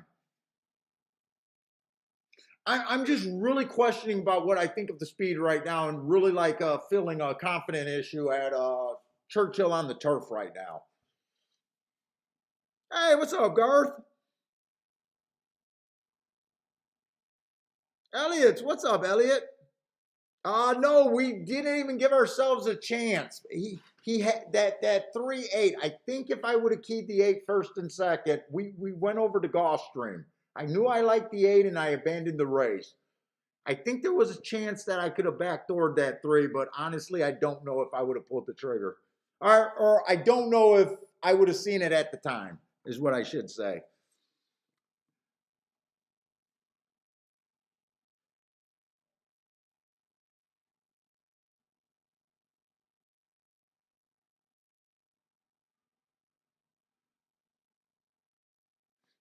I'm just really questioning about what I think of the speed right now, and really like feeling a confident issue at Churchill on the turf right now. Hey, what's up, Garth? Elliot, what's up, Elliot? No, we didn't even give ourselves a chance. He had that 3-8. I think if I would have keyed the 8 first and second, we went over to Gulfstream. I knew I liked the 8 and I abandoned the race. I think there was a chance that I could have backdoored that 3, but honestly, I don't know if I would have pulled the trigger. Or I don't know if I would have seen it at the time, is what I should say.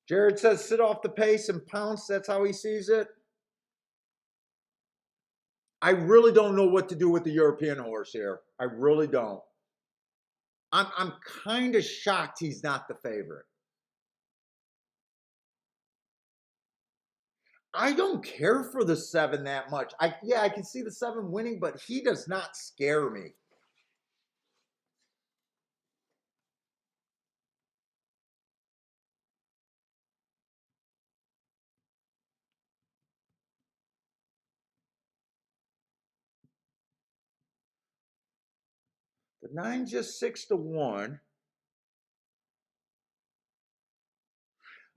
Jared says sit off the pace and pounce. That's how he sees it. I really don't know what to do with the European horse here. I really don't. I'm kind of shocked he's not the favorite. I don't care for the 7 that much. I can see the 7 winning, but he does not scare me. The 9's just 6-1.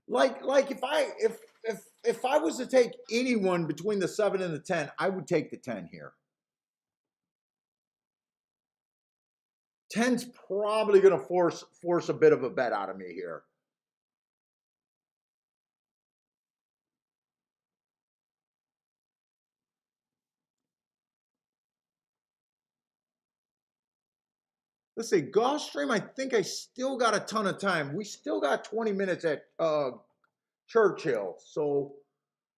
Like if I was to take anyone between the 7 and the 10, I would take the 10 here. 10's probably going to force a bit of a bet out of me here. Let's see, Gulfstream, I think I still got a ton of time. We still got 20 minutes at Churchill. So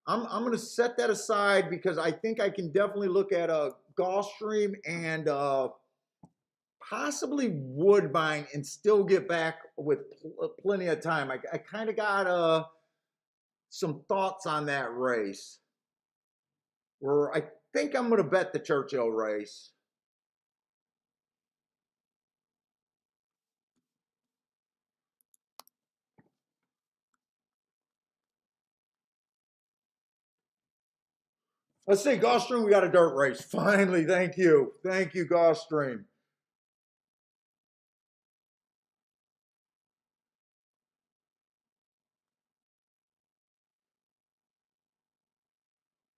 I'm going to set that aside because I think I can definitely look at a Gulfstream and possibly Woodbine and still get back with plenty of time. I kind of got some thoughts on that race where I think I'm going to bet the Churchill race. Let's see, Gulfstream, we got a dirt race. Finally, thank you. Thank you, Gulfstream.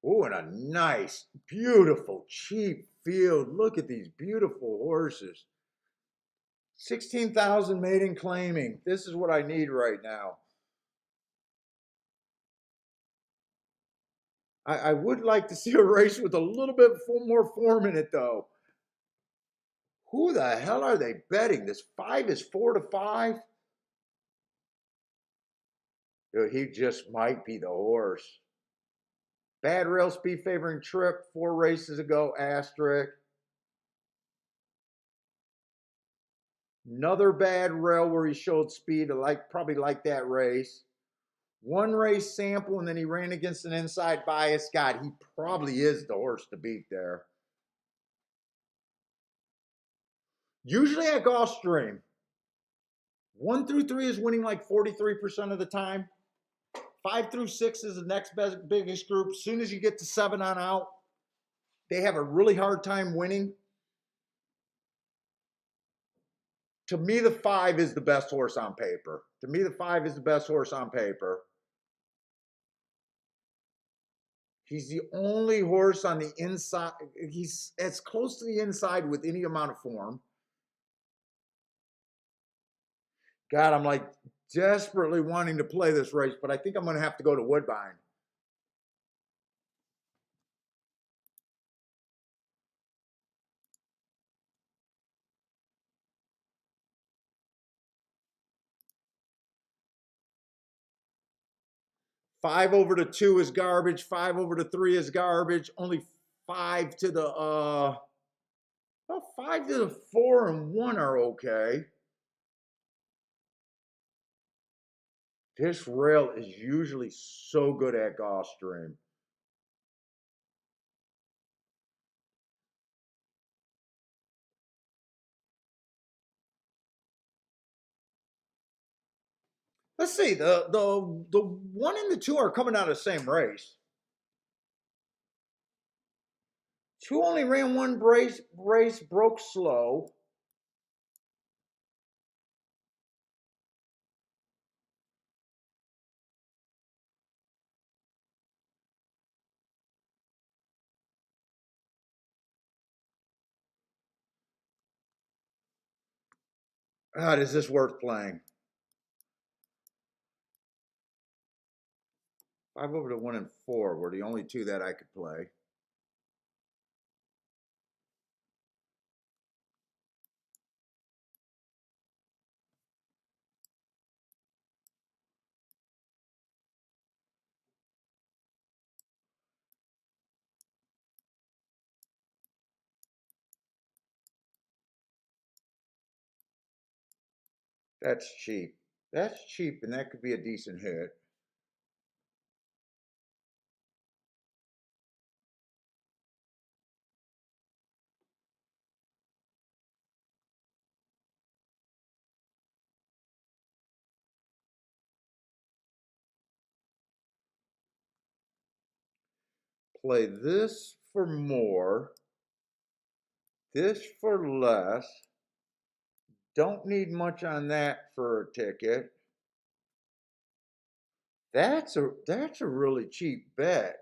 Oh, and a nice, beautiful, cheap field. Look at these beautiful horses. 16,000 maiden claiming. This is what I need right now. I would like to see a race with a little bit more form in it, though. Who the hell are they betting? This 5 is 4-5? Dude, he just might be the horse. Bad rail speed favoring Trip 4 races ago, asterisk. Another bad rail where he showed speed. Probably like that race. One race sample, and then he ran against an inside bias. God, he probably is the horse to beat there. Usually at Gulfstream, 1 through 3 is winning like 43% of the time. 5 through 6 is the next biggest group. As soon as you get to 7 on out, they have a really hard time winning. To me, the 5 is the best horse on paper. To me, the 5 is the best horse on paper. He's the only horse on the inside. He's as close to the inside with any amount of form. God, I'm like desperately wanting to play this race, but I think I'm going to have to go to Woodbine. Five over to 2 is garbage. 5 over to 3 is garbage. Only 5 to the well, 5 to the 4 and 1 are okay. This rail is usually so good at Gulfstream. Let's see. The 1 and the 2 are coming out of the same race. 2 only ran one race, broke slow. God, is this worth playing? 5 over to 1 and 4 were the only 2 that I could play. That's cheap. That's cheap, and that could be a decent hit. Play this for more, this for less. Don't need much on that for a ticket. That's a really cheap bet.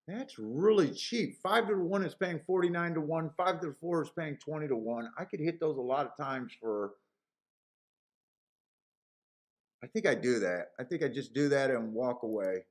That's really cheap. 5 to 1 is paying 49 to 1. 5 to 4 is paying 20 to 1. I could hit those a lot of times for. I think I do that. I think I just do that and walk away.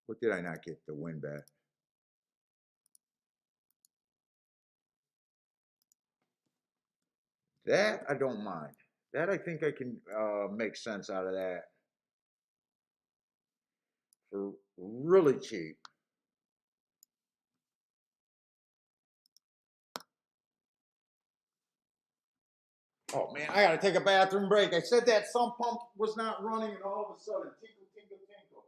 What did I not get? The win bet. That I don't mind. That I think I can make sense out of that for really cheap. Oh man, I gotta take a bathroom break. I said that sump pump was not running, and all of a sudden, tinkle, tinkle, tinkle.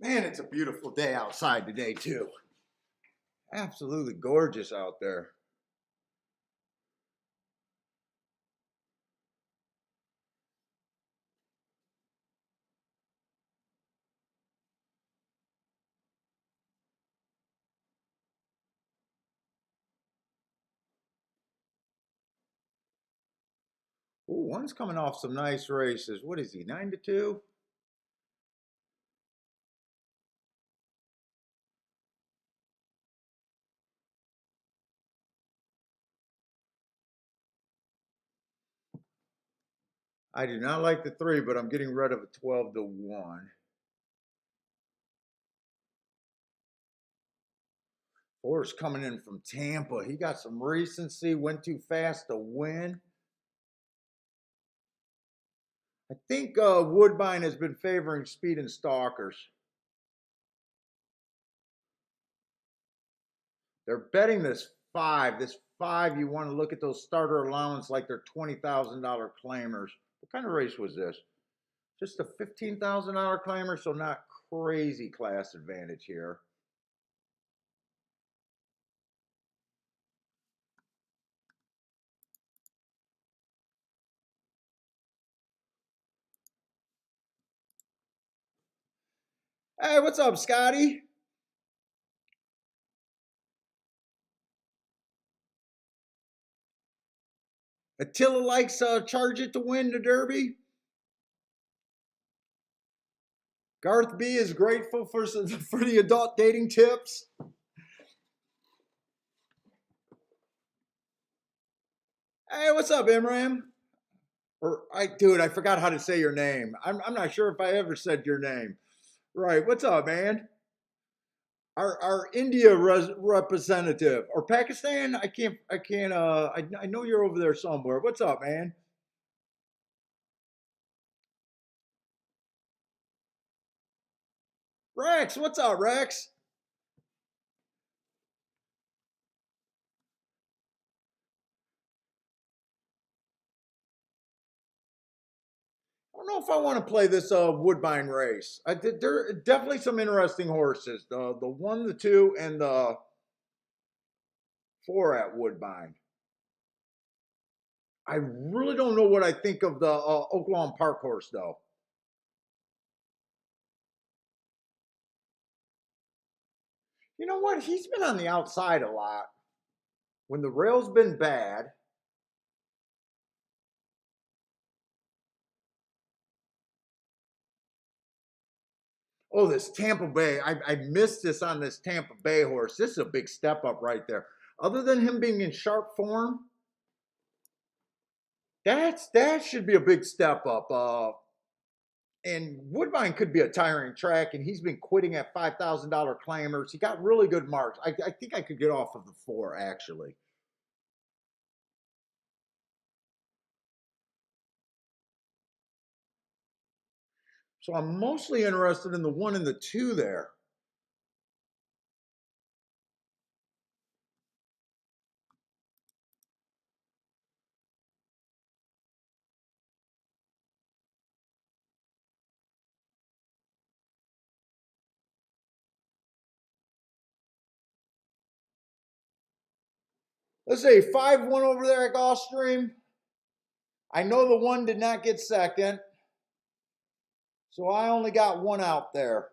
Man, it's a beautiful day outside today too. Absolutely gorgeous out there. Ooh, one's coming off some nice races. What is he, 9-2? I do not like the 3, but I'm getting rid of a 12-1. 4's coming in from Tampa. He got some recency, went too fast to win. I think Woodbine has been favoring speed and stalkers. They're betting this 5. This 5, you want to look at those starter allowance like they're $20,000 claimers. What kind of race was this? Just a $15,000 claimer, so not crazy class advantage here. Hey, what's up, Scotty? Attila likes Charge It to win the Derby. Garth B is grateful for the adult dating tips. Hey, what's up, Imram? Dude, I forgot how to say your name. I'm not sure if I ever said your name. Right, what's up, man? Our India representative or Pakistan? I know you're over there somewhere. What's up, man? Rex, what's up, Rex? I don't know if I want to play this Woodbine race. There are definitely some interesting horses. The 1, the 2, and the 4 at Woodbine. I really don't know what I think of the Oaklawn Park horse, though. You know what? He's been on the outside a lot. When the rail's been bad, oh, this Tampa Bay. I missed this on this Tampa Bay horse. This is a big step up right there. Other than him being in sharp form, that should be a big step up. And Woodbine could be a tiring track, and he's been quitting at $5,000 claimers. He got really good marks. I think I could get off of the 4, actually. So I'm mostly interested in the 1 and the 2 there. Let's say 5-1 over there at Gulfstream. I know the 1 did not get second. So I only got 1 out there.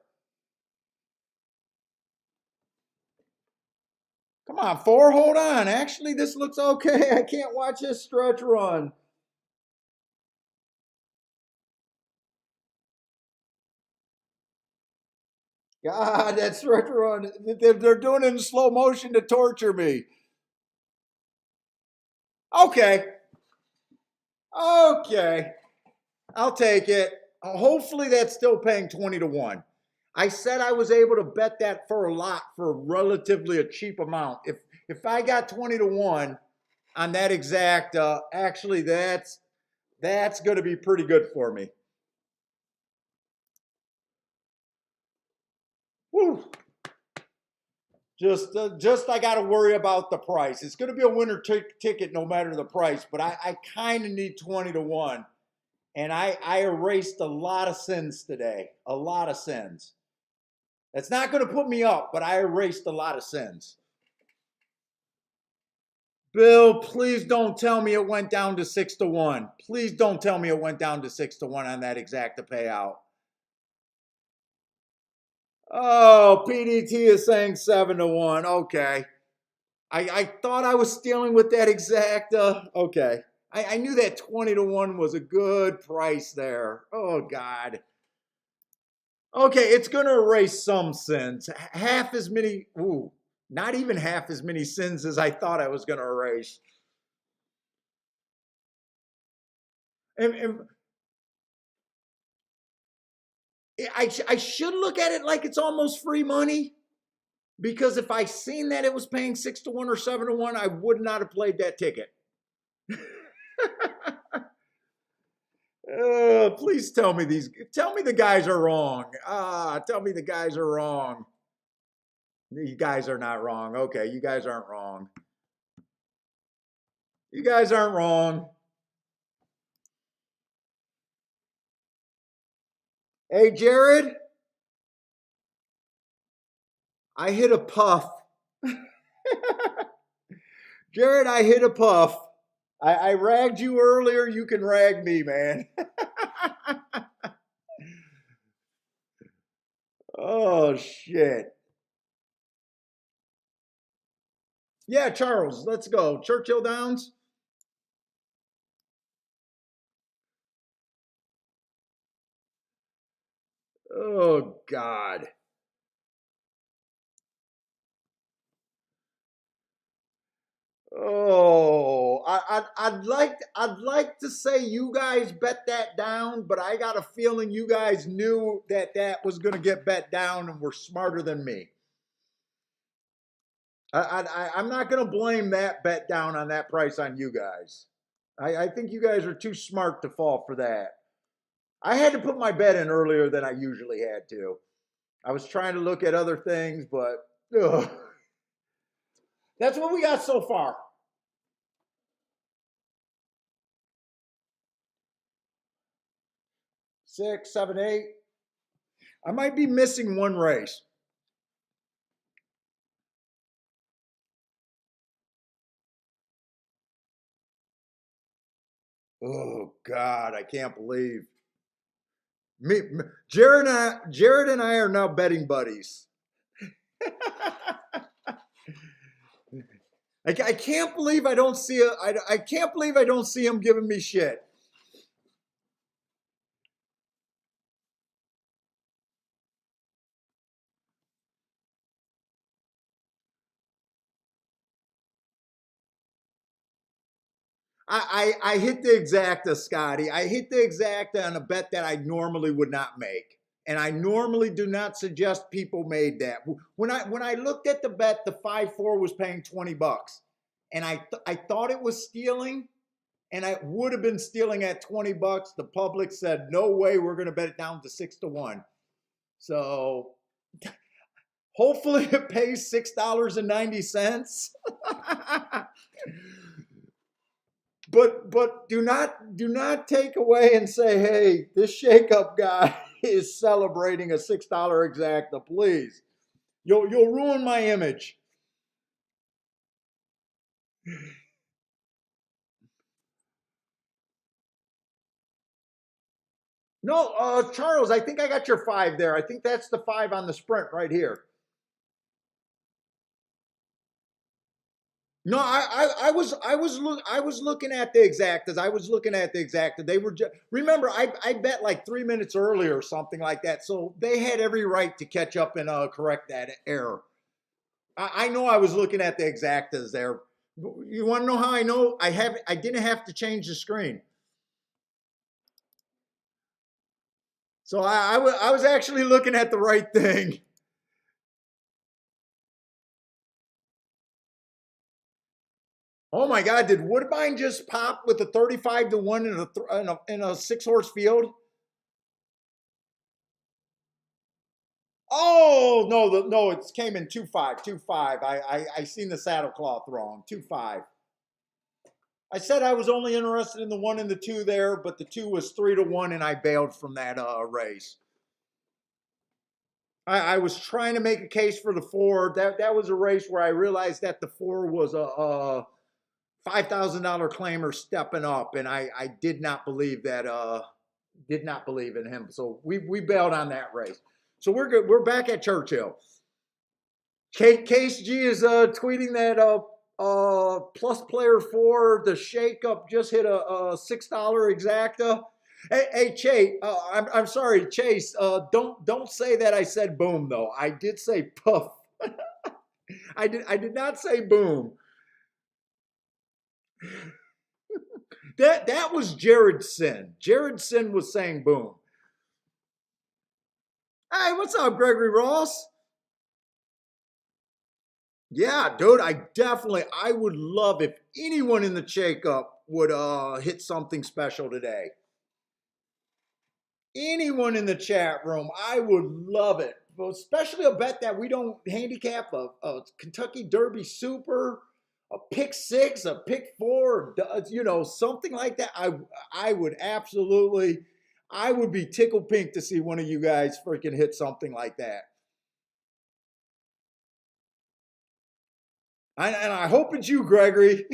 Come on, 4, hold on. Actually, this looks okay. I can't watch this stretch run. God, that stretch run. They're doing it in slow motion to torture me. Okay. Okay. I'll take it. Hopefully that's still paying 20-1. I said I was able to bet that for a lot for relatively a cheap amount. If I got 20-1 on that exact, actually that's going to be pretty good for me. Woo. Just I got to worry about the price. It's going to be a winner ticket no matter the price, but I kind of need 20-1. And I erased a lot of sins today. A lot of sins. That's not going to put me up, but I erased a lot of sins. Bill, please don't tell me it went down to 6-1. Please don't tell me it went down to 6-1 on that exacta payout. Oh, PDT is saying 7-1. Okay. I thought I was stealing with that exacta. Okay. I knew that 20-1 was a good price there. Oh, God. Okay, it's going to erase some sins. Half as many, not even half as many sins as I thought I was going to erase. And I should look at it like it's almost free money, because if I seen that it was paying 6-1 or 7-1, I would not have played that ticket. Please tell me the guys are wrong. Tell me the guys are wrong. You guys are not wrong. Okay, you guys aren't wrong. You guys aren't wrong. Hey, Jared, I hit a puff. Jared, I hit a puff. I ragged you earlier. You can rag me, man. Oh, shit. Yeah, Charles, let's go. Churchill Downs. Oh, God. Oh, I'd like to say you guys bet that down, but I got a feeling you guys knew that that was going to get bet down and were smarter than me. I'm not going to blame that bet down on that price on you guys. I think you guys are too smart to fall for that. I had to put my bet in earlier than I usually had to. I was trying to look at other things, but ugh. That's what we got so far. 6, 7, 8. I might be missing one race. Oh, God, I can't believe. Jared and I are now betting buddies. I can't believe I don't see I can't believe I don't see him giving me shit. I hit the exacta, Scotty. I hit the exacta on a bet that I normally would not make. And I normally do not suggest people made that. When I looked at the bet, the 5-4 was paying $20. And I thought it was stealing, and I would have been stealing at $20. The public said, no way, we're gonna bet it down to 6-1. So hopefully it pays $6.90. But do not take away and say, hey, this shakeup guy is celebrating a $6 exacta, please. You'll ruin my image. No, Charles, I think I got your 5 there. I think that's the 5 on the sprint right here. No, I was looking at the exactas. I was looking at the exacta. They were just, remember, I bet like 3 minutes earlier or something like that. So they had every right to catch up and correct that error. I know I was looking at the exactas there. You want to know how I know? I didn't have to change the screen. So I was actually looking at the right thing. Oh my God, did Woodbine just pop with a 35-1 in a 6-horse field? Oh, no, it came in 2-5, 2-5. I seen the saddlecloth wrong, 2-5. I said I was only interested in the 1 and the 2 there, but the 2 was 3-1 and I bailed from that race. I was trying to make a case for the 4. That was a race where I realized that the 4 was $5,000 claimer stepping up, and I did not believe that. Did not believe in him, so we bailed on that race. So we're good. We're back at Churchill. Case G is tweeting that plus player 4, the shakeup just hit a $6 exacta. Hey Chase, I'm sorry, Chase. Don't say that I said boom though. I did say puff. I did not say boom. That was Jared Sin. Jared Sin was saying boom. Hey, what's up, Gregory Ross? Yeah, dude, I would love if anyone in the shakeup would hit something special today. Anyone in the chat room, I would love it. Well, especially a bet that we don't handicap a Kentucky Derby Super, a pick 6, a pick 4, something like that. I would absolutely, I would be tickled pink to see one of you guys freaking hit something like that. And I hope it's you, Gregory.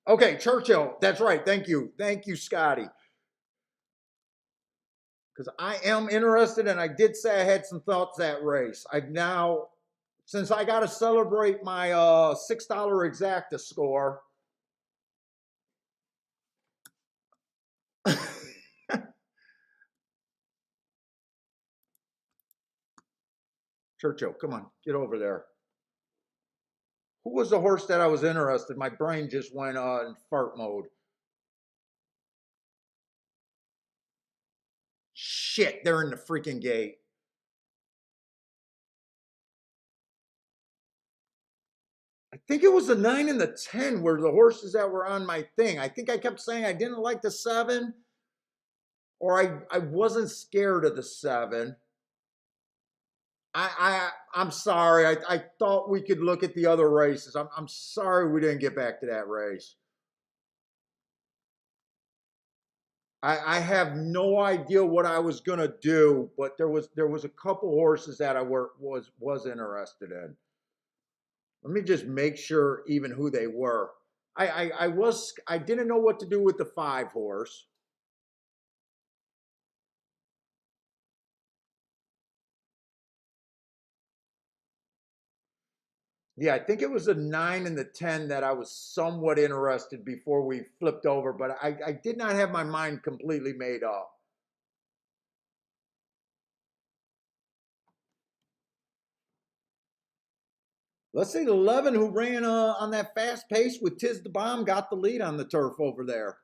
Okay, Churchill. That's right. Thank you. Thank you, Scotty. Because I am interested, and I did say I had some thoughts that race. I've now, since I got to celebrate my $6 exacta score. Churchill, come on, get over there. Who was the horse that I was interested in? My brain just went in fart mode. Shit, they're in the freaking gate. I think it was the 9 and the 10 were the horses that were on my thing. I think I kept saying I didn't like the 7, or I wasn't scared of the 7. I'm sorry. I thought we could look at the other races. I'm sorry we didn't get back to that race. I have no idea what I was gonna do, but there was a couple horses that I was interested in. Let me just make sure even who they were. I didn't know what to do with the 5 horse. Yeah, I think it was the 9 and the 10 that I was somewhat interested before we flipped over, but I did not have my mind completely made up. Let's say the 11 who ran on that fast pace with Tiz the Bomb got the lead on the turf over there.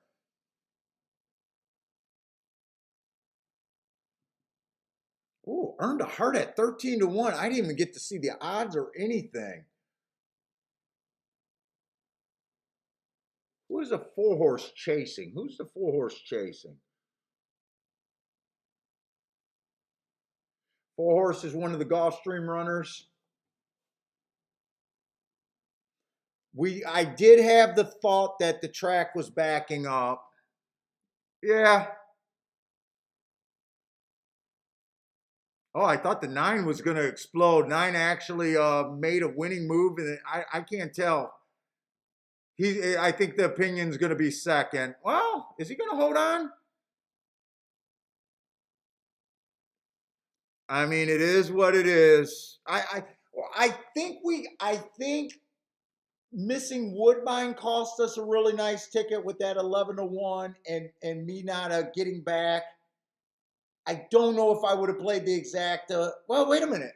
Ooh, earned a heart at 13-1. I didn't even get to see the odds or anything. Who is a 4 horse chasing? Who's the 4 horse chasing? 4 horse is one of the Gulfstream runners. I did have the thought that the track was backing up. Yeah. Oh, I thought the 9 was going to explode. 9 actually made a winning move, and I can't tell. I think the opinion's going to be second. Well, is he going to hold on? I mean, it is what it is. I think missing Woodbine cost us a really nice ticket with that 11-1 and me not getting back. I don't know if I would have played the exact. Well, wait a minute.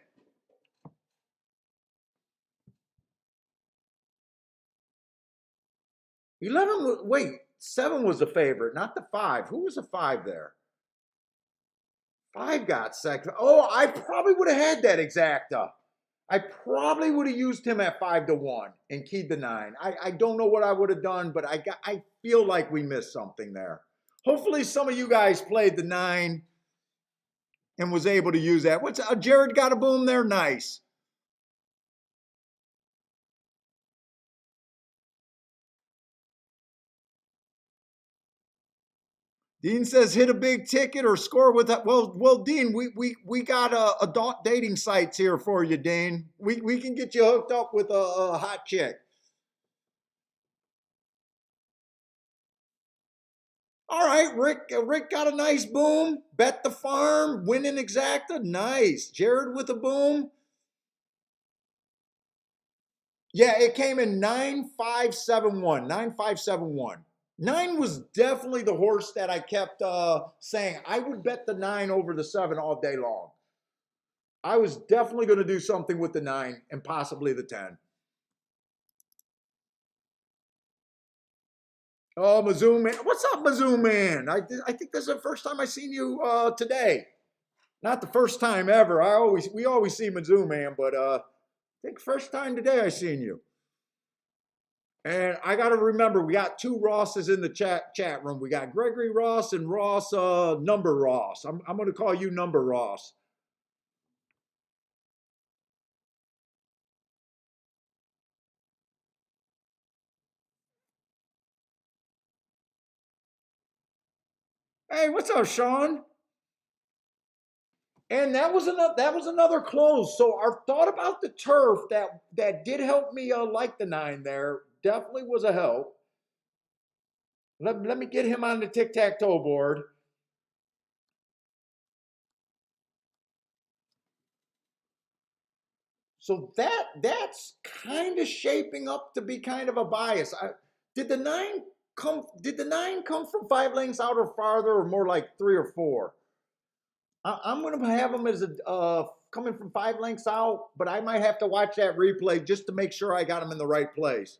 Wait, 7 was the favorite, not the 5. Who was the 5 there? 5 got second. Oh, I probably would have had that exacta. I probably would have used him at 5-1 and keyed the 9. I don't know what I would have done, but I feel like we missed something there. Hopefully some of you guys played the 9 and was able to use that. What's Jared got a boom there? Nice. Dean says hit a big ticket or score with that. Well, Dean, we got adult dating sites here for you, Dean. We can get you hooked up with a hot chick. All right, Rick got a nice boom. Bet the farm, winning exacta. Nice. Jared with a boom. Yeah, it came in 9571. 9571. 9 was definitely the horse that I kept saying I would bet the 9 over the 7 all day long. I was definitely going to do something with the 9 and possibly the 10. Oh, Mizzou man. What's up, Mizzou man? I think this is the first time I seen you today. Not the first time ever. We always see Mizzou man, but I think first time today I seen you. And I got to remember, we got 2 Rosses in the chat room. We got Gregory Ross and Ross Number Ross. I'm going to call you Number Ross. Hey, what's up, Sean? And that was another close. So our thought about the turf that did help me like the 9 there definitely was a help. Let me get him on the tic-tac-toe board. So that's kind of shaping up to be kind of a bias. Did the 9 come? Did the 9 come from 5 lengths out or farther, or more like 3 or 4? I'm going to have them as a coming from 5 lengths out, but I might have to watch that replay just to make sure I got them in the right place.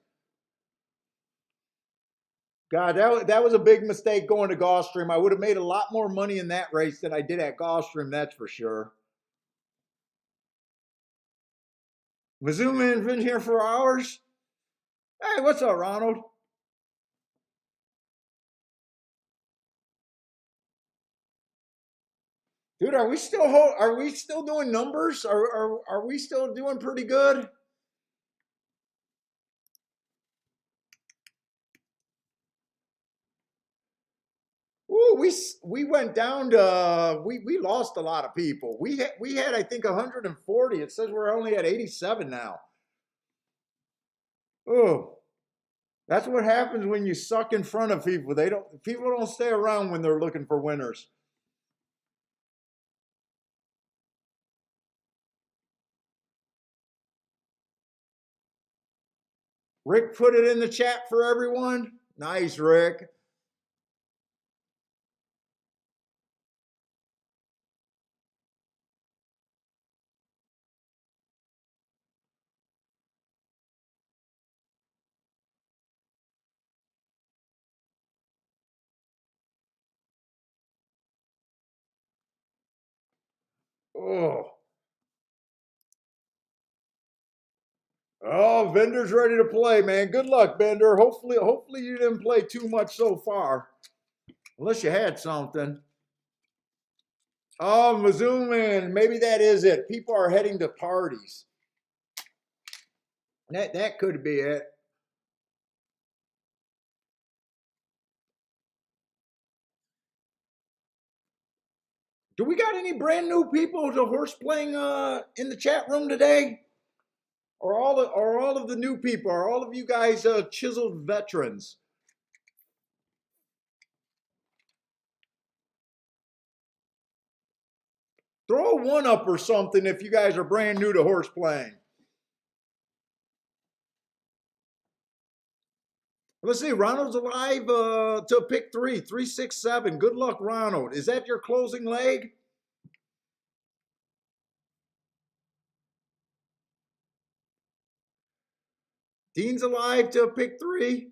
God, that was a big mistake going to Gulfstream. I would have made a lot more money in that race than I did at Gulfstream, that's for sure. Mizzou man been here for hours. Hey, what's up, Ronald? Dude, are we still doing numbers? Are we still doing pretty good? Ooh, we went down to we lost a lot of people. We had I think 140. It says we're only at 87 now. Oh, that's what happens when you suck in front of people. People don't stay around when they're looking for winners. Rick put it in the chat for everyone. Nice, Rick. Oh. Oh, Bender's ready to play, man. Good luck, Bender. Hopefully you didn't play too much so far. Unless you had something. Oh, Mizzou, man. Maybe that is it. People are heading to parties. That could be it. Do we got any brand new people to horse playing in the chat room today? Or all of the new people? Are all of you guys chiseled veterans? Throw a 1-up or something if you guys are brand new to horse playing. Let's see, Ronald's alive to pick 367. Good luck, Ronald. Is that your closing leg? Dean's alive to pick 3.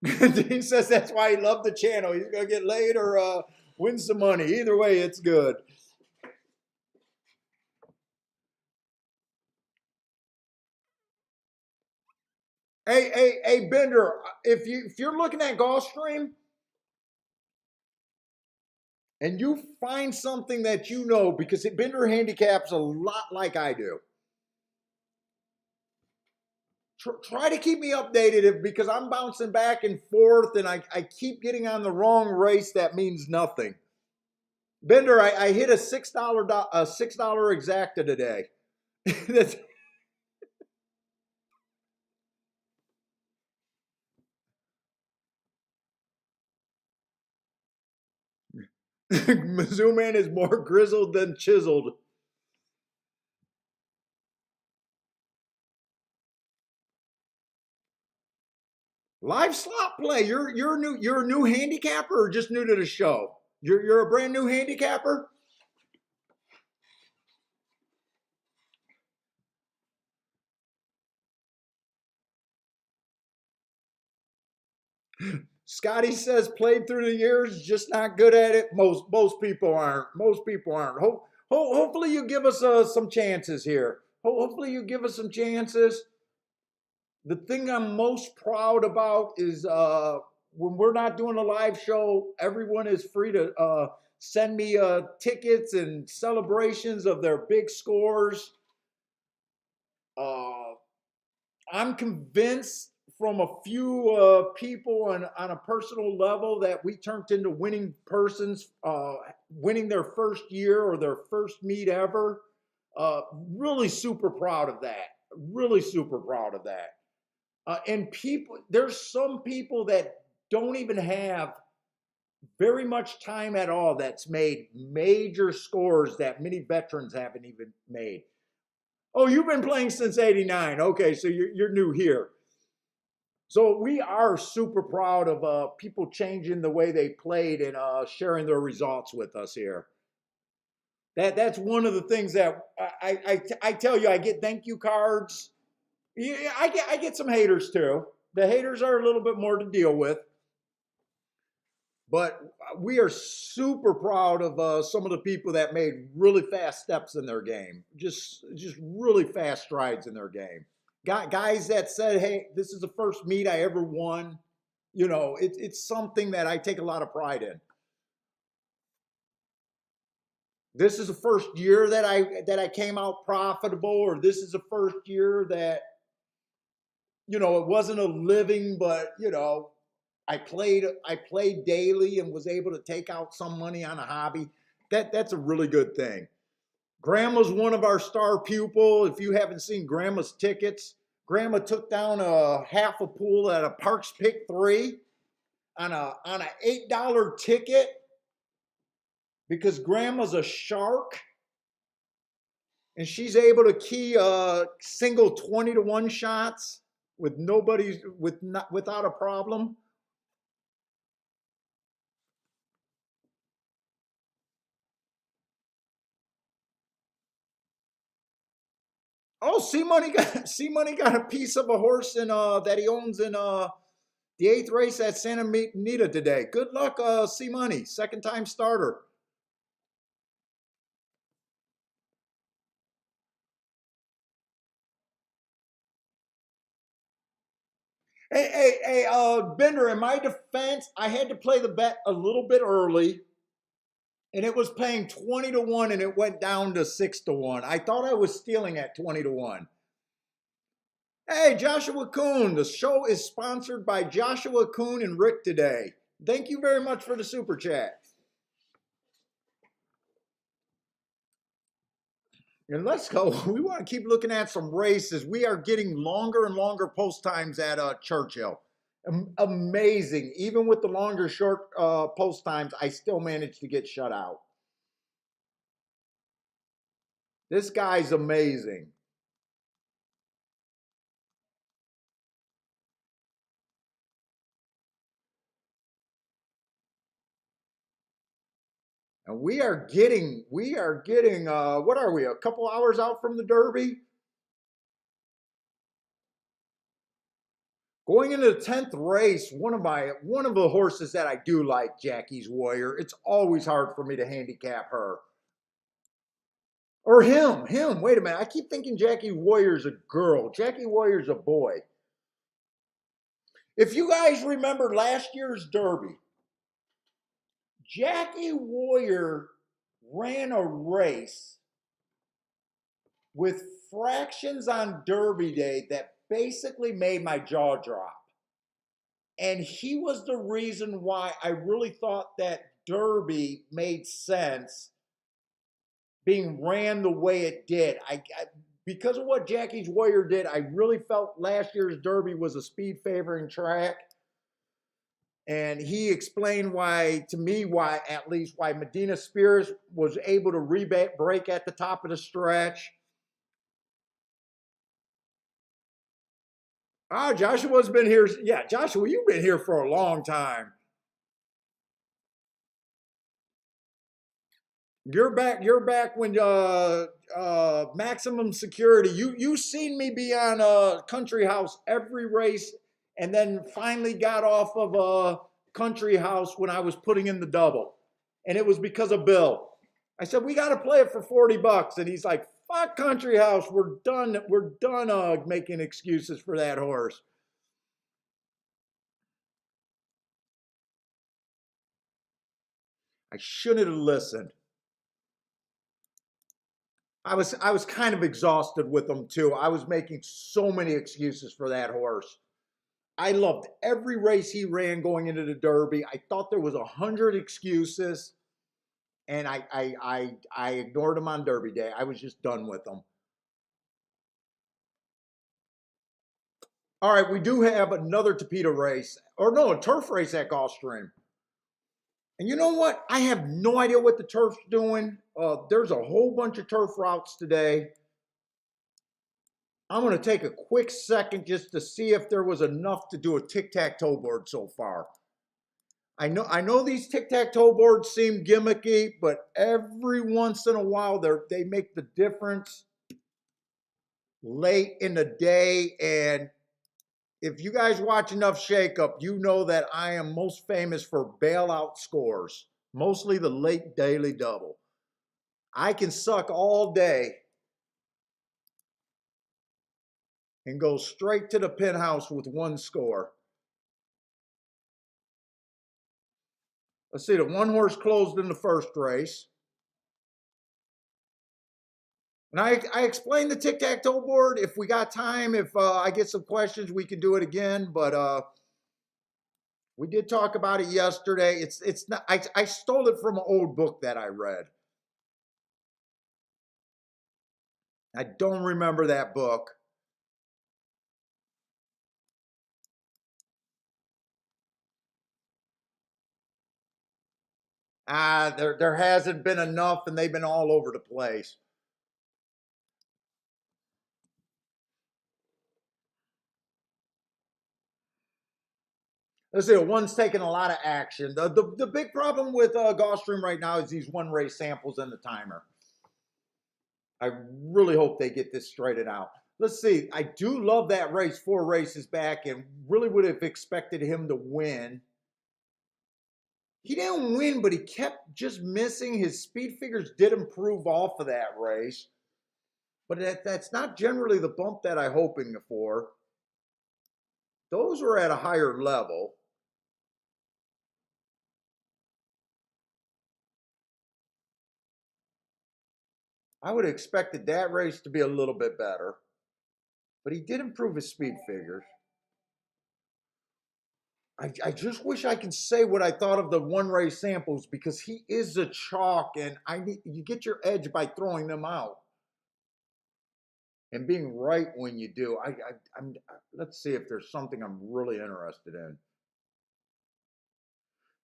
Dean says that's why he loved the channel. He's going to get laid or win some money. Either way, it's good. Hey, Bender, if you're looking at Gulfstream and you find something that you know, because Bender handicaps a lot like I do, Try to keep me updated because I'm bouncing back and forth and I keep getting on the wrong race that means nothing. Bender, I hit a $6 exacta today. That's Mizzou man is more grizzled than chiseled. Live slot play. You're a new handicapper or just new to the show? You're a brand new handicapper? Scotty says played through the years, just not good at it. Most people aren't. Most people aren't. Hopefully you give us some chances here. Hopefully you give us some chances. The thing I'm most proud about is when we're not doing a live show, everyone is free to send me tickets and celebrations of their big scores. I'm convinced from a few people on a personal level that we turned into winning persons, winning their first year or their first meet ever. Really super proud of that. Really super proud of that. And people, there's some people that don't even have very much time at all that's made major scores that many veterans haven't even made. Oh, you've been playing since '89. Okay, so you're new here. So we are super proud of people changing the way they played and sharing their results with us here. That's one of the things that I tell you. I get thank you cards. Yeah, I get some haters too. The haters are a little bit more to deal with, but we are super proud of some of the people that made really fast steps in their game. Just really fast strides in their game. Guys that said, "Hey, this is the first meet I ever won." You know, it's something that I take a lot of pride in. This is the first year that I came out profitable, or this is the first year that it wasn't a living, but I played daily and was able to take out some money on a hobby. That's a really good thing. Grandma's one of our star pupil. If you haven't seen Grandma's tickets, Grandma took down a half a pool at a Parks Pick 3 on a $8 ticket because Grandma's a shark and she's able to key single 20-to-1 shots without a problem. Oh, C Money got a piece of a horse in that he owns in the 8th race at Santa Anita today. Good luck, C Money, second time starter. Hey, Bender, in my defense, I had to play the bet a little bit early, and it was paying 20-to-1, and it went down to 6-to-1. I thought I was stealing at 20-to-1. Hey, Joshua Kuhn, the show is sponsored by Joshua Kuhn and Rick today. Thank you very much for the super chat. And let's go. We want to keep looking at some races. We are getting longer and longer post times at Churchill. Amazing. Even with the longer short post times, I still managed to get shut out. This guy's amazing. And we are getting, what are we, a couple hours out from the Derby? Going into the 10th race, one of the horses that I do like, Jackie's Warrior. It's always hard for me to handicap her. Or him. Wait a minute. I keep thinking Jackie Warrior's a girl. Jackie Warrior's a boy. If you guys remember last year's Derby, Jackie Warrior ran a race with fractions on Derby Day that basically made my jaw drop. And he was the reason why I really thought that Derby made sense being ran the way it did. Because of what Jackie's Warrior did, I really felt last year's Derby was a speed favoring track. And he explained why, to me, why at least why Medina Spears was able to break at the top of the stretch. Joshua's been here. Yeah, Joshua, you've been here for a long time. You're back when maximum security. You seen me be on Country House every race, and then finally got off of Country House when I was putting in the double, and it was because of Bill. I said we got to play it for $40, and he's like, "Fuck Country House, we're done. We're done making excuses for that horse." I shouldn't have listened. I was kind of exhausted with him too. I was making so many excuses for that horse. I loved every race he ran going into the Derby. I thought there was 100 excuses, and I ignored him on Derby day. I was just done with him. All right, we do have another Tapeta race, or no, a turf race at Gulfstream. And you know what? I have no idea what the turf's doing. There's a whole bunch of turf routes today. I'm going to take a quick second just to see if there was enough to do a tic-tac-toe board so far. I know these tic-tac-toe boards seem gimmicky, but every once in a while they make the difference late in the day. And if you guys watch enough Shake-Up, you know that I am most famous for bailout scores, mostly the late daily double. I can suck all day and go straight to the penthouse with one score. Let's see, the one horse closed in the first race. And I explained the tic-tac-toe board. If we got time, if I get some questions, we can do it again. But we did talk about it yesterday. It's not. I stole it from an old book that I read. I don't remember that book. There hasn't been enough, and they've been all over the place. Let's see, one's taking a lot of action. The big problem with Gulfstream right now is these one race samples and the timer. I really hope they get this straightened out. Let's see. I do love that race 4 races back, and really would have expected him to win. He didn't win, but he kept just missing. His speed figures did improve off of that race. But that's not generally the bump that I'm hoping for. Those were at a higher level. I would have expected that race to be a little bit better. But he did improve his speed figures. I just wish I could say what I thought of the one race samples, because he is a chalk, and you get your edge by throwing them out and being right when you do. Let's see if there's something I'm really interested in.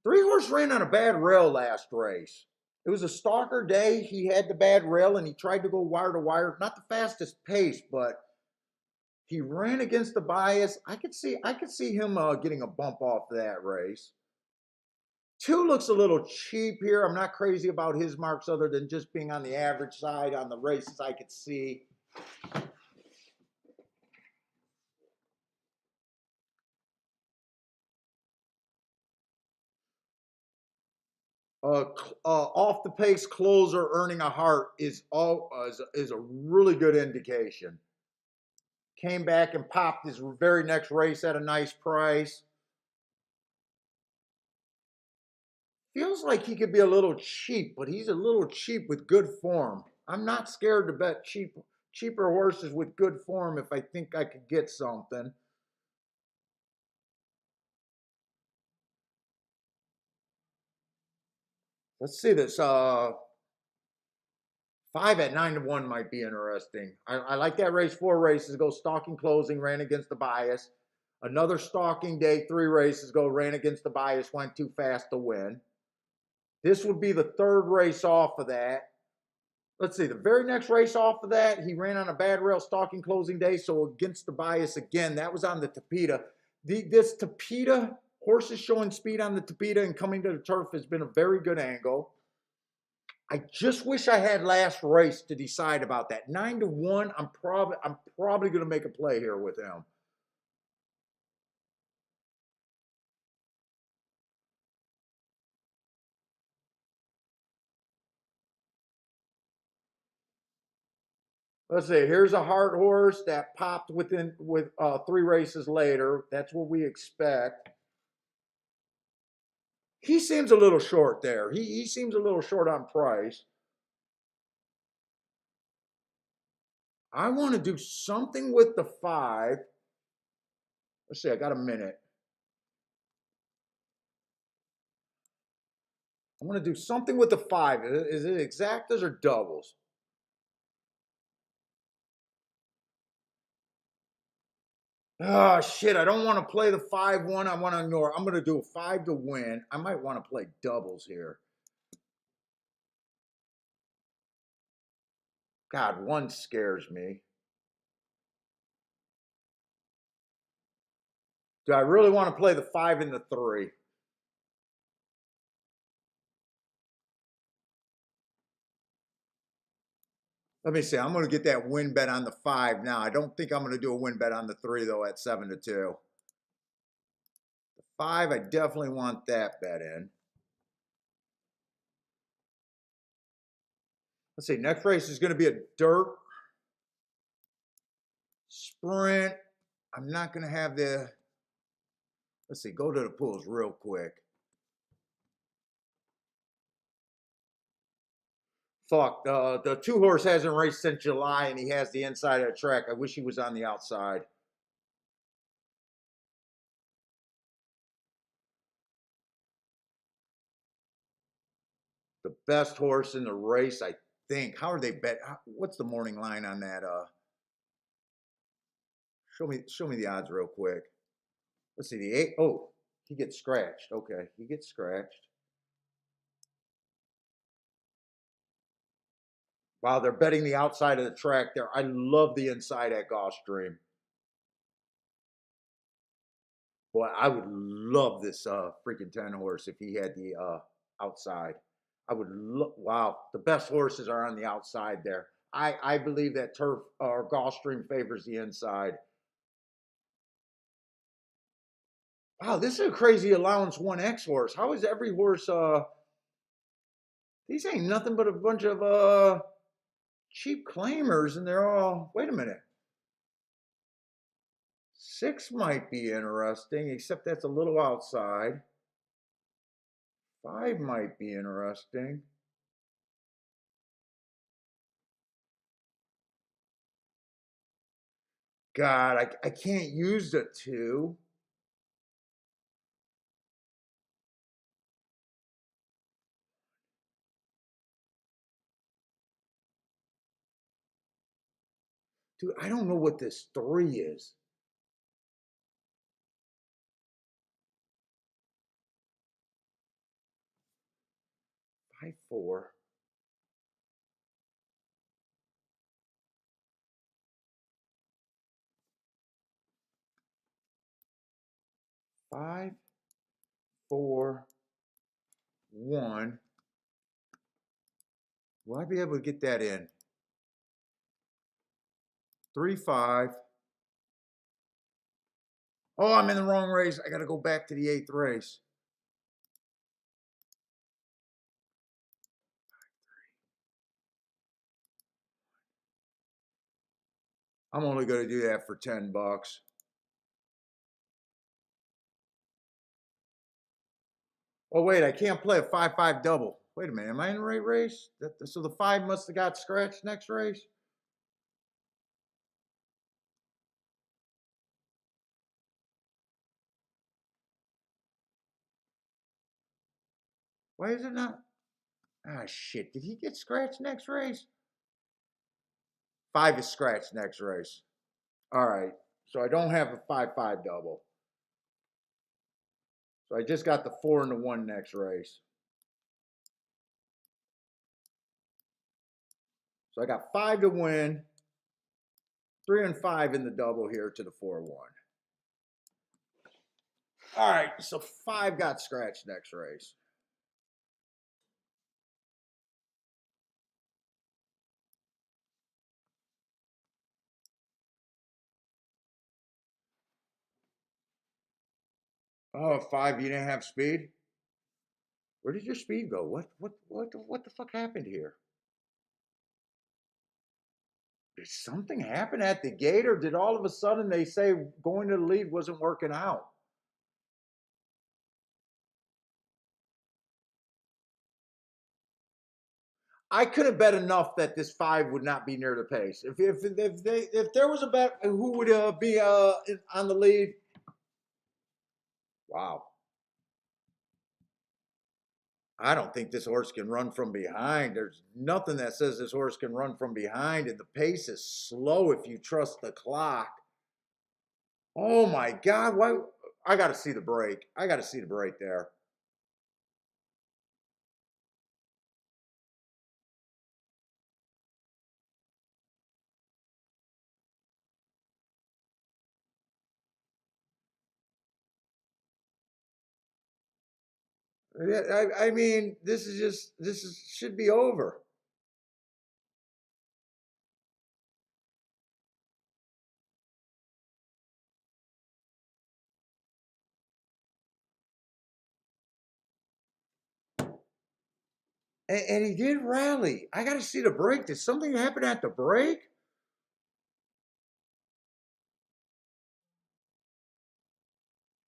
3 Horse ran on a bad rail last race. It was a stalker day. He had the bad rail, and he tried to go wire to wire. Not the fastest pace, but he ran against the bias. I could see him getting a bump off that race. 2 looks a little cheap here. I'm not crazy about his marks other than just being on the average side on the races I could see. Off the pace closer earning a heart is a really good indication. Came back and popped his very next race at a nice price. Feels like he could be a little cheap, but he's a little cheap with good form. I'm not scared to bet cheap cheaper horses with good form if I think I could get something. Let's see this. 5 at 9 to 1 might be interesting. I like that race. 4 races go stalking closing, ran against the bias. Another stalking day, 3 races go, ran against the bias, went too fast to win. This would be the 3rd race off of that. Let's see, the very next race off of that, he ran on a bad rail stalking closing day, so against the bias again. That was on the Tapeta. This Tapeta, horses showing speed on the Tapeta and coming to the turf has been a very good angle. I just wish I had last race to decide about that. 9 to 1, I'm probably going to make a play here with him. Let's see. Here's a Heart horse that popped with 3 races later. That's what we expect. He seems a little short there. He seems a little short on price. I want to do something with the 5. Let's see. I got a minute. I want to do something with the 5. Is it exactas or doubles? Oh, shit. I don't want to play the 5-1. I want to ignore. I'm going to do a 5 to win. I might want to play doubles here. God, 1 scares me. Do I really want to play the 5 and the 3? Let me see. I'm going to get that win bet on the 5 now. I don't think I'm going to do a win bet on the 3, though, at 7 to 2. The 5, I definitely want that bet in. Let's see. Next race is going to be a dirt sprint. I'm not going to have the... Let's see. Go to the pools real quick. Fuck. The 2 horse hasn't raced since July, and he has the inside of the track. I wish he was on the outside. The best horse in the race, I think. How are they bet? What's the morning line on that? Show me the odds real quick. Let's see the 8. Oh, he gets scratched. Okay, he gets scratched. Wow, they're betting the outside of the track there. I love the inside at Gulfstream. Boy, I would love this freaking 10 horse if he had the outside. I would look. Wow, the best horses are on the outside there. I believe that turf or Gulfstream favors the inside. Wow, this is a crazy allowance 1X horse. How is every horse these ain't nothing but a bunch of cheap claimers and they're all wait a minute. 6 might be interesting, except that's a little outside. 5 might be interesting. God, I can't use the 2. Dude, I don't know what this 3 is. Five, 4. Five, 4, 1. Will I be able to get that in? 3, 5. Oh, I'm in the wrong race. I got to go back to the 8th race. I'm only going to do that for $10. Oh, wait, I can't play a 5-5 double. Wait a minute, am I in the right race? So the 5 must have got scratched next race? Why is it not? Ah, shit. Did he get scratched next race? 5 is scratched next race. All right. So I don't have a 5-5 double. So I just got the 4 and the 1 next race. So I got 5 to win, 3 and 5 in the double here to the 4-1. All right, so 5 got scratched next race. Oh, 5, you didn't have speed? Where did your speed go? What the fuck happened here? Did something happen at the gate, or did all of a sudden they say going to the lead wasn't working out? I couldn't bet enough that this 5 would not be near the pace. If there was a bet who would be on the lead, wow. I don't think this horse can run from behind. There's nothing that says this horse can run from behind, and the pace is slow if you trust the clock. Oh my God! Why? I got to see the break. I got to see the break there. Yeah, I mean, should be over. And he did rally. I got to see the break. Did something happen at the break?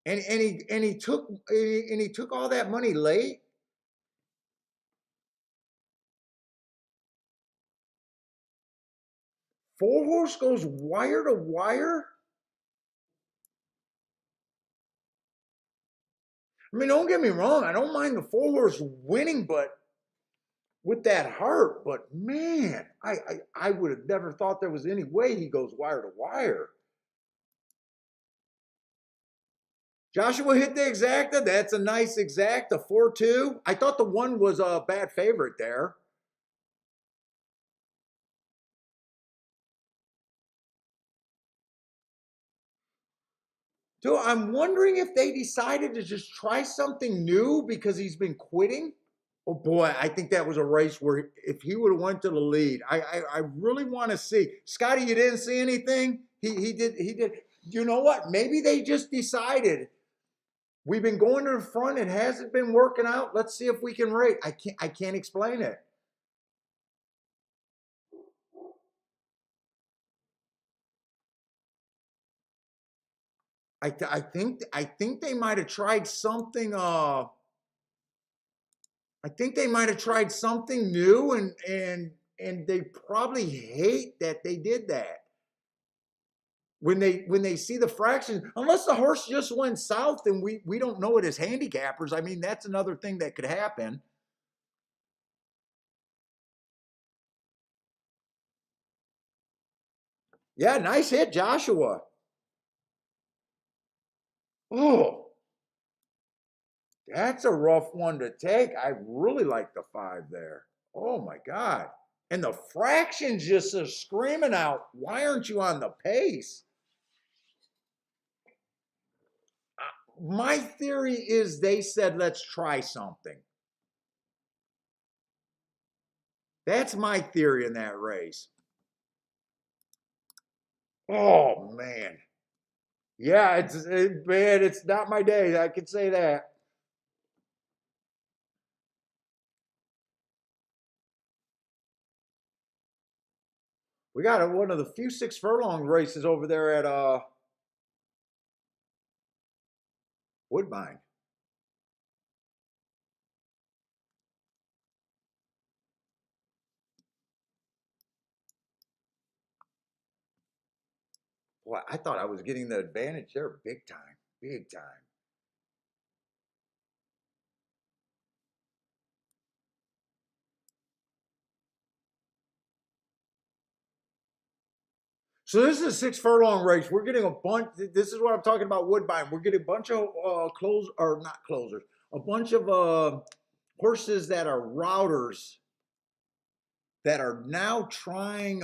And he took all that money late. Four horse goes wire to wire. I mean, don't get me wrong. I don't mind the four horse winning, but with that heart. But man, I would have never thought there was any way he goes wire to wire. Joshua hit the exacta. That's a nice exacta. 4-2. I thought the 1 was a bad favorite there. Dude, I'm wondering if they decided to just try something new because he's been quitting. Oh boy, I think that was a race where if he would have went to the lead, I really want to see. Scotty, you didn't see anything? He did. You know what? Maybe they just decided we've been going to the front. It hasn't been working out. Let's see if we can rate. I can't explain it. I think they might have tried something. I think they might have tried something new, and they probably hate that they did that. When they see the fractions, unless the horse just went south and we don't know it as handicappers. I mean, that's another thing that could happen. Yeah, nice hit, Joshua. Oh, that's a rough one to take. I really like the 5 there. Oh my God. And the fractions just are screaming out, why aren't you on the pace? My theory is they said, let's try something. That's my theory in that race. Oh, man. Yeah, man, it's not my day. I can say that. We got one of the few 6 furlong races over there at Woodbine. Boy, I thought I was getting the advantage there big time. Big time. So this is a 6 furlong race. We're getting a bunch. This is what I'm talking about. Woodbine. We're getting a bunch of not closers. A bunch of horses that are routers that are now trying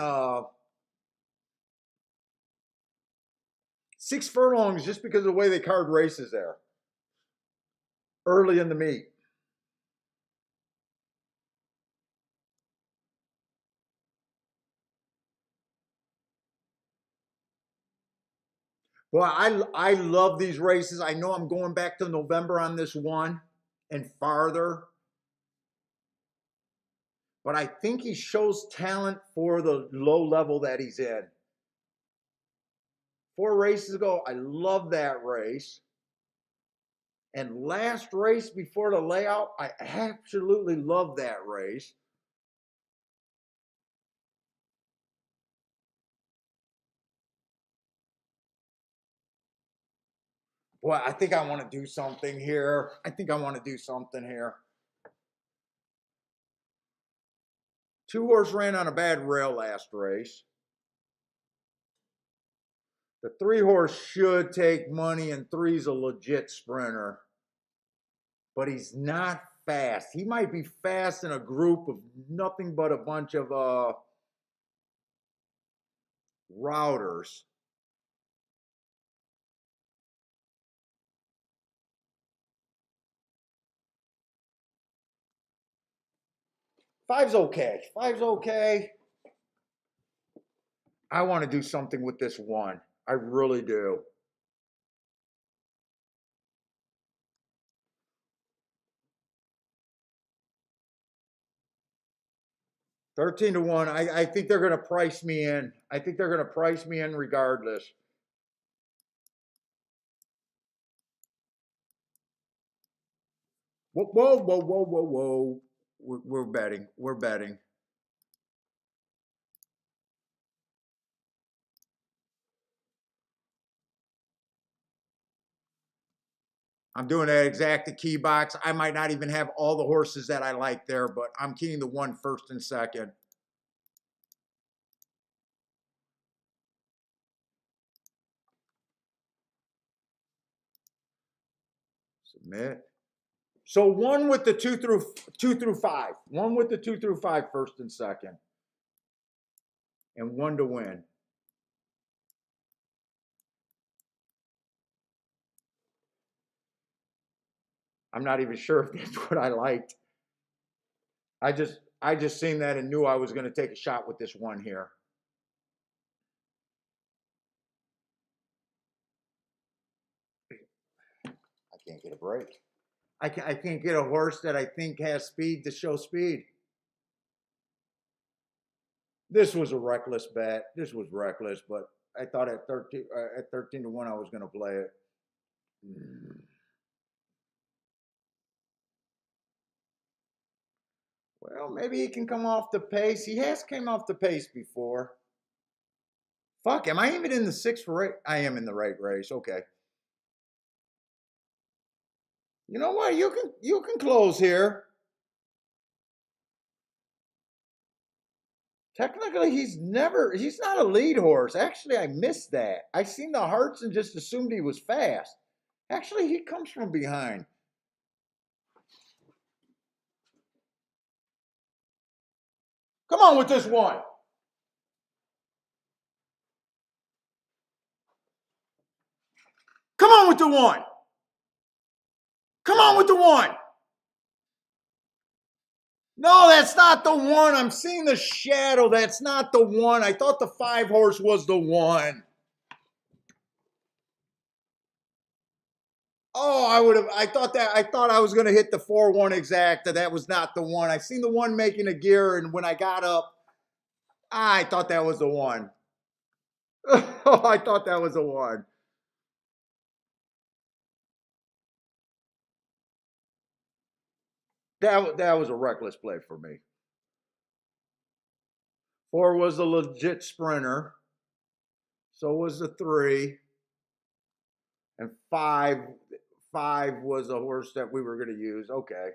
6 furlongs just because of the way they card races there early in the meet. Well, I love these races. I know I'm going back to November on this one and farther, but I think he shows talent for the low level that he's in. 4 races ago, I love that race. And last race before the layout, I absolutely love that race. Boy, I think I want to do something here. I think I want to do something here. 2 horse ran on a bad rail last race. The 3 horse should take money, and 3's a legit sprinter. But he's not fast. He might be fast in a group of nothing but a bunch of routers. Five's okay. Five's okay. I want to do something with this one. I really do. $13-1. I think they're going to price me in. I think they're going to price me in regardless. Whoa, whoa, whoa, whoa, whoa, whoa. We're betting. We're betting. I'm doing that exact key box. I might not even have all the horses that I like there, but I'm keying the one first and second. Submit. So one with the two through five. One with the 2 through 5 first and second. And one to win. I'm not even sure if that's what I liked. I just seen that and knew I was going to take a shot with this one here. I can't get a break. I can't get a horse that I think has speed to show speed. This was a reckless bet. This was reckless, but I thought at 13-1 I was going to play it. Well, maybe he can come off the pace. He has came off the pace before. Fuck, am I even in the 6th race? I am in the right race. Okay. You know what? You can close here. Technically, he's not a lead horse. Actually, I missed that. I seen the hearts and just assumed he was fast. Actually, he comes from behind. Come on with this one. Come on with the one. Come on with the one. No, that's not the one. I'm seeing the shadow. That's not the one. I thought the 5 horse was the one. Oh, I thought I was going to hit the 4-1 exact. That was not the one. I seen the one making a gear, and when I got up, I thought that was the one. Oh, I thought that was the one. That was a reckless play for me. 4 was a legit sprinter. So was the 3. And 5 was a horse that we were going to use. Okay.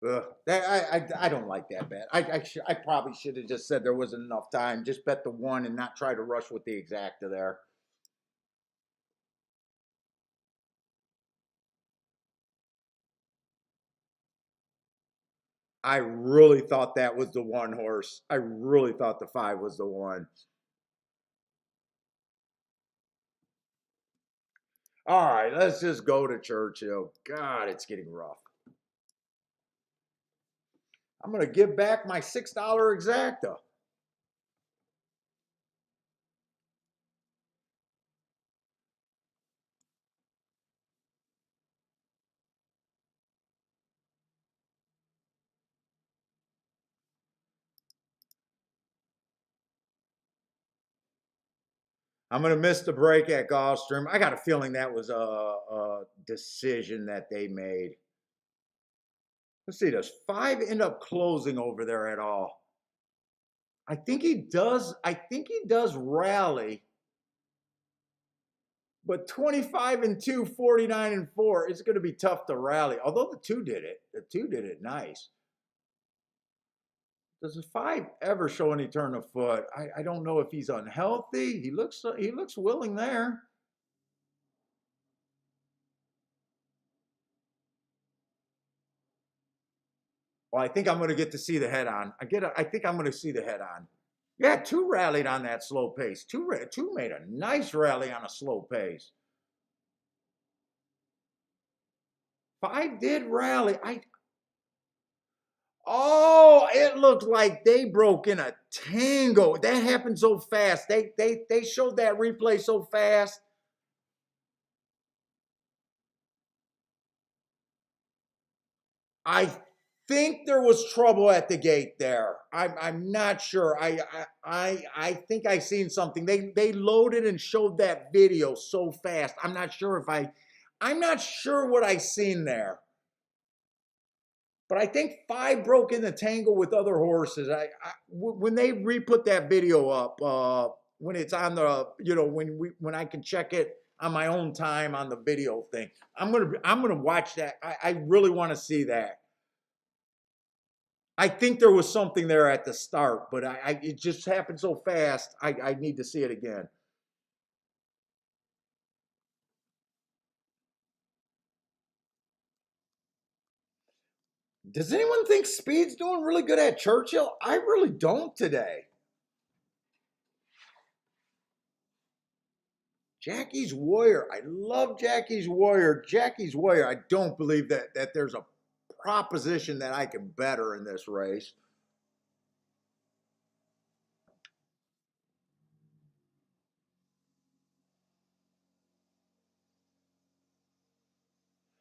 Ugh, I don't like that bet. I probably should have just said there wasn't enough time. Just bet the one and not try to rush with the exacta there. I really thought that was the one horse. I really thought the 5 was the one. All right, let's just go to Churchill. God, it's getting rough. I'm gonna give back my $6 exacta. I'm gonna miss the break at Gulfstream. I got a feeling that was a decision that they made. Let's see, does 5 end up closing over there at all? I think he does. I think he does rally, but 25 and 2, 49 and 4, it's going to be tough to rally. Although the 2 did it. The 2 did it nice. Does the 5 ever show any turn of foot? I don't know if he's unhealthy. He looks willing there. Well, I think I'm going to get to see the head on. I think I'm going to see the head on. Yeah, 2 rallied on that slow pace. Two made a nice rally on a slow pace. 5 did rally. Oh, it looked like they broke in a tango. That happened so fast. They showed that replay so fast. I think there was trouble at the gate there. I'm not sure. I think I seen something. They loaded and showed that video so fast. I'm not sure what I seen there. But I think 5 broke in the tangle with other horses. When they re-put that video up, when it's on the, when I can check it on my own time on the video thing, I'm gonna watch that. I really want to see that. I think there was something there at the start, but it just happened so fast. I need to see it again. Does anyone think Speed's doing really good at Churchill? I really don't today. Jackie's Warrior. I love Jackie's Warrior. Jackie's Warrior. I don't believe that there's a proposition that I can better in this race.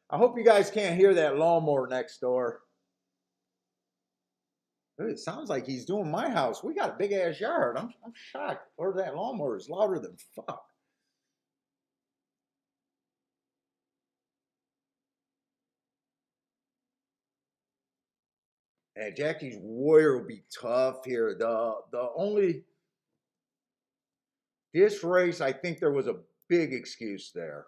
I hope you guys can't hear that lawnmower next door. It sounds like he's doing my house. We got a big ass yard. I'm shocked. Or that lawnmower is louder than fuck. And Jackie's Warrior will be tough here. The only this race, I think there was a big excuse there.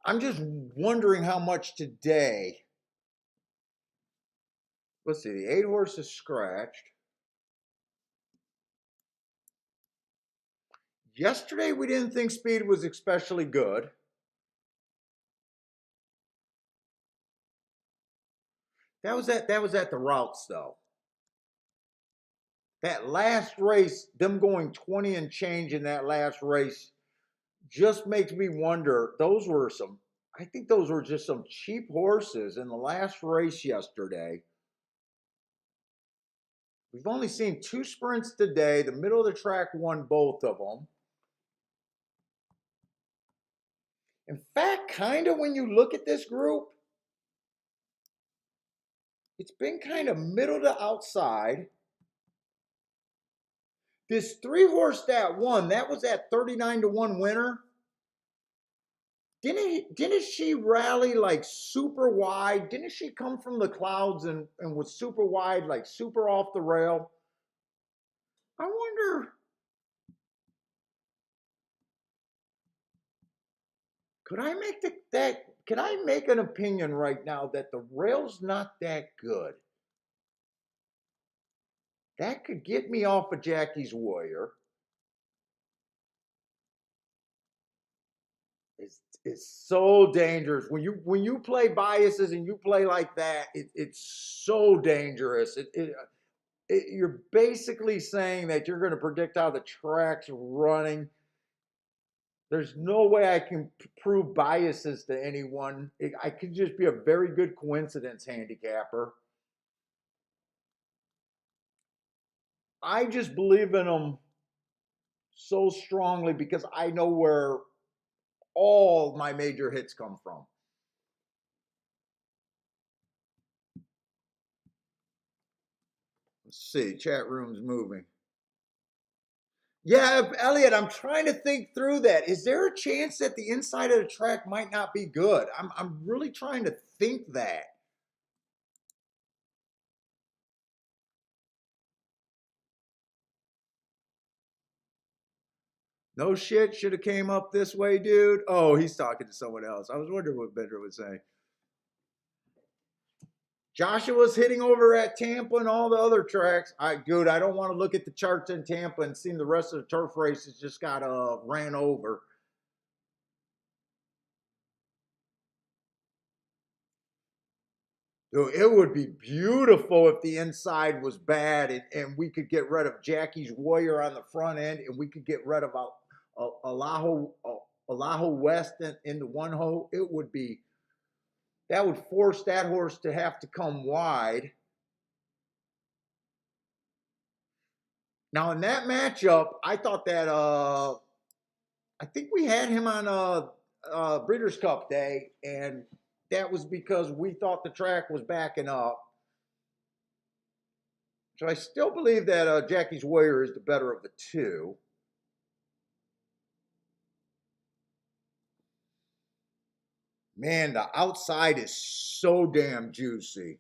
I'm just wondering how much today. Let's see, the 8 horse is scratched. Yesterday we didn't think speed was especially good. That was at the routes though. That last race, them going 20 and change in that last race just makes me wonder. I think those were just some cheap horses in the last race yesterday. We've only seen 2 sprints today. The middle of the track won both of them. In fact, kind of when you look at this group, it's been kind of middle to outside. This 3 horse that won, that was that 39 to 1 winner. Didn't she rally like super wide? Didn't she come from the clouds and was super wide, like super off the rail? I wonder. Could I make can I make an opinion right now that the rail's not that good? That could get me off of Jackie's Warrior. It's so dangerous when you play biases and you play like that. It's so dangerous. You're basically saying that you're going to predict how the track's running. There's no way I can prove biases to anyone. I could just be a very good coincidence handicapper. I just believe in them so strongly because I know where all my major hits come from. Let's see, chat room's moving. Yeah, Elliot, I'm trying to think through that. Is there a chance that the inside of the track might not be good? I'm really trying to think that. No shit, should have came up this way, dude. Oh, he's talking to someone else. I was wondering what Bender would say. Joshua's hitting over at Tampa and all the other tracks. Dude, I don't want to look at the charts in Tampa and see the rest of the turf races just got ran over. Dude, it would be beautiful if the inside was bad and we could get rid of Jackie's Warrior on the front end and we could get rid of Alaho West in the one hole. It would be, that would force that horse to have to come wide. Now in that matchup, I thought that I think we had him on Breeders' Cup Day, and that was because we thought the track was backing up. So I still believe that Jackie's Warrior is the better of the two. Man, the outside is so damn juicy.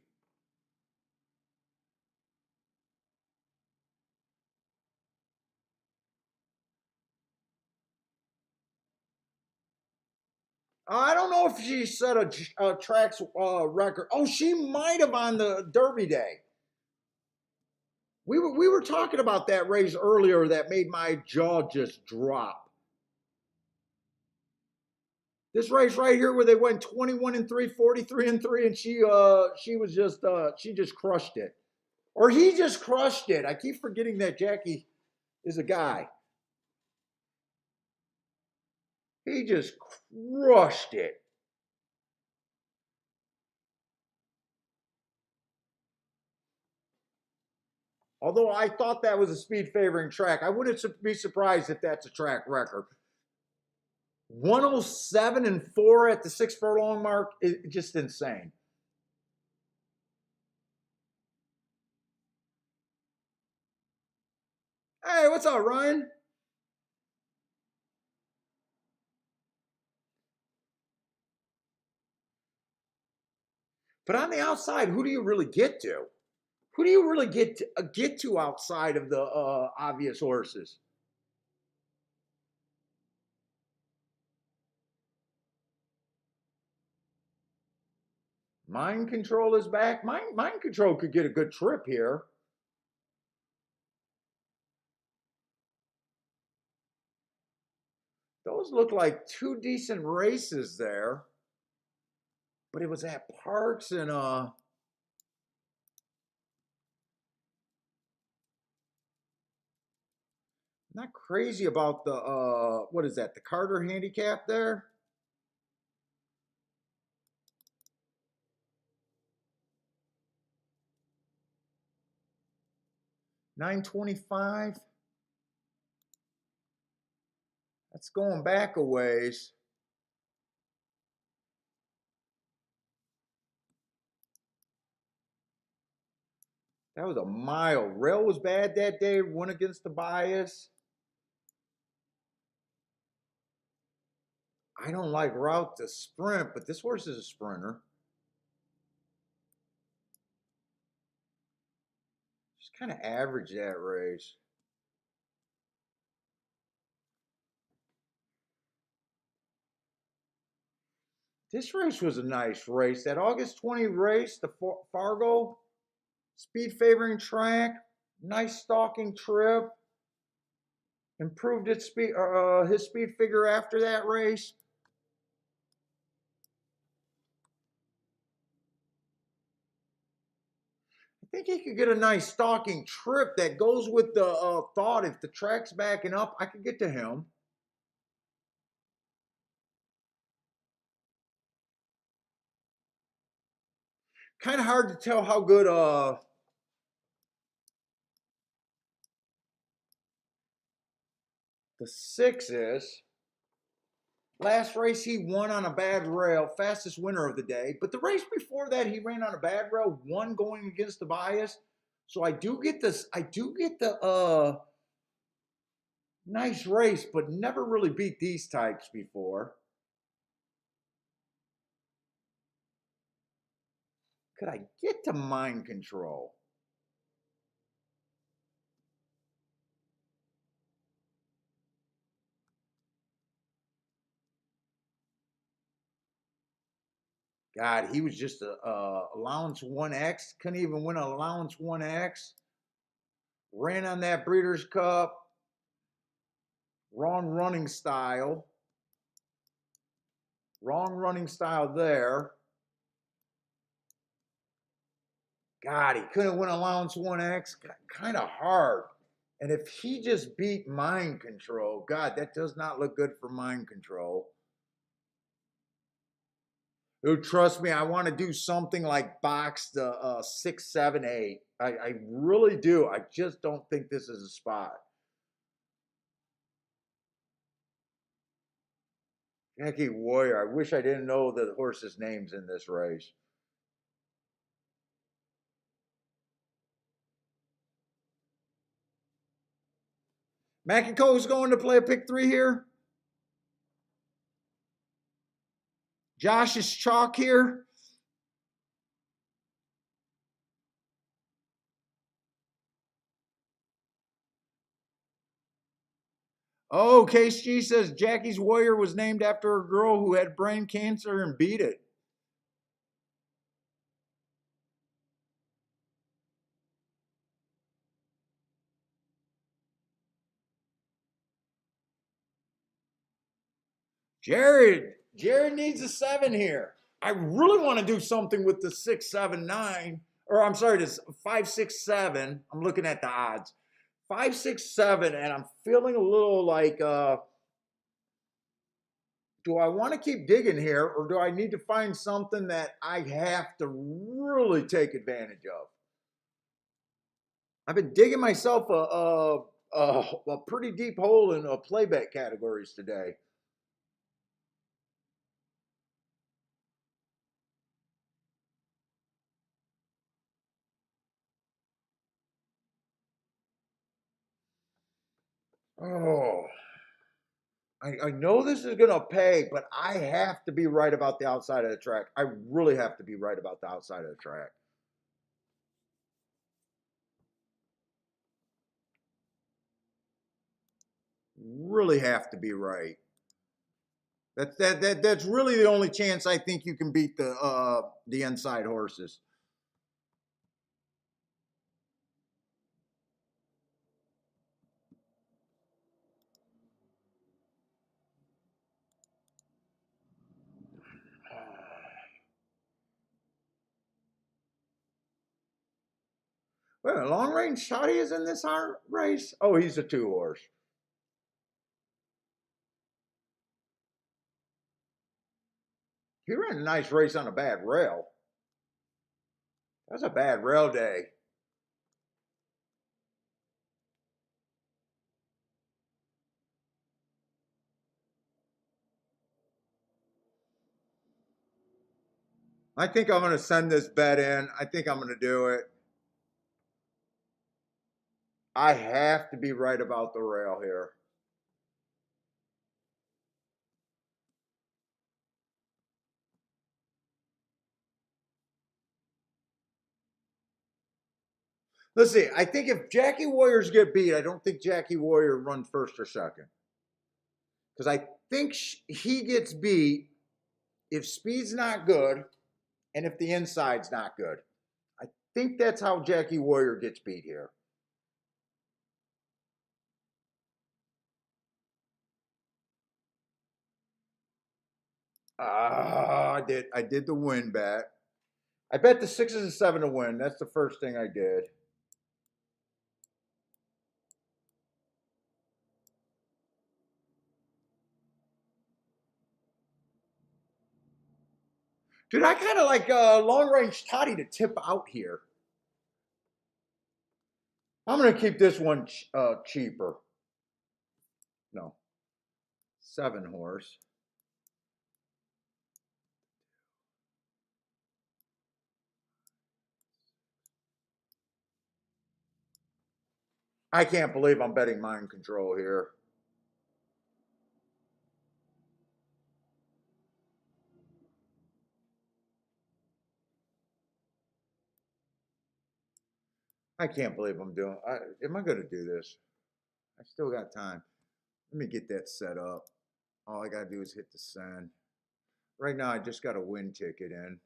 I don't know if she set a tracks record. Oh, she might have on the Derby Day. We were talking about that race earlier that made my jaw just drop. This race right here where they went 21-3, 43-3, and she just crushed it. Or he just crushed it. I keep forgetting that Jackie is a guy. He just crushed it. Although I thought that was a speed favoring track, I wouldn't be surprised if that's a track record. 107-4 at the 6 furlong mark is just insane. Hey, what's up, Ryan? But on the outside, who do you really get to? Who do you really get to outside of the obvious horses? Mind Control is back. Mind Control could get a good trip here. Those look like two decent races there. But it was at Parks and not crazy about the what is that? The Carter handicap there? $9.25. That's going back a ways. That was a mile. Rail was bad that day. Went against the bias. I don't like route to sprint, but this horse is a sprinter. Just kind of average that race. This race was a nice race. That August 20 race, the Fargo speed favoring track, nice stalking trip. Improved its speed, his speed figure after that race. I think he could get a nice stalking trip that goes with the thought if the track's backing up, I could get to him. Kind of hard to tell how good the 6 is. Last race he won on a bad rail, fastest winner of the day. But the race before that he ran on a bad rail, won going against the bias. So I do get this. I do get the nice race, but never really beat these types before. Could I get to mind control? God, he was just a allowance 1X. Couldn't even win an allowance 1X. Ran on that Breeders' Cup. Wrong running style. Wrong running style there. God, he couldn't win allowance 1X. Kind of hard. And if he just beat mind control, God, that does not look good for mind control. Dude, trust me, I want to do something like box the 6, 7, 8. I really do. I just don't think this is a spot. Jackie Warrior. I wish I didn't know the horse's names in this race. McIncoe's going to play a pick 3 here. Josh is chalk here. Oh, KSG says Jackie's Warrior was named after a girl who had brain cancer and beat it. Jared needs a 7 here. I really want to do something with the 6, 7, 9. Or I'm sorry, this 5, 6, 7. I'm looking at the odds. 5, 6, 7, and I'm feeling a little like do I want to keep digging here, or do I need to find something that I have to really take advantage of? I've been digging myself a pretty deep hole in playback categories today. Oh, I know this is going to pay, but I have to be right about the outside of the track. I really have to be right about the outside of the track. Really have to be right. That's really the only chance I think you can beat the inside horses. Well, long range shotty is in this race. Oh, he's a 2 horse. He ran a nice race on a bad rail. That's a bad rail day. I think I'm going to send this bet in. I think I'm going to do it. I have to be right about the rail here. Let's see. I think if Jackie Warriors get beat, I don't think Jackie Warrior runs first or second. Because I think he gets beat if speed's not good and if the inside's not good. I think that's how Jackie Warrior gets beat here. I did the win bet. I bet the 6s and 7 to win. That's the first thing I did. Dude, I kind of like long range Toddy to tip out here. I'm going to keep this one cheaper. No. 7 horse. I can't believe I'm betting mind control here. I can't believe I'm doing. Am I going to do this? I still got time. Let me get that set up. All I got to do is hit the send. Right now, I just got a win ticket in.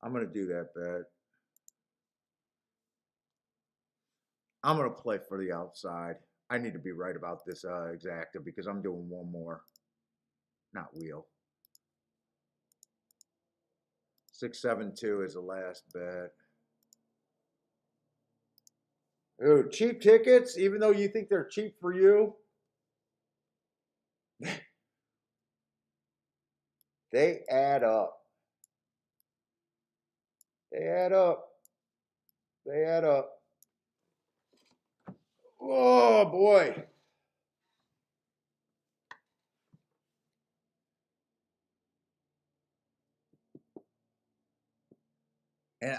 I'm going to do that bet. I'm going to play for the outside. I need to be right about this exacta because I'm doing one more. Not wheel. 672 is the last bet. Ooh, cheap tickets, even though you think they're cheap for you. They add up. They add up. They add up. Oh boy. And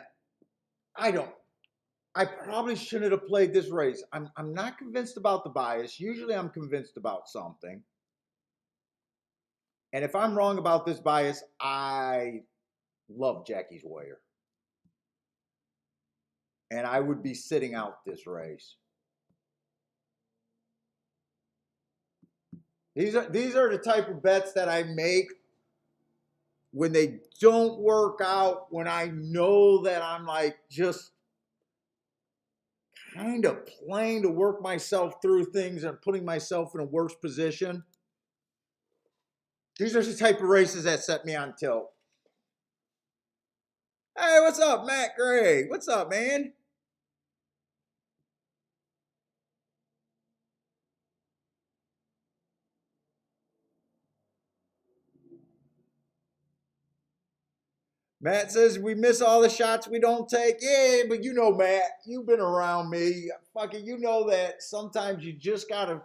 I probably shouldn't have played this race. I'm not convinced about the bias. Usually I'm convinced about something. And if I'm wrong about this bias, I love Jackie's Warrior. And I would be sitting out this race. These are the type of bets that I make when they don't work out, when I know that I'm like just kind of playing to work myself through things and putting myself in a worse position. These are the type of races that set me on tilt. Hey, what's up, Matt Gray? What's up, man? Matt says we miss all the shots we don't take. Yeah, but you know, Matt, you've been around me. Fucking, you know that sometimes you just gotta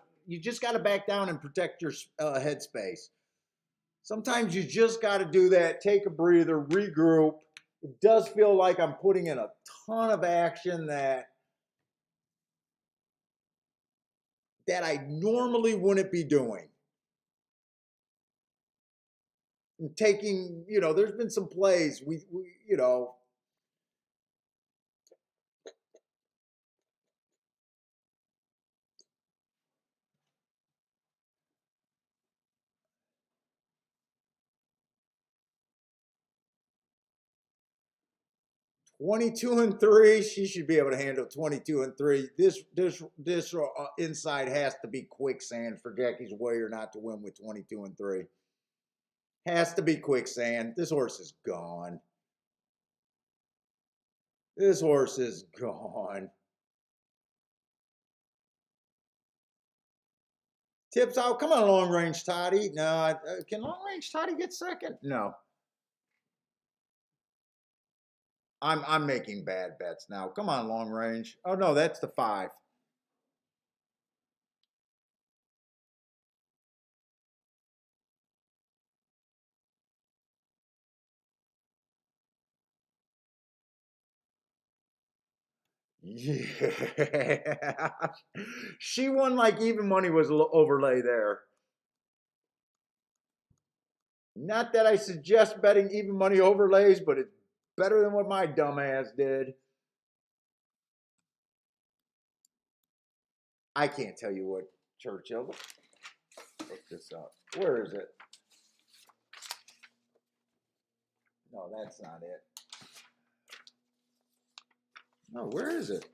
back down and protect your headspace. Sometimes you just gotta do that. Take a breather, regroup. It does feel like I'm putting in a ton of action that I normally wouldn't be doing. And taking, there's been some plays we 22 and 3. She should be able to handle 22 and 3. This inside has to be quicksand for Jackie's Warrior not to win with 22 and 3. Has to be quicksand. This horse is gone. This horse is gone. Tips out. Come on, long range Toddy. No, can long range Toddy get second? No. I'm making bad bets now. Come on, long range. Oh no, that's the 5. Yeah. She won like even money was overlay there. Not that I suggest betting even money overlays, but it's better than what my dumbass did. I can't tell you what Churchill. Look this up. Where is it? No, that's not it. No, where is it?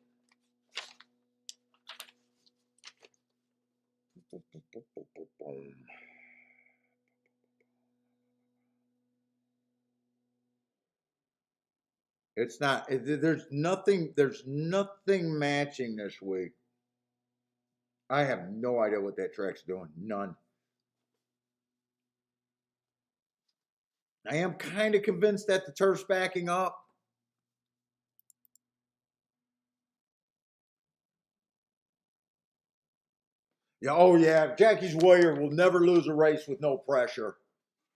It's not. There's nothing. There's nothing matching this week. I have no idea what that track's doing. None. I am kind of convinced that the turf's backing up. Yeah. Oh yeah. Jackie's Warrior will never lose a race with no pressure.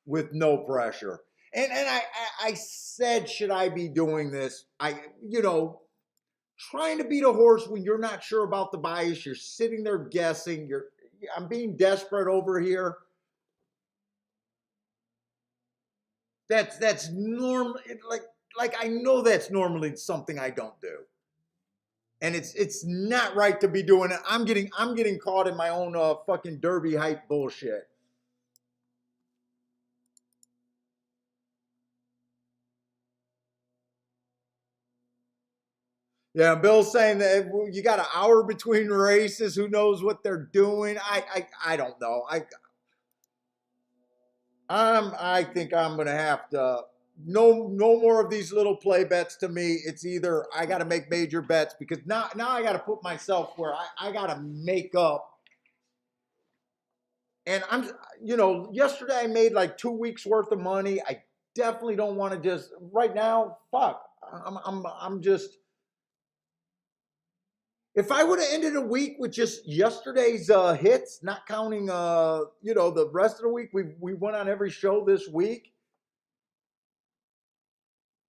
With no pressure. And I said, should I be doing this? Trying to beat a horse when you're not sure about the bias, you're sitting there guessing. I'm being desperate over here. That's normal. Like I know that's normally something I don't do, and it's not right to be doing it. I'm getting caught in my own fucking derby hype bullshit. Yeah, Bill's saying that you got an hour between races. Who knows what they're doing? I don't know. I think I'm gonna have to no more of these little play bets to me. It's either I got to make major bets because now I got to put myself where I got to make up. And yesterday I made like 2 weeks worth of money. I definitely don't want to just right now. Fuck, I'm just. If I would have ended a week with just yesterday's hits, not counting the rest of the week, we went on every show this week.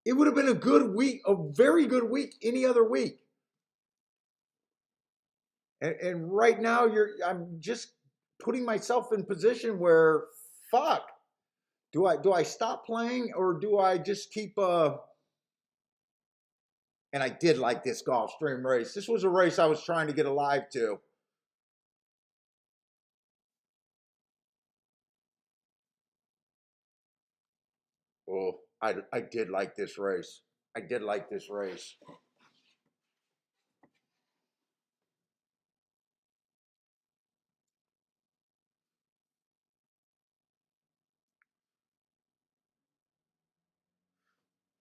It would have been a good week, a very good week, any other week. And right now, I'm just putting myself in position where, fuck, do I stop playing or do I just keep? And I did like this Gulfstream race. This was a race I was trying to get alive to. Oh, I did like this race. I did like this race.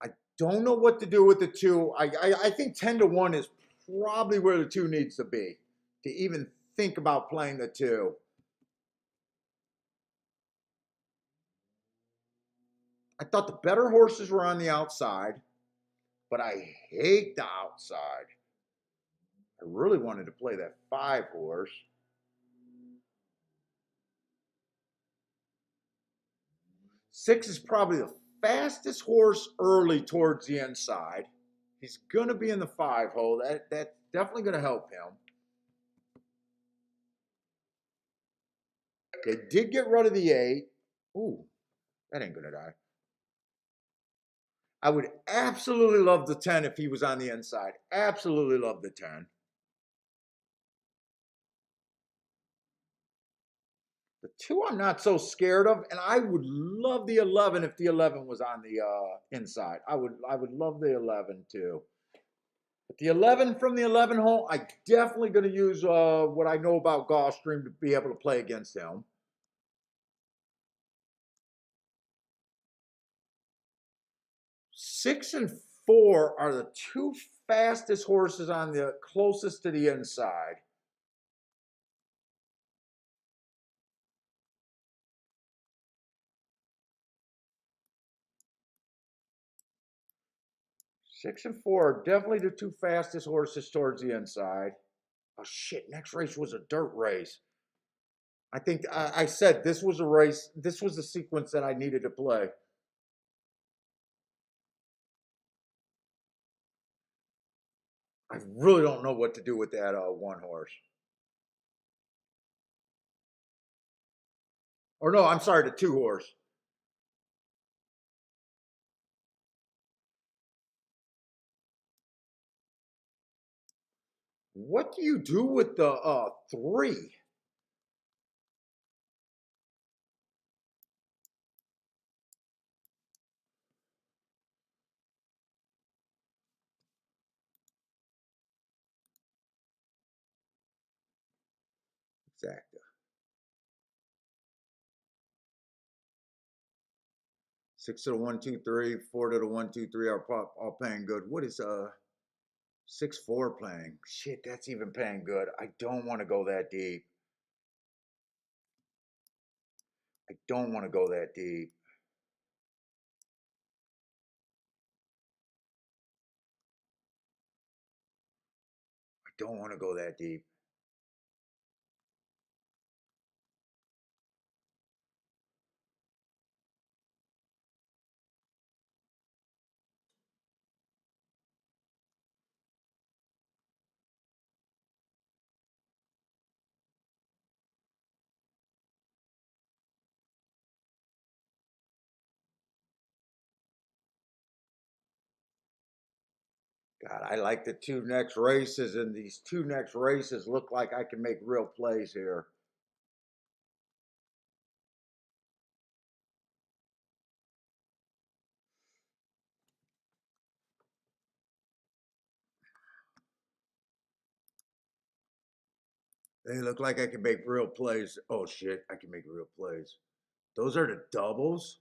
I don't know what to do with the two. I think 10-1 is probably where the two needs to be to even think about playing the two. I thought the better horses were on the outside, but I hate the outside. I really wanted to play that 5 horse. 6 is probably the fastest horse early towards the inside. He's going to be in the 5 hole. That's definitely going to help him. They did get rid of the 8. Ooh, that ain't going to die. I would absolutely love the 10 if he was on the inside. Absolutely love the 10. The 2 I'm not so scared of, and I would love the 11 if the 11 was on the inside. I would love the 11 too. But the 11 from the 11 hole, I definitely going to use what I know about Gulfstream to be able to play against him. 6 and 4 are the 2 fastest horses on the closest to the inside. Six and 4 are definitely the 2 fastest horses towards the inside. Oh shit! Next race was a dirt race. I think I said this was a race. This was the sequence that I needed to play. I really don't know what to do with that one horse. Or no, I'm sorry, the two horse. What do you do with the three? Exactly. 6 to the 1, 2, 3, 4 to the 1, 2, 3 are all paying good. What is 6, 4 playing? Shit, that's even paying good. I don't want to go that deep. I don't want to go that deep. I don't want to go that deep. God, I like the two next races, and these two next races look like I can make real plays here. They look like I can make real plays. Oh shit, I can make real plays. Those are the doubles.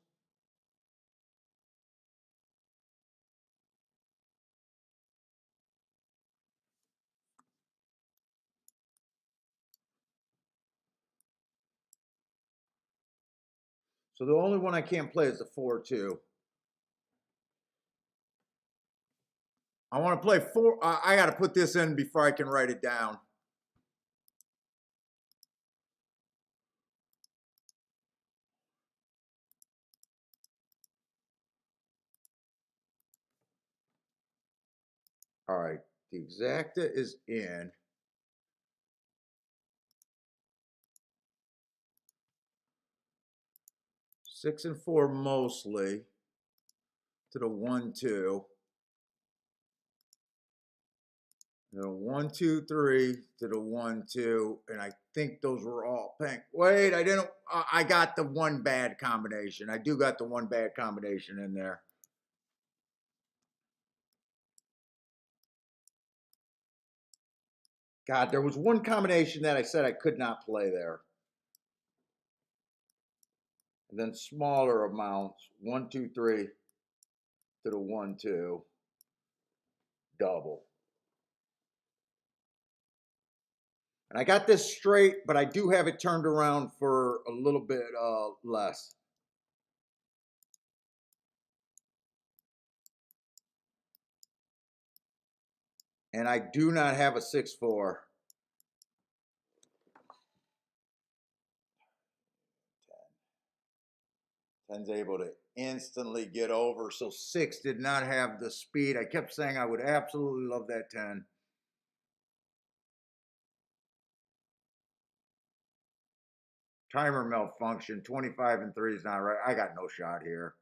So the only one I can't play is the 4-2. I want to play four. I got to put this in before I can write it down. All right, the exacta is in. Six and four mostly to the 1, 2. The 1, 2, 3 to the 1, 2, and I think those were all pink. Wait, I didn't. I got the one bad combination. I do got the one bad combination in there. God, there was one combination that I said I could not play there. And then smaller amounts, 1, 2, 3 to the 1, 2, double. And I got this straight, but I do have it turned around for a little bit less. And I do not have a 6-4. 10's able to instantly get over. So 6 did not have the speed. I kept saying I would absolutely love that 10. Timer malfunction. 25 and 3 is not right. I got no shot here.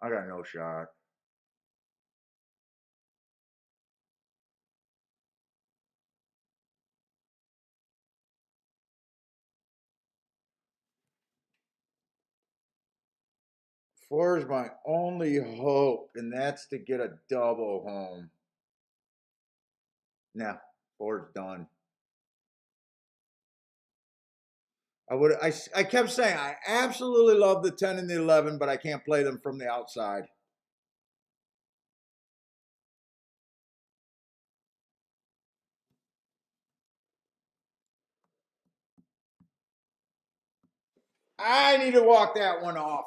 I got no shot. Four is my only hope, and that's to get a double home. Nah, four's done. I kept saying I absolutely love the 10 and the 11, but I can't play them from the outside. I need to walk that one off.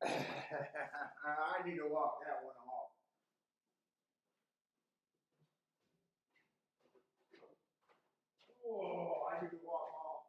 I need to walk that one off. Oh, I need to walk off.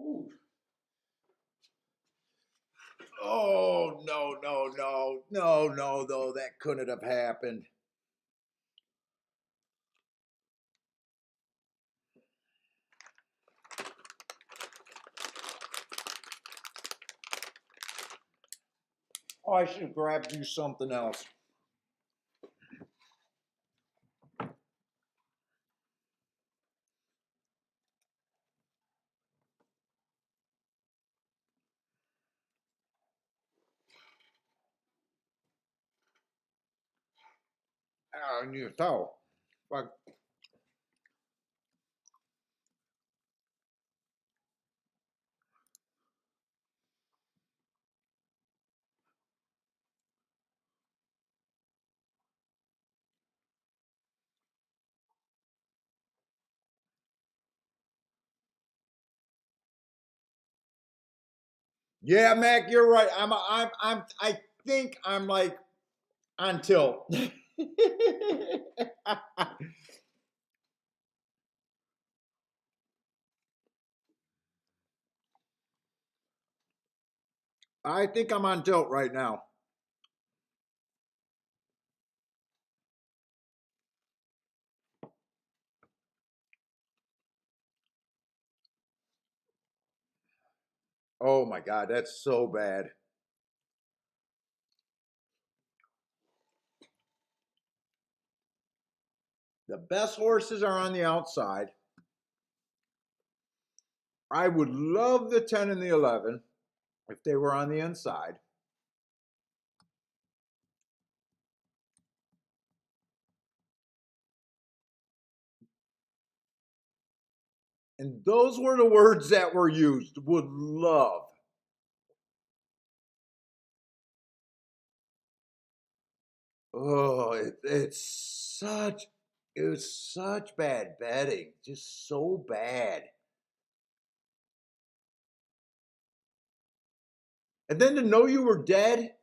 Ooh. Oh, no, no, no, no, no, though. That couldn't have happened. Oh, I should have grabbed you something else. I need a towel. Like, yeah, Mac, you're right. I think I'm like on tilt. I think I'm on tilt right now. Oh my God, that's so bad. The best horses are on the outside. I would love the 10 and the 11 if they were on the inside. And those were the words that were used. Would love. Oh, it was such bad betting. Just so bad. And then to know you were dead,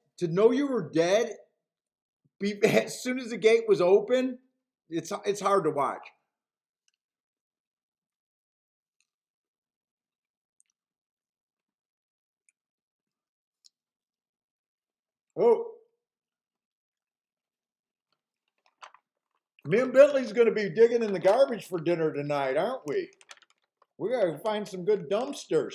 as soon as the gate was open, it's hard to watch. Oh, me and Bentley's going to be digging in the garbage for dinner tonight, aren't we? We got to find some good dumpsters.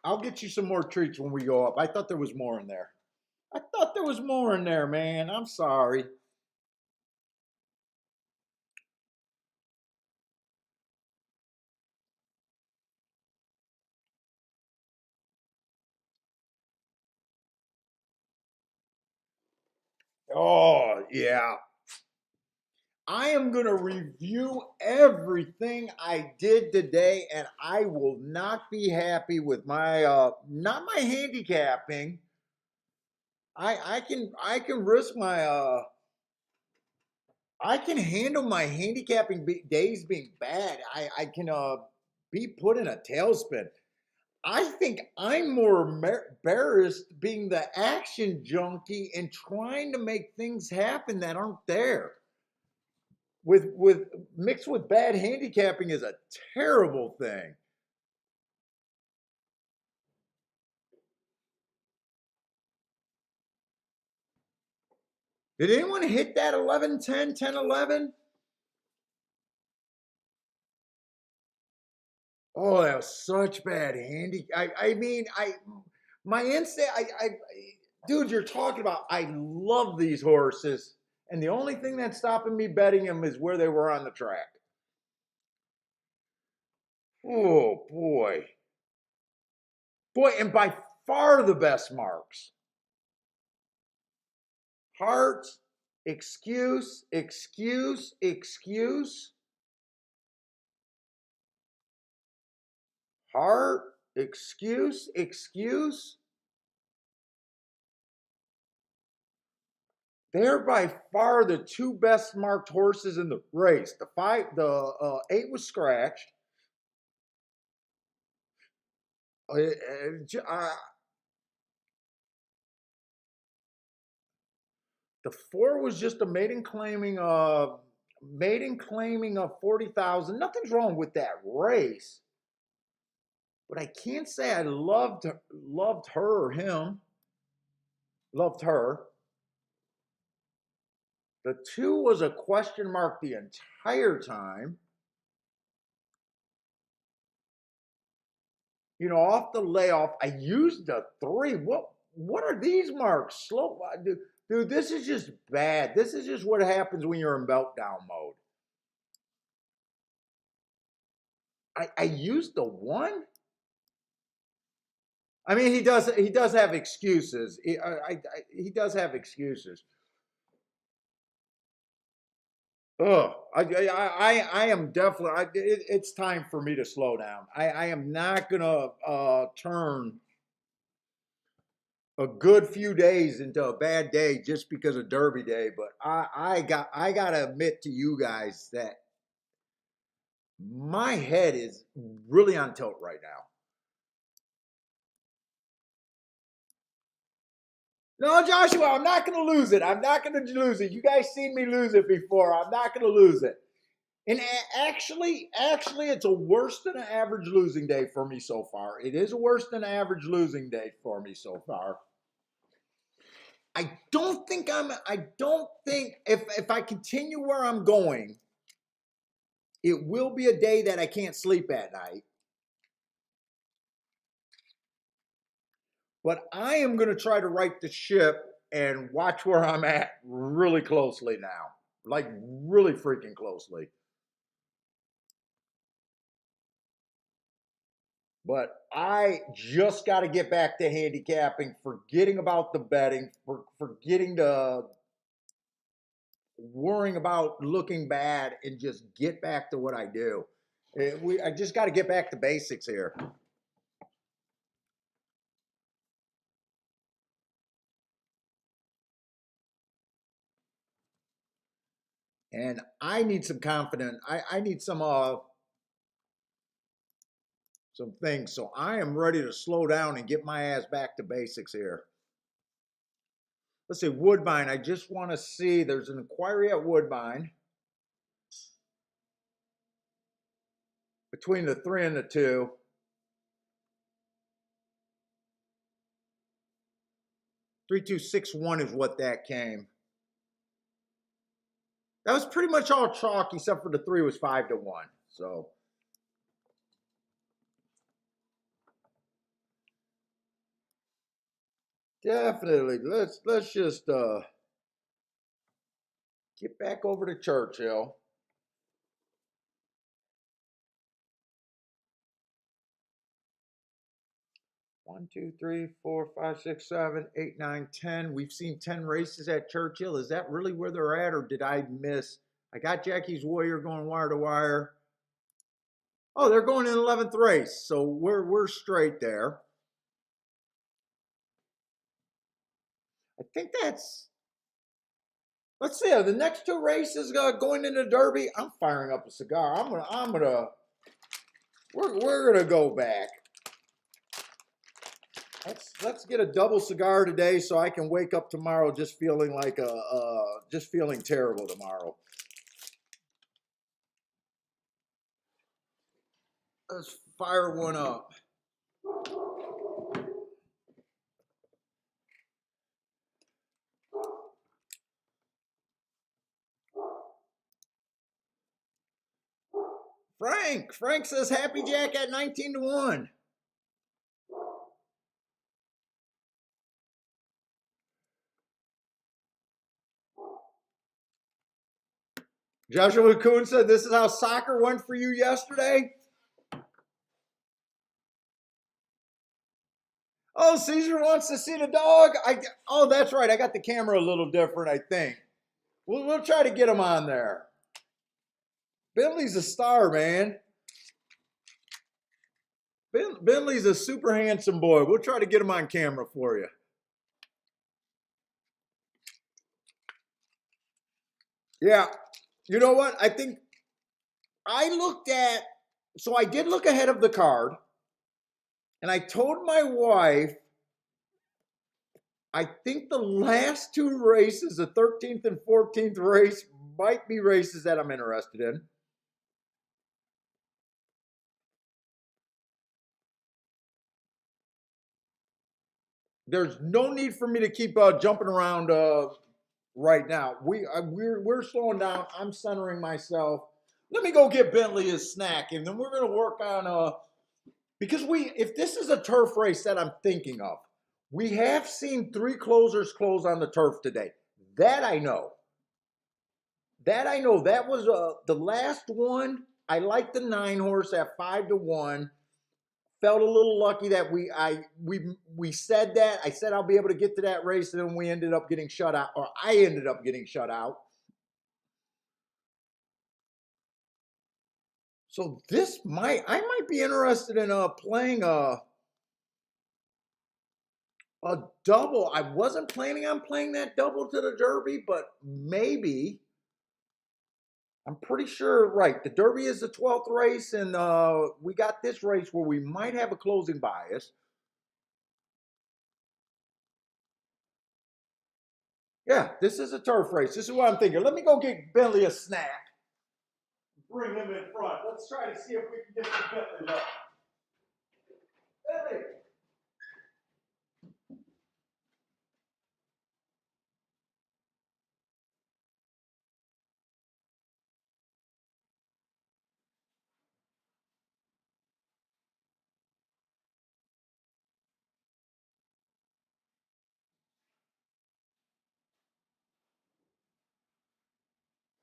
I'll get you some more treats when we go up. I thought there was more in there. I thought there was more in there, man. I'm sorry. Oh, yeah. I am going to review everything I did today, and I will not be happy with my not my handicapping. I can risk my I can handle my handicapping days being bad. I can be put in a tailspin. I think I'm more embarrassed being the action junkie and trying to make things happen that aren't there. With mixed with bad handicapping is a terrible thing. Did anyone hit that 11 10 10 11? Oh, that was such bad handy. I mean, my instinct. Dude, you're talking about. I love these horses, and the only thing that's stopping me betting them is where they were on the track. Oh boy, and by far the best marks. Heart, excuse. Heart, excuse. They're by far the two best marked horses in the race. The 8 was scratched. The 4 was just a maiden claiming maiden claiming of 40,000. Nothing's wrong with that race. But I can't say I loved her or him. Loved her. The 2 was a question mark the entire time. You know, off the layoff, I used the 3. What are these marks? Slow, dude, this is just bad. This is just what happens when you're in meltdown mode. I used the 1. I mean, he does have excuses. He does have excuses. Oh, I am definitely. It's time for me to slow down. I am not gonna turn a good few days into a bad day just because of Derby Day. But I gotta admit to you guys that my head is really on tilt right now. No, Joshua, I'm not going to lose it. I'm not going to lose it. You guys seen me lose it before. I'm not going to lose it. And actually, it's a worse than an average losing day for me so far. It is a worse than an average losing day for me so far. I don't think if I continue where I'm going, it will be a day that I can't sleep at night. But I am going to try to right the ship and watch where I'm at really closely now. Like really freaking closely. But I just got to get back to handicapping, forgetting about the betting, forgetting to worrying about looking bad, and just get back to what I do. I just got to get back to basics here. And I need some confidence. I need some things. So I am ready to slow down and get my ass back to basics here. Let's see, Woodbine. I just want to see. There's an inquiry at Woodbine between the 3 and the 2. $3,261 is what that came. That was pretty much all chalk, except for the 3 was 5-1. So definitely, let's just get back over to Churchill. 1, 2, 3, 4, 5, 6, 7, 8, 9, 10. We've seen 10 races at Churchill. Is that really where they're at, or did I miss? I got Jackie's Warrior going wire to wire. Oh, they're going in 11th race, so we're straight there. I think that's. Let's see. The next 2 races going into Derby. I'm firing up a cigar. We're gonna go back. Let's get a double cigar today, so I can wake up tomorrow just feeling like just feeling terrible tomorrow. Let's fire one up. Frank says Happy Jack at 19-1. Joshua Kuhn said, this is how soccer went for you yesterday. Oh, Caesar wants to see the dog. Oh, that's right. I got the camera a little different, I think. We'll try to get him on there. Bentley's a star, man. Bentley's a super handsome boy. We'll try to get him on camera for you. Yeah. You know what? I think I did look ahead of the card, and I told my wife, I think the last 2 races, the 13th and 14th race, might be races that I'm interested in. There's no need for me to keep jumping around right now. We're slowing down. I'm centering myself. Let me go get Bentley his snack, and then we're gonna work on because if this is a turf race that I'm thinking of, we have seen 3 closers close on the turf today. That I know. That I know. That was the last one. I like the 9 horse at 5-1. Felt a little lucky that we said that. I said I'll be able to get to that race, and then we ended up getting shut out, or I ended up getting shut out. So I might be interested in playing a double. I wasn't planning on playing that double to the Derby, but maybe. I'm pretty sure, right, the Derby is the 12th race, and we got this race where we might have a closing bias. Yeah, this is a turf race. This is what I'm thinking. Let me go get Bentley a snack. Bring him in front. Let's try to see if we can get the Bentley up. Bentley!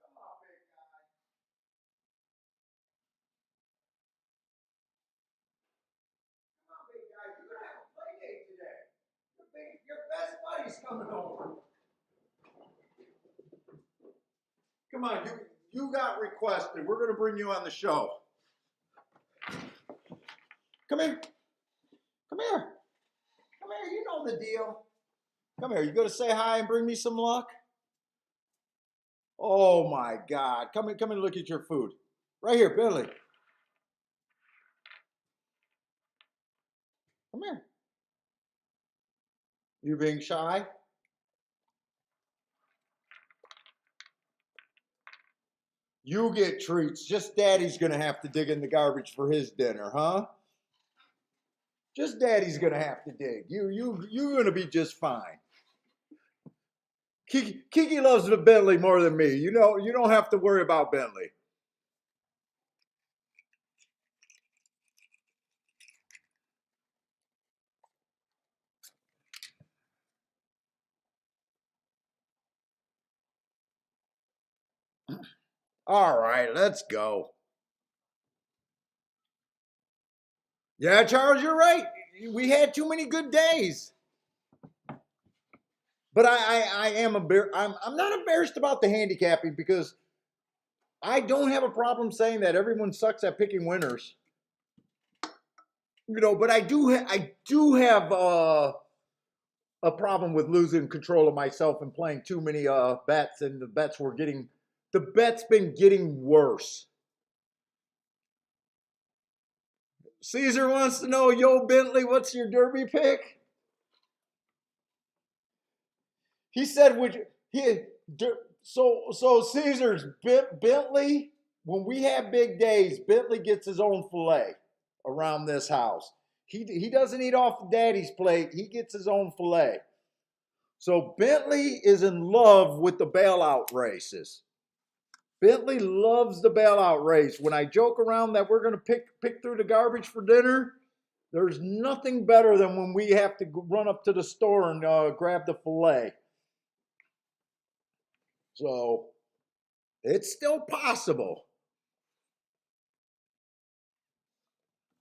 Come on, big guy. Come on, big guy. You're going to have a play date today. Your best buddy's coming over. Come on, you got requested. We're going to bring you on the show. Come here. Come here. Come here. You know the deal. Come here. You going to say hi and bring me some luck? Oh, my God. Come and look at your food. Right here, Billy. Come here. You being shy? You get treats. Just Daddy's going to have to dig in the garbage for his dinner, huh? Just Daddy's going to have to dig. You're going to be just fine. Kiki loves the Bentley more than me. You know, you don't have to worry about Bentley. All right, let's go. Yeah, Charles, you're right. We had too many good days. But I am I'm not embarrassed about the handicapping because I don't have a problem saying that everyone sucks at picking winners. You know, but I do have a problem with losing control of myself and playing too many bets, and the bets been getting worse. Caesar wants to know, yo, Bentley, what's your Derby pick? He said, "Would you?" So Caesar's Bentley. When we have big days, Bentley gets his own fillet around this house. He doesn't eat off Daddy's plate. He gets his own fillet. So Bentley is in love with the bailout races. Bentley loves the bailout race. When I joke around that we're going to pick through the garbage for dinner, there's nothing better than when we have to run up to the store and grab the fillet. So it's still possible.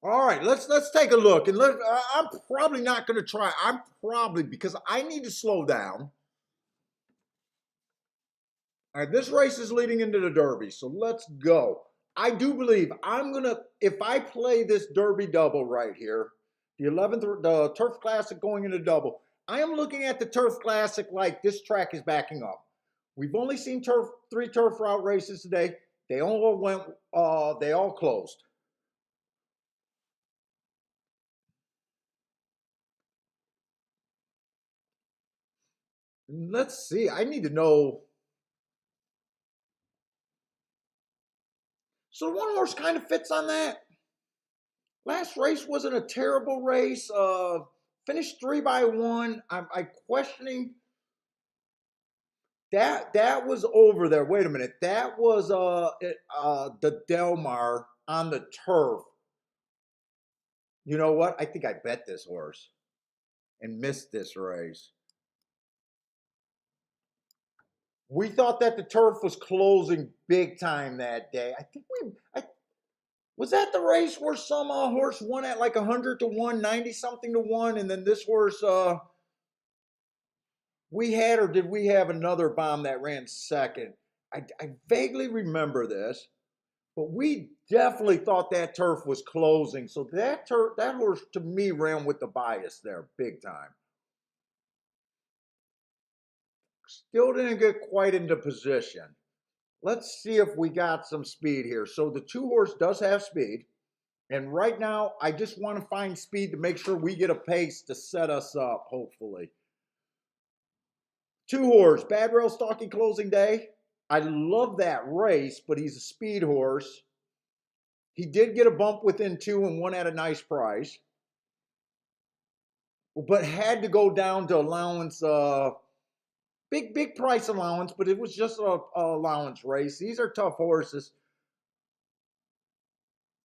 All right, let's take a look, and I'm probably not going to try. I'm probably because I need to slow down. All right, this race is leading into the Derby, so let's go. I do believe if I play this Derby double right here, the Turf Classic going into double, I am looking at the Turf Classic like this track is backing up. We've only seen 3 turf route races today. They all closed. Let's see. I need to know. So the one horse kind of fits on that. Last race wasn't a terrible race. Finished 3-1. I'm questioning that was over there. Wait a minute. That was the Delmar on the turf. You know what? I think I bet this horse and missed this race. We thought that the turf was closing big time that day. I think was that the race where some horse won at like 100 to 1, 90 something to 1, and then this horse we had, or did we have another bomb that ran second? I vaguely remember this, but we definitely thought that turf was closing. So that horse to me ran with the bias there big time. Still didn't get quite into position. Let's see if we got some speed here. So the 2-horse does have speed. And right now, I just want to find speed to make sure we get a pace to set us up, hopefully. 2-horse, Bad Rail Stalking Closing Day. I love that race, but he's a speed horse. He did get a bump within 2 and won at a nice price. But had to go down to allowance, big price allowance, but it was just a allowance race. These are tough horses.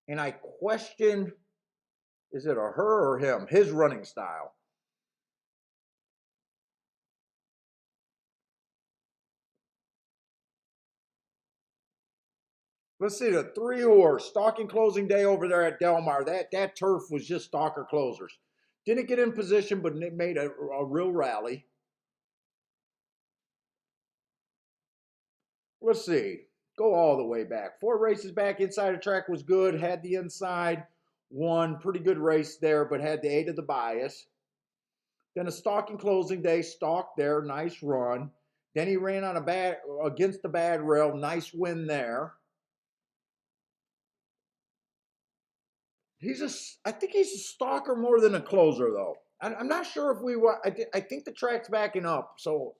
And I question, is it a her or him? His running style. Let's see, the 3-horse, Stalking Closing Day over there at Delmar. That turf was just stalker closers. Didn't get in position, but it made a real rally. Let's see. Go all the way back. 4 races back, inside the track was good. Had the inside, won. Pretty good race there, but had the 8 of the bias. Then a Stalking Closing Day, stalked there, nice run. Then he ran on against the bad rail, nice win there. I think he's a stalker more than a closer, though. I'm not sure if we were. I think the track's backing up, so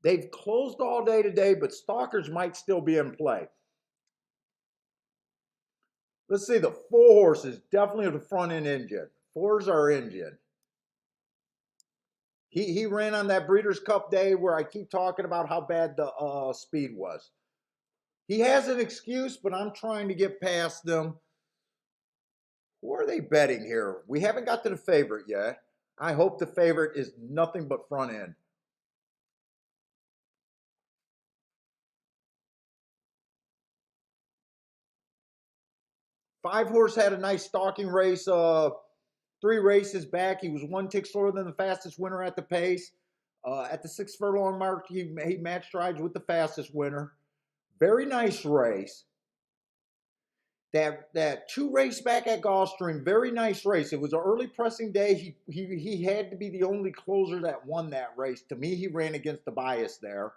they've closed all day today, but stalkers might still be in play. Let's see, the 4-horse is definitely the front end engine. 4's our engine. He ran on that Breeders' Cup day where I keep talking about how bad the speed was. He has an excuse, but I'm trying to get past them. Who are they betting here? We haven't got to the favorite yet. I hope the favorite is nothing but front end. Five-horse had a nice stalking race. 3 races back, he was 1 tick slower than the fastest winner at the pace. At the 6 furlong mark, he matched strides with the fastest winner. Very nice race. That 2 race back at Gulfstream, very nice race. It was an early pressing day. He had to be the only closer that won that race. To me, he ran against the bias there.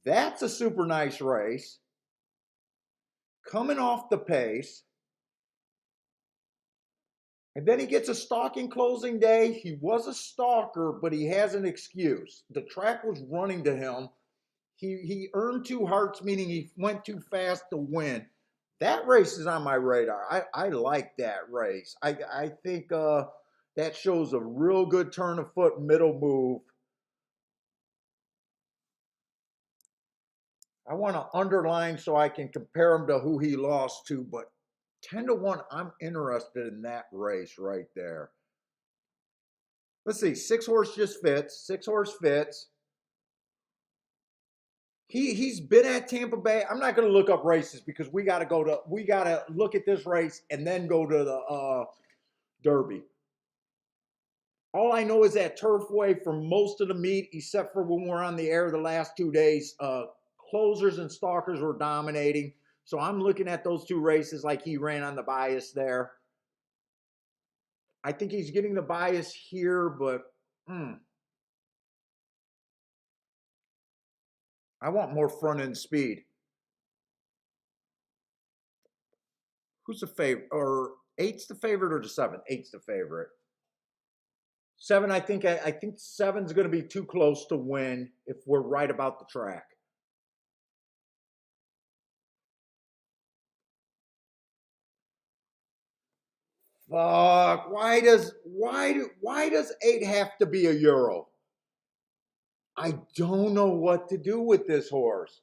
That's a super nice race. Coming off the pace. And then he gets a Stalking Closing Day. He was a stalker, but he has an excuse. The track was running to him. He earned 2 hearts, meaning he went too fast to win. That race is on my radar. I like that race. I think that shows a real good turn of foot, middle move. I want to underline so I can compare him to who he lost to, but 10 to 1, I'm interested in that race right there. Let's see, 6-horse just fits. 6-horse fits. He's been at Tampa Bay. I'm not going to look up races because we got to look at this race and then go to the Derby. All I know is that Turfway for most of the meet, except for when we're on the air the last 2 days, closers and stalkers were dominating. So I'm looking at those 2 races like he ran on the bias there. I think he's getting the bias here, but I want more front end speed. Who's the favorite? Or 8's the favorite or the 7? 8's the favorite. 7, I think 7's going to be too close to win if we're right about the track. Fuck. Why does 8 have to be a euro? I don't know what to do with this horse.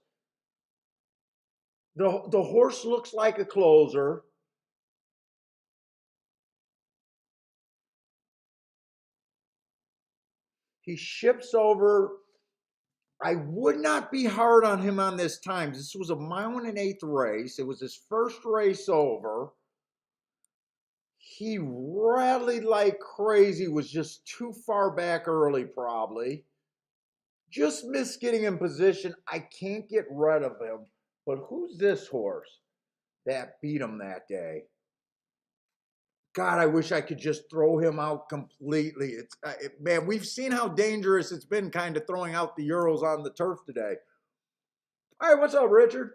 The horse looks like a closer. He ships over. I would not be hard on him on this time. This was a 1.125 race. It was his first race over. He rallied like crazy, was just too far back early, probably. Just missed getting in position. I can't get rid of him. But who's this horse that beat him that day? God, I wish I could just throw him out completely. Man, we've seen how dangerous it's been kind of throwing out the Euros on the turf today. All right, what's up, Richard?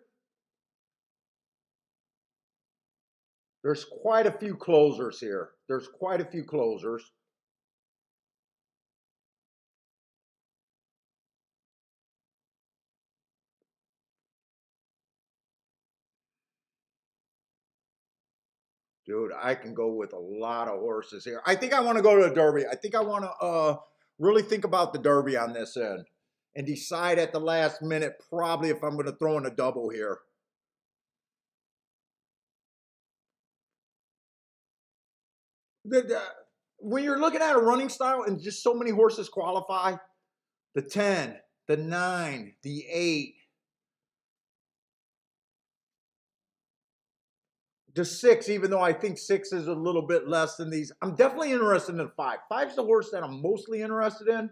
There's quite a few closers here. There's quite a few closers. Dude, I can go with a lot of horses here. I think I want to go to the Derby. I think I want to really think about the Derby on this end and decide at the last minute probably if I'm going to throw in a double here. When you're looking at a running style and just so many horses qualify, the 10, the 9, the 8, the 6, even though I think 6 is a little bit less than these. I'm definitely interested in 5. 5's the horse that I'm mostly interested in.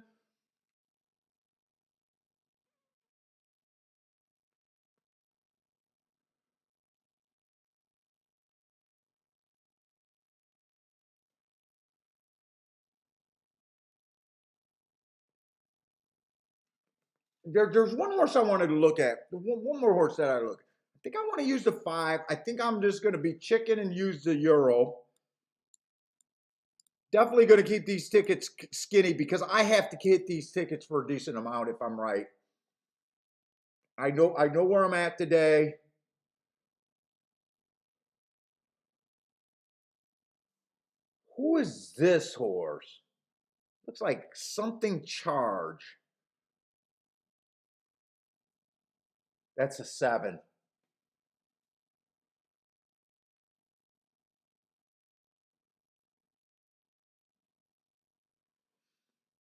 There's one horse I wanted to look at. One more horse that I look at. I think I want to use the 5. I think I'm just going to be chicken and use the euro. Definitely going to keep these tickets skinny because I have to hit these tickets for a decent amount if I'm right. I know where I'm at today. Who is this horse? Looks like something charge. That's a 7.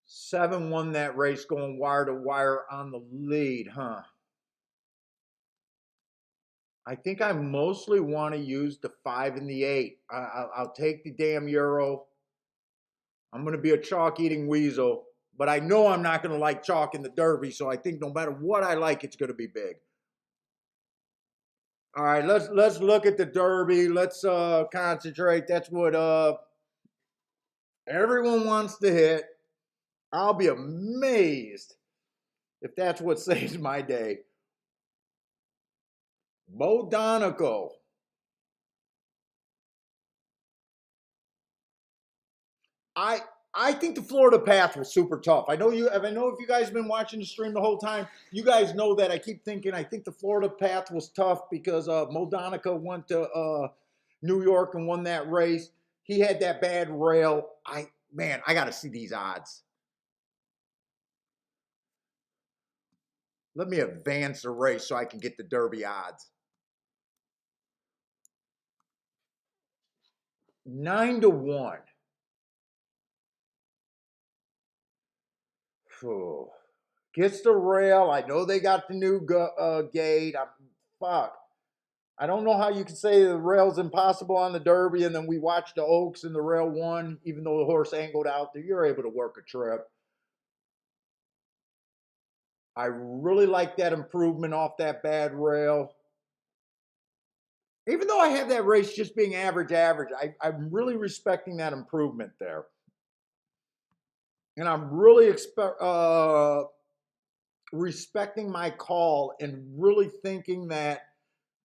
7 won that race going wire to wire on the lead, huh? I think I mostly want to use the 5 and the 8. I'll take the damn euro. I'm going to be a chalk eating weasel, but I know I'm not going to like chalk in the Derby, so I think no matter what I like, it's going to be big. All right, let's look at the Derby. Let's concentrate. That's what everyone wants to hit. I'll be amazed if that's what saves my day. Bo Donegal. I I think the Florida path was super tough. I know if you guys have been watching the stream the whole time, you guys know that I keep thinking I think the Florida path was tough because Mo Donica went to New York and won that race. He had that bad rail. I got to see these odds. Let me advance the race so I can get the Derby odds. 9-1. Whew. Gets the rail. I know they got the new gate. Fuck. I don't know how you can say the rail's impossible on the Derby, and then we watched the Oaks and the rail won, even though the horse angled out there. You're able to work a trip. I really like that improvement off that bad rail. Even though I have that race just being average, I'm really respecting that improvement there. And I'm really respecting my call and really thinking that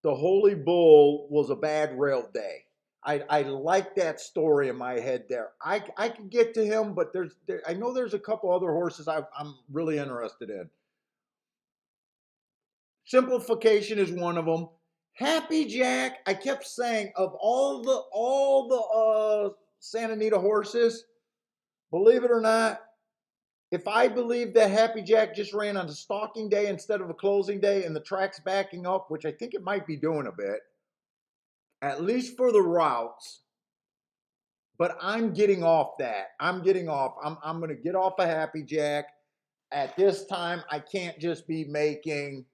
the Holy Bull was a bad rail day. I like that story in my head there. I can get to him, but I know there's a couple other horses I'm really interested in. Simplification is one of them. Happy Jack, I kept saying of all the Santa Anita horses, believe it or not, if I believe that Happy Jack just ran on a stalking day instead of a closing day and the track's backing up, which I think it might be doing a bit, at least for the routes, but I'm getting off that. I'm getting off. I'm going to get off a Happy Jack. At this time, I can't just be making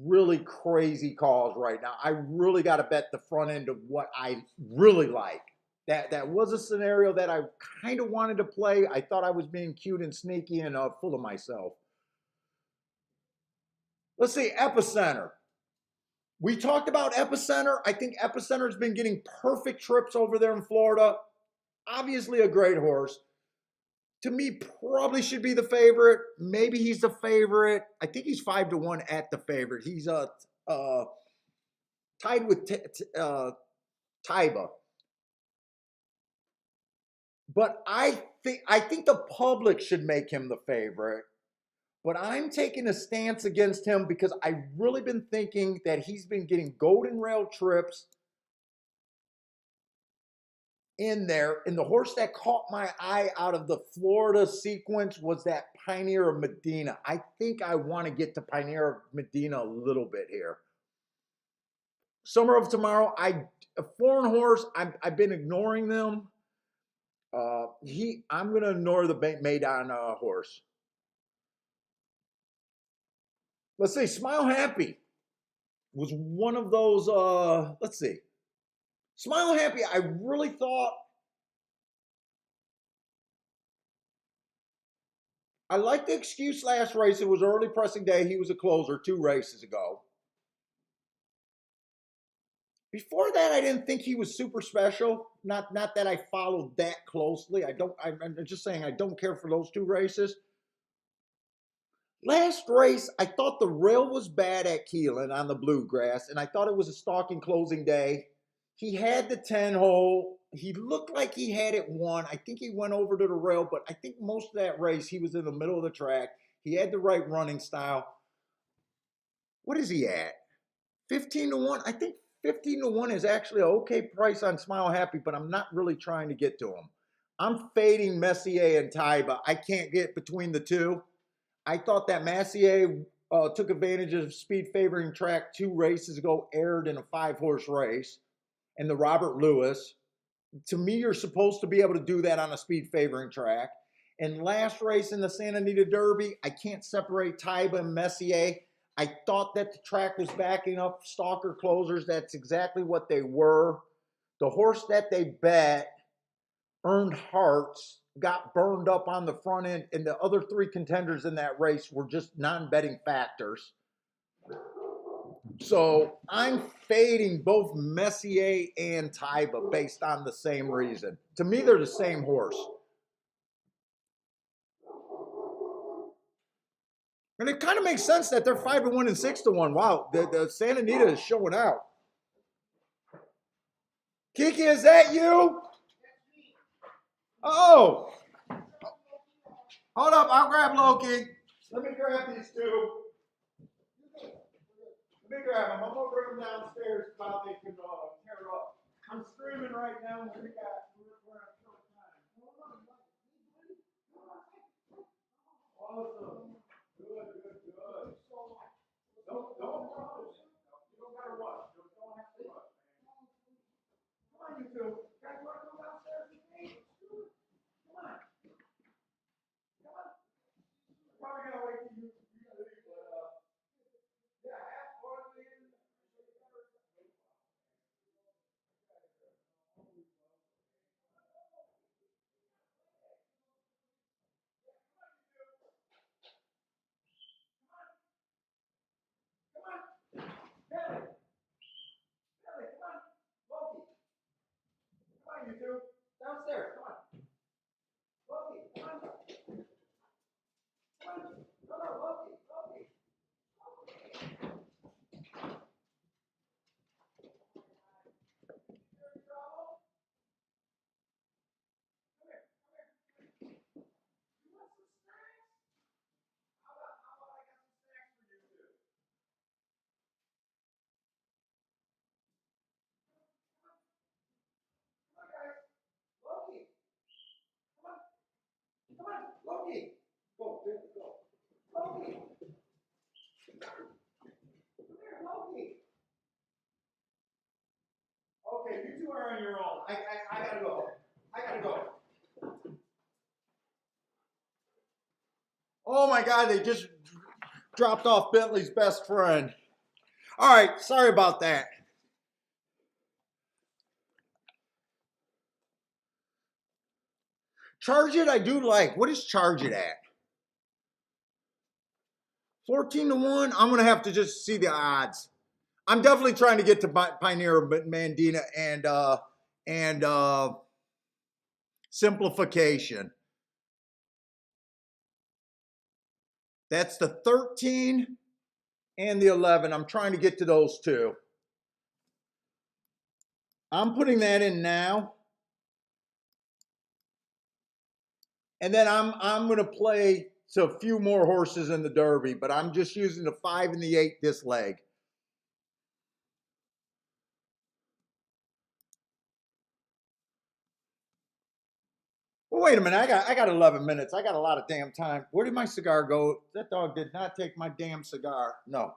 really crazy calls right now. I really got to bet the front end of what I really like. That was a scenario that I kind of wanted to play. I thought I was being cute and sneaky and full of myself. Let's see, Epicenter. We talked about Epicenter. I think Epicenter has been getting perfect trips over there in Florida. Obviously a great horse. To me, probably should be the favorite. Maybe he's the favorite. I think he's 5-1 at the favorite. He's tied with Taiba. But I think the public should make him the favorite. But I'm taking a stance against him because I've really been thinking that he's been getting golden rail trips in there. And the horse that caught my eye out of the Florida sequence was that Pioneer of Medina. I think I want to get to Pioneer of Medina a little bit here. Summer of Tomorrow, a foreign horse, I've been ignoring them. I'm going to ignore the Maidon horse. Let's see, Smile Happy was one of those, let's see. Smile Happy, I really thought, I liked the excuse last race. It was early pressing day. He was a closer 2 races ago. Before that, I didn't think he was super special. Not that I followed that closely. I'm just saying I don't care for those 2 races. Last race, I thought the rail was bad at Keelan on the bluegrass, and I thought it was a stalking closing day. He had the 10 hole. He looked like he had it won. I think he went over to the rail, but I think most of that race, he was in the middle of the track. He had the right running style. What is he at? 15-1? I think 15-1 is actually an okay price on Smile Happy, but I'm not really trying to get to him. I'm fading Messier and Taiba. I can't get between the two. I thought that Messier took advantage of speed favoring track 2 races ago, aired in a 5-horse race, and the Robert Lewis. To me, you're supposed to be able to do that on a speed favoring track. And last race in the Santa Anita Derby, I can't separate Taiba and Messier. I thought that the track was backing up stalker closers. That's exactly what they were. The horse that they bet earned hearts, got burned up on the front end, and the other 3 contenders in that race were just non-betting factors. So I'm fading both Messier and Taiba based on the same reason. To me, they're the same horse. And it kind of makes sense that they're 5-1 and 6-1. Wow, the Santa Anita is showing out. Kiki, is that you? Oh, hold up, I'll grab Loki. Let me grab these 2. Let me grab them. I'm gonna bring them downstairs about they can tear up. I'm screaming right now. We're on short time. Awesome. Good. Don't rush. You don't gotta rush. You don't have to rush, man. Come on, you 2. Guys, wanna come downstairs with me? Come on. I'm probably gonna wait till you leave, but yeah, have fun, man. Come on. Billy, come on. Loki, come on, you 2. Downstairs, come on. Loki, come on. Come on. No, Loki. You're in trouble? Come here. You want some snacks? How about I got some snacks for you 2? Come on, guys. my God, they just dropped off Bentley's best friend. All right, sorry about that. Charge It, I do like. What is Charge It at? 14-1. I'm gonna have to just see the odds. I'm definitely trying to get to Pioneer Mandina and Simplification. That's the 13 and the 11. I'm trying to get to those two. I'm putting that in now. And then I'm going to play to a few more horses in the Derby, but I'm just using the 5 and the 8 this leg. Well, wait a minute. I got 11 minutes. I got a lot of damn time. Where did my cigar go? That dog did not take my damn cigar. No.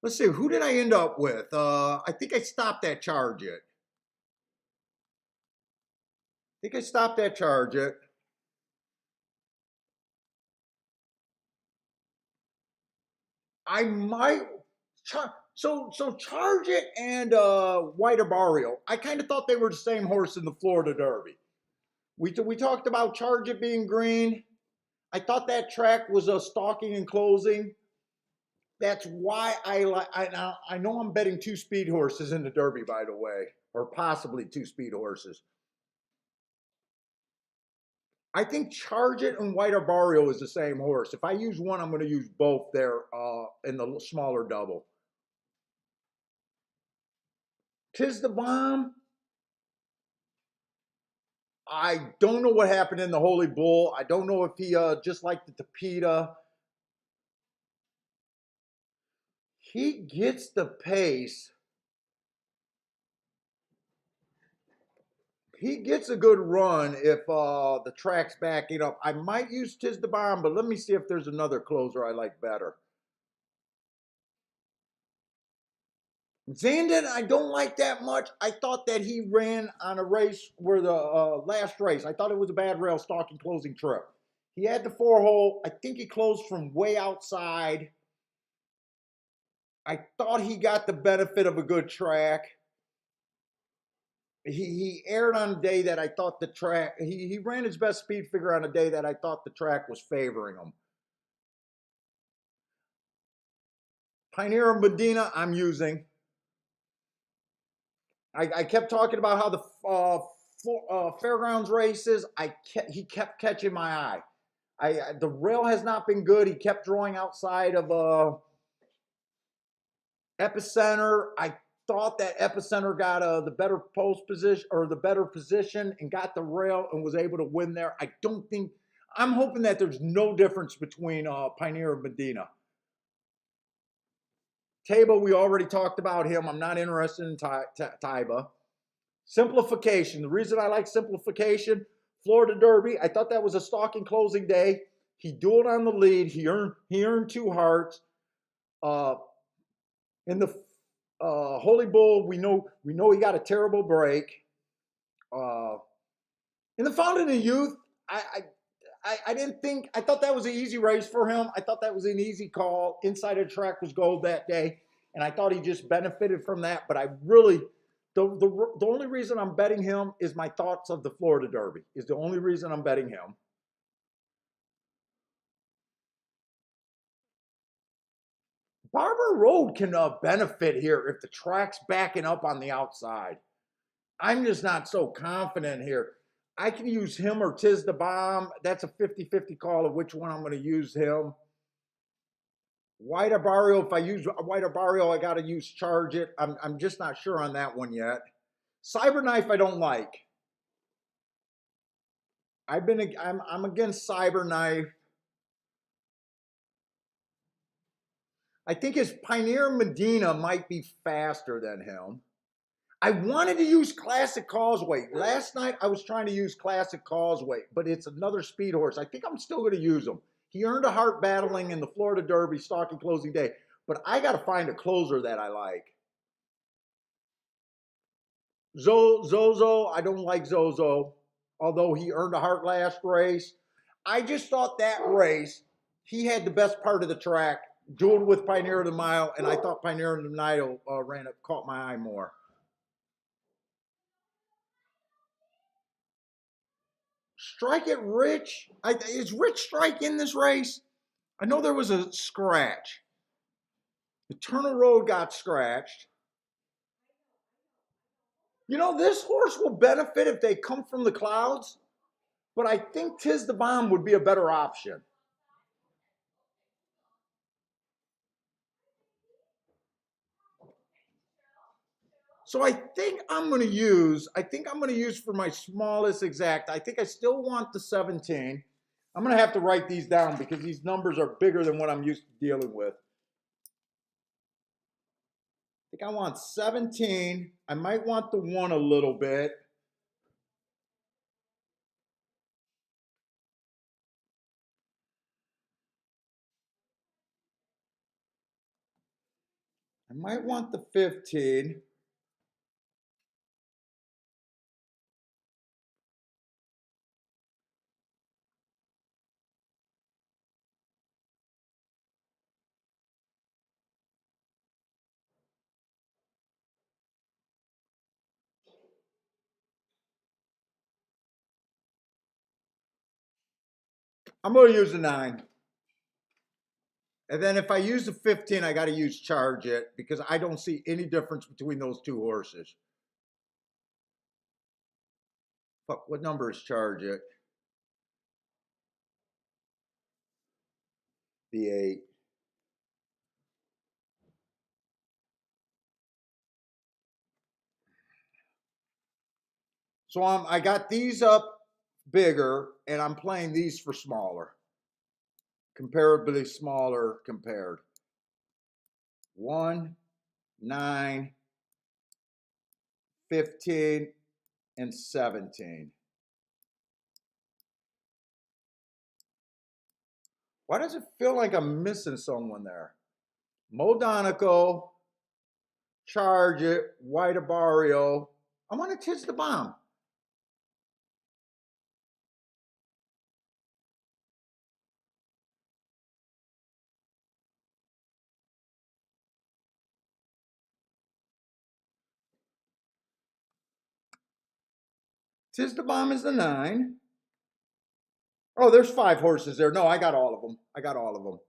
Let's see. Who did I end up with? I think I stopped that Charge It. I might so Charge It and White Barrio. I kind of thought they were the same horse in the Florida Derby. We talked about Charge It being green. I thought that track was a stalking and closing. That's why I know I'm betting 2 speed horses in the Derby, by the way, or possibly 2 speed horses. I think Charge It and White Barrio is the same horse. If I use one, I'm going to use both there in the smaller double. Tis the Bomb. I don't know what happened in the Holy Bull. I don't know if he just like the Tapeta. He gets the pace. He gets a good run if the track's backing up. I might use Tis the Bomb, but let me see if there's another closer I like better. Zandon, I don't like that much. I thought that he ran on a race where the last race, I thought it was a bad rail stalking closing trip. He had the 4-hole. I think he closed from way outside. I thought he got the benefit of a good track. He aired on a day that I thought the track, he ran his best speed figure on a day that I thought the track was favoring him. Pioneer Medina, I'm using. I kept talking about how the fairgrounds races, he kept catching my eye. The rail has not been good. He kept drawing outside of Epicenter. I thought that Epicenter got the better post position or the better position and got the rail and was able to win there. I'm hoping that there's no difference between Pioneer and Medina. Taiba, we already talked about him. I'm not interested in Taiba. Simplification. The reason I like Simplification, Florida Derby, I thought that was a stalking closing day. He dueled on the lead. He earned 2 hearts. In the Holy Bull, we know he got a terrible break. In the Fountain of Youth, I didn't think, I thought that was an easy race for him. I thought that was an easy call. Inside of the track was gold that day, and I thought he just benefited from that. But I really, the only reason I'm betting him is my thoughts of the Florida Derby. Is the only reason I'm betting him. Barber Road can benefit here if the track's backing up on the outside. I'm just not so confident here. I can use him or Tis the Bomb. That's a 50-50 call of which one I'm going to use him. White Barrio, if I use White Barrio, I got to use Charge It. I'm just not sure on that one yet. Cyberknife, I don't like. I'm against Cyberknife. I think his Pioneer Medina might be faster than him. I wanted to use Classic Causeway. Last night, I was trying to use Classic Causeway, but it's another speed horse. I think I'm still going to use him. He earned a heart battling in the Florida Derby stalking closing day, but I got to find a closer that I like. Zozo, I don't like Zozo, although he earned a heart last race. I just thought that race, he had the best part of the track, dueled with Pioneer of the Mile, and I thought Pioneer of the Mile caught my eye more. Strike it, Rich. Is Rich Strike in this race? I know there was a scratch. Eternal Road got scratched. You know, this horse will benefit if they come from the clouds, but I think Tiz the Bomb would be a better option. So I think I'm going to use for my smallest exact, I think I still want the 17. I'm going to have to write these down because these numbers are bigger than what I'm used to dealing with. I think I want 17. I might want the 1 a little bit. I might want the 15. I'm going to use the 9. And then if I use the 15, I got to use Charge It because I don't see any difference between those two horses. Fuck, what number is Charge It? The 8. So I got these up bigger and I'm playing these for smaller. Comparably smaller compared. 1, 9, 15, and 17. Why does it feel like I'm missing someone there? Mo Donico, Charge It, White Abario. I want to Tiz the Bomb. Tiz the Bomb is the 9. Oh, there's 5 horses there. No, I got all of them. I got all of them.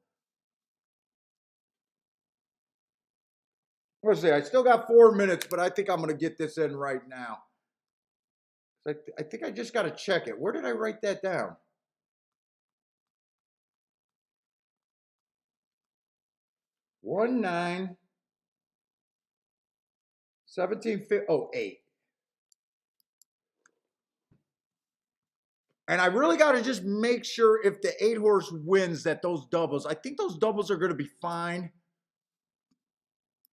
Let's see. I still got 4 minutes, but I think I'm going to get this in right now. I think I just got to check it. Where did I write that down? One, 9, 17, 8. And I really got to just make sure if the 8 horse wins that those doubles, I think those doubles are going to be fine.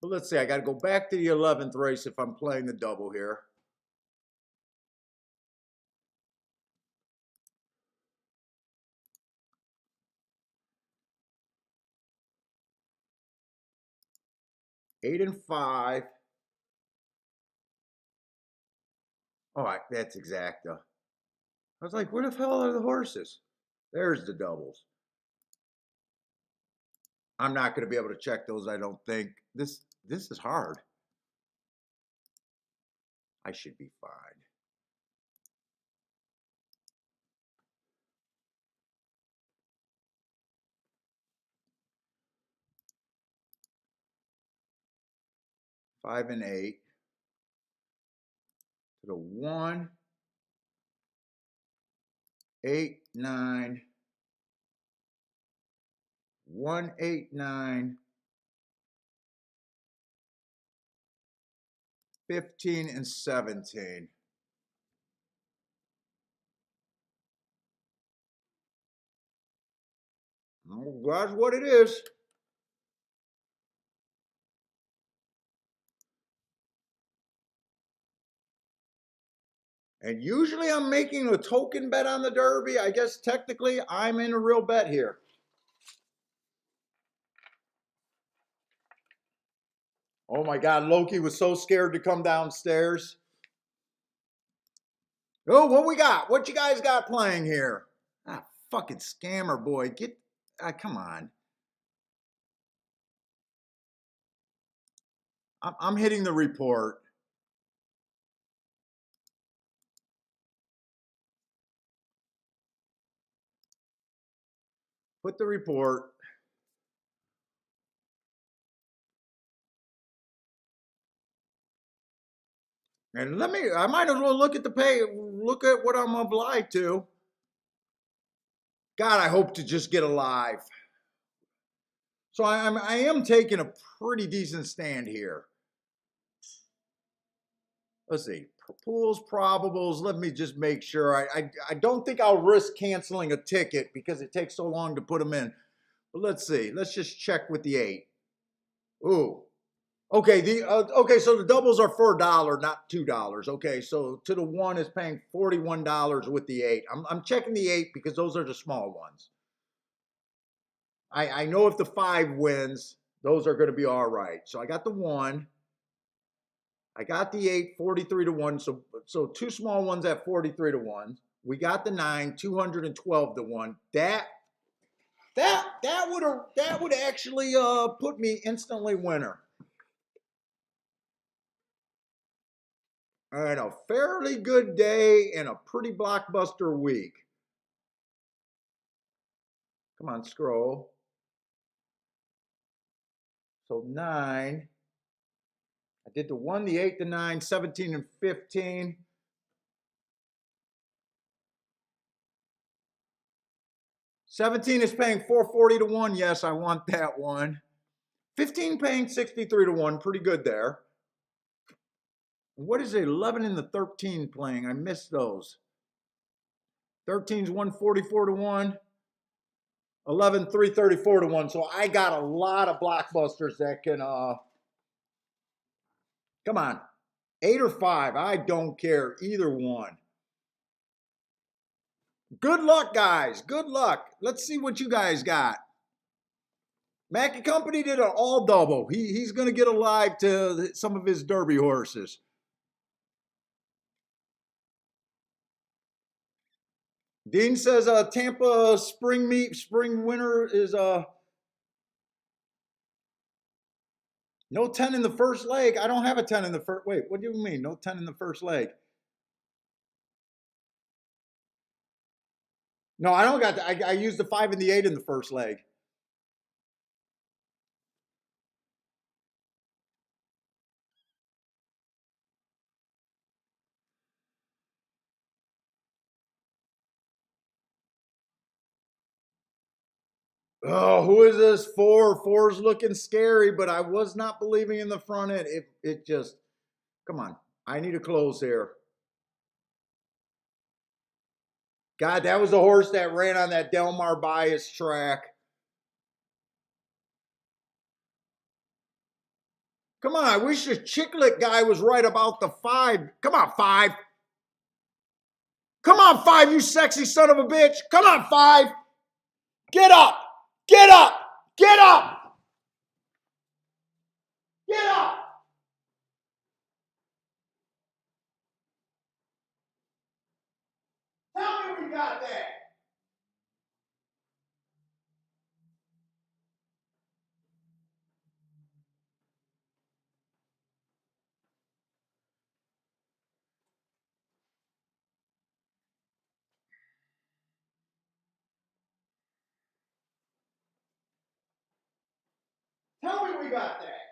But let's see, I got to go back to the 11th race if I'm playing the double here. Eight and 5. All right, that's exacta. I was like, where the hell are the horses? There's the doubles. I'm not going to be able to check those, I don't think. This is hard. I should be fine. Five and 8. To the 1, 8, 9. 1, 8, 9. 15 and 17. Oh, that's what it is. And usually I'm making a token bet on the Derby. I guess technically I'm in a real bet here. Oh my God, Loki was so scared to come downstairs. Oh, what we got? What you guys got playing here? Ah, fucking scammer boy. Come on. I'm hitting the report. Put the report. And I might as well look at look at what I'm obliged to. God, I hope to just get alive. So I am taking a pretty decent stand here. Let's see, pools, probables. Let me just make sure. I don't think I'll risk canceling a ticket because it takes so long to put them in. But let's see. Let's just check with the 8. Ooh. Okay, okay, so the doubles are for $1, not $2. Okay, so to the 1 is paying $41 with the 8. I'm checking the 8 because those are the small ones. I know if the 5 wins, those are going to be all right. So I got the 1. I got the 8, 43 to 1. So 2 small ones at 43 to 1. We got the 9, 212 to 1. That would actually put me instantly winner. All right, a fairly good day and a pretty blockbuster week. Come on, scroll. So 9. I did the 1, the 8, the 9, 17, and 15. 17 is paying 440 to 1. Yes, I want that one. 15 paying 63 to 1. Pretty good there. What is it? 11 and the 13 playing? I missed those. 13's 144 to 1. 11, 334 to 1. So I got a lot of blockbusters that can, come on. 8 or 5. I don't care. Either one. Good luck, guys. Good luck. Let's see what you guys got. Mackey Company did an all double. He's going to get alive to some of his Derby horses. Dean says Tampa spring winner is no 10 in the first leg. I don't have a 10 in the first. Wait, what do you mean? No 10 in the first leg? No, I don't got that. I used the 5 and the 8 in the first leg. Oh, who is this? 4? 4's looking scary, but I was not believing in the front end. It just, come on. I need a close here. God, that was the horse that ran on that Delmar Bias track. Come on, I wish the Chicklet guy was right about the 5. Come on, 5. Come on, 5, you sexy son of a bitch. Come on, 5. Get up. Get up. Get up. Get up. Tell me we got that. Tell me we got that.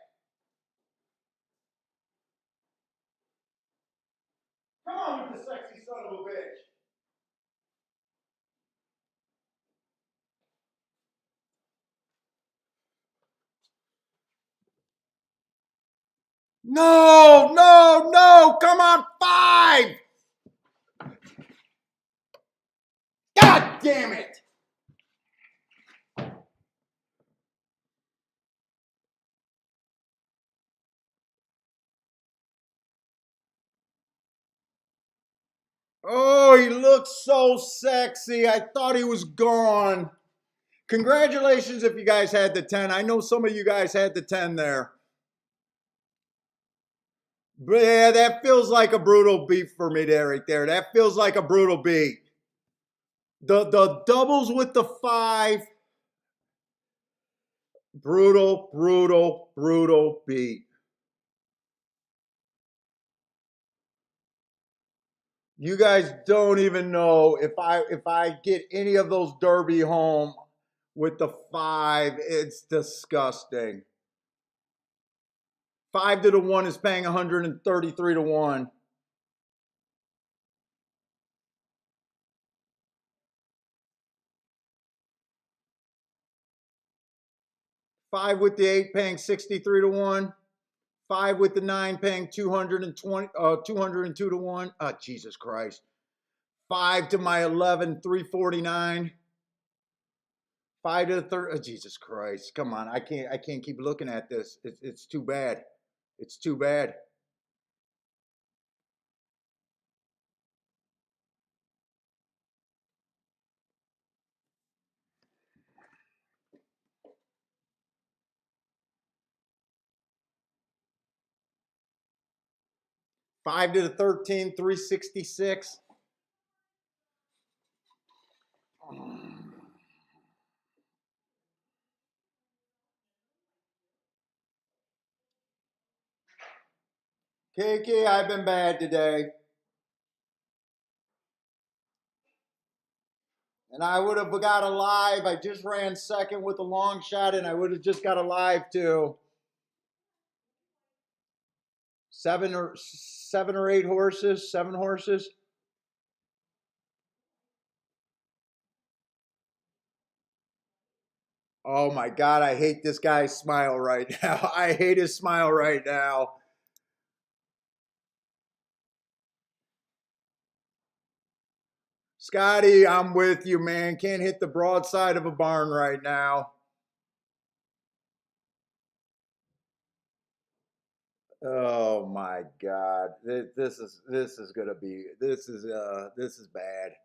Come on with the sexy son of a bitch. No, no, no. Come on, 5. God damn it. Oh, he looks so sexy. I thought he was gone. Congratulations if you guys had the 10. I know some of you guys had the 10 there. But yeah, that feels like a brutal beat for me there, right there. That feels like a brutal beat. The doubles with the 5. Brutal, brutal, brutal beat. You guys don't even know if I get any of those Derby home with the 5, it's disgusting. 5 to the 1 is paying 133 to 1. 5 with the 8 paying 63 to 1. 5 with the 9 paying 202 to 1. Oh, Jesus Christ. 5 to my 11, 349. 5 to the third. Oh, Jesus Christ. Come on. I can't keep looking at this. It's too bad. It's too bad. 5 to the 13, 366. KK, I've been bad today. And I would have got a live. I just ran second with a long shot, and I would have just got a live too. 7 or 8 horses, 7 horses. Oh my God, I hate this guy's smile right now. I hate his smile right now. Scotty, I'm with you, man. Can't hit the broadside of a barn right now. Oh my God, this is gonna be this is bad,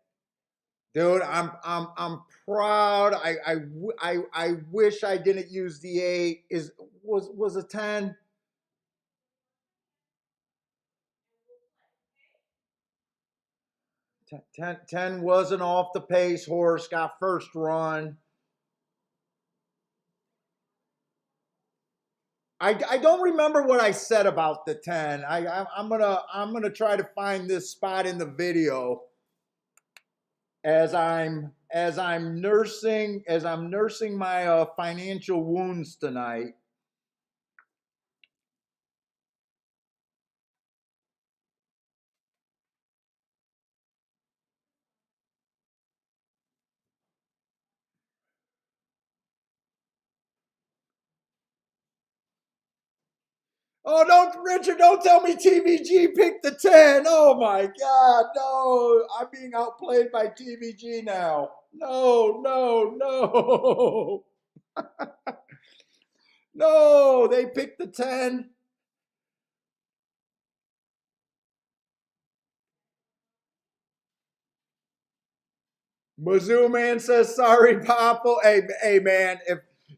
dude. I'm proud. I wish I didn't use the 8. Was a 10. 10 wasn't off the pace horse. Got first run. I don't remember what I said about the 10. I'm gonna try to find this spot in the video as I'm nursing my financial wounds tonight. Oh, Richard, don't tell me TVG picked the 10. Oh my God, no. I'm being outplayed by TVG now. No, no, no. No, they picked the 10. Mizzou man says sorry, Papa. Hey man,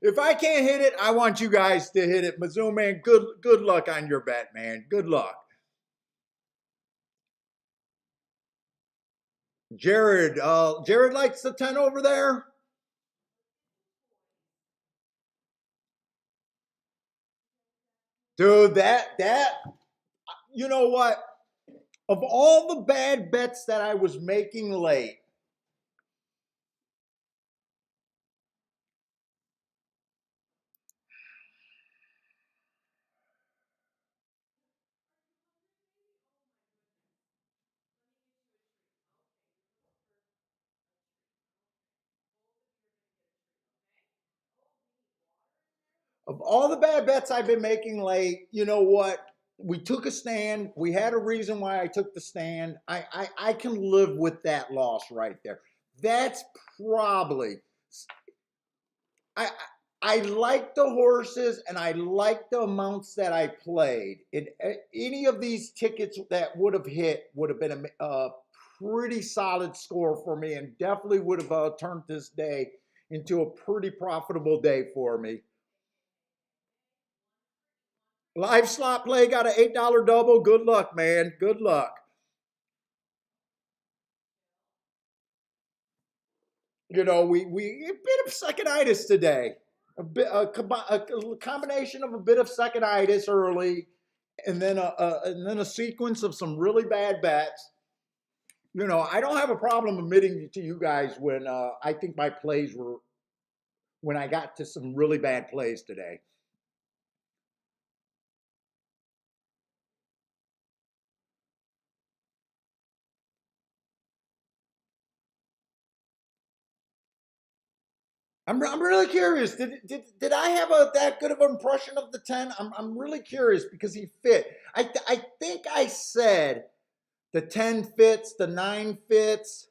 if I can't hit it, I want you guys to hit it. Mizzou man, good luck on your bet, man. Good luck. Jared likes the 10 over there. Dude, you know what? Of all the bad bets that I was making late, I've been making late, you know what? We took a stand. We had a reason why I took the stand. I can live with that loss right there. That's probably I I like the horses and I like the amounts that I played. Any of these tickets that would have hit would have been a pretty solid score for me, and definitely would have turned this day into a pretty profitable day for me. Live slot play got an $8 double. Good luck, man. Good luck. You know, we a bit of second-itis today. A combination of a bit of second-itis early, and then a sequence of some really bad bets. You know, I don't have a problem admitting to you guys when I think my plays were when I got to some really bad plays today. I'm really curious. Did I have that good of an impression of the 10? I'm really curious because he fit. I think I said the 10 fits, the 9 fits.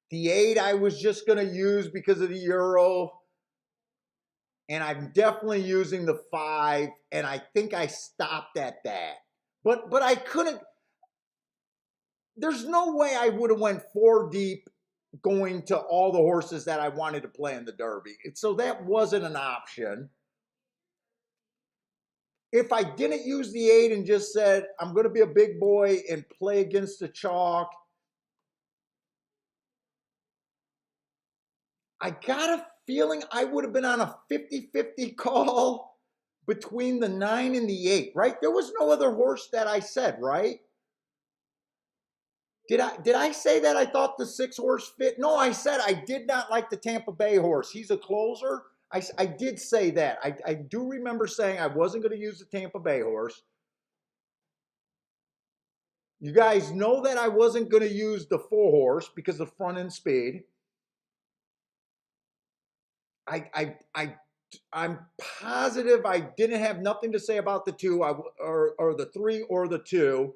The 8 I was just going to use because of the Euro. And I'm definitely using the 5, and I think I stopped at that. But I couldn't. There's no way I would have went 4 deep going to all the horses that I wanted to play in the Derby. So that wasn't an option. If I didn't use the 8 and just said, I'm going to be a big boy and play against the chalk, I got a feeling I would have been on a 50-50 call between the 9 and the 8, right? There was no other horse that I said, right? Did I say that I thought the 6 horse fit? No, I said I did not like the Tampa Bay horse. He's a closer. I did say that. I do remember saying I wasn't going to use the Tampa Bay horse. You guys know that I wasn't going to use the 4 horse because of front end speed. I'm positive I didn't have nothing to say about the 2 or the 3 or the 2.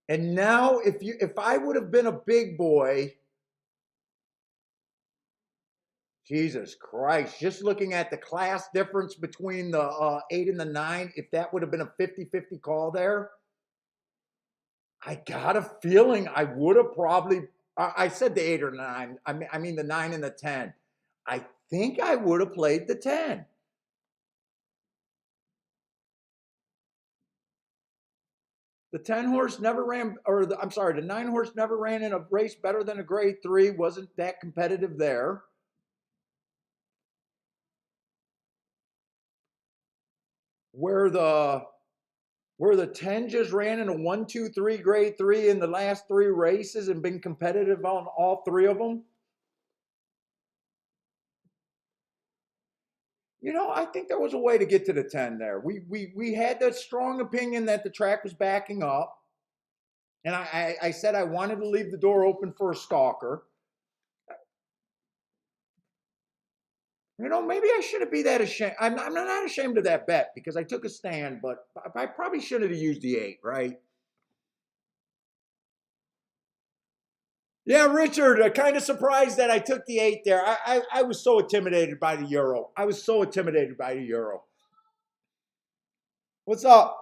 And now if I would have been a big boy, Jesus Christ, just looking at the class difference between the 8 and the 9, if that would have been a 50-50 call there, I got a feeling I would have probably, I said the 8 or 9, I mean the 9 and the 10. I think I would have played the 10. The 10 horse never ran, I'm sorry, the 9 horse never ran in a race better than a grade 3, wasn't that competitive there. Where the 10 just ran in a 1, 2, 3 grade 3 in the last 3 races and been competitive on all 3 of them. You know, I think there was a way to get to the 10 there. We had that strong opinion that the track was backing up. And I said I wanted to leave the door open for a stalker. You know, maybe I shouldn't be that ashamed. I'm not ashamed of that bet because I took a stand, but I probably shouldn't have used the 8, right? Yeah, Richard, kind of surprised that I took the 8 there. I was so intimidated by the Euro. I was so intimidated by the Euro. What's up?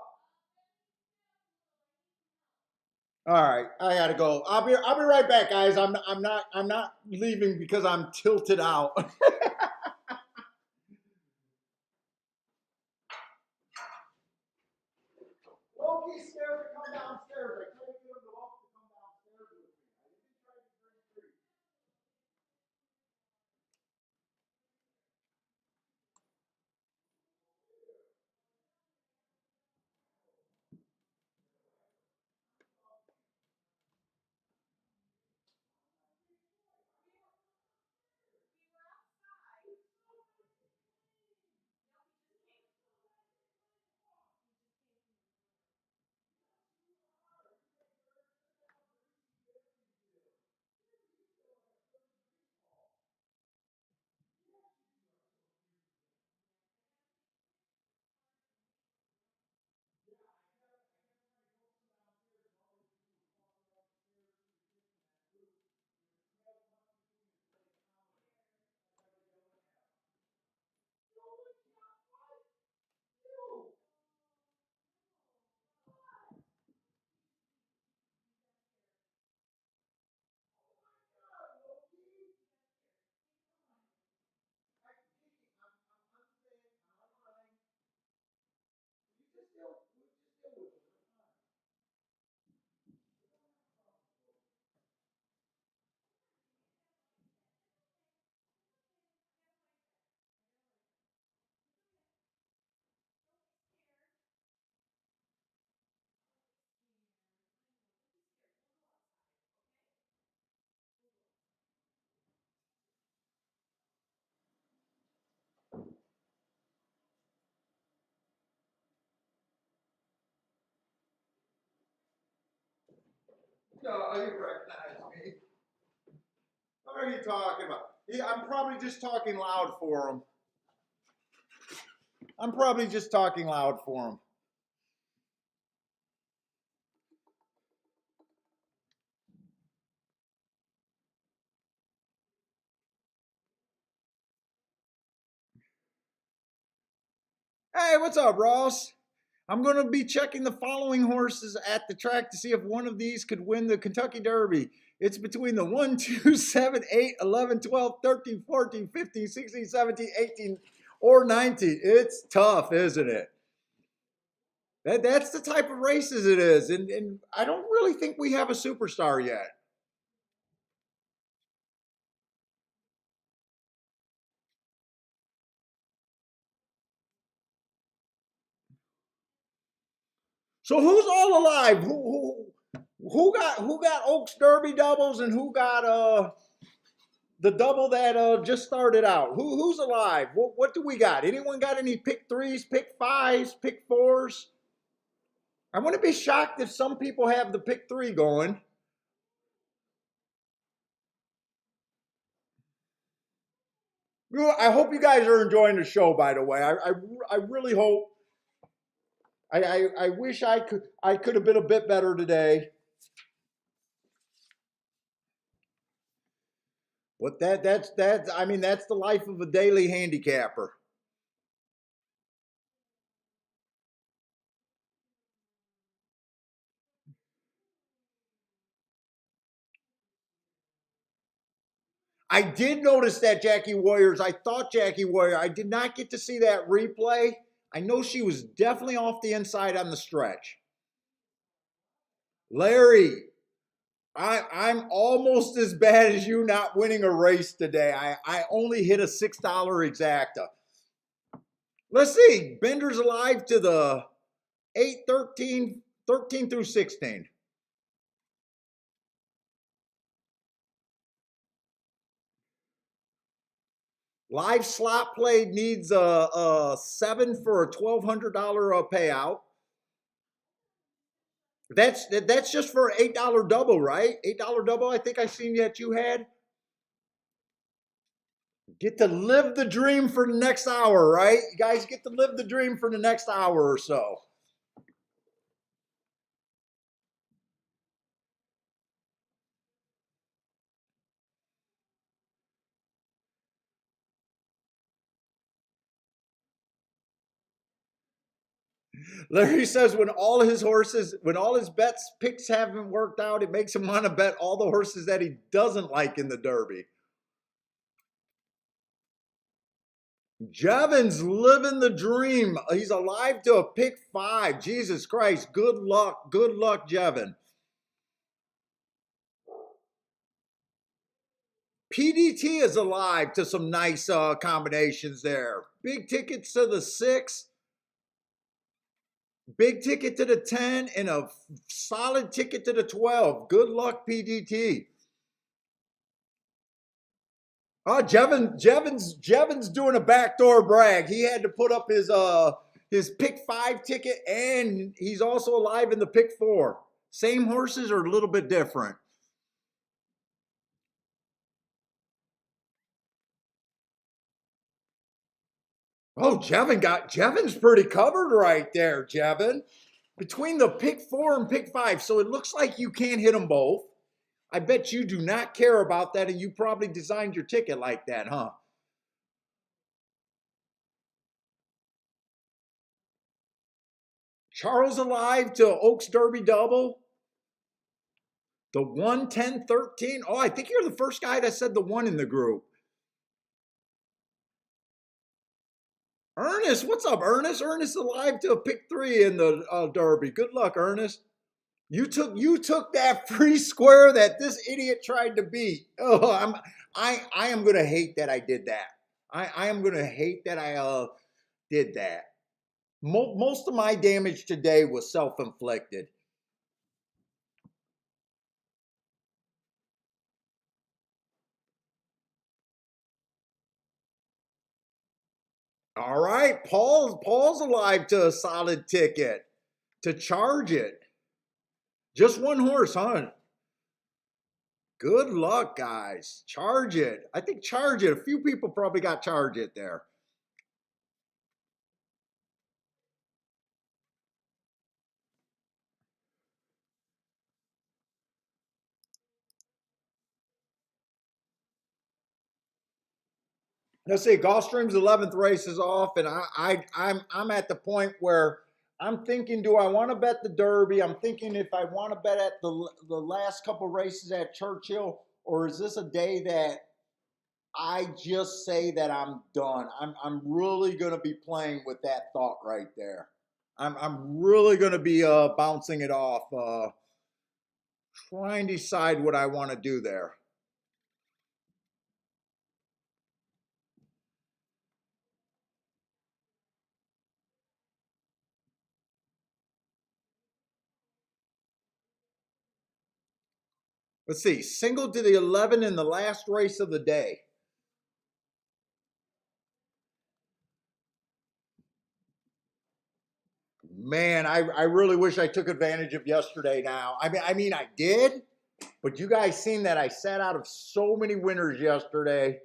All right, I gotta go. I'll be right back, guys. I'm not leaving because I'm tilted out. Loki's scared to come downstairs. I tried to get him to Loki to come downstairs with me. I didn't try to bring treats. No, you recognize me. What are you talking about? Yeah, I'm probably just talking loud for him. I'm probably just talking loud for him. Hey, what's up, Ross? I'm going to be checking the following horses at the track to see if one of these could win the Kentucky Derby. It's between the 1, 2, 7, 8, 11, 12, 13, 14, 15, 16, 17, 18, or 19. It's tough, isn't it? That's the type of races it is. And I don't really think we have a superstar yet. So who's all alive? Who got Oaks Derby doubles and who got the double that just started out? Who's alive? What do we got? Anyone got any pick threes, pick fives, pick fours? I wouldn't be shocked if some people have the pick three going. I hope you guys are enjoying the show. By the way, I really hope. I wish I could have been a bit better today. But that's I mean that's the life of a daily handicapper. I did notice that Jackie Warriors. I thought Jackie Warrior. I did not get to see that replay. I know she was definitely off the inside on the stretch. Larry, I'm almost as bad as you not winning a race today. I only hit a $6 exacta. Let's see. Bender's alive to the 8, 13, 13 through 16. Live slot play needs a 7 for a $1,200 payout. That's just for an $8 double, right? $8 double. I think I seen that you had. Get to live the dream for the next hour, right? You guys get to live the dream for the next hour or so. Larry says when all his bets picks haven't worked out, it makes him want to bet all the horses that he doesn't like in the Derby. Jevin's living the dream. He's alive to a pick 5. Jesus Christ. Good luck. Good luck, Jevin. PDT is alive to some nice combinations there. Big tickets to the 6. Big ticket to the 10 and a solid ticket to the 12. Good luck, PDT. Oh, Jevin's doing a backdoor brag. He had to put up his pick 5 ticket, and he's also alive in the pick 4. Same horses or a little bit different? Oh, Jevin's pretty covered right there, Jevin. Between the pick 4 and pick 5. So it looks like you can't hit them both. I bet you do not care about that, and you probably designed your ticket like that, huh? Charles alive to Oaks Derby double. The 1, 10, 13. Oh, I think you're the first guy that said the 1 in the group. Ernest, what's up, Ernest? Ernest alive to a pick 3 in the Derby. Good luck, Ernest. You took that free square that this idiot tried to beat. Oh, I am gonna hate that I did that. I am gonna hate that I did that. Most of my damage today was self-inflicted. All right, Paul's alive to a solid ticket to charge it. Just one horse, huh? Good luck, guys. Charge it. I think charge it. A few people probably got charge it there. Let's see. Gulfstream's 11th race is off, and I'm at the point where I'm thinking, do I want to bet the Derby? I'm thinking if I want to bet at the last couple races at Churchill, or is this a day that I just say that I'm done? I'm really gonna be playing with that thought right there. I'm really gonna be bouncing it off, trying to decide what I want to do there. Let's see, single to the 11 in the last race of the day. Man, I really wish I took advantage of yesterday now. I mean I did, but you guys seen that I sat out of so many winners yesterday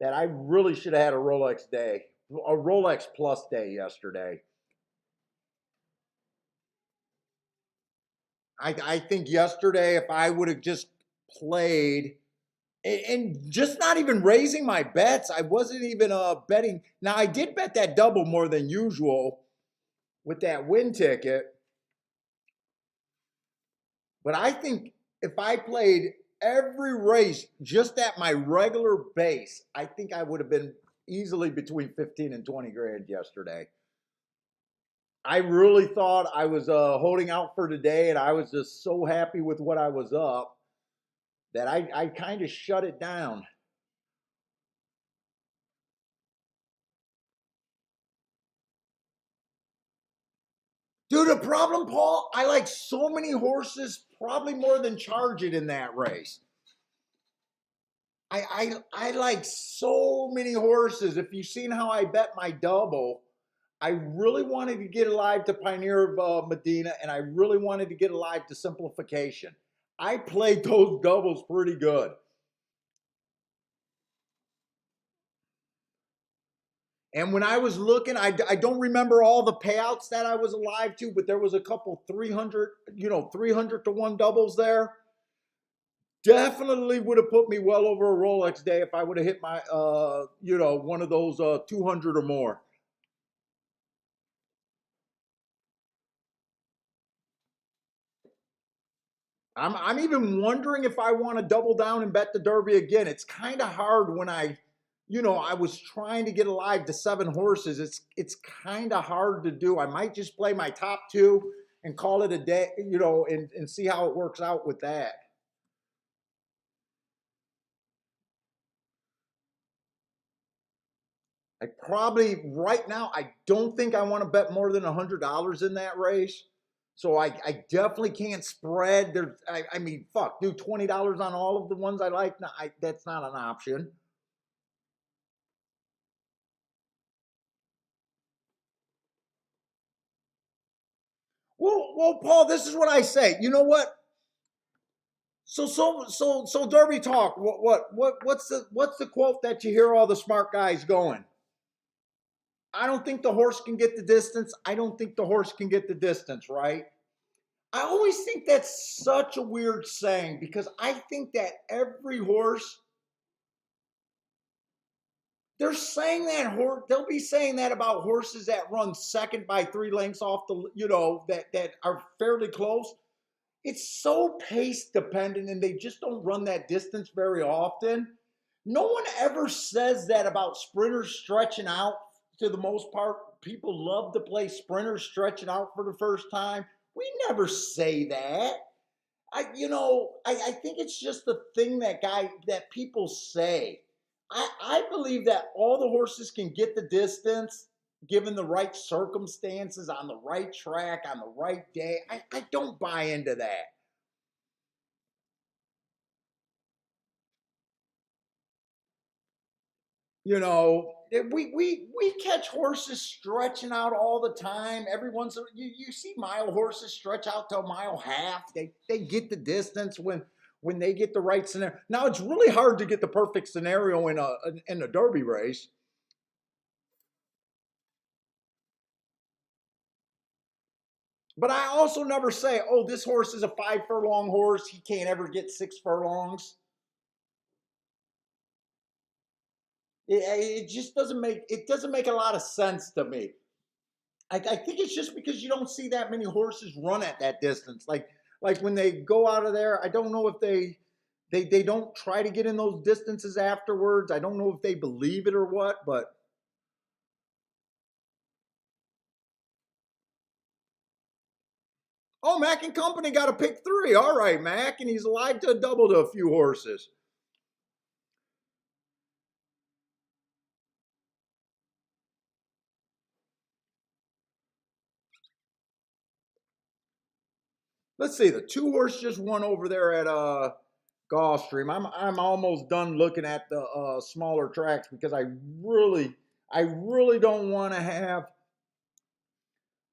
that I really should have had a Rolex day, a Rolex Plus day yesterday. I think yesterday if I would have just played and just not even raising my bets, I wasn't even betting. Now I did bet that double more than usual with that win ticket. But I think if I played every race just at my regular base, I think I would have been easily between 15 and 20 grand yesterday. I really thought I was holding out for today, and I was just so happy with what I was up that I kind of shut it down. Dude, the problem, Paul, I like so many horses, probably more than Charge It in that race. I like so many horses. If you've seen how I bet my double, I really wanted to get alive to Pioneer of Medina, and I really wanted to get alive to Simplification. I played those doubles pretty good. And when I was looking, I don't remember all the payouts that I was alive to, but there was a couple 300, 300 to 1 doubles there. Definitely would have put me well over a Rolex day if I would have hit my, one of those 200 or more. I'm even wondering if I want to double down and bet the Derby again. It's kind of hard when I was trying to get alive to 7 horses. It's kind of hard to do. I might just play my top 2 and call it a day, and see how it works out with that. I probably right now I don't think I want to bet more than $100 in that race. So I definitely can't spread. I mean, fuck, do $20 on all of the ones I like. No, that's not an option. Well, Paul, this is what I say. You know what? So Derby talk. What's the quote that you hear all the smart guys going? I don't think the horse can get the distance. I don't think the horse can get the distance, right? I always think that's such a weird saying because I think that every horse, they're saying that horse, they'll be saying that about horses that run second by 3 lengths off that are fairly close. It's so pace dependent and they just don't run that distance very often. No one ever says that about sprinters stretching out to the most part, people love to play sprinters stretching out for the first time. We never say that. I think it's just the thing that people say. I believe that all the horses can get the distance given the right circumstances on the right track on the right day. I don't buy into that. We catch horses stretching out all the time. Every once in you see mile horses stretch out to a mile half. They get the distance when they get the right scenario. Now it's really hard to get the perfect scenario in a derby race. But I also never say, oh, this horse is a 5 furlong horse. He can't ever get 6 furlongs. It just doesn't make a lot of sense to me. I think it's just because you don't see that many horses run at that distance. Like when they go out of there, I don't know if they don't try to get in those distances afterwards. I don't know if they believe it or what, but oh, Mac and Company got a pick 3. All right, Mac, and he's alive to a double to a few horses. Let's see, the 2 horse just won over there at Gulfstream. I'm almost done looking at the smaller tracks because I really don't want to have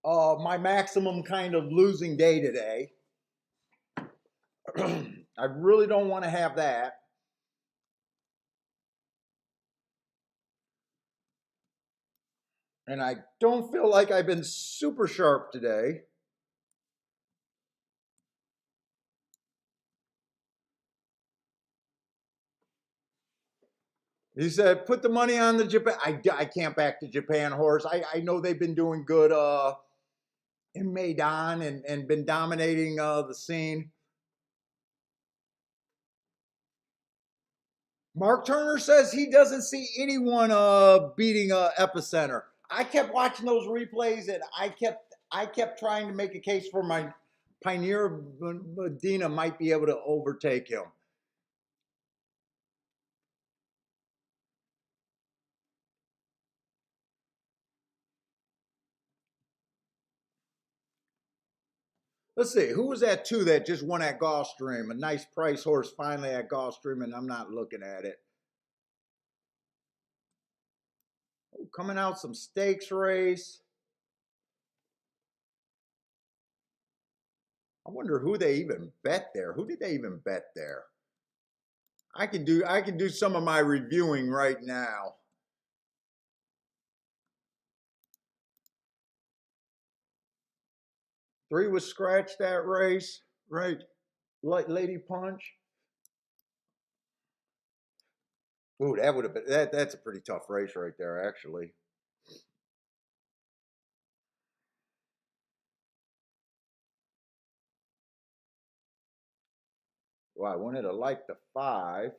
my maximum kind of losing day today. I really don't want to have that. And I don't feel like I've been super sharp today. He said, put the money on the Japan. I can't back the Japan horse. I know they've been doing good in Maidan and been dominating the scene. Mark Turner says he doesn't see anyone beating Epicenter. I kept watching those replays and I kept trying to make a case for my Pioneer Medina might be able to overtake him. Let's see, who was that 2 that just won at Gulfstream? A nice price horse finally at Gulfstream, and I'm not looking at it. Oh, coming out some stakes race. I wonder who they even bet there. Who did they even bet there? I can do some of my reviewing right now. Three was scratched that race, right? Lady Punch. Ooh, that would have been that's a pretty tough race right there, actually. Well, I wanted to like the 5.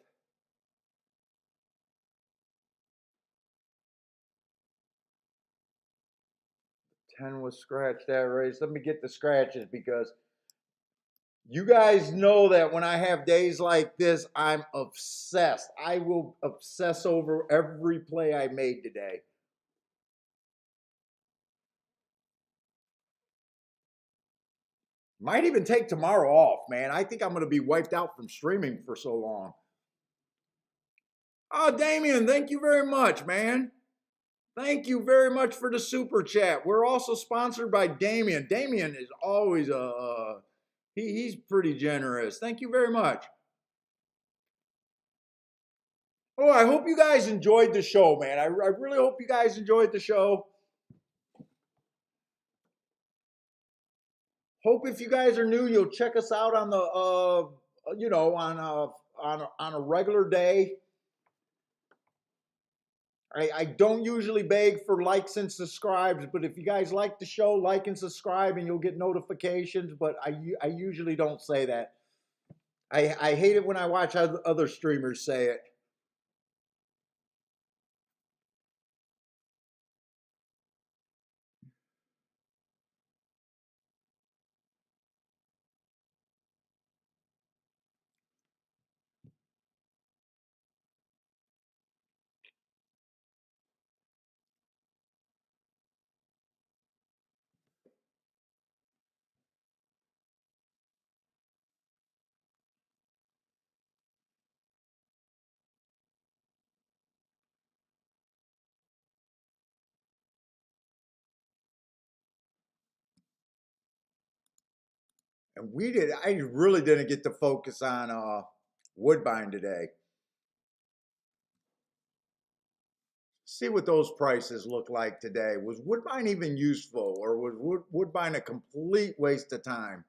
10 was scratched that race. Let me get the scratches because you guys know that when I have days like this, I'm obsessed. I will obsess over every play I made today. Might even take tomorrow off, man. I think I'm going to be wiped out from streaming for so long. Oh, Damien, thank you very much, man. Thank you very much for the super chat. We're also sponsored by Damien. Damien is always he's pretty generous. Thank you very much. Oh, I hope you guys enjoyed the show, man. I really hope you guys enjoyed the show. Hope if you guys are new, you'll check us out on the on a regular day. I don't usually beg for likes and subscribes, but if you guys like the show, like and subscribe, and you'll get notifications. But I usually don't say that. I hate it when I watch other streamers say it. And I really didn't get to focus on Woodbine today. See what those prices look like today. Was Woodbine even useful, or was Woodbine a complete waste of time?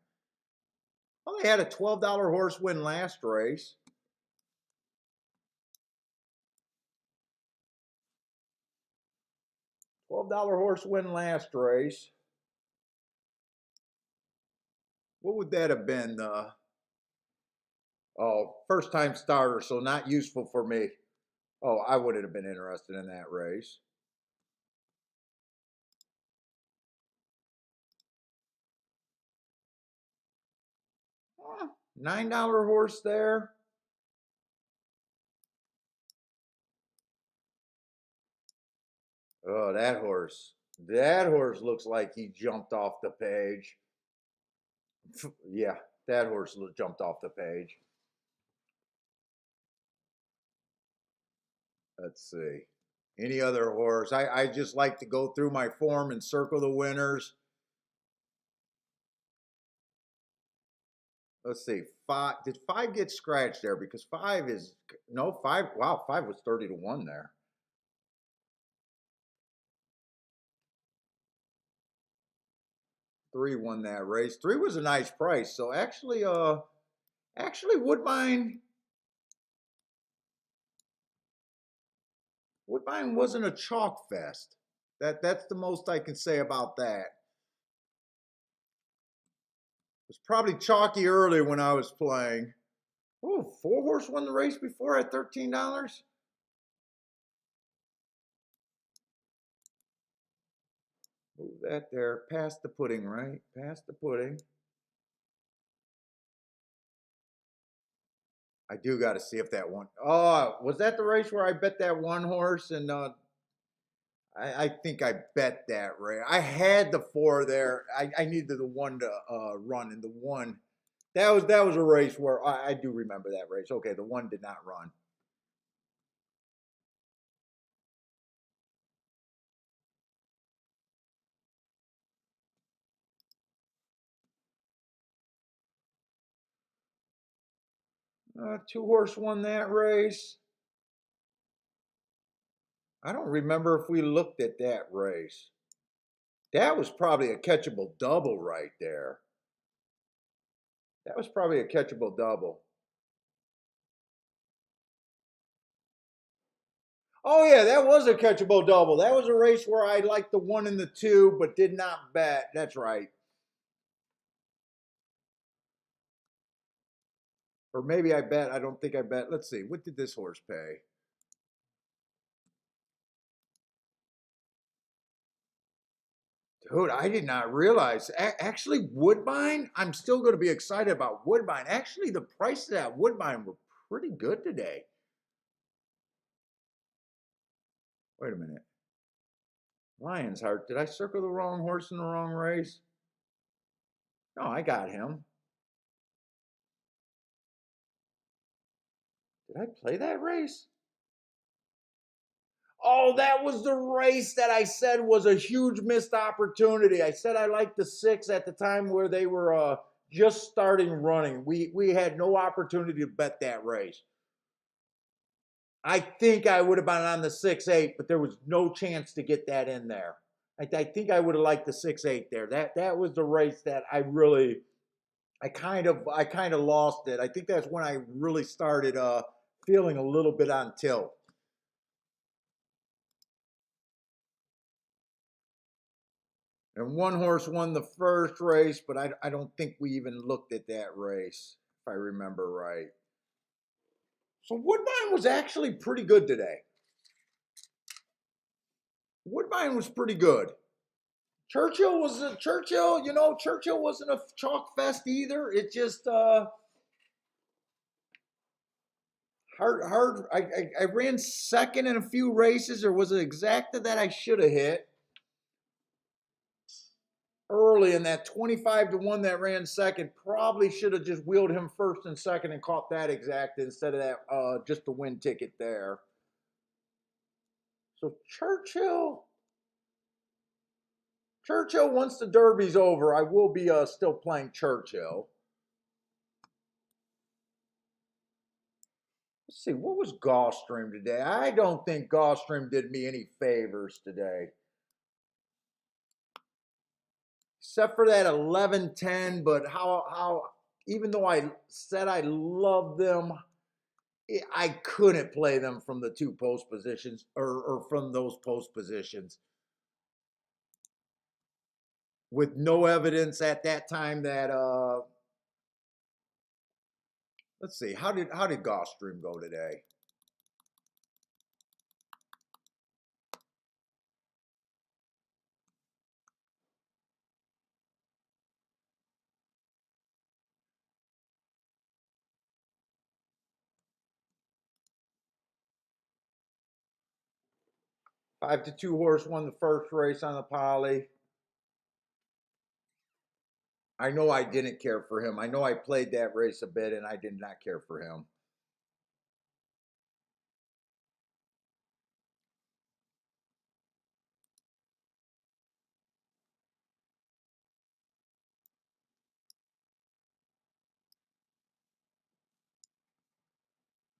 Well, they had a $12 horse win last race. $12 horse win last race. What would that have been? Oh, first time starter, so not useful for me. Oh, I wouldn't have been interested in that race. $9 horse there. Oh, that horse. That horse looks like he jumped off the page. Yeah, that horse jumped off the page. Let's see. Any other horse? I just like to go through my form and circle the winners. Let's see. Did 5 get scratched there? Because 5 is no 5. Wow, 5 was 30-1 there. Three won that race. 3 was a nice price. So actually Woodbine wasn't a chalk fest. That's the most I can say about that. It was probably chalky early when I was playing. Oh, 4 horse won the race before at $13. Move that there. Past the pudding, right? Past the pudding. I do got to see if that one. Oh, was that the race where I bet that one horse? And I think I bet that race. I had the 4 there. I needed the 1 to run, and the 1. That was a race where I do remember that race. Okay, the 1 did not run. Two horse won that race. I don't remember if we looked at that race. That was probably a catchable double right there. That was probably a catchable double. Oh yeah, that was a catchable double. That was a race where I liked the 1 and the 2, but did not bet. That's right. Or maybe I bet. I don't think I bet. Let's see. What did this horse pay? Dude, I did not realize. Actually, Woodbine, I'm still going to be excited about Woodbine. Actually, the prices at Woodbine were pretty good today. Wait a minute. Lion's Heart. Did I circle the wrong horse in the wrong race? No, I got him. Did I play that race? Oh, that was the race that I said was a huge missed opportunity. I said I liked the 6 at the time where they were just starting running. We had no opportunity to bet that race. I think I would have been on the 6-8, but there was no chance to get that in there. I think I would have liked the 6-8 there. That was the race that I kind of lost it. I think that's when I really started feeling a little bit on tilt. And one horse won the first race, but I don't think we even looked at that race, if I remember right. So Woodbine was actually pretty good today. Woodbine was pretty good. Churchill, Churchill wasn't a chalk fest either. It just hard. I ran second in a few races, or was it exacta that I should have hit early in that 25-1 that ran second? Probably should have just wheeled him first and second and caught that exacta instead of that just the win ticket there. So Churchill, once the Derby's over, I will be still playing Churchill. Let's see, what was Gulfstream today? I don't think Gulfstream did me any favors today. Except for that 11-10, but how even though I said I love them, I couldn't play them from the two post positions or from those post positions with no evidence at that time that let's see, how did Gulfstream go today? – 5-2 horse won the first race on the poly. I know I didn't care for him. I know I played that race a bit and I did not care for him.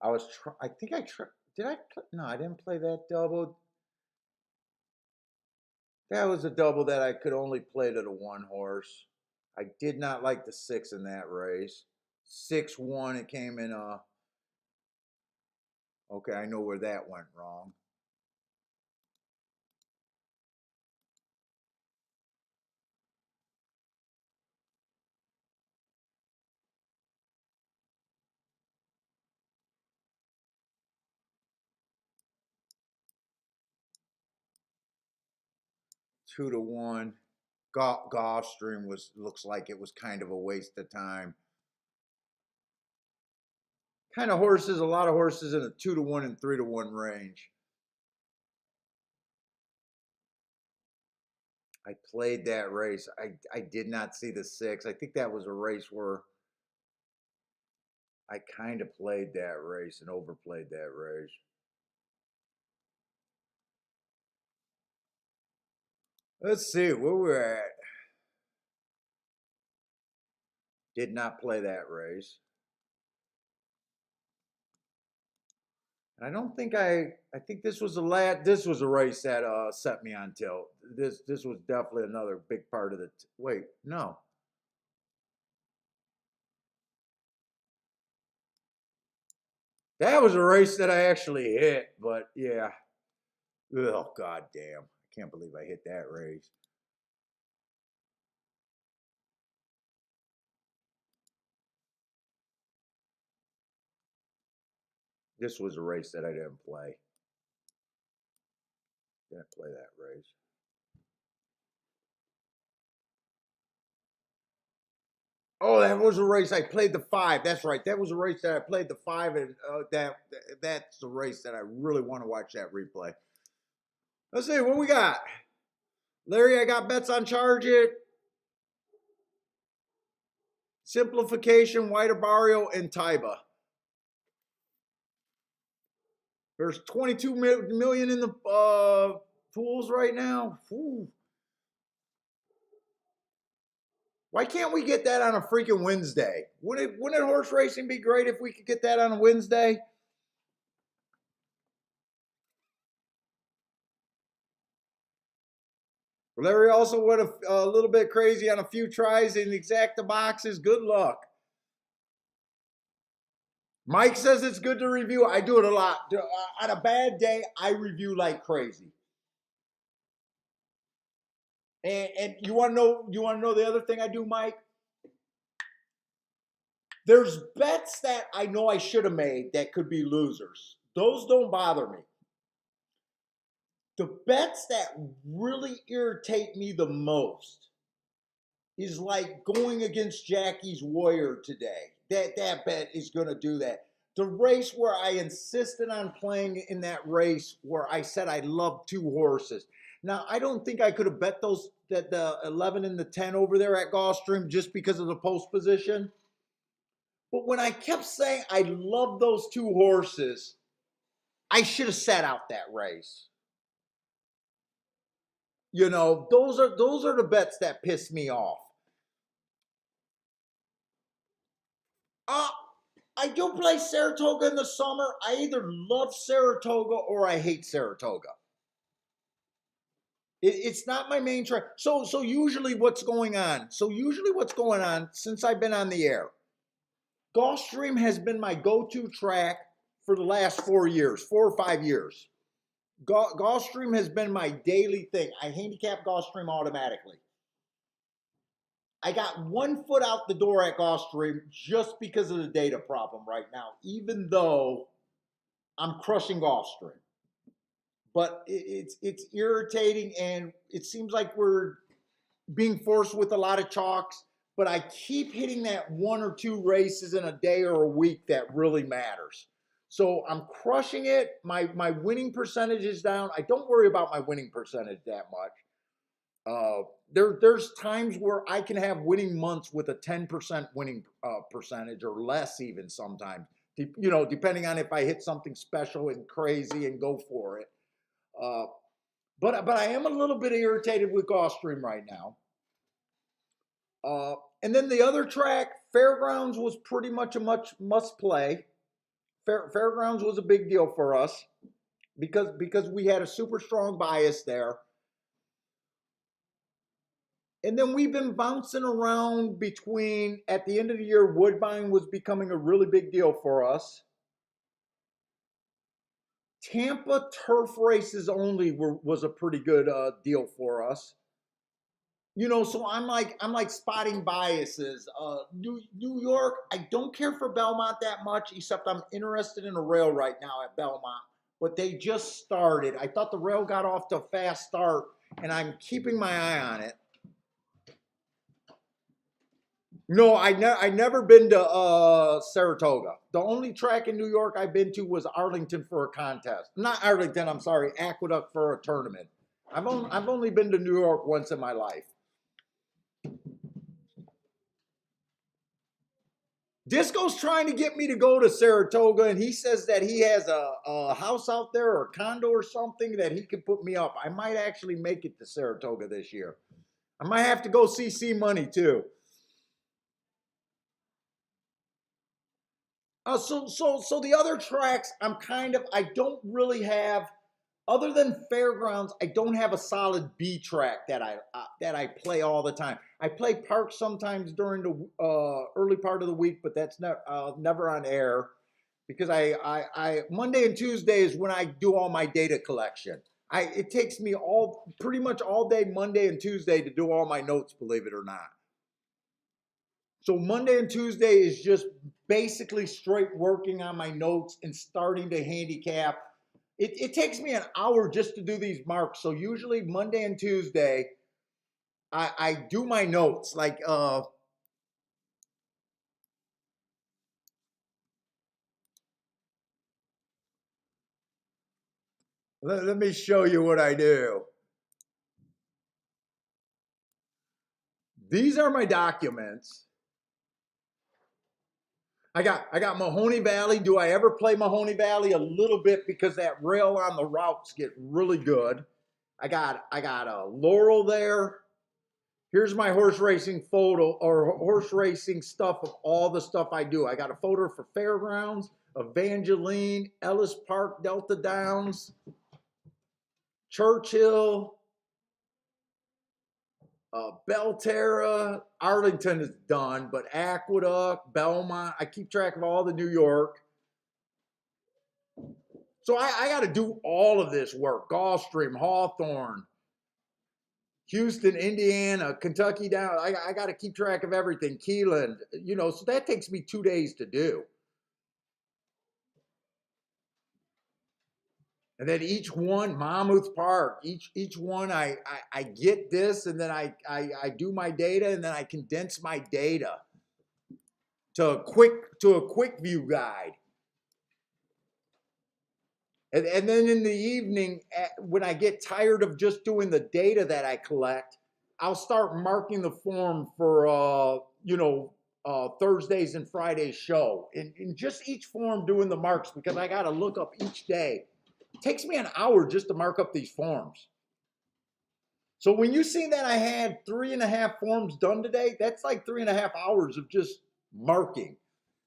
I think I did I play? No, I didn't play that double. That was a double that I could only play to the one horse. I did not like the 6 in that race. 6-1, it came in okay, I know where that went wrong. Two to one. Gulfstream looks like it was kind of a waste of time. Kind of horses, a lot of horses in a 2 to 1 and 3 to 1 range. I played that race. I did not see the 6. I think that was a race where I kind of played that race and overplayed that race. Let's see where we're at. Did not play that race. And I don't think I think this was this was a race that set me on tilt. This was definitely another big part of the wait, no. That was a race that I actually hit, but yeah. Oh god damn. I can't believe I hit that race. This was a race that I didn't play. Didn't play that race. Oh, that was a race I played the 5. That's right. That was a race that I played the 5, and that's the race that I really want to watch that replay. Let's see what we got. Larry, I got bets on Charge It, Simplification, White Barrio, and Taiba. There's 22 million in the pools right now. Ooh. Why can't we get that on a freaking Wednesday? Wouldn't horse racing be great if we could get that on a Wednesday? Larry also went a little bit crazy on a few tries in exacta boxes. Good luck. Mike says it's good to review. I do it a lot. On a bad day, I review like crazy. And you want to know the other thing I do, Mike? There's bets that I know I should have made that could be losers. Those don't bother me. The bets that really irritate me the most is like going against Jackie's Warrior today. That bet is going to do that. The race where I insisted on playing in that race where I said I love 2 horses. Now, I don't think I could have bet those that the 11 and the 10 over there at Gulfstream just because of the post position. But when I kept saying I love those 2 horses, I should have sat out that race. You know, those are the bets that piss me off. I do play Saratoga in the summer. I either love Saratoga or I hate Saratoga. It's not my main track. So usually what's going on? So usually what's going on since I've been on the air? Gulfstream has been my go-to track for the last 4 years, 4 or 5 years. Gulfstream has been my daily thing. I handicap Gulfstream automatically. I got 1 foot out the door at Gulfstream just because of the data problem right now, even though I'm crushing Gulfstream. But it's irritating, and it seems like we're being forced with a lot of chalks, but I keep hitting that 1 or 2 races in a day or a week that really matters. So I'm crushing it. My winning percentage is down. I don't worry about my winning percentage that much. There's times where I can have winning months with a 10% winning percentage or less even sometimes, depending on if I hit something special and crazy and go for it. But I am a little bit irritated with Gulfstream right now. And then the other track, Fairgrounds, was pretty much a must play. Fairgrounds was a big deal for us because we had a super strong bias there. And then we've been bouncing around between, at the end of the year, Woodbine was becoming a really big deal for us. Tampa turf races only was a pretty good deal for us. So I'm like spotting biases. New York, I don't care for Belmont that much, except I'm interested in a rail right now at Belmont. But they just started. I thought the rail got off to a fast start, and I'm keeping my eye on it. No, I never been to Saratoga. The only track in New York I've been to was Arlington for a contest. Not Arlington, I'm sorry, Aqueduct for a tournament. I've only been to New York once in my life. Disco's trying to get me to go to Saratoga, and he says that he has a house out there or a condo or something that he can put me up. I might actually make it to Saratoga this year. I might have to go see C Money too. So the other tracks, I don't really have, other than Fairgrounds, I don't have a solid B track that I play all the time. I play Park sometimes during the early part of the week, but that's never on air because I Monday and Tuesday is when I do all my data collection. It takes me pretty much all day Monday and Tuesday to do all my notes, believe it or not. So Monday and Tuesday is just basically straight working on my notes and starting to handicap. It takes me an hour just to do these marks. So usually Monday and Tuesday, I do my notes. Like let me show you what I do. These are my documents. I got Mahoney Valley. Do I ever play Mahoney Valley? A little bit because that rail on the routes get really good. I got a Laurel there. Here's my horse racing photo or horse racing stuff of all the stuff I do. I got a photo for Fairgrounds, Evangeline, Ellis Park, Delta Downs, Churchill, Belterra, Arlington is done, but Aqueduct, Belmont, I keep track of all the New York. So I got to do all of this work. Gulfstream, Hawthorne, Houston, Indiana, Kentucky down. I got to keep track of everything. Keyland, so that takes me 2 days to do. And then each one, Monmouth Park, each one I get this, and then I do my data, and then I condense my data to a quick view guide. And then in the evening, when I get tired of just doing the data that I collect, I'll start marking the form for Thursdays and Fridays show. In just each form doing the marks, because I got to look up each day. It takes me an hour just to mark up these forms. So when you see that I had 3.5 forms done today, that's like 3.5 hours of just marking.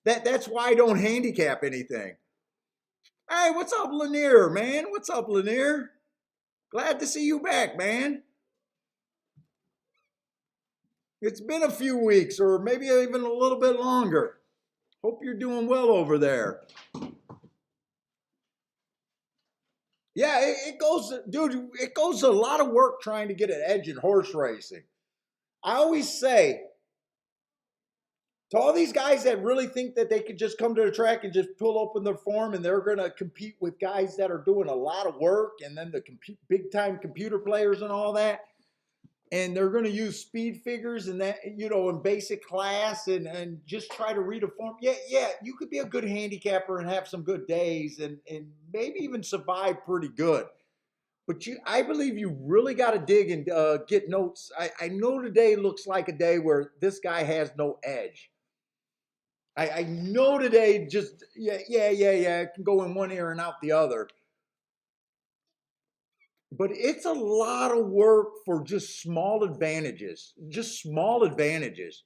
That's why I don't handicap anything. Hey, what's up, Lanier, man? What's up, Lanier? Glad to see you back, man. It's been a few weeks, or maybe even a little bit longer. Hope you're doing well over there. Yeah, it goes, dude, it goes a lot of work trying to get an edge in horse racing. I always say to all these guys that really think that they could just come to the track and just pull open their form and they're going to compete with guys that are doing a lot of work and then the big time computer players and all that, and they're going to use speed figures and that, you know, in basic class and just try to read a form. Yeah, you could be a good handicapper and have some good days and maybe even survive pretty good. But I believe you really got to dig and get notes. I know today looks like a day where this guy has no edge. I know today just, yeah, it can go in one ear and out the other. But it's a lot of work for just small advantages, just small advantages.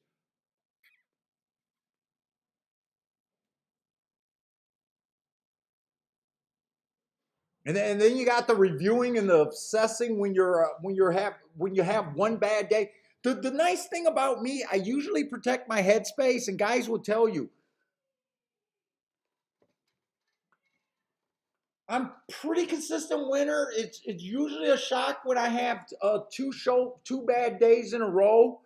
And then you got the reviewing and the obsessing when you have one bad day. The nice thing about me, I usually protect my headspace, and guys will tell you I'm pretty consistent winner. It's usually a shock when I have two bad days in a row.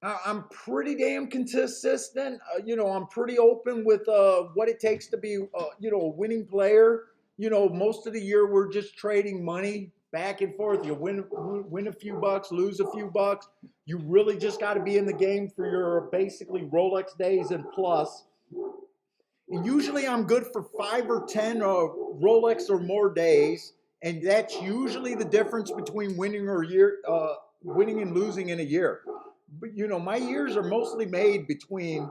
I'm pretty damn consistent. You know, I'm pretty open with what it takes to be, you know, a winning player. You know, most of the year we're just trading money back and forth. You win a few bucks, lose a few bucks. You really just got to be in the game for your basically Rolex days and plus. And usually I'm good for 5 or 10 Rolex or more days, and that's usually the difference between winning and losing in a year. But you know, my years are mostly made between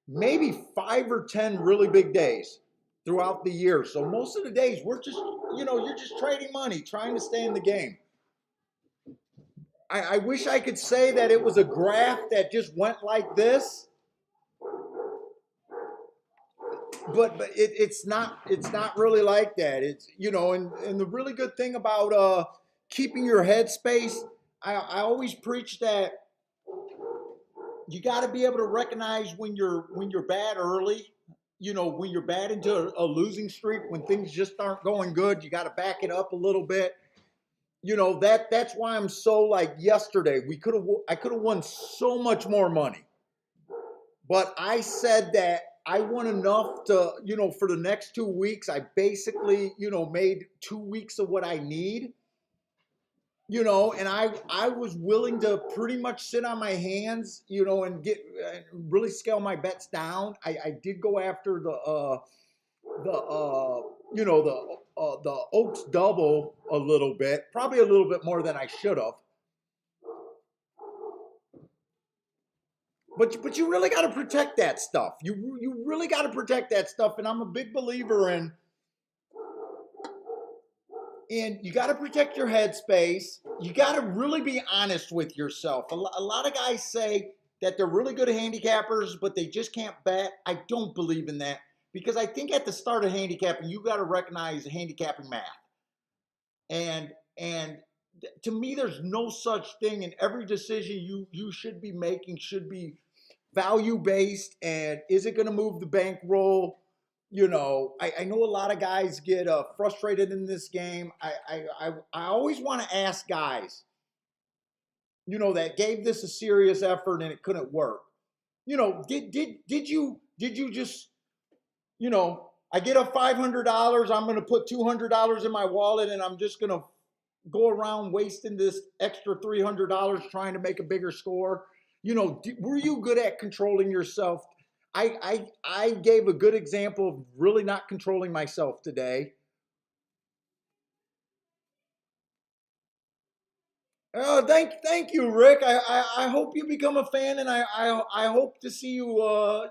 maybe 5 or 10 really big days throughout the year. So most of the days we're just, you know, you're just trading money, trying to stay in the game. I wish I could say that it was a graph that just went like this, but it's not really like that. It's, you know, and the really good thing about keeping your headspace, I always preach that you got to be able to recognize when you're bad early. You know, when you're bad into a losing streak, when things just aren't going good, you got to back it up a little bit. You know, that's why I'm so, like, yesterday I could have won so much more money, but I said that I won enough to, you know, for the next 2 weeks, I basically, you know, made 2 weeks of what I need, you know, and I was willing to pretty much sit on my hands, you know, and get really scale my bets down. I did go after you know, the Oaks double a little bit, probably a little bit more than I should have. But you really got to protect that stuff. You really got to protect that stuff, and I'm a big believer in. And you got to protect your headspace. You got to really be honest with yourself. A lot of guys say that they're really good handicappers, but they just can't bet. I don't believe in that, because I think at the start of handicapping, you got to recognize handicapping math. And to me, there's no such thing. And every decision you should be making should be value based, and is it going to move the bankroll? You know, I know a lot of guys get frustrated in this game. I always want to ask guys, you know, that gave this a serious effort and it couldn't work. You know, did you just, you know, I get a $500, I'm going to put $200 in my wallet and I'm just going to go around wasting this extra $300 trying to make a bigger score? You know, were you good at controlling yourself? I gave a good example of really not controlling myself today. Oh, thank you, Rick. I hope you become a fan, and I hope to see you.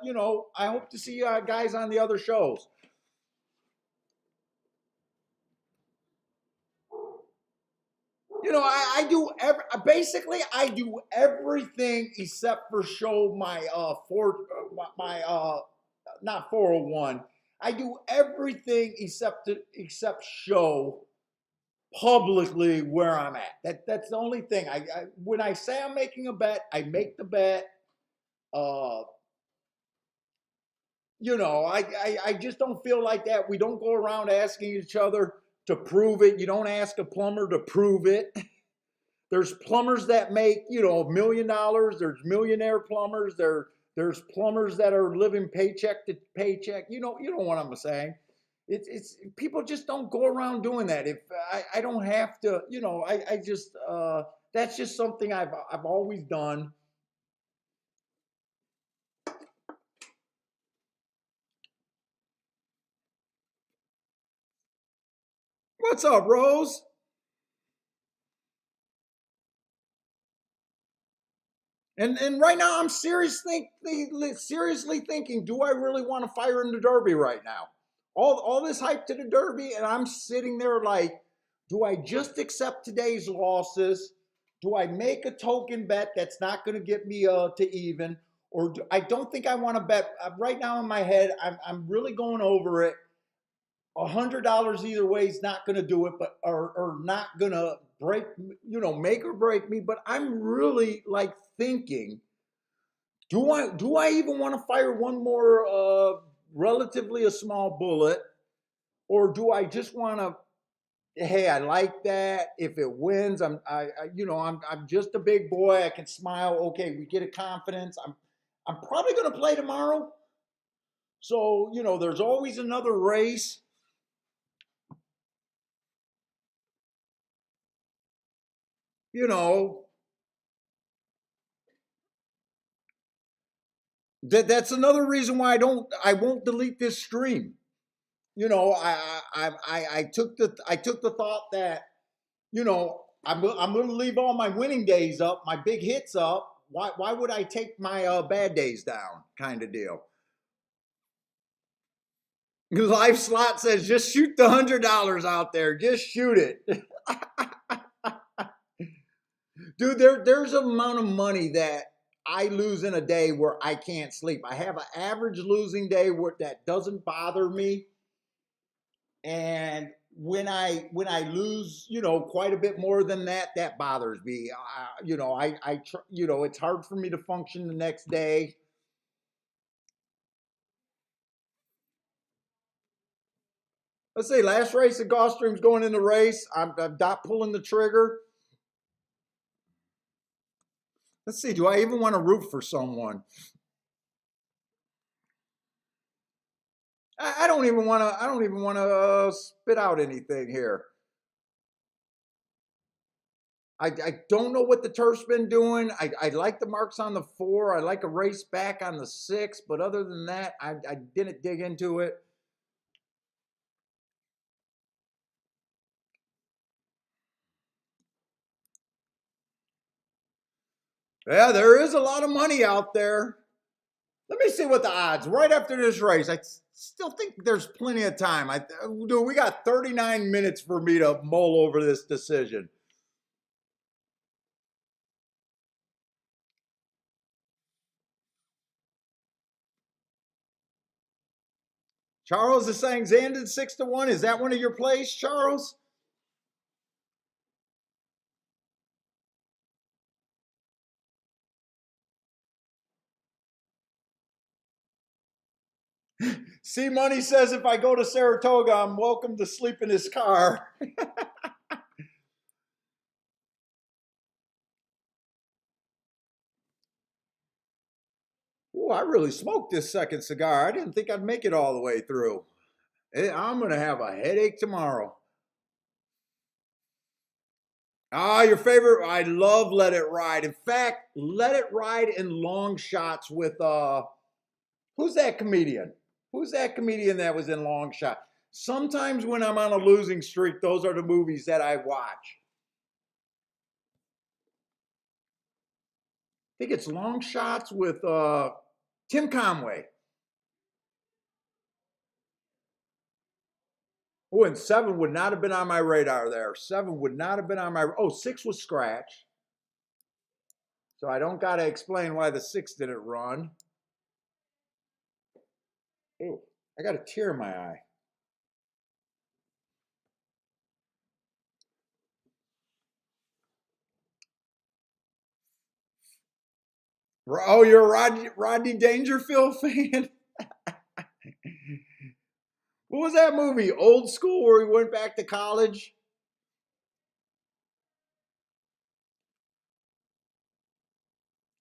You know, I hope to see guys on the other shows. You know, I do basically I do everything except for show my not 401. I do everything except show publicly where I'm at. That's the only thing. I when I say I'm making a bet, I make the bet. Uh, you know, I just don't feel like that. We don't go around asking each other to prove it. You don't ask a plumber to prove it. There's plumbers that make, you know, $1 million. There's millionaire plumbers. There's plumbers that are living paycheck to paycheck. You know what I'm saying. It's people just don't go around doing that. If I don't have to, you know, I just that's just something I've always done. What's up, Rose? And right now I'm seriously thinking, do I really want to fire in the Derby right now? All this hype to the Derby, and I'm sitting there like, do I just accept today's losses? Do I make a token bet that's not going to get me to even? Or I don't think I want to bet right now in my head. I'm really going over it. $100 either way is not going to do it, but or not going to break, you know, make or break me. But I'm really like thinking, do I even want to fire one more relatively a small bullet, or do I just want to? Hey, I like that. If it wins, you know, I'm just a big boy. I can smile. Okay, we get a confidence. I'm probably going to play tomorrow. So you know, there's always another race. You know, that's another reason why I won't delete this stream. You know, I took the thought that, you know, I'm going to leave all my winning days up, my big hits up. Why would I take my bad days down? Kind of deal. Life slot says just shoot the $100 out there. Just shoot it, dude. There's an amount of money that I lose in a day where I can't sleep. I have an average losing day where that doesn't bother me, and when I lose, you know, quite a bit more than that, that bothers me. You know, you know, it's hard for me to function the next day. Let's see, last race at Gulfstream's going in the race. I'm not pulling the trigger. Let's see, do I even want to root for someone? I don't even want to. I don't even want to spit out anything here. I don't know what the turf's been doing. I like the marks on the 4. I like a race back on the 6, but other than that, I didn't dig into it. Yeah, there is a lot of money out there. Let me see what the odds right after this race. I still think there's plenty of time. Dude, we got 39 minutes for me to mull over this decision. Charles is saying Zandon 6-1. Is that one of your plays, Charles? C Money says if I go to Saratoga, I'm welcome to sleep in his car. Oh, I really smoked this second cigar. I didn't think I'd make it all the way through. I'm going to have a headache tomorrow. Ah, your favorite? I love Let It Ride. In fact, Let It Ride in long shots with who's that comedian? Who's that comedian that was in Long Shot? Sometimes when I'm on a losing streak, those are the movies that I watch. I think it's Long Shots with Tim Conway. Oh, and 7 would not have been on my radar there. 7 would not have been on my. Oh, 6 was scratch. So I don't got to explain why the 6 didn't run. Oh, I got a tear in my eye. Oh, you're a Rodney Dangerfield fan? What was that movie? Old School, where he went back to college?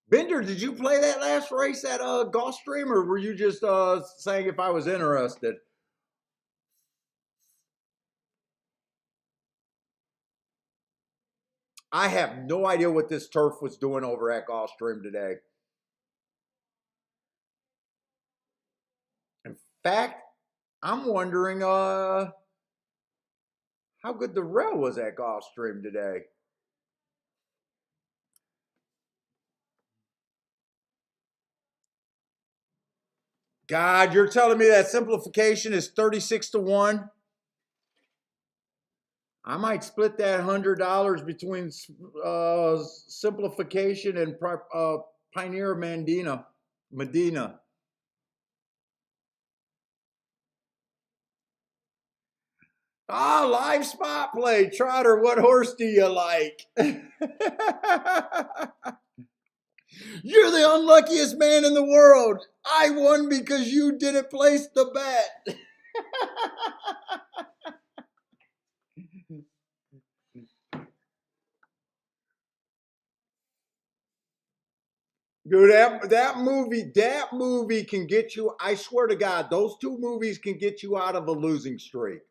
Bender, did you play that last race at Gulfstream, or were you just saying if I was interested? I have no idea what this turf was doing over at Gulfstream today. In fact, I'm wondering how good the rail was at Gulfstream today. God, you're telling me that simplification is 36-1? I might split that $100 between simplification and Pioneer Medina. Ah, live spot play. Trotter, what horse do you like? You're the unluckiest man in the world. I won because you didn't place the bet. Dude, that movie can get you, I swear to God, those two movies can get you out of a losing streak.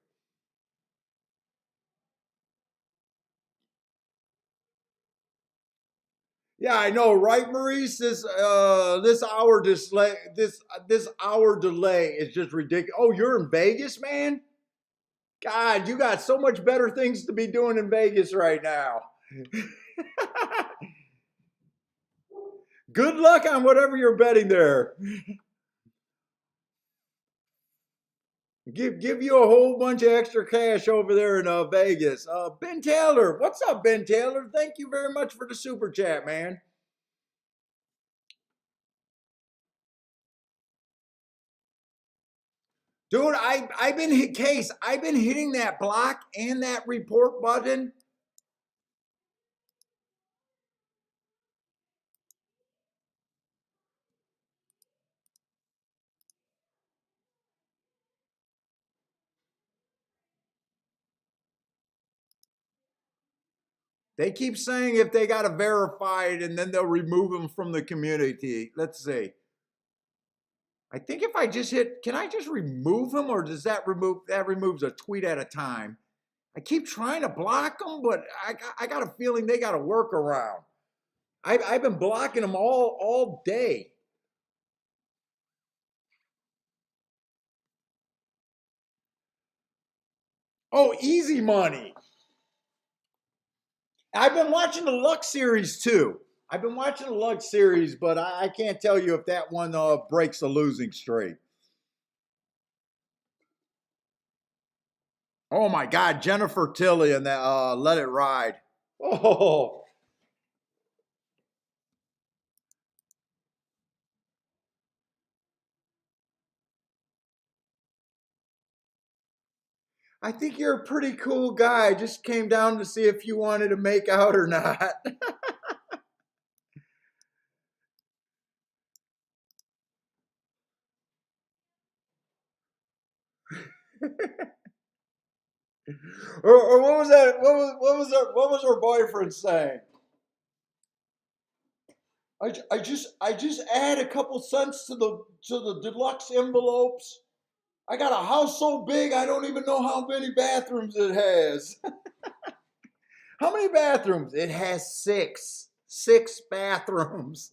Yeah, I know, right, Maurice? This hour delay is just ridiculous. Oh, you're in Vegas, man? God, you got so much better things to be doing in Vegas right now. Good luck on whatever you're betting there. Give you a whole bunch of extra cash over there in Vegas. Ben Taylor, what's up, Ben Taylor? Thank you very much for the super chat, man. Dude, I've been hit case. I've been hitting that block and that report button. They keep saying if they got to verify it and then they'll remove them from the community. Let's see. I think if I just hit, can I just remove them, or does that removes a tweet at a time? I keep trying to block them, but I got a feeling they got a workaround. I've been blocking them all day. Oh, easy money. I've been watching the Lux series too. I've been watching the Lux series, but I can't tell you if that one breaks a losing streak. Oh my God, Jennifer Tilly and that Let It Ride. Oh, I think you're a pretty cool guy. I just came down to see if you wanted to make out or not. Or what was that? What was her boyfriend saying? I just add a couple cents to the deluxe envelopes. I got a house so big I don't even know how many bathrooms it has. How many bathrooms? It has 6. 6 bathrooms.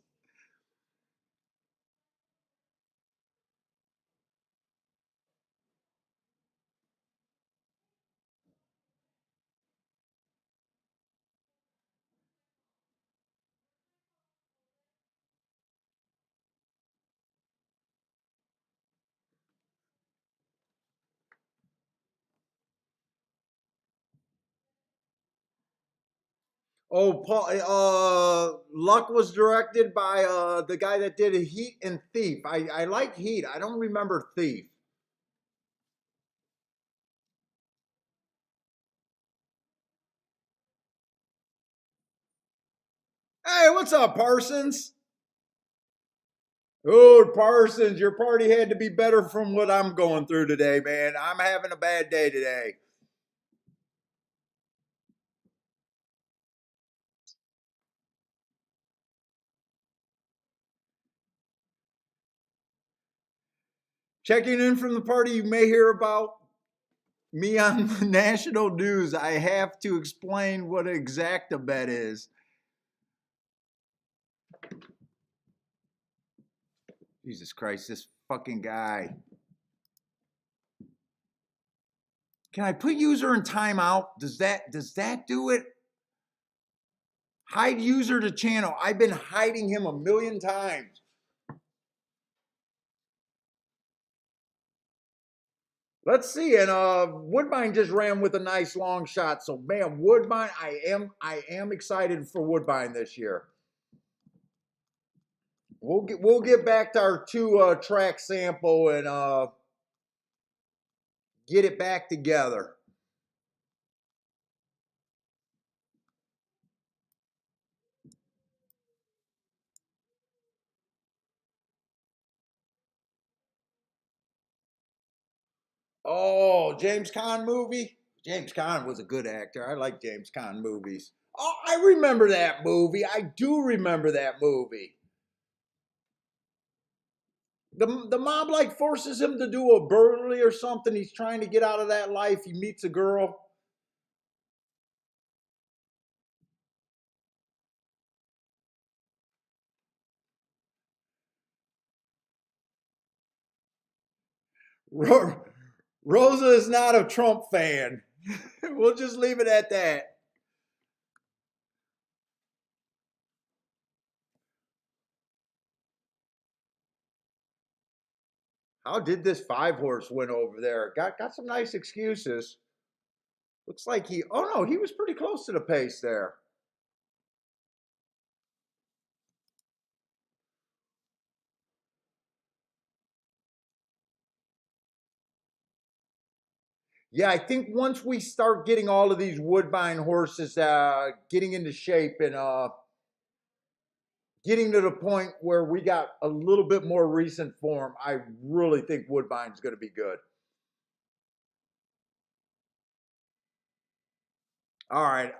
Oh, Paul. Luck was directed by the guy that did Heat and Thief. I like Heat. I don't remember Thief. Hey, what's up, Parsons? Oh, Parsons, your party had to be better from what I'm going through today, man. I'm having a bad day today. Checking in from the party you may hear about me on the national news. I have to explain what an exacta bet is. Jesus Christ, this fucking guy. Can I put user in timeout? Does that do it? Hide user to channel. I've been hiding him a million times. Let's see. And Woodbine just ran with a nice long shot. So man, Woodbine, I am excited for Woodbine this year. We'll get back to our two track sample and get it back together. Oh, James Caan movie? James Caan was a good actor. I like James Caan movies. Oh, I remember that movie. I do remember that movie. The mob like forces him to do a burglary or something. He's trying to get out of that life. He meets a girl. Ro- Rosa is not a Trump fan. We'll just leave it at that. How did this 5-horse win over there? Got some nice excuses. Looks like he. Oh no, he was pretty close to the pace there. Yeah, I think once we start getting all of these Woodbine horses getting into shape and getting to the point where we got a little bit more recent form, I really think Woodbine's going to be good. All right,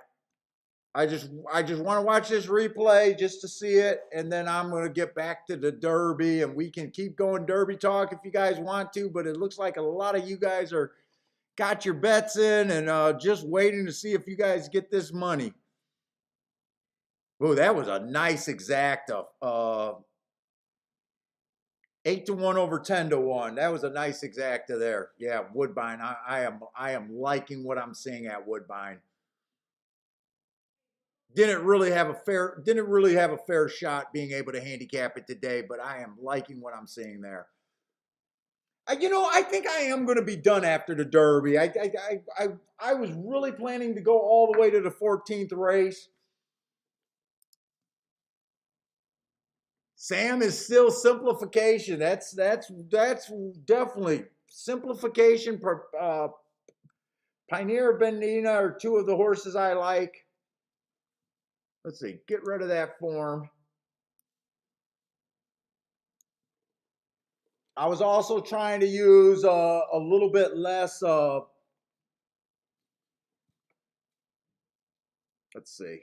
I just want to watch this replay just to see it, and then I'm going to get back to the Derby, and we can keep going Derby talk if you guys want to. But it looks like a lot of you guys are got your bets in and just waiting to see if you guys get this money. Oh, that was a nice exacta. 8-1 over 10-1. That was a nice exacta there. Yeah, Woodbine. I am liking what I'm seeing at Woodbine. Didn't really have a fair shot being able to handicap it today, but I am liking what I'm seeing there. I think I am going to be done after the Derby. I was really planning to go all the way to the 14th race. Sam is still simplification. That's definitely simplification. Pioneer, Bendina are two of the horses I like. Let's see. Get rid of that form. I was also trying to use a little bit less. Let's see.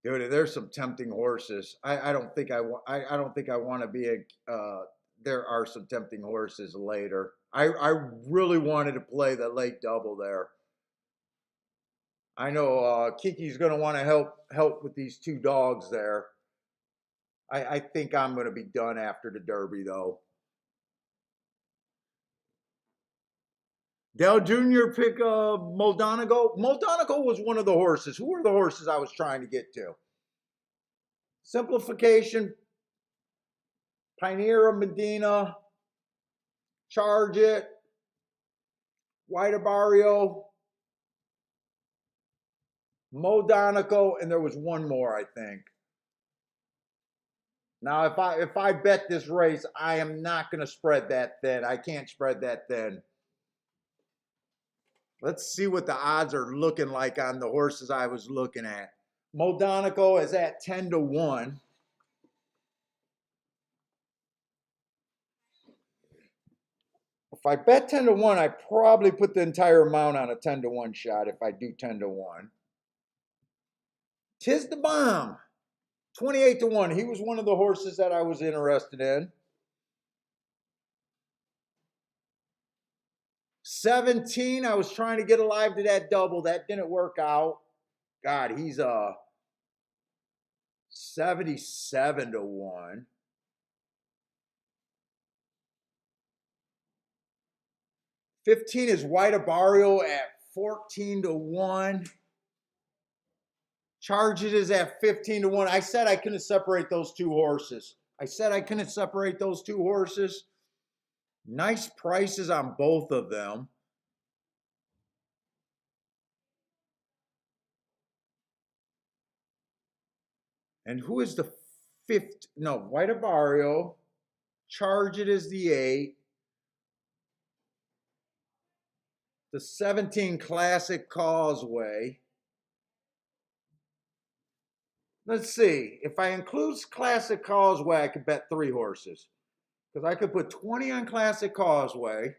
Dude, there's some tempting horses. I don't think I want. I don't think I want to be a. There are some tempting horses later. I really wanted to play the late double there. I know Kiki's going to want to help with these two dogs there. I think I'm going to be done after the Derby though. Dale Jr. pick Moldonago. Moldonago was one of the horses. Who were the horses I was trying to get to? Simplification, Pioneer of Medina, Charge It, White Barrio. Mo Donico, and there was one more, I think. Now, if I bet this race, I am not going to spread that thin. I can't spread that thin. Let's see what the odds are looking like on the horses I was looking at. Mo Donico is at 10 to 1. If I bet 10 to 1, I probably put the entire amount on a 10 to 1 shot if I do 10 to 1. Tis the Bomb, 28 to 1. He was one of the horses that I was interested in. 17, I was trying to get alive to that double. That didn't work out. God, he's 77 to 1. 15 is White Abario at 14 to 1. Charge It is at 15 to 1. I said I couldn't separate those two horses. Nice prices on both of them. And who is the fifth? No, White Abario. Charge It is the 8. The 17 Classic Causeway. Let's see. If I include Classic Causeway, I could bet 3 horses. Because I could put 20 on Classic Causeway.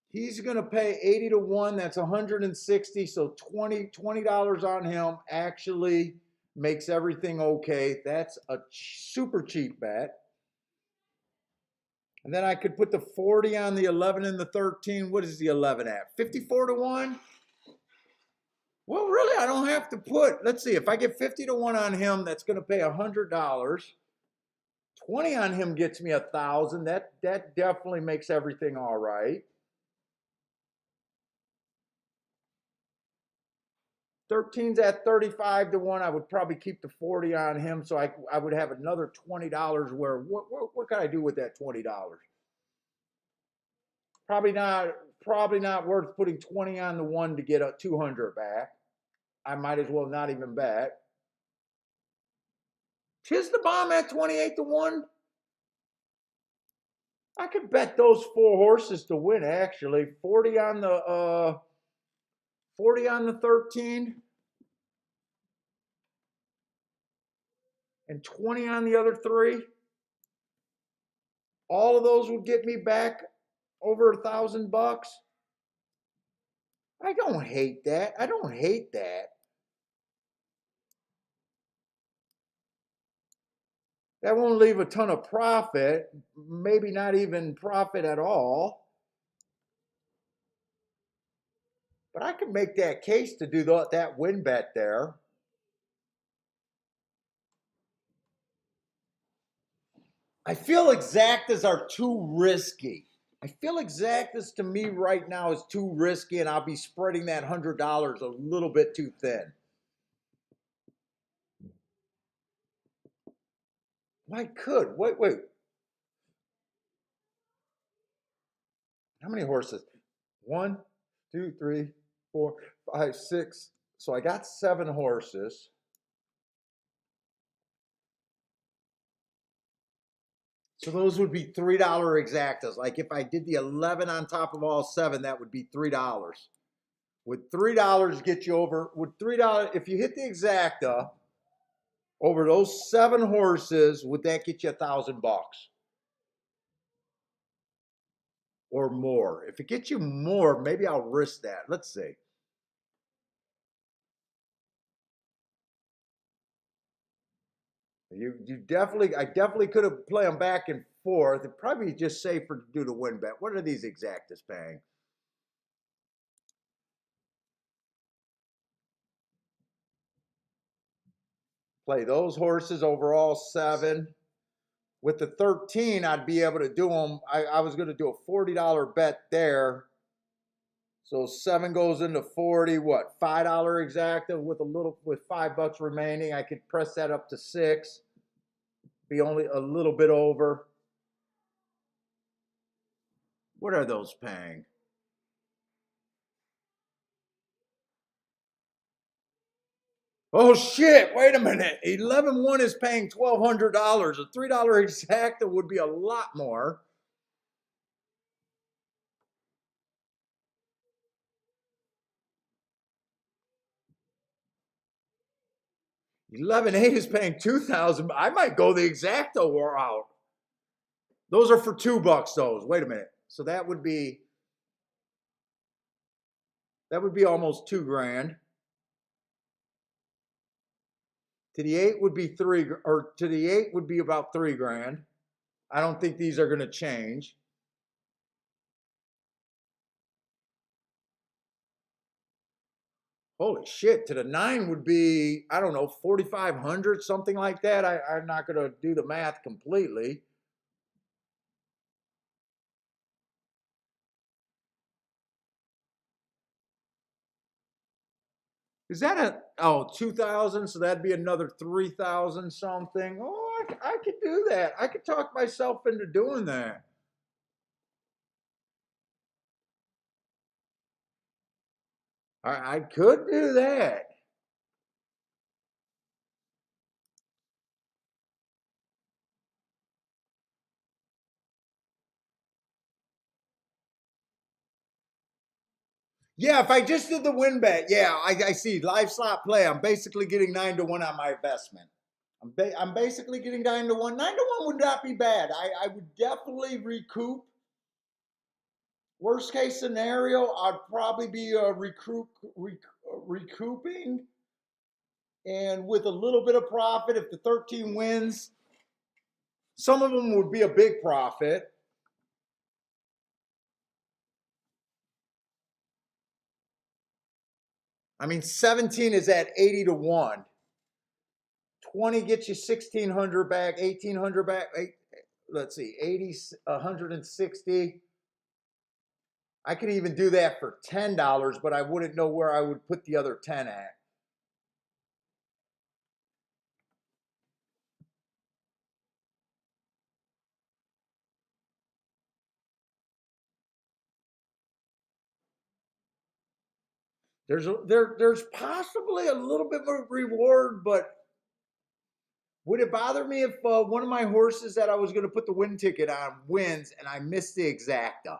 He's going to pay 80 to 1. That's 160. So $20 on him actually makes everything okay. That's a super cheap bet. And then I could put the 40 on the 11 and the 13. What is the 11 at? 54 to 1? Well, really, I don't have to put, let's see, if I get 50 to 1 on him, that's going to pay $100. 20 on him gets me 1,000. That definitely makes everything all right. 13's at 35 to 1. I would probably keep the 40 on him, so I would have another $20 where what can I do with that $20? Probably not worth putting 20 on the 1 to get a 200 back. I might as well not even bet. Tis the Bomb at 28 to 1. I could bet those 4 horses to win actually. 40 on the 13 and 20 on the other 3. All of those would get me back over $1,000. I don't hate that. That won't leave a ton of profit, maybe not even profit at all. But I can make that case to do that win bet there. I feel exactas are too risky. I feel exactas to me right now is too risky, and I'll be spreading that $100 a little bit too thin. I could. Wait. How many horses? 1, 2, 3, 4, 5, 6. So I got 7 horses. So those would be $3 exactas. Like if I did the 11 on top of all 7, that would be $3. Would $3 get you over? Would $3, if you hit the exacta over those 7 horses, would that get you $1,000 or more? If it gets you more, maybe I'll risk that. Let's see. I definitely could have played them back and forth. It'd probably be just safer to do the win bet. What are these exactas paying? Play those horses over all 7. With the 13, I'd be able to do them. I was going to do a $40 bet there. So 7 goes into 40. What? $5 exacta with $5 remaining. I could press that up to 6. Be only a little bit over. What are those paying? Oh shit, wait a minute. 11-1 is paying $1,200. A $3 exacta would be a lot more. 11-8 is paying 2,000. I might go the exacta route. Those are for $2, those. Wait a minute. So that would be almost 2 grand. To the 8 would be 3, or to the 8 would be about 3 grand. I don't think these are going to change. Holy shit, to the 9 would be, I don't know, 4,500, something like that. I'm not going to do the math completely. Is that a 2,000? So that'd be another 3,000 something. Oh, I could do that. I could talk myself into doing that. I could do that. Yeah, if I just did the win bet, yeah, I see live slot play. I'm basically getting 9-1 on my investment. I'm basically getting 9-1. 9-1 would not be bad. I would definitely recoup. Worst case scenario, I'd probably be recouping, and with a little bit of profit, if the 13 wins, some of them would be a big profit. I mean, 17 is at 80-1. 20 gets you 1,600 back, 1,800 back. Let's see, 80, 160. I could even do that for $10, but I wouldn't know where I would put the other 10 at. There's possibly a little bit of reward, but would it bother me if one of my horses that I was going to put the win ticket on wins and I miss the exacta?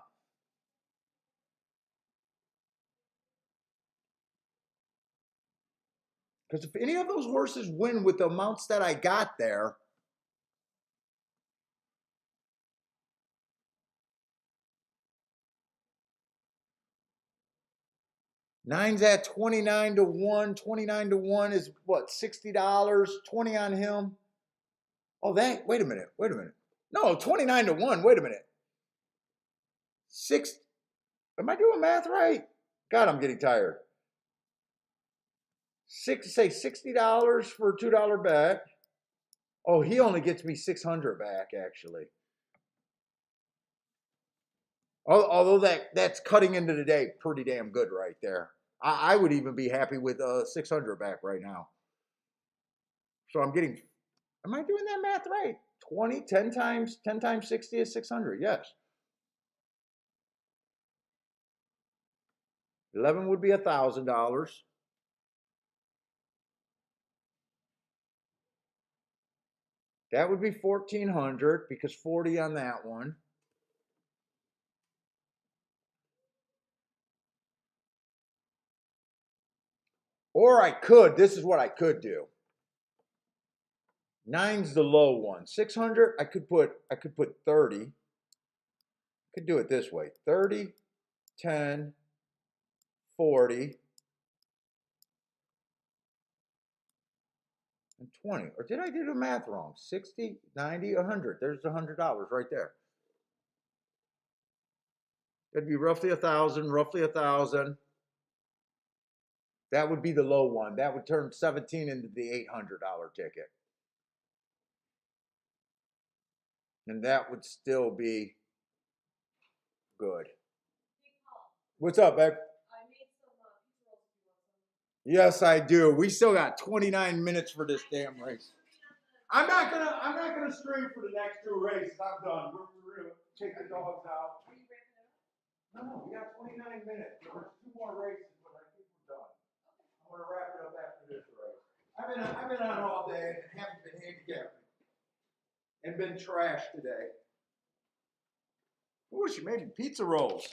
Because if any of those horses win with the amounts that I got there, nine's at 29-1. 29-1 is what, $60? 20 on him. Oh, wait a minute. No, 29-1. Wait a minute. Am I doing math right? God, I'm getting tired. Say $60 for a $2 bet. Oh, he only gets me 600 back, actually. Although that's cutting into the day pretty damn good right there. I would even be happy with 600 back right now. So I'm getting, am I doing that math right? 10 times 60 is 600. Yes. 11 would be $1,000. That would be 1,400 because 40 on that one. Or this is what I could do. 9's the low one. 600, I could put 30. Could do it this way. 30, 10, 40, and 20. Or did I do the math wrong? 60, 90, 100. There's $100 right there. That'd be roughly 1,000, roughly 1,000. That would be the low one. That would turn 17 into the $800 ticket. And that would still be good. What's up, babe? Yes, I do. We still got 29 minutes for this damn race. I'm not gonna stream for the next 2 races. I'm done. We're gonna take the dogs out. No, we got 29 minutes. There's 2 more races, but I think we're done. I'm gonna wrap it up after this race. I've been on all day and haven't been handicapping and been trashed today. Ooh, she made me pizza rolls.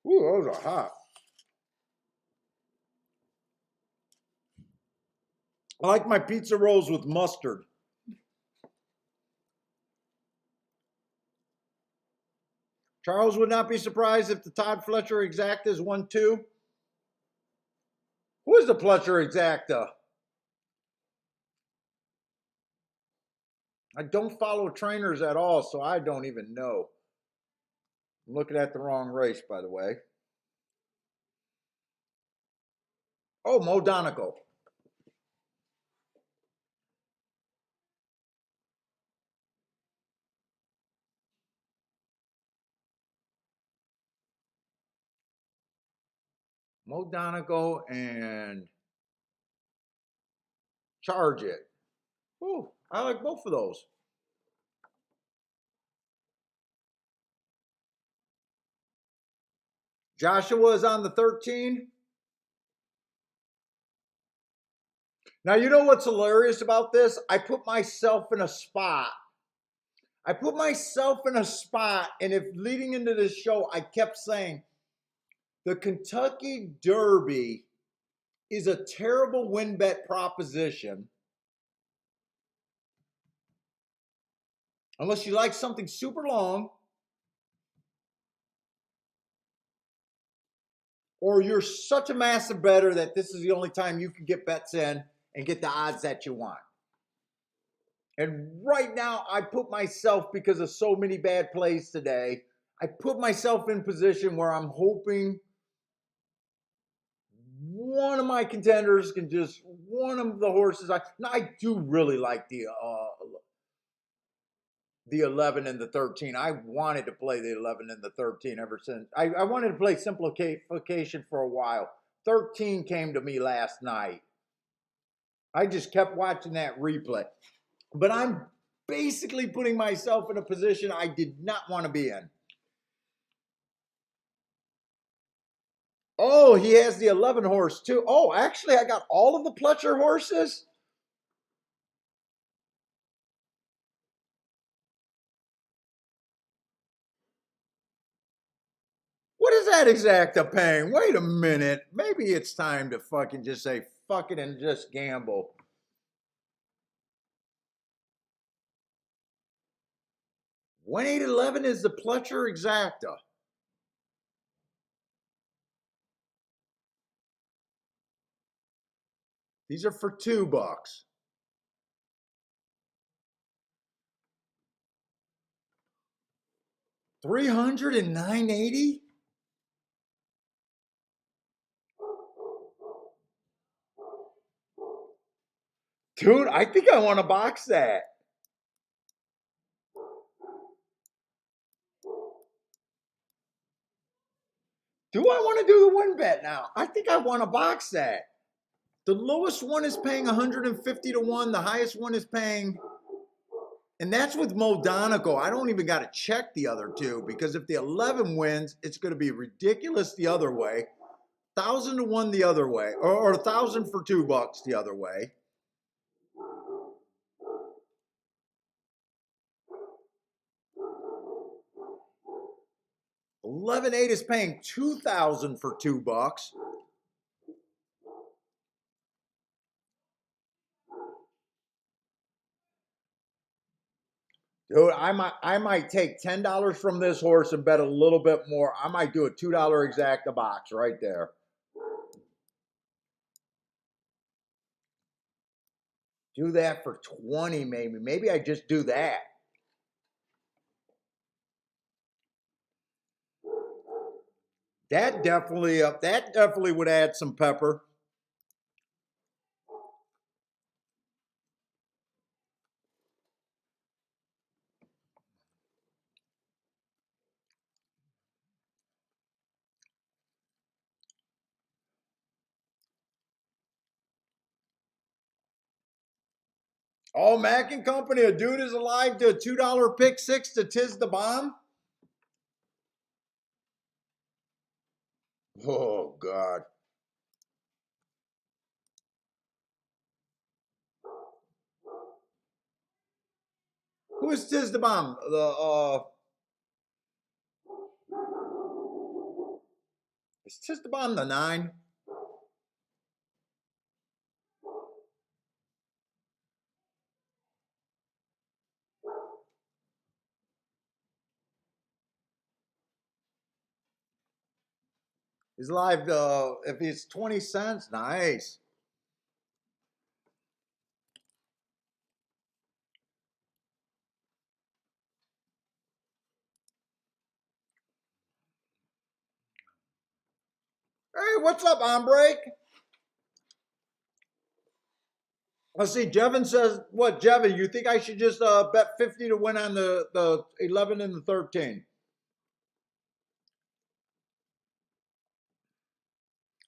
Ooh, those are hot. I like my pizza rolls with mustard. Charles would not be surprised if the Todd Fletcher Exacta is 1-2. Who is the Fletcher Exacta? I don't follow trainers at all, so I don't even know. I'm looking at the wrong race, by the way. Oh, Mo Donegal. Mo Donegal and Charge It. Ooh, I like both of those. Joshua is on the 13. Now, you know what's hilarious about this? I put myself in a spot. And if leading into this show, I kept saying, the Kentucky Derby is a terrible win bet proposition. Unless you like something super long, or you're such a massive bettor that this is the only time you can get bets in and get the odds that you want. And right now, I put myself, because of so many bad plays today, I put myself in position where I'm hoping one of my contenders can just, one of the horses. I do really like the 11 and the 13. I wanted to play the 11 and the 13 ever since. I wanted to play simplification for a while. 13 came to me last night. I just kept watching that replay. But I'm basically putting myself in a position I did not want to be in. Oh, he has the 11 horse too. Oh, actually, I got all of the Pletcher horses. What is that exacta paying? Wait a minute. Maybe it's time to fucking just say fuck it and just gamble. 1,811 is the Pletcher Exacta. These are for $2. 300 and 980? Dude, I think I want to box that. Do I want to do the win bet now? I think I want to box that. The lowest one is paying 150 to 1. The highest one is paying, and that's with Mo Donegal. I don't even got to check the other two, because if the 11 wins, it's going to be ridiculous the other way. 1,000 to 1 the other way, or 1,000 for $2 the other way. 11.8 is paying 2,000 for $2. Dude, I might take $10 from this horse and bet a little bit more. I might do a $2 exacta box right there. Do that for 20 maybe. Maybe I just do that. That definitely would add some pepper. Oh, Mac and Company, a dude is alive to a $2 pick six to Tiz the Bomb. Oh, God. Who is Tiz the Bomb? Is Tiz the Bomb the 9? He's live, if he's 20 cents, nice. Hey, what's up, on break? Let's see, Jevin says, what, Jevin, you think I should just bet 50 to win on the 11 and the 13?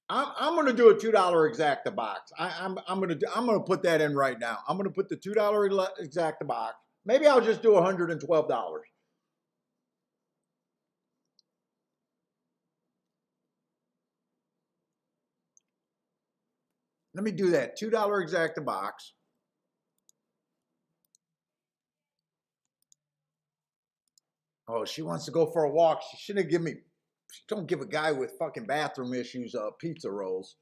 I'm gonna do a $2 exacta box. I'm gonna put that in right now. I'm gonna put the $2 exacta box. Maybe I'll just do $112. Let me do that. $2 exacta box. Oh, she wants to go for a walk. She shouldn't give me. Don't give a guy with fucking bathroom issues pizza rolls.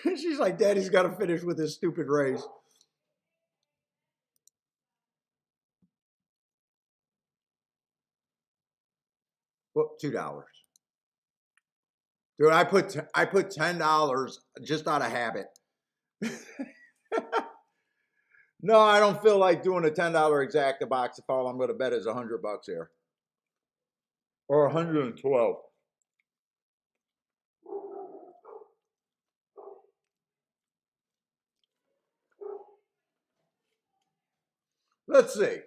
She's like, Daddy's got to finish with his stupid race. Well, $2. Dude, I put $10 just out of habit. No, I don't feel like doing a $10 exacta box if all I'm going to bet is $100 here. Or 112. Let's see.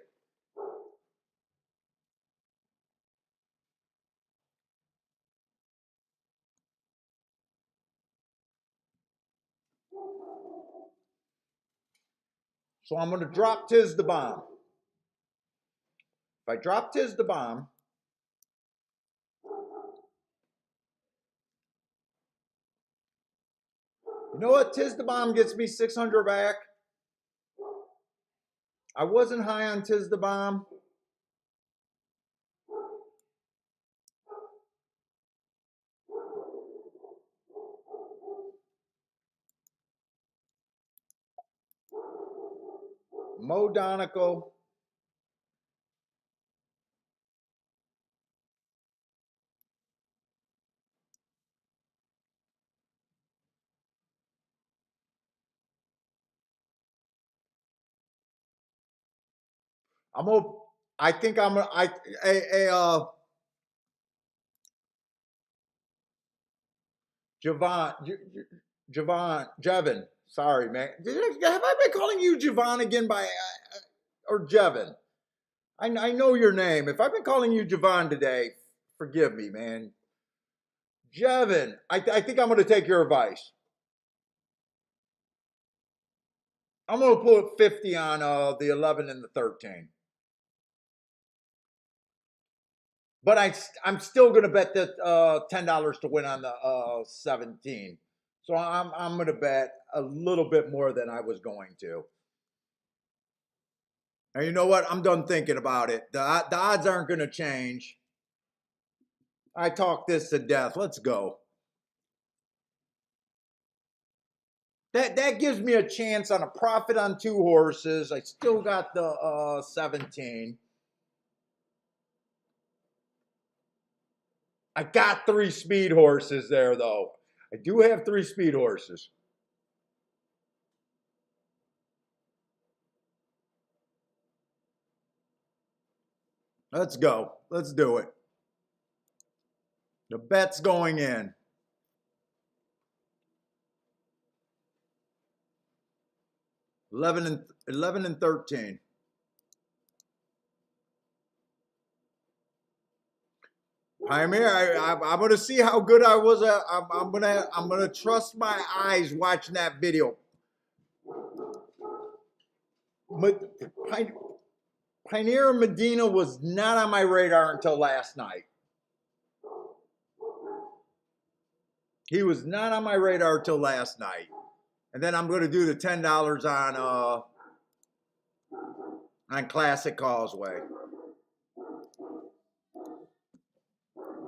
So I'm going to drop Tiz the Bomb. If I drop Tiz the Bomb, you know what? Tiz the Bomb gets me 600 back. I wasn't high on Tiz the Bomb. Mo Donegal. I'm gonna. I think I'm gonna. Jevin. Sorry, man. Have I been calling you Javon again or Jevin? I know your name. If I've been calling you Javon today, forgive me, man. Jevin, I think I'm going to take your advice. I'm going to put 50 on the 11 and the 13. But I'm still going to bet that $10 to win on the 17. So I'm going to bet a little bit more than I was going to. And you know what? I'm done thinking about it. The odds aren't going to change. I talked this to death. Let's go. That gives me a chance on a profit on 2 horses. I still got the 17. I got 3 speed horses there, though. I do have 3 speed horses. Let's go. Let's do it. The bet's going in. 11 and 13. Pioneer, I'm gonna see how good I was. I'm gonna trust my eyes watching that video. Pioneer Medina was not on my radar until last night. He was not on my radar until last night. And then I'm going to do the $10 on Classic Causeway.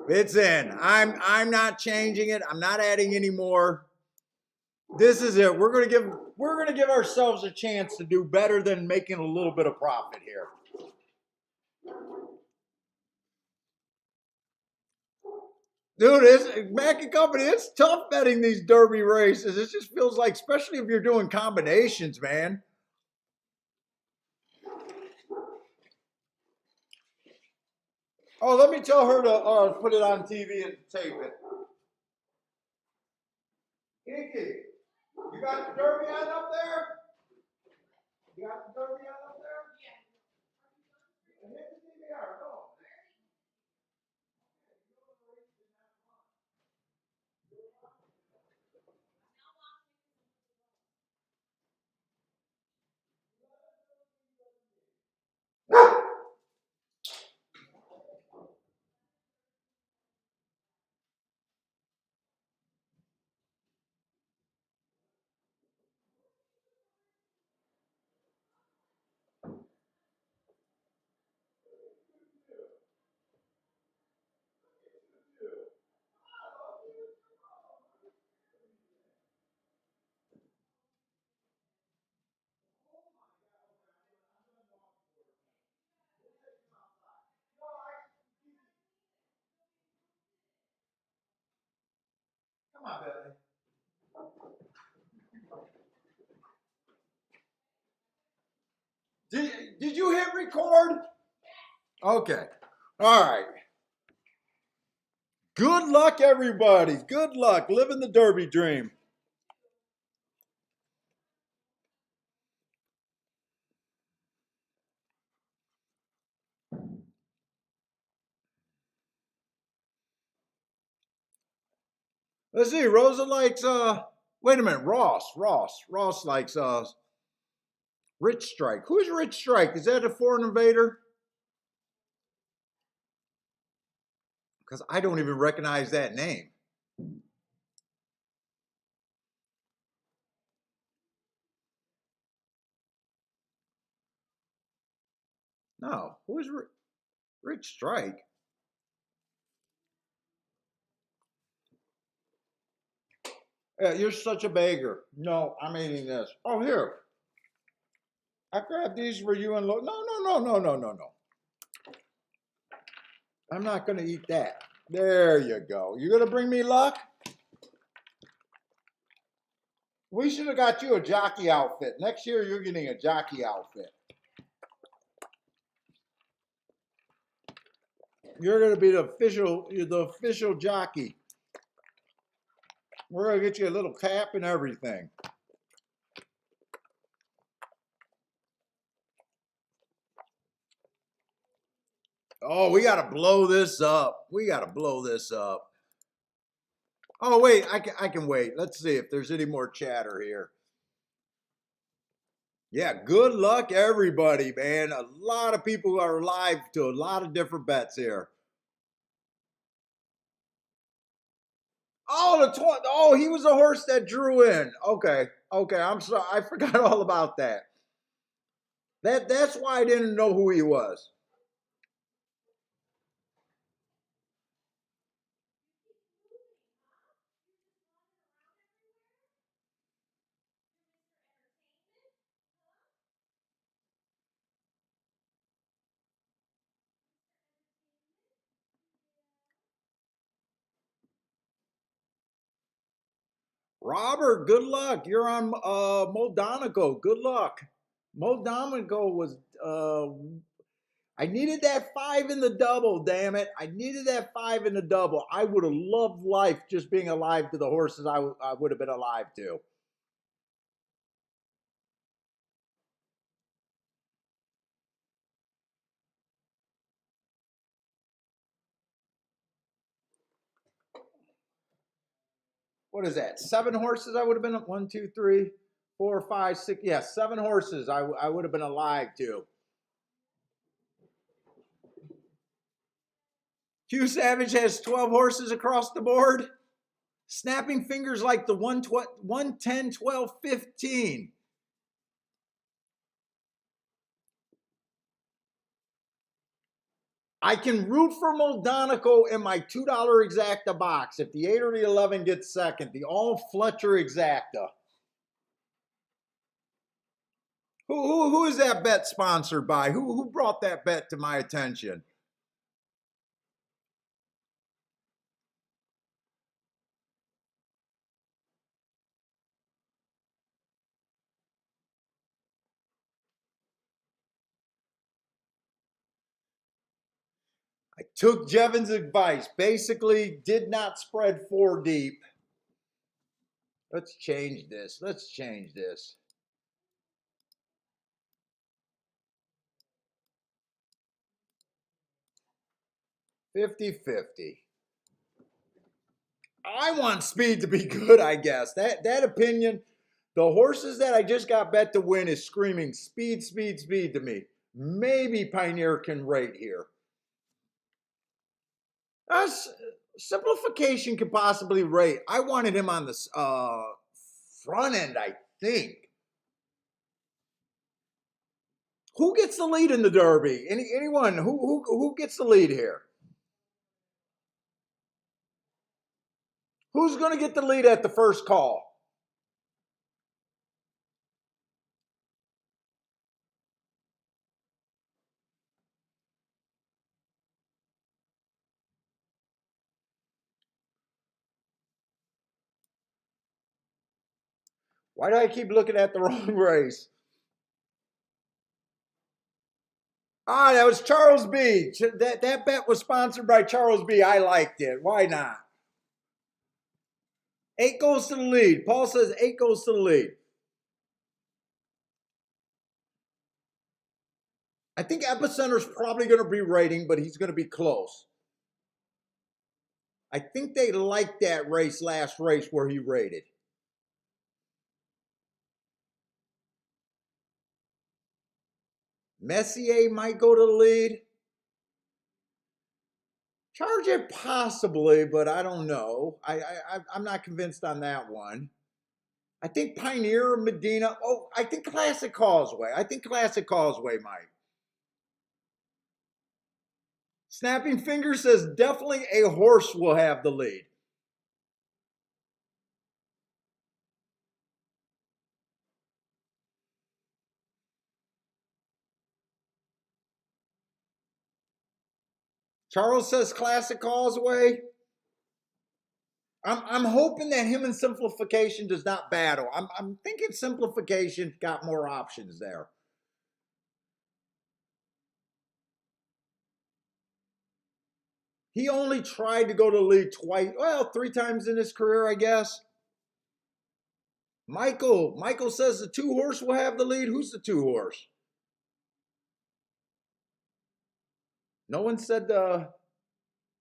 It's in. I'm not changing it. I'm not adding any more. This is it. We're gonna give ourselves a chance to do better than making a little bit of profit here. Dude, it's Mac and Company. It's tough betting these Derby races. It just feels like, especially if you're doing combinations, man. Oh, let me tell her to put it on TV and tape it. Kiki, you got the Derby on up there? You got the Derby on up there? Yeah. Hit the DVR, go. Come on, Billy. Did you hit record? Okay. All right. Good luck, everybody. Good luck. Living the Derby dream. Let's see. Rosa likes wait a minute, Ross likes Rich Strike. Who's Rich Strike? Is that a foreign invader? Because I don't even recognize that name. No. Who is Rich Strike? Yeah, you're such a beggar. No, I'm eating this. Oh, here. I grabbed these for you and no. I'm not going to eat that. There you go. You going to bring me luck? We should have got you a jockey outfit. Next year, you're getting a jockey outfit. You're going to be the official jockey. We're going to get you a little cap and everything. Oh, we got to blow this up. We got to blow this up. Oh, wait, I can wait. Let's see if there's any more chatter here. Yeah, good luck, everybody, man. A lot of people are live to a lot of different bets here. Oh, he was the horse that drew in. Okay, I'm sorry. I forgot all about that. That's why I didn't know who he was. Robert, good luck. You're on Moldonico. Good luck. Moldonico was I needed that 5 in the double, damn it. I needed that 5 in the double. I would have loved life just being alive to the horses I would have been alive to. What is that? 7 horses I would have been 1, 2, 3, 4, 5, 6, yeah, 7 horses I would have been alive to. Q Savage has 12 horses across the board. Snapping fingers like the 1, 10, 12, 15. I can root for Moldonico in my $2 exacta box if the 8 or the 11 gets second. The all Fletcher exacta. Who is that bet sponsored by? Who brought that bet to my attention? I took Jevin's advice. Basically, did not spread 4 deep. Let's change this. Let's change this. $50-50. I want speed to be good, I guess. That opinion, the horses that I just got bet to win is screaming speed, speed, speed to me. Maybe Pioneer can rate here. Simplification could possibly rate. I wanted him on the front end, I think. Who gets the lead in the Derby? Anyone? Who gets the lead here? Who's going to get the lead at the first call? Why do I keep looking at the wrong race? Ah, that was Charles B. That bet was sponsored by Charles B. I liked it. Why not? 8 goes to the lead. Paul says 8 goes to the lead. I think Epicenter's probably going to be rating, but he's going to be close. I think they liked that last race where he rated. Messier might go to the lead. Charge it possibly, but I don't know. I'm not convinced on that one. I think Pioneer, Medina. Oh, I think Classic Causeway. I think Classic Causeway might. Snapping Finger says definitely a horse will have the lead. Charles says Classic Causeway. I'm hoping that him and Simplification does not battle. I'm thinking Simplification got more options there. He only tried to go to the lead twice, well, 3 times in his career, I guess. Michael says the 2 horse will have the lead. Who's the 2 horse? No one said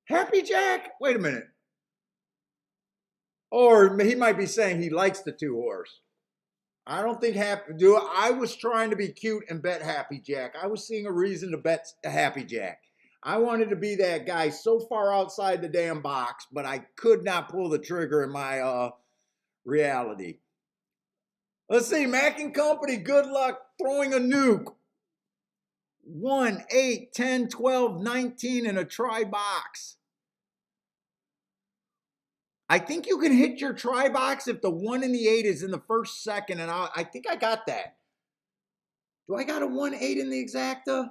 Happy Jack? Wait a minute. Or he might be saying he likes the 2 horse. I don't think I was trying to be cute and bet Happy Jack. I was seeing a reason to bet Happy Jack. I wanted to be that guy so far outside the damn box, but I could not pull the trigger in my reality. Let's see, Mac and Company, good luck throwing a nuke. 1, 8, 10, 12, 19 in a try box. I think you can hit your try box if the 1 and the 8 is in the first second, and I think I got that. Do I got a 1, 8 in the exacta?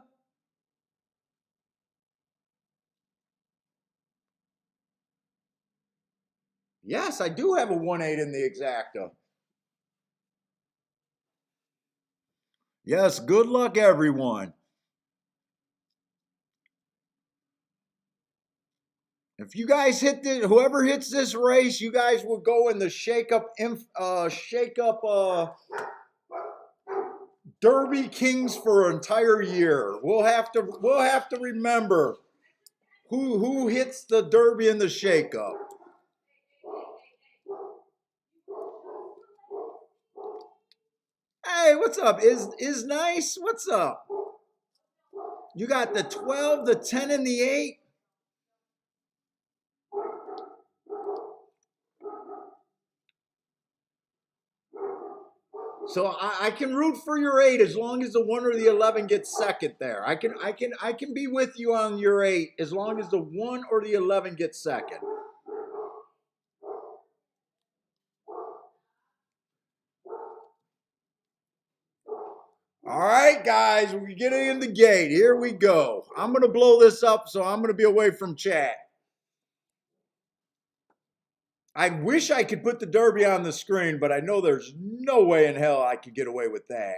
Yes, I do have a 1, 8 in the exacta. Yes, good luck, everyone. If you guys hit whoever hits this race, you guys will go in the shake-up Derby Kings for an entire year. We'll have to remember who hits the Derby and the shake-up. What's up? Is nice? What's up? You got the 12, the 10, and the 8? So I can root for your 8 as long as the 1 or the 11 gets second there. I can be with you on your 8 as long as the 1 or the 11 gets second. All right, guys, we're getting in the gate. Here we go. I'm going to blow this up, so I'm going to be away from chat. I wish I could put the Derby on the screen, but I know there's no way in hell I could get away with that.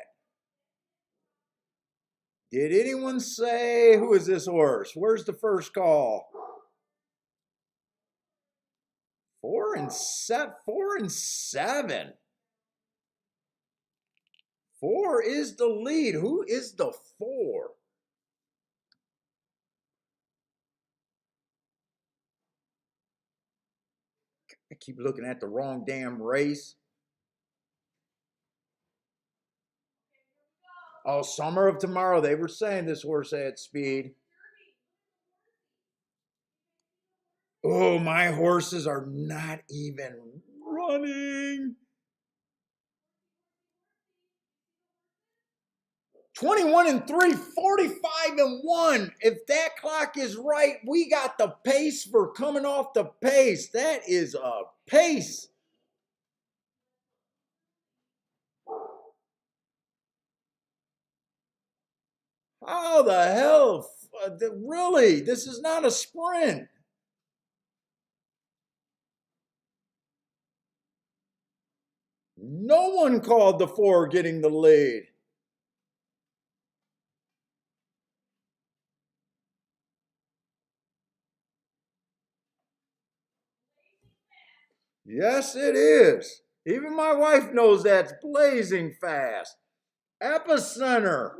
Did anyone say, who is this horse? Where's the first call? 4 and 7. 4 and 7. 4 is the lead. Who is the 4? I keep looking at the wrong damn race. Oh, Summer of Tomorrow. They were saying this horse had speed. Oh, my horses are not even running. 21 and 3, 45 and 1. If that clock is right, we got the pace for coming off the pace. That is a pace. How the hell? Really? This is not a sprint. No one called the 4 getting the lead. Yes, it is. Even my wife knows that's blazing fast. Epicenter.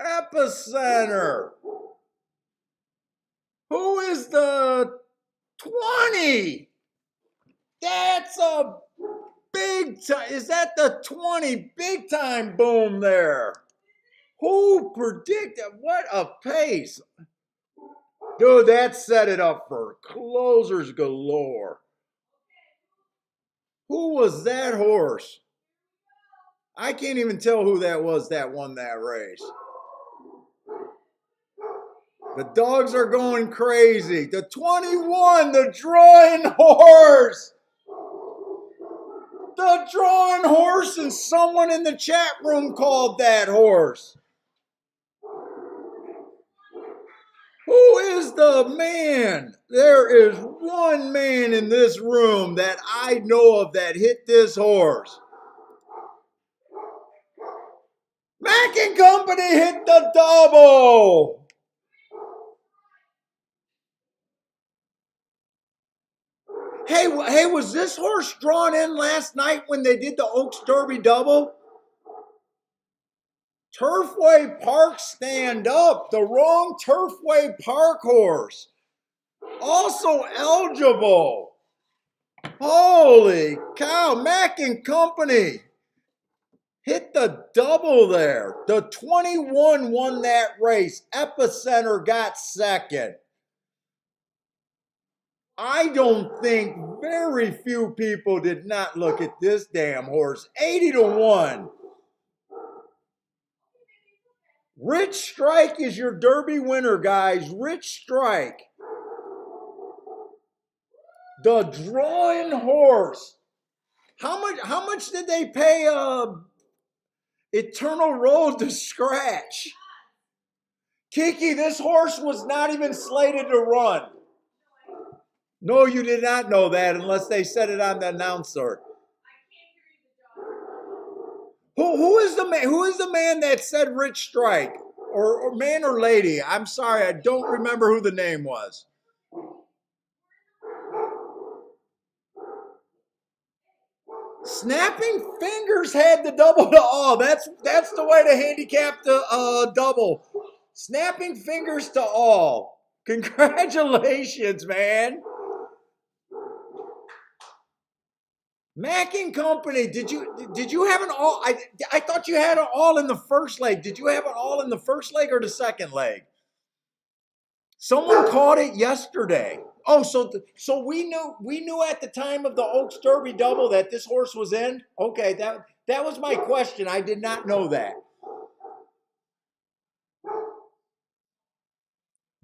Epicenter. Who is the 20? That's a big time. Is that the 20? Big time boom there. Who predicted? What a pace. Dude, that set it up for closers galore. Who was that horse? I can't even tell who that was that won that race. The dogs are going crazy. The 21, the drawing horse. The drawing horse, and someone in the chat room called that horse. Who is the man? There is one man in this room that I know of that hit this horse. Mack and Company hit the double. Hey, was this horse drawn in last night when they did the Oaks Derby double? Turfway Park stand up. The wrong Turfway Park horse. Also eligible. Holy cow, Mack and Company hit the double there. The 21 won that race. Epicenter got second. I don't think very few people did not look at this damn horse. 80 to 1. Rich Strike is your Derby winner, guys. Rich Strike. The drawing horse. How much did they pay Eternal Road to scratch? Kiki, this horse was not even slated to run. No, you did not know that unless they said it on the announcer. Who is the man that said Rich Strike? Or man or lady? I'm sorry, I don't remember who the name was. Snapping Fingers had the double to all. That's the way to handicap the double. Snapping Fingers to all. Congratulations, man. Mac and Company, did you have an all? I thought you had an all in the first leg. Did you have an all in the first leg or the second leg? Someone caught it yesterday. Oh, so we knew at the time of the Oaks Derby double that this horse was in. Okay, that was my question. I did not know that.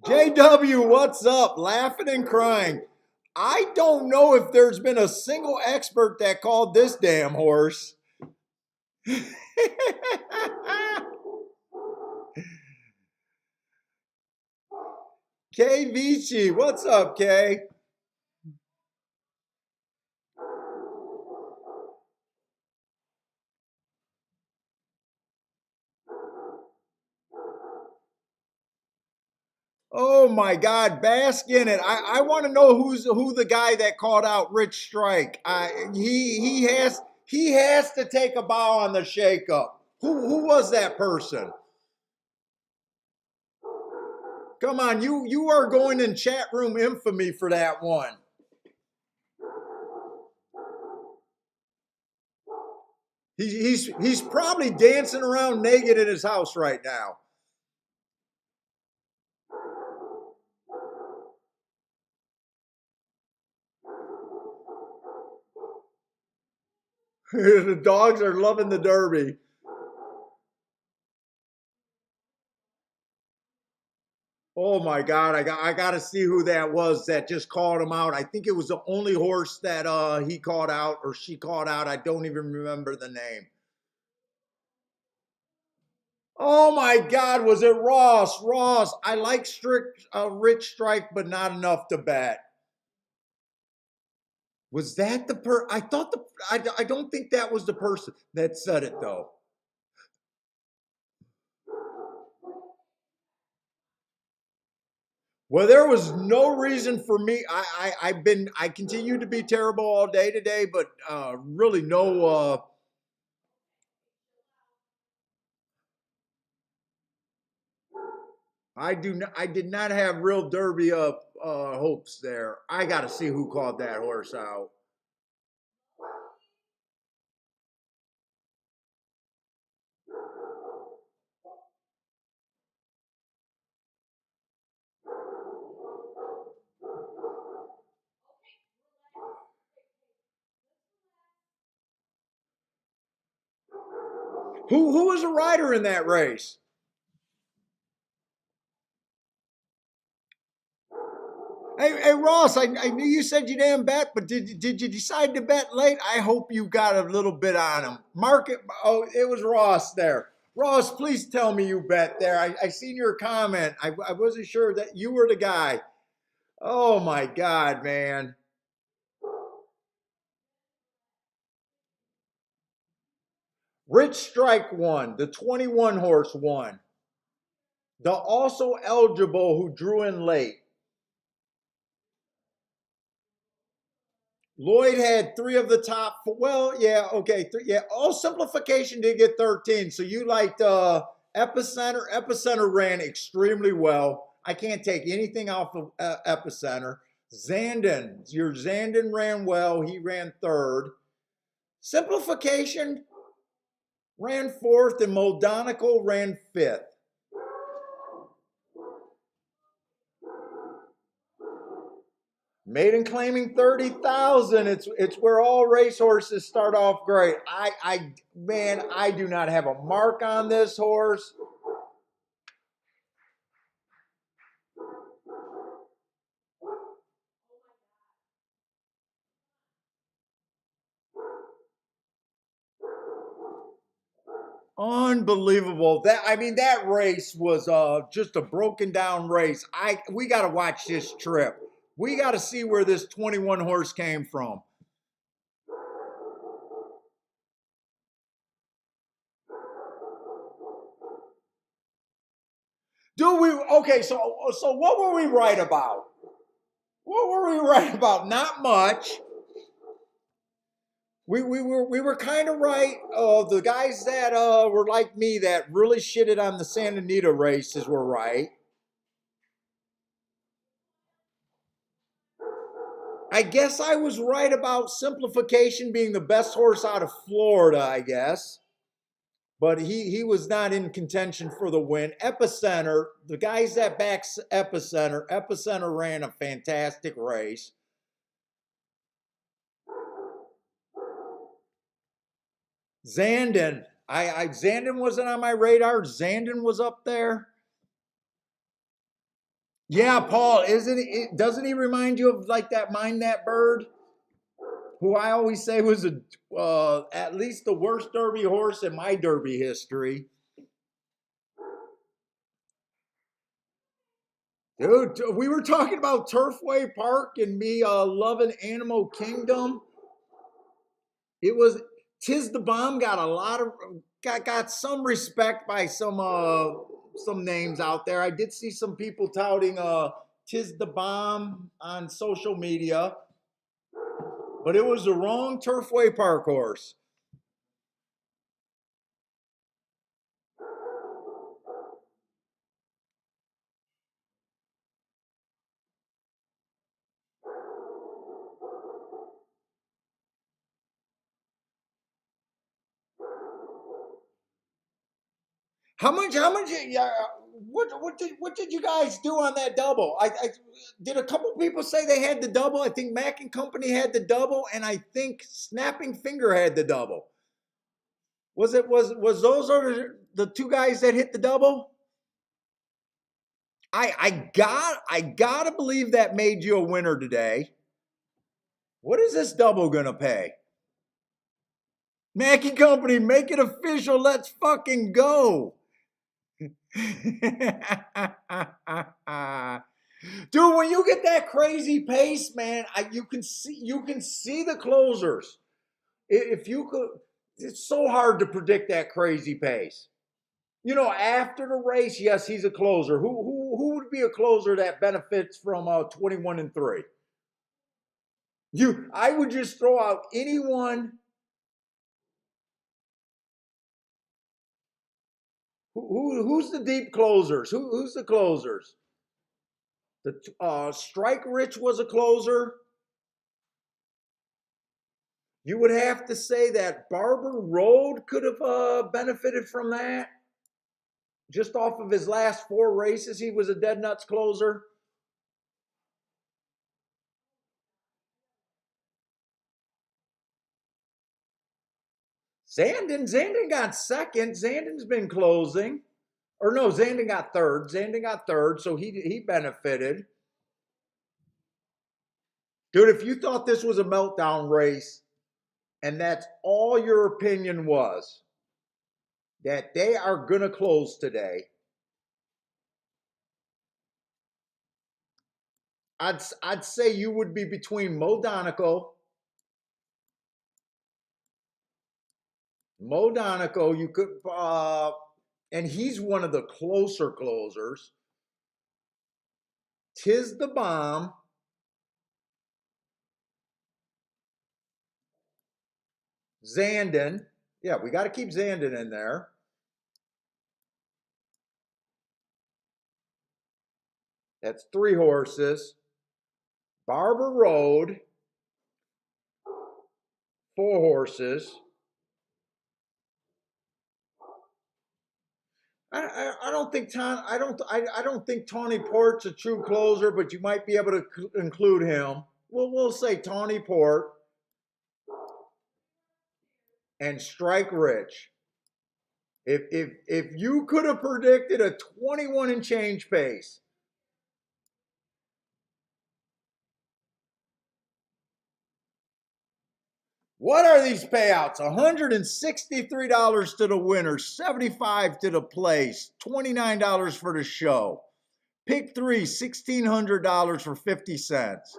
JW, what's up? Laughing and crying. I don't know if there's been a single expert that called this damn horse. Kay Vici, what's up, Kay? Oh my God, bask in it. I want to know who the guy that called out Rich Strike. He has to take a bow on the shakeup. Who was that person? Come on, you are going in chat room infamy for that one. He's probably dancing around naked in his house right now. The dogs are loving the Derby. Oh my God, I got to see who that was that just called him out. I think it was the only horse that he called out or she called out. I don't even remember the name. Oh my God, was it Ross? Ross, I like Rich Strike, but not enough to bet. Was that the I thought I don't think that was the person that said it though. Well, there was no reason for me. I continue to be terrible all day today, but really no. I did not have real Derby hopes there. I got to see who called that horse out. Who was a rider in that race? Hey Ross, I knew you said you didn't bet, but did you decide to bet late? I hope you got a little bit on him. Market. Oh, it was Ross there. Ross, please tell me you bet there. I seen your comment. I wasn't sure that you were the guy. Oh my God, man. Rich Strike won. The 21 horse won. The also eligible who drew in late. Lloyd had three of the top four. Well, yeah, okay. Yeah, all simplification did get 13. So you liked Epicenter. Epicenter ran extremely well. I can't take anything off of Epicenter. Your Zandon ran well. He ran third. Simplification ran fourth, and Moldonical ran fifth. Maiden claiming 30,000. It's where all racehorses start off great. Man, I do not have a mark on this horse. Unbelievable. That race was just a broken down race. We got to watch this trip. We got to see where this 21 horse came from. Do we? Okay, so what were we right about? What were we right about? Not much. we were kind of right. The guys that were like me that really shitted on the Santa Anita races were right. I guess I was right about Simplification being the best horse out of Florida, I guess. But he was not in contention for the win. Epicenter, the guys that back Epicenter ran a fantastic race. Zandon, Zandon wasn't on my radar. Zandon was up there. Yeah, Paul, isn't it? Doesn't he remind you of like that Mind That Bird, who I always say was at least the worst Derby horse in my Derby history. Dude, we were talking about Turfway Park and me loving Animal Kingdom. It was Tis the Bomb got a lot of got some respect by some names out there. I did see some people touting Tis the Bomb on social media, but it was the wrong Turfway Park horse. How much? Yeah, what did you guys do on that double? I did a couple people say they had the double. I think Mac and Company had the double, and I think Snapping Finger had the double. Was those are the two guys that hit the double? I gotta believe that made you a winner today. What is this double gonna pay? Mac and Company, make it official. Let's fucking go. Dude, when you get that crazy pace, man, you can see the closers. If you could, it's so hard to predict that crazy pace. You know, after the race, yes, he's a closer. Who would be a closer that benefits from 21-3? I would just throw out anyone. Who's the deep closers? Who's the closers? The Strike Rich was a closer. You would have to say that Barber Road could have benefited from that. Just off of his last 4 races, he was a dead nuts closer. Zandon got second. Zandon's been closing. Or no, Zandon got third. So he benefited. Dude, if you thought this was a meltdown race, and that's all your opinion was, that they are going to close today, I'd say you would be between Mo Donegal, you could, and he's one of the closer closers. Tis the Bomb, Zandon. Yeah, we got to keep Zandon in there. That's 3 horses. Barber Road, 4 horses. I don't think I don't think Tawny Port's a true closer, but you might be able to include him. We'll say Tawny Port and Strike Rich. If you could have predicted a 21 and change pace, what are these payouts? $163 to the winner, $75 to the place, $29 for the show. Pick 3, $1,600 for 50 cents.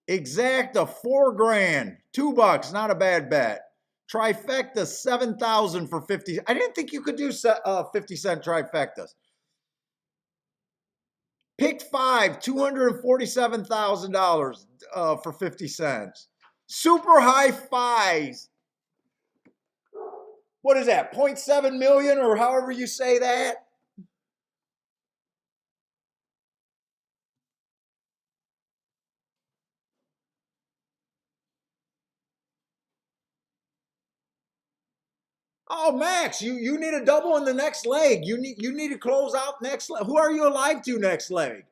Exacta, $4,000, $2, not a bad bet. Trifecta, 7,000 for 50. I didn't think you could do 50-cent trifectas. Pick 5, $247,000 for 50 cents. Super high fives, What is that? 0.7 million or however you say that? Oh, Max, you need a double in the next leg. You need to close out next leg. Who are you alive to next leg?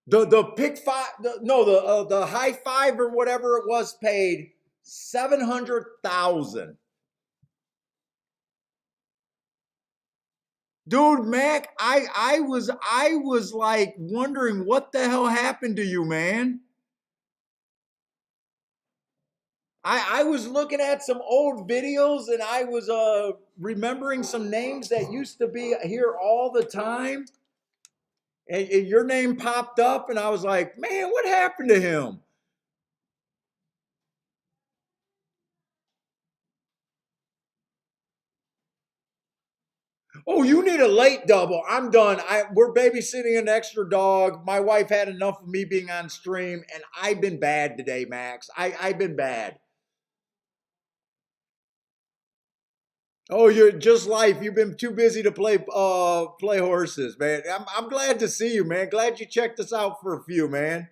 The pick five, the high five or whatever it was paid 700,000. Dude, Mac, I was like wondering what the hell happened to you, man. I was looking at some old videos and I was remembering some names that used to be here all the time. And your name popped up and I was like, man, what happened to him? Oh, you need a late double. I'm done. We're babysitting an extra dog. My wife had enough of me being on stream, and I've been bad today, Max. I've been bad. Oh, you're just life. You've been too busy to play horses, man. I'm glad to see you, man. Glad you checked us out for a few, man.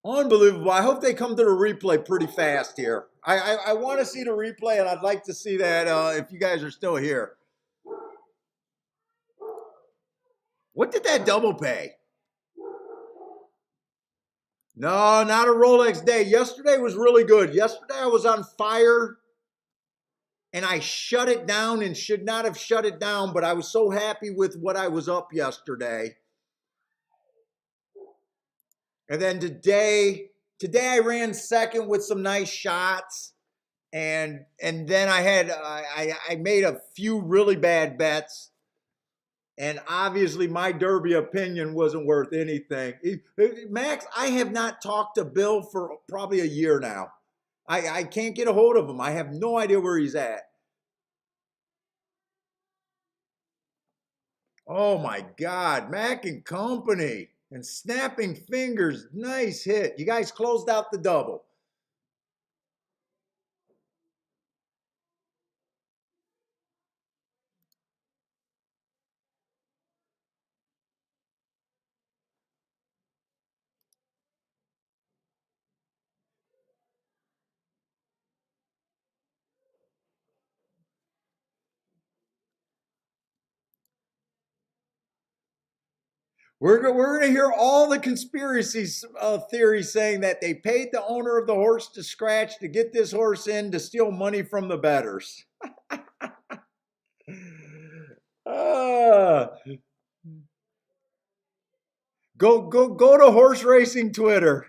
Unbelievable. I hope they come to the replay pretty fast here. I want to see the replay, and I'd like to see that if you guys are still here. What did that double pay? No, not a Rolex day. Yesterday was really good. Yesterday I was on fire and I shut it down and should not have shut it down, but I was so happy with what I was up yesterday. And then today I ran second with some nice shots. And then I made a few really bad bets. And obviously my Derby opinion wasn't worth anything. Max, I have not talked to Bill for probably a year now. I can't get a hold of him. I have no idea where he's at. Oh my God, Mac and Company and Snapping Fingers. Nice hit. You guys closed out the double. We're going to hear all the conspiracy theories saying that they paid the owner of the horse to scratch to get this horse in to steal money from the bettors. uh, go to horse racing Twitter.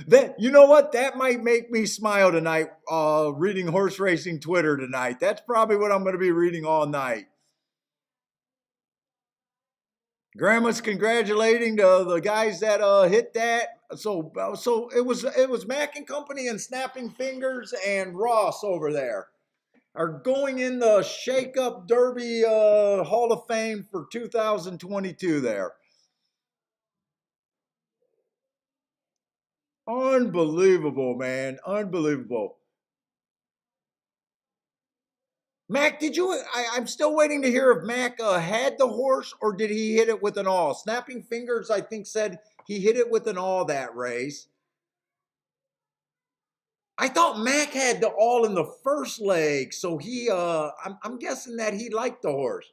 That, you know what? That might make me smile tonight. Reading horse racing Twitter tonight. That's probably what I'm going to be reading all night. Grandma's congratulating the guys that hit that. So it was Mac and Company and Snapping Fingers and Ross over there are going in the Shake Up Derby Hall of Fame for 2022 there. Unbelievable, man. Unbelievable. Mac, did you? I'm still waiting to hear if Mac had the horse or did he hit it with an all. Snapping Fingers, I think, said he hit it with an all that race. I thought Mac had the all in the first leg, so I'm guessing that he liked the horse.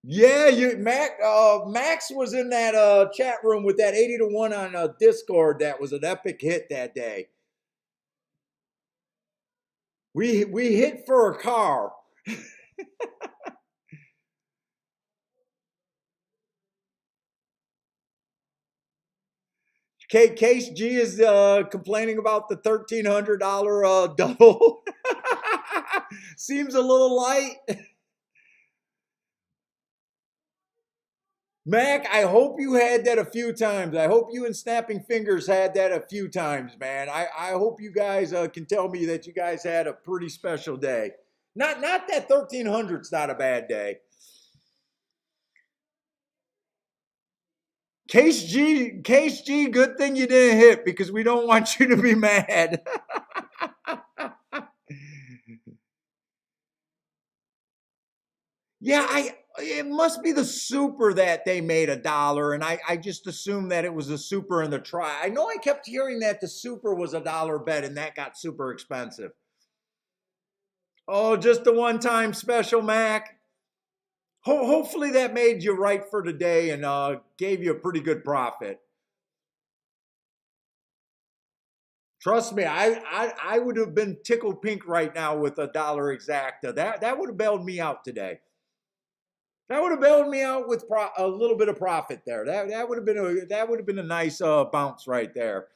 Yeah, Max was in that chat room with that 80-1 on Discord. That was an epic hit that day. We hit for a car. Case G is complaining about the $1,300 double. Seems a little light. Mac, I hope you had that a few times. I hope you and Snapping Fingers had that a few times, man. I hope you guys can tell me that you guys had a pretty special day. Not that 1300's not a bad day. Case G, good thing you didn't hit because we don't want you to be mad. Yeah, it must be the super that they made $1, and I just assumed that it was a super in the try. I know I kept hearing that the super was $1 bet, and that got super expensive. Oh, just a one-time special, Mac. Hopefully that made you right for today and gave you a pretty good profit. Trust me, I would have been tickled pink right now with $1 exacta. That would have bailed me out today. That would have bailed me out with a little bit of profit there. That would have been a nice bounce right there.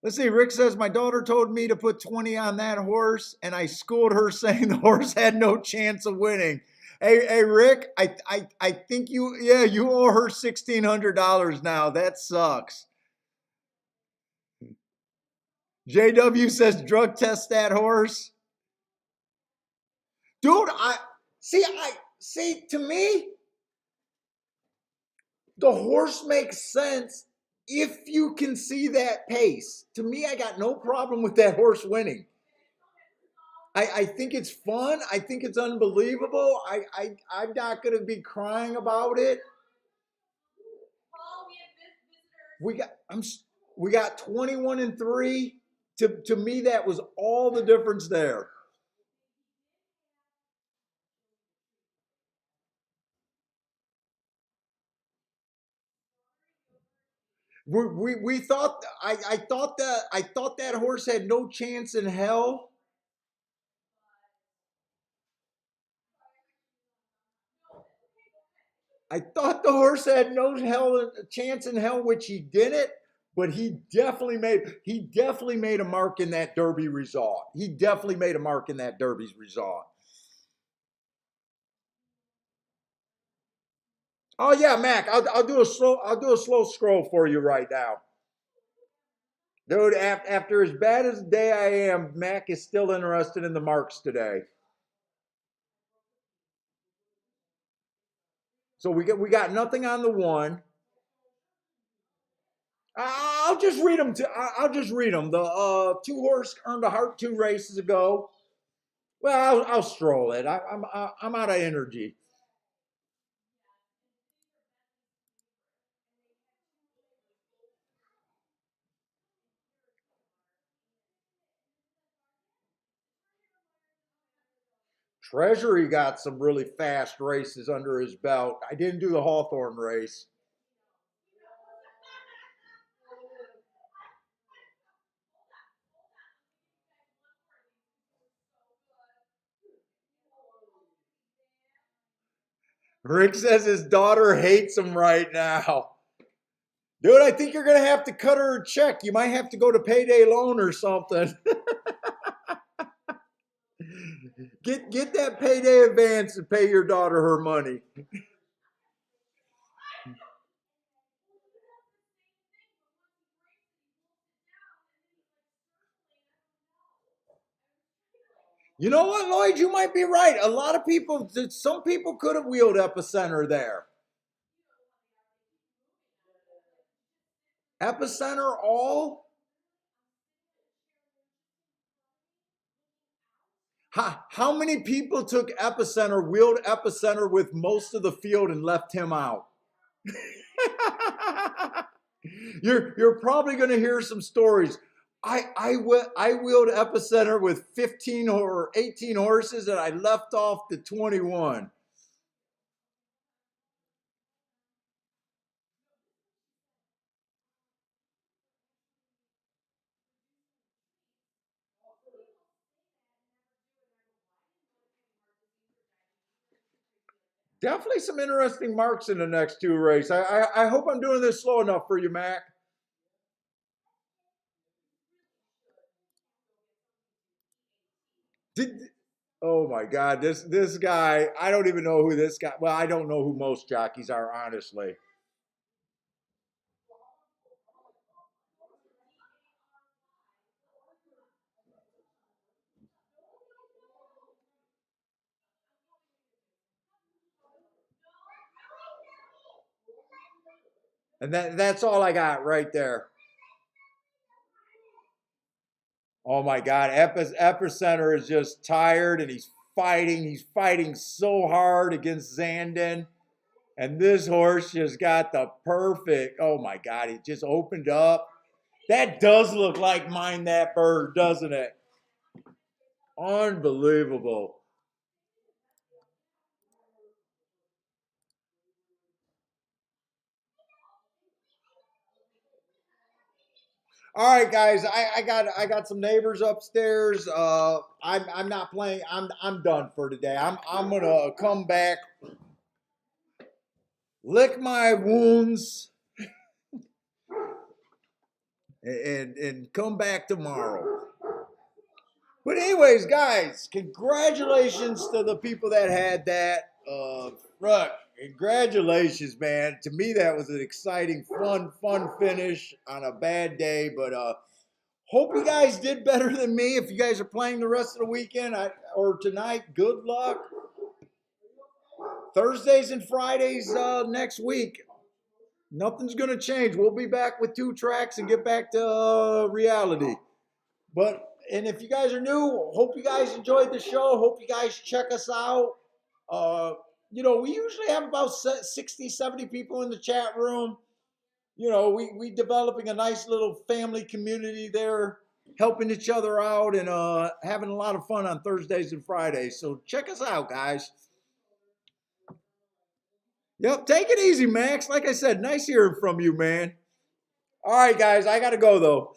Let's see. Rick says my daughter told me to put 20 on that horse, and I schooled her saying the horse had no chance of winning. Hey, Rick, I think you owe her $1,600 now. That sucks. JW says drug test that horse. Dude, I see to me, the horse makes sense if you can see that pace. To me, I got no problem with that horse winning. I think it's fun. I think it's unbelievable. I'm not gonna be crying about it. We got we got 21-3. To me, that was all the difference there. We thought I thought that horse had no chance in hell. I thought the horse had no chance in hell, which he didn't. But he definitely made a mark in that Derby result. He definitely made a mark in that Derby's result. Oh yeah, Mac, I'll do a slow scroll for you right now. Dude, after as bad as the day I am, Mac is still interested in the marks today. So we got nothing on the one. I'll just read them. I'll just read them. The two horse earned a heart 2 races ago. Well, I'll stroll it. I'm out of energy. Treasury got some really fast races under his belt. I didn't do the Hawthorne race. Rick says his daughter hates him right now. Dude, I think you're going to have to cut her a check. You might have to go to payday loan or something. Get that payday advance and pay your daughter her money. You know what, Lloyd? You might be right. A lot of people, some people could have wheeled Epicenter there. Epicenter all? How many people took Epicenter, wheeled Epicenter with most of the field and left him out? You're probably going to hear some stories. I wheeled Epicenter with 15 or 18 horses and I left off the 21. Definitely some interesting marks in the next 2 races. I hope I'm doing this slow enough for you, Mac. Did Oh my God, this guy, I don't even know who this guy, well, I don't know who most jockeys are, honestly. And that's all I got right there. Oh my God, Epicenter is just tired and he's fighting. He's fighting so hard against Zandon. And this horse just got the perfect, oh my God, it just opened up. That does look like Mind That Bird, doesn't it? Unbelievable. All right, guys. I got some neighbors upstairs. I'm not playing. I'm done for today. I'm gonna come back, lick my wounds, and come back tomorrow. But anyways, guys, congratulations to the people that had that. Look, congratulations, man. To me, that was an exciting, fun finish on a bad day. But hope you guys did better than me. If you guys are playing the rest of the weekend or tonight, good luck. Thursdays and Fridays next week. Nothing's going to change. We'll be back with 2 tracks and get back to reality. And if you guys are new, hope you guys enjoyed the show. Hope you guys check us out. We usually have about 60, 70 people in the chat room. We developing a nice little family community there, helping each other out and having a lot of fun on Thursdays and Fridays. So check us out, guys. Yep, take it easy, Max. Like I said, nice hearing from you, man. All right, guys, I got to go, though.